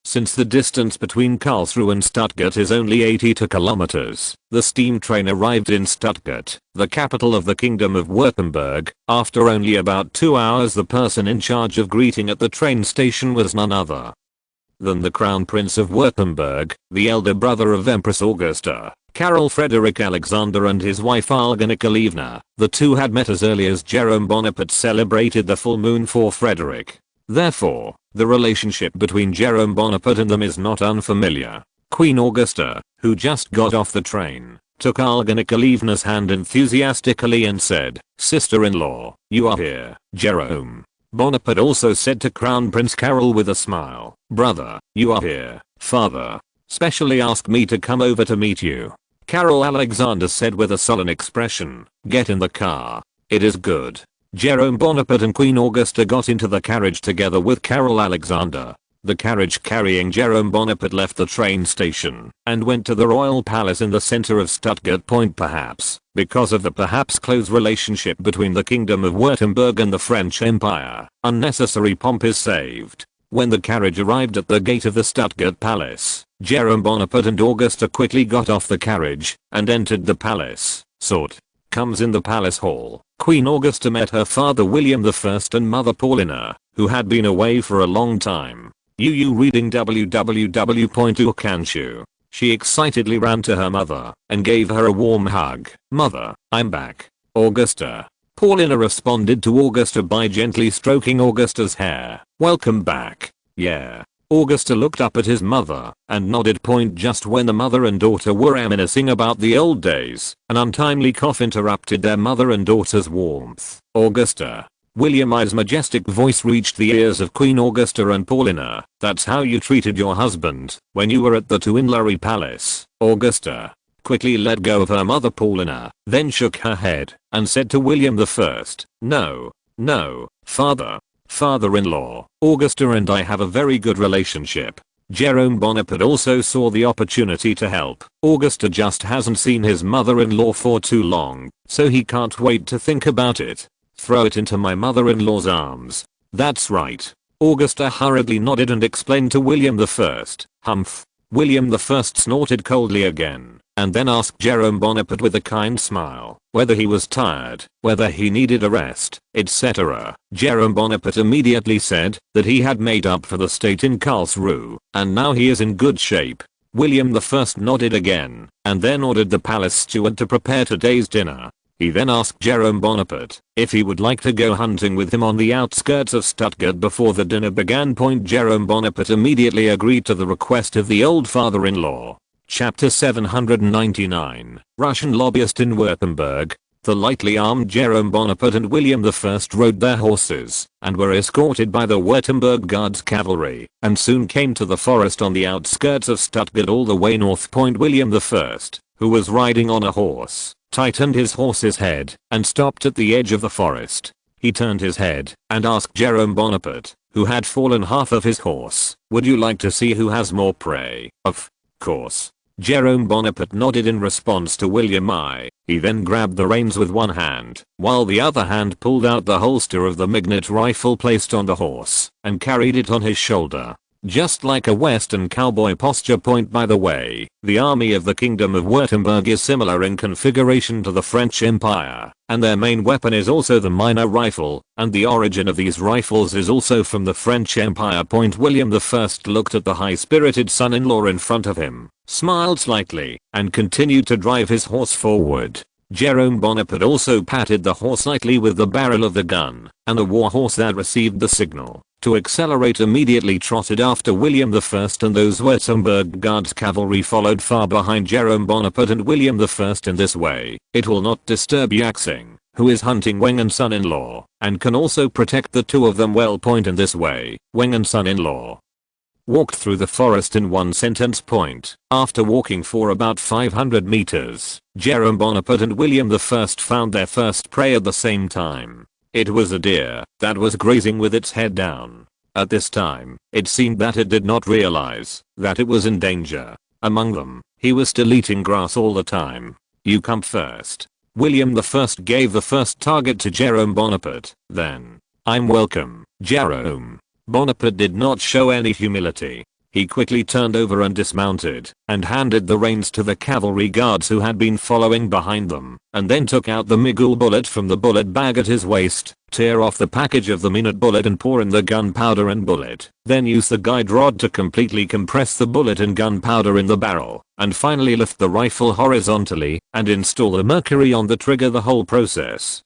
Since the distance between Karlsruhe and Stuttgart is only 82 kilometers, the steam train arrived in Stuttgart, the capital of the Kingdom of Württemberg, after only about 2 hours. The person in charge of greeting at the train station was none other than the Crown Prince of Württemberg, the elder brother of Empress Augusta, Karol Frederick Alexander, and his wife Olga Nikolaevna. The two had met as early as Jerome Bonaparte celebrated the full moon for Frederick. Therefore, the relationship between Jerome Bonaparte and them is not unfamiliar. Queen Augusta, who just got off the train, took Olga Nikolaevna's hand enthusiastically and said, "Sister-in-law, you are here." Jerome Bonaparte also said to Crown Prince Karol with a smile, "Brother, you are here. Father specially asked me to come over to meet you." Karol Alexander said with a sullen expression, "Get in the car. It is good." Jerome Bonaparte and Queen Augusta got into the carriage together with Karol Alexander. The carriage carrying Jerome Bonaparte left the train station and went to the royal palace in the center of Stuttgart. Perhaps because of the close relationship between the Kingdom of Württemberg and the French Empire, unnecessary pomp is saved. When the carriage arrived at the gate of the Stuttgart palace, Jerome Bonaparte and Augusta quickly got off the carriage and entered the palace. Comes in the palace hall. Queen Augusta met her father William I and mother Paulina, who had been away for a long time. You reading www.can't'you. She excitedly ran to her mother and gave her a warm hug. "Mother, I'm back." "Augusta." Paulina responded to Augusta by gently stroking Augusta's hair. "Welcome back." "Yeah." Augusta looked up at his mother and nodded. Just when the mother and daughter were reminiscing about the old days, an untimely cough interrupted their mother and daughter's warmth. "Augusta." William's majestic voice reached the ears of Queen Augusta and Paulina. "That's how you treated your husband when you were at the Tuileries Palace." Augusta quickly let go of her mother Paulina, then shook her head and said to William I, "No, father-in-law, Augusta and I have a very good relationship." Jerome Bonaparte also saw the opportunity to help. Augusta just hasn't seen his mother-in-law for too long, so he can't wait to think about it. "Throw it into my mother-in-law's arms." "That's right." Augusta hurriedly nodded and explained to William I. "Humph." William I snorted coldly again, and then asked Jerome Bonaparte with a kind smile whether he was tired, whether he needed a rest, etc. Jerome Bonaparte immediately said that he had made up for the state in Karlsruhe, and now he is in good shape. William I nodded again, and then ordered the palace steward to prepare today's dinner. He then asked Jerome Bonaparte if he would like to go hunting with him on the outskirts of Stuttgart before the dinner began. Jerome Bonaparte immediately agreed to the request of the old father-in-law. Chapter 799, Russian lobbyist in Württemberg. The lightly armed Jerome Bonaparte and William I rode their horses and were escorted by the Württemberg Guards cavalry and soon came to the forest on the outskirts of Stuttgart all the way north. William I, who was riding on a horse, tightened his horse's head and stopped at the edge of the forest. He turned his head and asked Jerome Bonaparte, who had fallen half of his horse, "Would you like to see who has more prey?" "Of course." Jerome Bonaparte nodded in response to William I. He then grabbed the reins with one hand, while the other hand pulled out the holster of the Mignet rifle placed on the horse, and carried it on his shoulder. Just like a Western cowboy posture. By the way, the army of the Kingdom of Württemberg is similar in configuration to the French Empire, and their main weapon is also the Miner rifle, and the origin of these rifles is also from the French Empire. William I looked at the high-spirited son-in-law in front of him, smiled slightly, and continued to drive his horse forward. Jerome Bonaparte also patted the horse lightly with the barrel of the gun, and the war horse that received the signal to accelerate immediately trotted after William I, and those Württemberg Guards cavalry followed far behind Jerome Bonaparte and William I. In this way, it will not disturb Yaxing, who is hunting Wang and son-in-law, and can also protect the two of them well. In this way, Wang and son-in-law walked through the forest in one sentence. After walking for about 500 meters, Jerome Bonaparte and William I found their first prey at the same time. It was a deer that was grazing with its head down. At this time, it seemed that it did not realize that it was in danger. Among them, he was still eating grass all the time. "You come first." William I gave the first target to Jerome Bonaparte, then, "I'm welcome, Jerome." Bonaparte did not show any humility. He quickly turned over and dismounted, and handed the reins to the cavalry guards who had been following behind them, and then took out the Migul bullet from the bullet bag at his waist, tear off the package of the minute bullet and pour in the gunpowder and bullet, then use the guide rod to completely compress the bullet and gunpowder in the barrel, and finally lift the rifle horizontally and install the mercury on the trigger. The whole process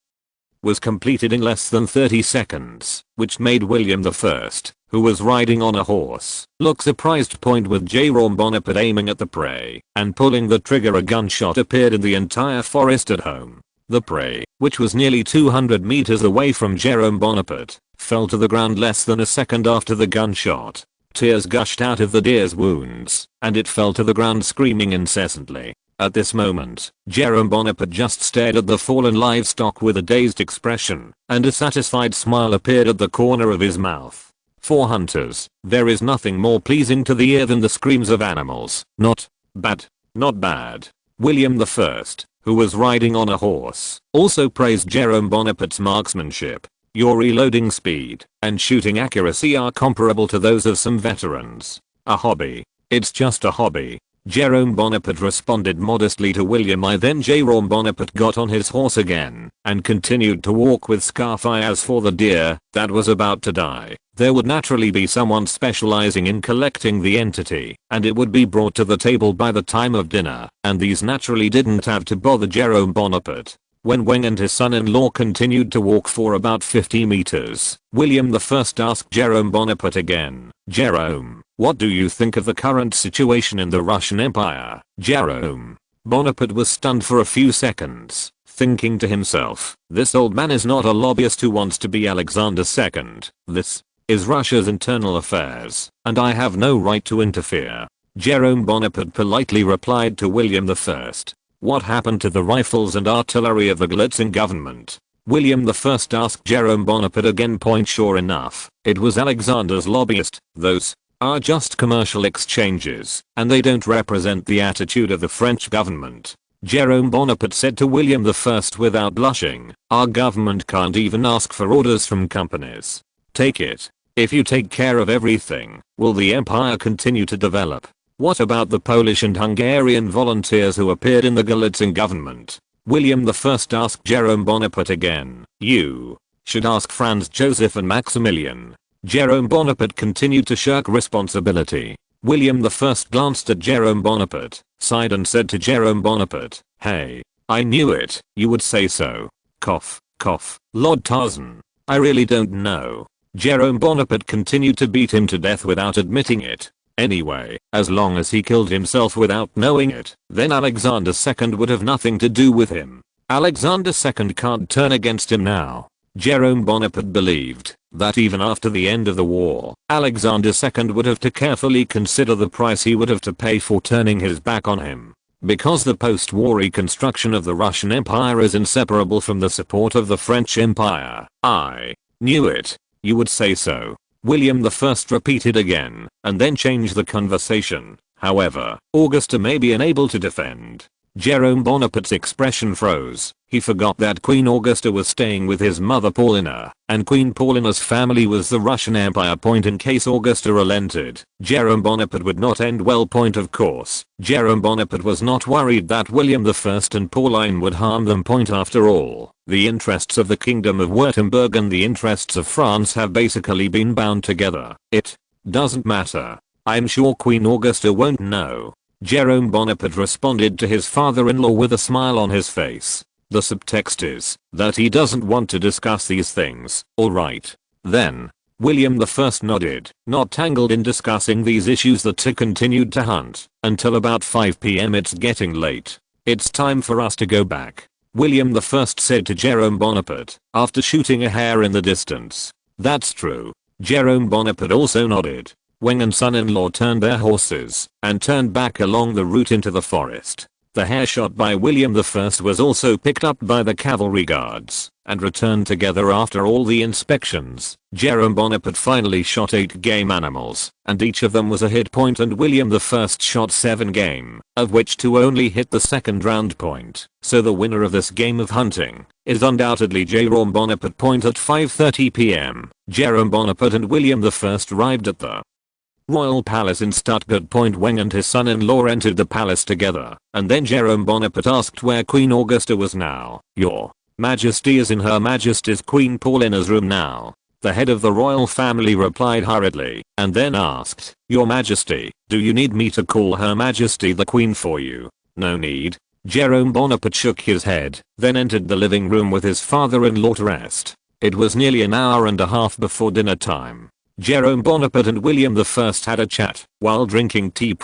was completed in less than 30 seconds, which made William I, who was riding on a horse, look surprised. With Jerome Bonaparte aiming at the prey and pulling the trigger, a gunshot appeared in the entire forest at home. The prey, which was nearly 200 meters away from Jerome Bonaparte, fell to the ground less than a second after the gunshot. Tears gushed out of the deer's wounds, and it fell to the ground screaming incessantly. At this moment, Jerome Bonaparte just stared at the fallen livestock with a dazed expression, and a satisfied smile appeared at the corner of his mouth. For hunters, there is nothing more pleasing to the ear than the screams of animals. Not bad. Not bad. William I, who was riding on a horse, also praised Jerome Bonaparte's marksmanship. "Your reloading speed and shooting accuracy are comparable to those of some veterans." "A hobby. It's just a hobby." Jerome Bonaparte responded modestly to William I. Then Jerome Bonaparte got on his horse again and continued to walk with scarf. As for the deer that was about to die, there would naturally be someone specializing in collecting the entity, and it would be brought to the table by the time of dinner, and these naturally didn't have to bother Jerome Bonaparte. When Wang and his son-in-law continued to walk for about 50 meters, William I asked Jerome Bonaparte again, "Jerome, what do you think of the current situation in the Russian Empire?" Jerome Bonaparte was stunned for a few seconds, thinking to himself, "This old man is not a lobbyist who wants to be Alexander II. This is Russia's internal affairs, and I have no right to interfere." Jerome Bonaparte politely replied to William I, "What happened to the rifles and artillery of the Galitzin government?" William I asked Jerome Bonaparte again. Sure enough, it was Alexander's lobbyist. "Those are just commercial exchanges, and they don't represent the attitude of the French government." Jerome Bonaparte said to William I without blushing, "Our government can't even ask for orders from companies. Take it. If you take care of everything, will the empire continue to develop? What about the Polish and Hungarian volunteers who appeared in the Galitzin government?" William I asked Jerome Bonaparte again, "You should ask Franz Joseph and Maximilian." Jerome Bonaparte continued to shirk responsibility. William I glanced at Jerome Bonaparte, sighed and said to Jerome Bonaparte, "Hey, I knew it, you would say so. Cough, cough. Lord Tarzan. I really don't know. Jerome Bonaparte continued to beat him to death without admitting it. Anyway, as long as he killed himself without knowing it, then Alexander II would have nothing to do with him. Alexander II can't turn against him now. Jerome Bonaparte believed that even after the end of the war, Alexander II would have to carefully consider the price he would have to pay for turning his back on him. Because the post-war reconstruction of the Russian Empire is inseparable from the support of the French Empire. I knew it, you would say so. William I repeated again, and then changed the conversation. However, Augusta may be unable to defend. Jerome Bonaparte's expression froze. He forgot that Queen Augusta was staying with his mother Paulina, and Queen Paulina's family was the Russian Empire. In case Augusta relented, Jerome Bonaparte would not end well. Of course, Jerome Bonaparte was not worried that William I and Pauline would harm them. After all, the interests of the Kingdom of Württemberg and the interests of France have basically been bound together. It doesn't matter. I'm sure Queen Augusta won't know. Jerome Bonaparte responded to his father-in-law with a smile on his face. The subtext is that he doesn't want to discuss these things. Alright. Then, William I nodded, not tangled in discussing these issues. The two continued to hunt until about 5 p.m. It's getting late. It's time for us to go back, William I said to Jerome Bonaparte, after shooting a hare in the distance. That's true. Jerome Bonaparte also nodded. Wang and son-in-law turned their horses and turned back along the route into the forest. The hare shot by William I was also picked up by the cavalry guards and returned together after all the inspections. Jerome Bonaparte finally shot 8 game animals, and each of them was a hit point, and William I shot 7 game, of which 2 only hit the second round point. So the winner of this game of hunting is undoubtedly Jerome Bonaparte. At 5:30 p.m., Jerome Bonaparte and William I arrived at the Royal Palace in Stuttgart. Wang and his son-in-law entered the palace together, and then Jerome Bonaparte asked where Queen Augusta was now. Your Majesty is in Her Majesty's Queen Paulina's room now, the head of the royal family replied hurriedly, and then asked, Your Majesty, do you need me to call Her Majesty the Queen for you? No need. Jerome Bonaparte shook his head, then entered the living room with his father-in-law to rest. It was nearly an hour and a half before dinner time. Jerome Bonaparte and William I had a chat while drinking tea.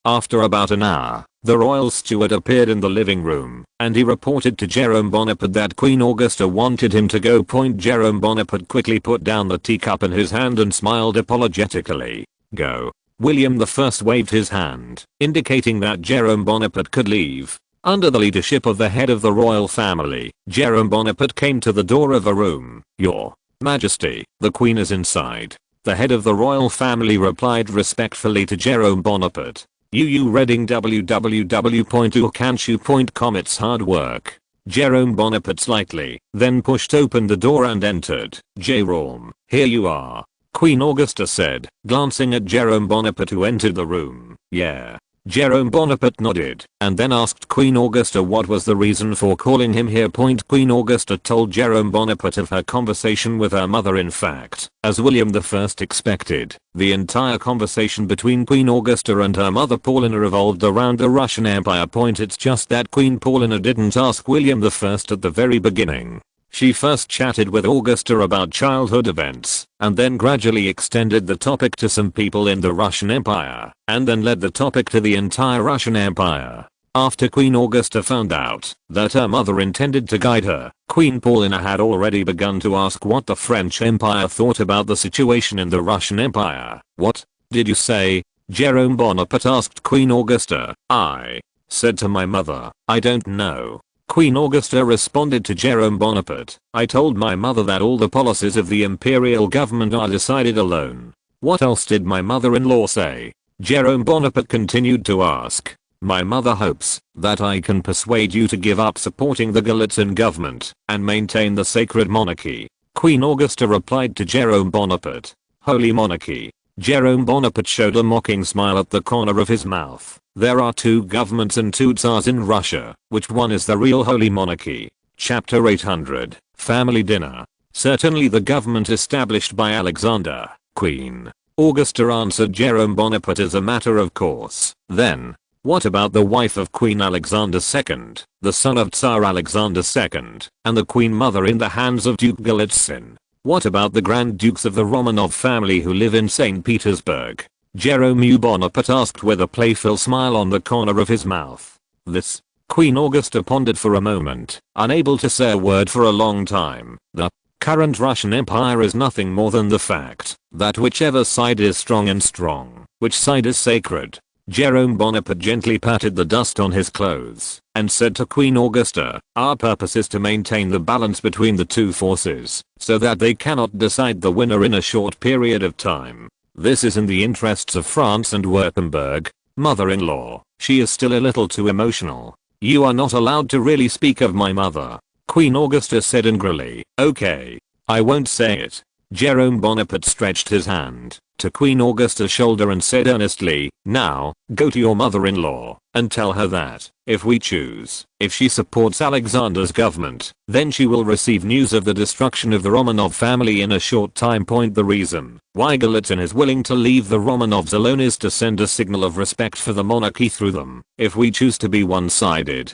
After about an hour, the royal steward appeared in the living room, and he reported to Jerome Bonaparte that Queen Augusta wanted him to go. Jerome Bonaparte quickly put down the teacup in his hand and smiled apologetically. Go. William I waved his hand, indicating that Jerome Bonaparte could leave. Under the leadership of the head of the royal family, Jerome Bonaparte came to the door of a room. Your Majesty, the Queen is inside, the head of the royal family replied respectfully to Jerome Bonaparte. Reading www.ucanshu.com. It's hard work. Jerome Bonaparte slightly, then pushed open the door and entered. Jerome, here you are, Queen Augusta said, glancing at Jerome Bonaparte who entered the room. Yeah. Jerome Bonaparte nodded, and then asked Queen Augusta what was the reason for calling him here. Queen Augusta told Jerome Bonaparte of her conversation with her mother. In fact, as William I expected, the entire conversation between Queen Augusta and her mother Paulina revolved around the Russian Empire. It's just that Queen Paulina didn't ask William I at the very beginning. She first chatted with Augusta about childhood events, and then gradually extended the topic to some people in the Russian Empire, and then led the topic to the entire Russian Empire. After Queen Augusta found out that her mother intended to guide her, Queen Paulina had already begun to ask what the French Empire thought about the situation in the Russian Empire. What did you say? Jerome Bonaparte asked Queen Augusta. I said to my mother, I don't know. Queen Augusta responded to Jerome Bonaparte. I told my mother that all the policies of the imperial government are decided alone. What else did my mother-in-law say? Jerome Bonaparte continued to ask. My mother hopes that I can persuade you to give up supporting the Galitzin government and maintain the sacred monarchy. Queen Augusta replied to Jerome Bonaparte. Holy monarchy. Jerome Bonaparte showed a mocking smile at the corner of his mouth. There are 2 governments and 2 tsars in Russia. Which one is the real holy monarchy? Chapter 800. Family dinner. Certainly the government established by Alexander. Queen Augusta answered Jerome Bonaparte as a matter of course. Then, What about the wife of Queen Alexander II, the son of Tsar Alexander II, and the Queen Mother in the hands of Duke Golitsyn? What about the Grand Dukes of the Romanov family who live in St. Petersburg? Jerome Bonaparte asked with a playful smile on the corner of his mouth. This? Queen Augusta pondered for a moment, unable to say a word for a long time. The current Russian Empire is nothing more than the fact that whichever side is strong and strong, which side is sacred. Jerome Bonaparte gently patted the dust on his clothes and said to Queen Augusta, our purpose is to maintain the balance between the two forces so that they cannot decide the winner in a short period of time. This is in the interests of France and Württemberg. Mother-in-law, she is still a little too emotional. You are not allowed to really speak of my mother, Queen Augusta said angrily. Okay, I won't say it. Jerome Bonaparte stretched his hand to Queen Augusta's shoulder and said earnestly, now, go to your mother-in-law and tell her that, if we choose, if she supports Alexander's government, then she will receive news of the destruction of the Romanov family in a short time. The reason why Golitsyn is willing to leave the Romanovs alone is to send a signal of respect for the monarchy through them. If we choose to be one-sided,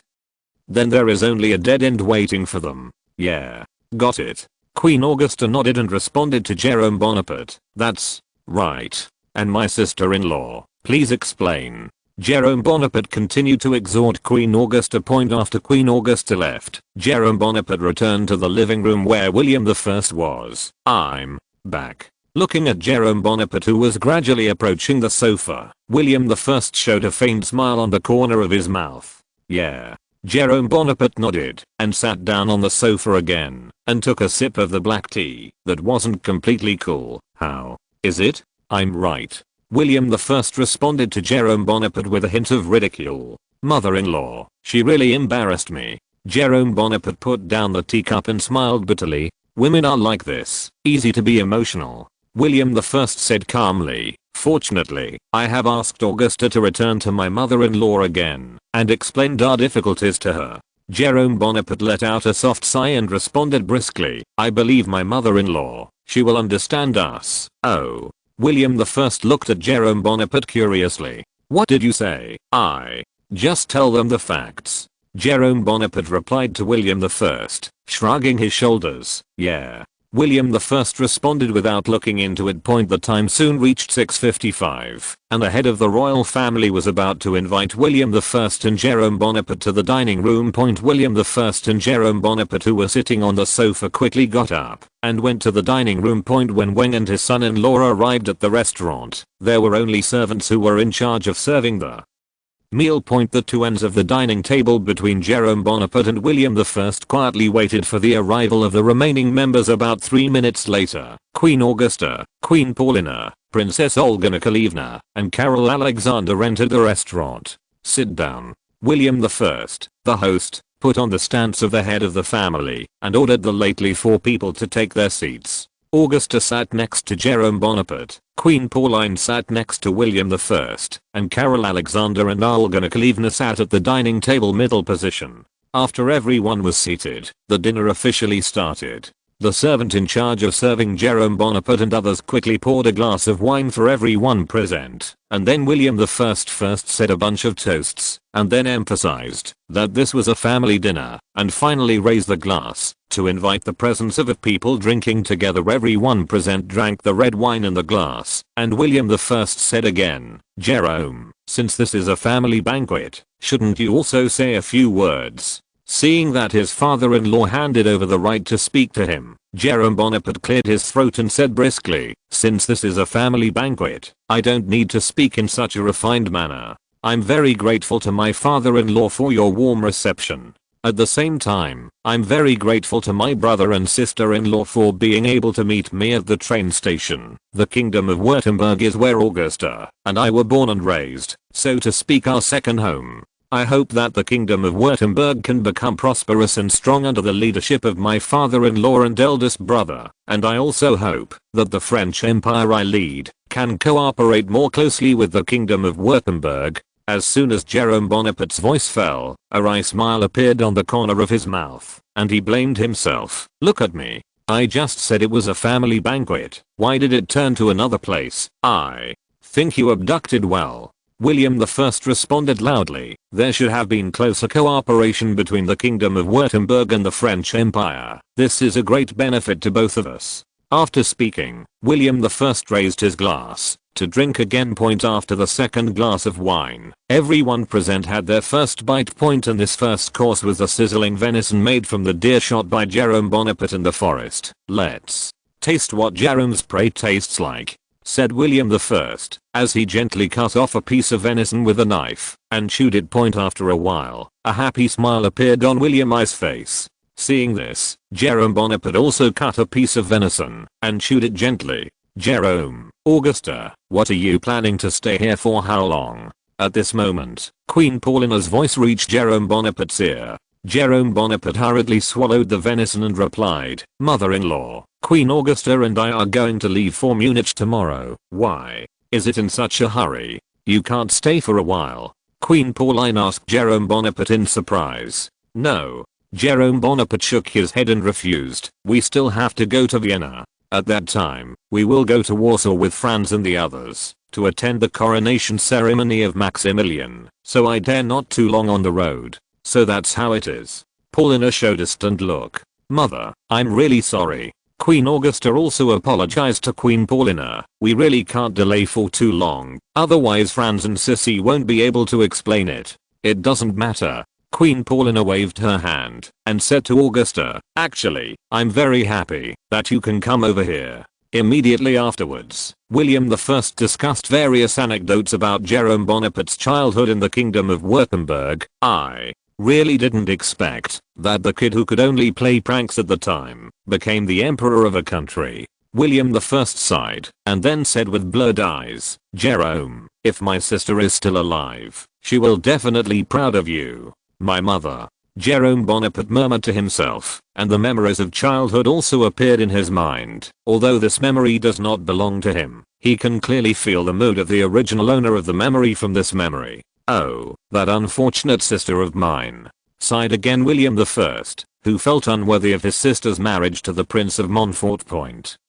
then there is only a dead end waiting for them. Yeah, got it. Queen Augusta nodded and responded to Jerome Bonaparte, that's right. And my sister-in-law, please explain. Jerome Bonaparte continued to exhort Queen Augusta. After Queen Augusta left, Jerome Bonaparte returned to the living room where William I was. I'm back. Looking at Jerome Bonaparte, who was gradually approaching the sofa, William I showed a faint smile on the corner of his mouth. Yeah. Jerome Bonaparte nodded and sat down on the sofa again and took a sip of the black tea that wasn't completely cool. How is it? I'm right. William I responded to Jerome Bonaparte with a hint of ridicule. Mother-in-law, she really embarrassed me. Jerome Bonaparte put down the teacup and smiled bitterly. Women are like this, easy to be emotional. William I said calmly, fortunately, I have asked Augusta to return to my mother-in-law again and explained our difficulties to her. Jerome Bonaparte let out a soft sigh and responded briskly, I believe my mother-in-law, she will understand us. Oh. William I looked at Jerome Bonaparte curiously. What did you say? I just tell them the facts. Jerome Bonaparte replied to William I, shrugging his shoulders. Yeah. William I responded without looking into it. The time soon reached 6:55, and the head of the royal family was about to invite William I and Jerome Bonaparte to the dining room. William I and Jerome Bonaparte, who were sitting on the sofa, quickly got up and went to the dining room. When Wang and his son-in-law arrived at the restaurant, there were only servants who were in charge of serving the meal. The two ends of the dining table between Jerome Bonaparte and William I quietly waited for the arrival of the remaining members. About 3 minutes later, Queen Augusta, Queen Paulina, Princess Olga Nikolaevna, and Karol Alexander entered the restaurant. Sit down. William I, the host, put on the stance of the head of the family and ordered the lately 4 people to take their seats. Augusta sat next to Jerome Bonaparte, Queen Pauline sat next to William I, and Karol Alexander and Olga Nikolaevna sat at the dining table middle position. After everyone was seated, the dinner officially started. The servant in charge of serving Jerome Bonaparte and others quickly poured a glass of wine for everyone present, and then William I first said a bunch of toasts, and then emphasized that this was a family dinner, and finally raised the glass to invite the presence of people drinking together. Everyone present drank the red wine in the glass, and William I said again, Jerome, since this is a family banquet, shouldn't you also say a few words? Seeing that his father-in-law handed over the right to speak to him, Jerome Bonaparte cleared his throat and said briskly, since this is a family banquet, I don't need to speak in such a refined manner. I'm very grateful to my father-in-law for your warm reception. At the same time, I'm very grateful to my brother and sister-in-law for being able to meet me at the train station. The Kingdom of Württemberg is where Augusta and I were born and raised, so to speak our second home. I hope that the Kingdom of Württemberg can become prosperous and strong under the leadership of my father-in-law and eldest brother, and I also hope that the French Empire I lead can cooperate more closely with the Kingdom of Württemberg. As soon as Jerome Bonaparte's voice fell, a wry smile appeared on the corner of his mouth, and he blamed himself. Look at me. I just said it was a family banquet. Why did it turn to another place? I think you abducted well. William I responded loudly, there should have been closer cooperation between the Kingdom of Württemberg and the French Empire. This is a great benefit to both of us. After speaking, William I raised his glass to drink again. After the second glass of wine, everyone present had their first bite. And this first course was the sizzling venison made from the deer shot by Jerome Bonaparte in the forest. Let's taste what Jerome's prey tastes like, said William I, as he gently cut off a piece of venison with a knife and chewed it. After a while, a happy smile appeared on William's face. Seeing this, Jerome Bonaparte also cut a piece of venison and chewed it gently. Jerome, Augusta, what are you planning to stay here for? How long? At this moment, Queen Paulina's voice reached Jerome Bonaparte's ear. Jerome Bonaparte hurriedly swallowed the venison and replied, Mother-in-law, Queen Augusta and I are going to leave for Munich tomorrow. Why? Is it in such a hurry? You can't stay for a while? Queen Pauline asked Jerome Bonaparte in surprise. No. Jerome Bonaparte shook his head and refused. We still have to go to Vienna. At that time, we will go to Warsaw with Franz and the others to attend the coronation ceremony of Maximilian, so I dare not too long on the road. So that's how it is. Paulina showed a stunned look. Mother, I'm really sorry. Queen Augusta also apologized to Queen Paulina. We really can't delay for too long, otherwise Franz and Sissy won't be able to explain it. It doesn't matter. Queen Paulina waved her hand and said to Augusta, actually, I'm very happy that you can come over here. Immediately afterwards, William I discussed various anecdotes about Jerome Bonaparte's childhood in the Kingdom of Württemberg. I really didn't expect that the kid who could only play pranks at the time became the emperor of a country. William I sighed and then said with blurred eyes, Jerome, if my sister is still alive, she will definitely be proud of you. My mother. Jerome Bonaparte murmured to himself, and the memories of childhood also appeared in his mind. Although this memory does not belong to him, he can clearly feel the mood of the original owner of the memory from this memory. Oh, that unfortunate sister of mine. Sighed again William I, who felt unworthy of his sister's marriage to the Prince of Montfort.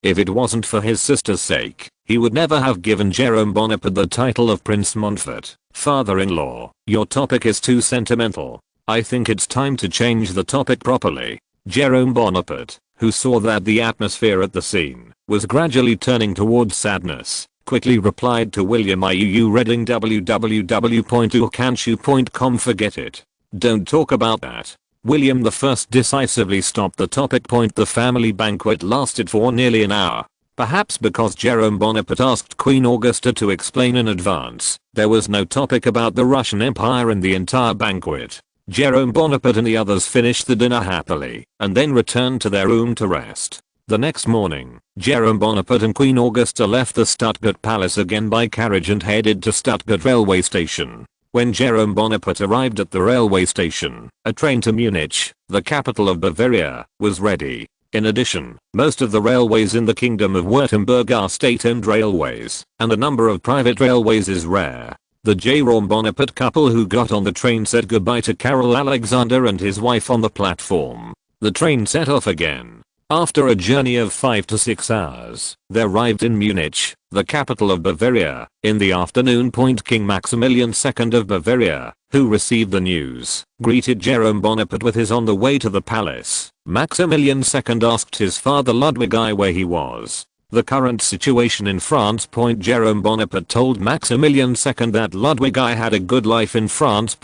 If it wasn't for his sister's sake, he would never have given Jerome Bonaparte the title of Prince Montfort. Father-in-law, your topic is too sentimental. I think it's time to change the topic properly. Jerome Bonaparte, who saw that the atmosphere at the scene was gradually turning towards sadness, quickly replied to William IUU reading www.ucanshu.com. Forget it. Don't talk about that. William I decisively stopped the topic. The family banquet lasted for nearly an hour. Perhaps because Jerome Bonaparte asked Queen Augusta to explain in advance, there was no topic about the Russian Empire in the entire banquet. Jerome Bonaparte and the others finished the dinner happily, and then returned to their room to rest. The next morning, Jerome Bonaparte and Queen Augusta left the Stuttgart Palace again by carriage and headed to Stuttgart railway station. When Jerome Bonaparte arrived at the railway station, a train to Munich, the capital of Bavaria, was ready. In addition, most of the railways in the Kingdom of Württemberg are state-owned railways, and the number of private railways is rare. The Jerome Bonaparte couple who got on the train said goodbye to Karol Alexander and his wife on the platform. The train set off again. After a journey of 5 to 6 hours, they arrived in Munich, the capital of Bavaria, in the afternoon. King Maximilian II of Bavaria, who received the news, greeted Jerome Bonaparte with his on the way to the palace. Maximilian II asked his father Ludwig I where he was. The current situation in France. Jerome Bonaparte told Maximilian II that Ludwig I had a good life in France.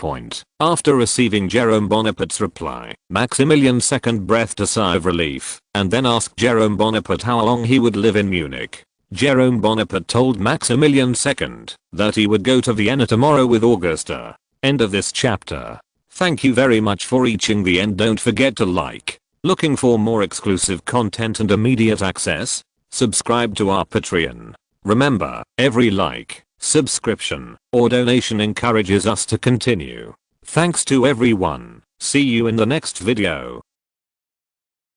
After receiving Jerome Bonaparte's reply, Maximilian II breathed a sigh of relief, and then asked Jerome Bonaparte how long he would live in Munich. Jerome Bonaparte told Maximilian II that he would go to Vienna tomorrow with Augusta. End of this chapter. Thank you very much for reaching the end. Don't forget to like. Looking for more exclusive content and immediate access? Subscribe to our Patreon. Remember, every like, subscription, or donation encourages us to continue. Thanks to everyone. See you in the next video.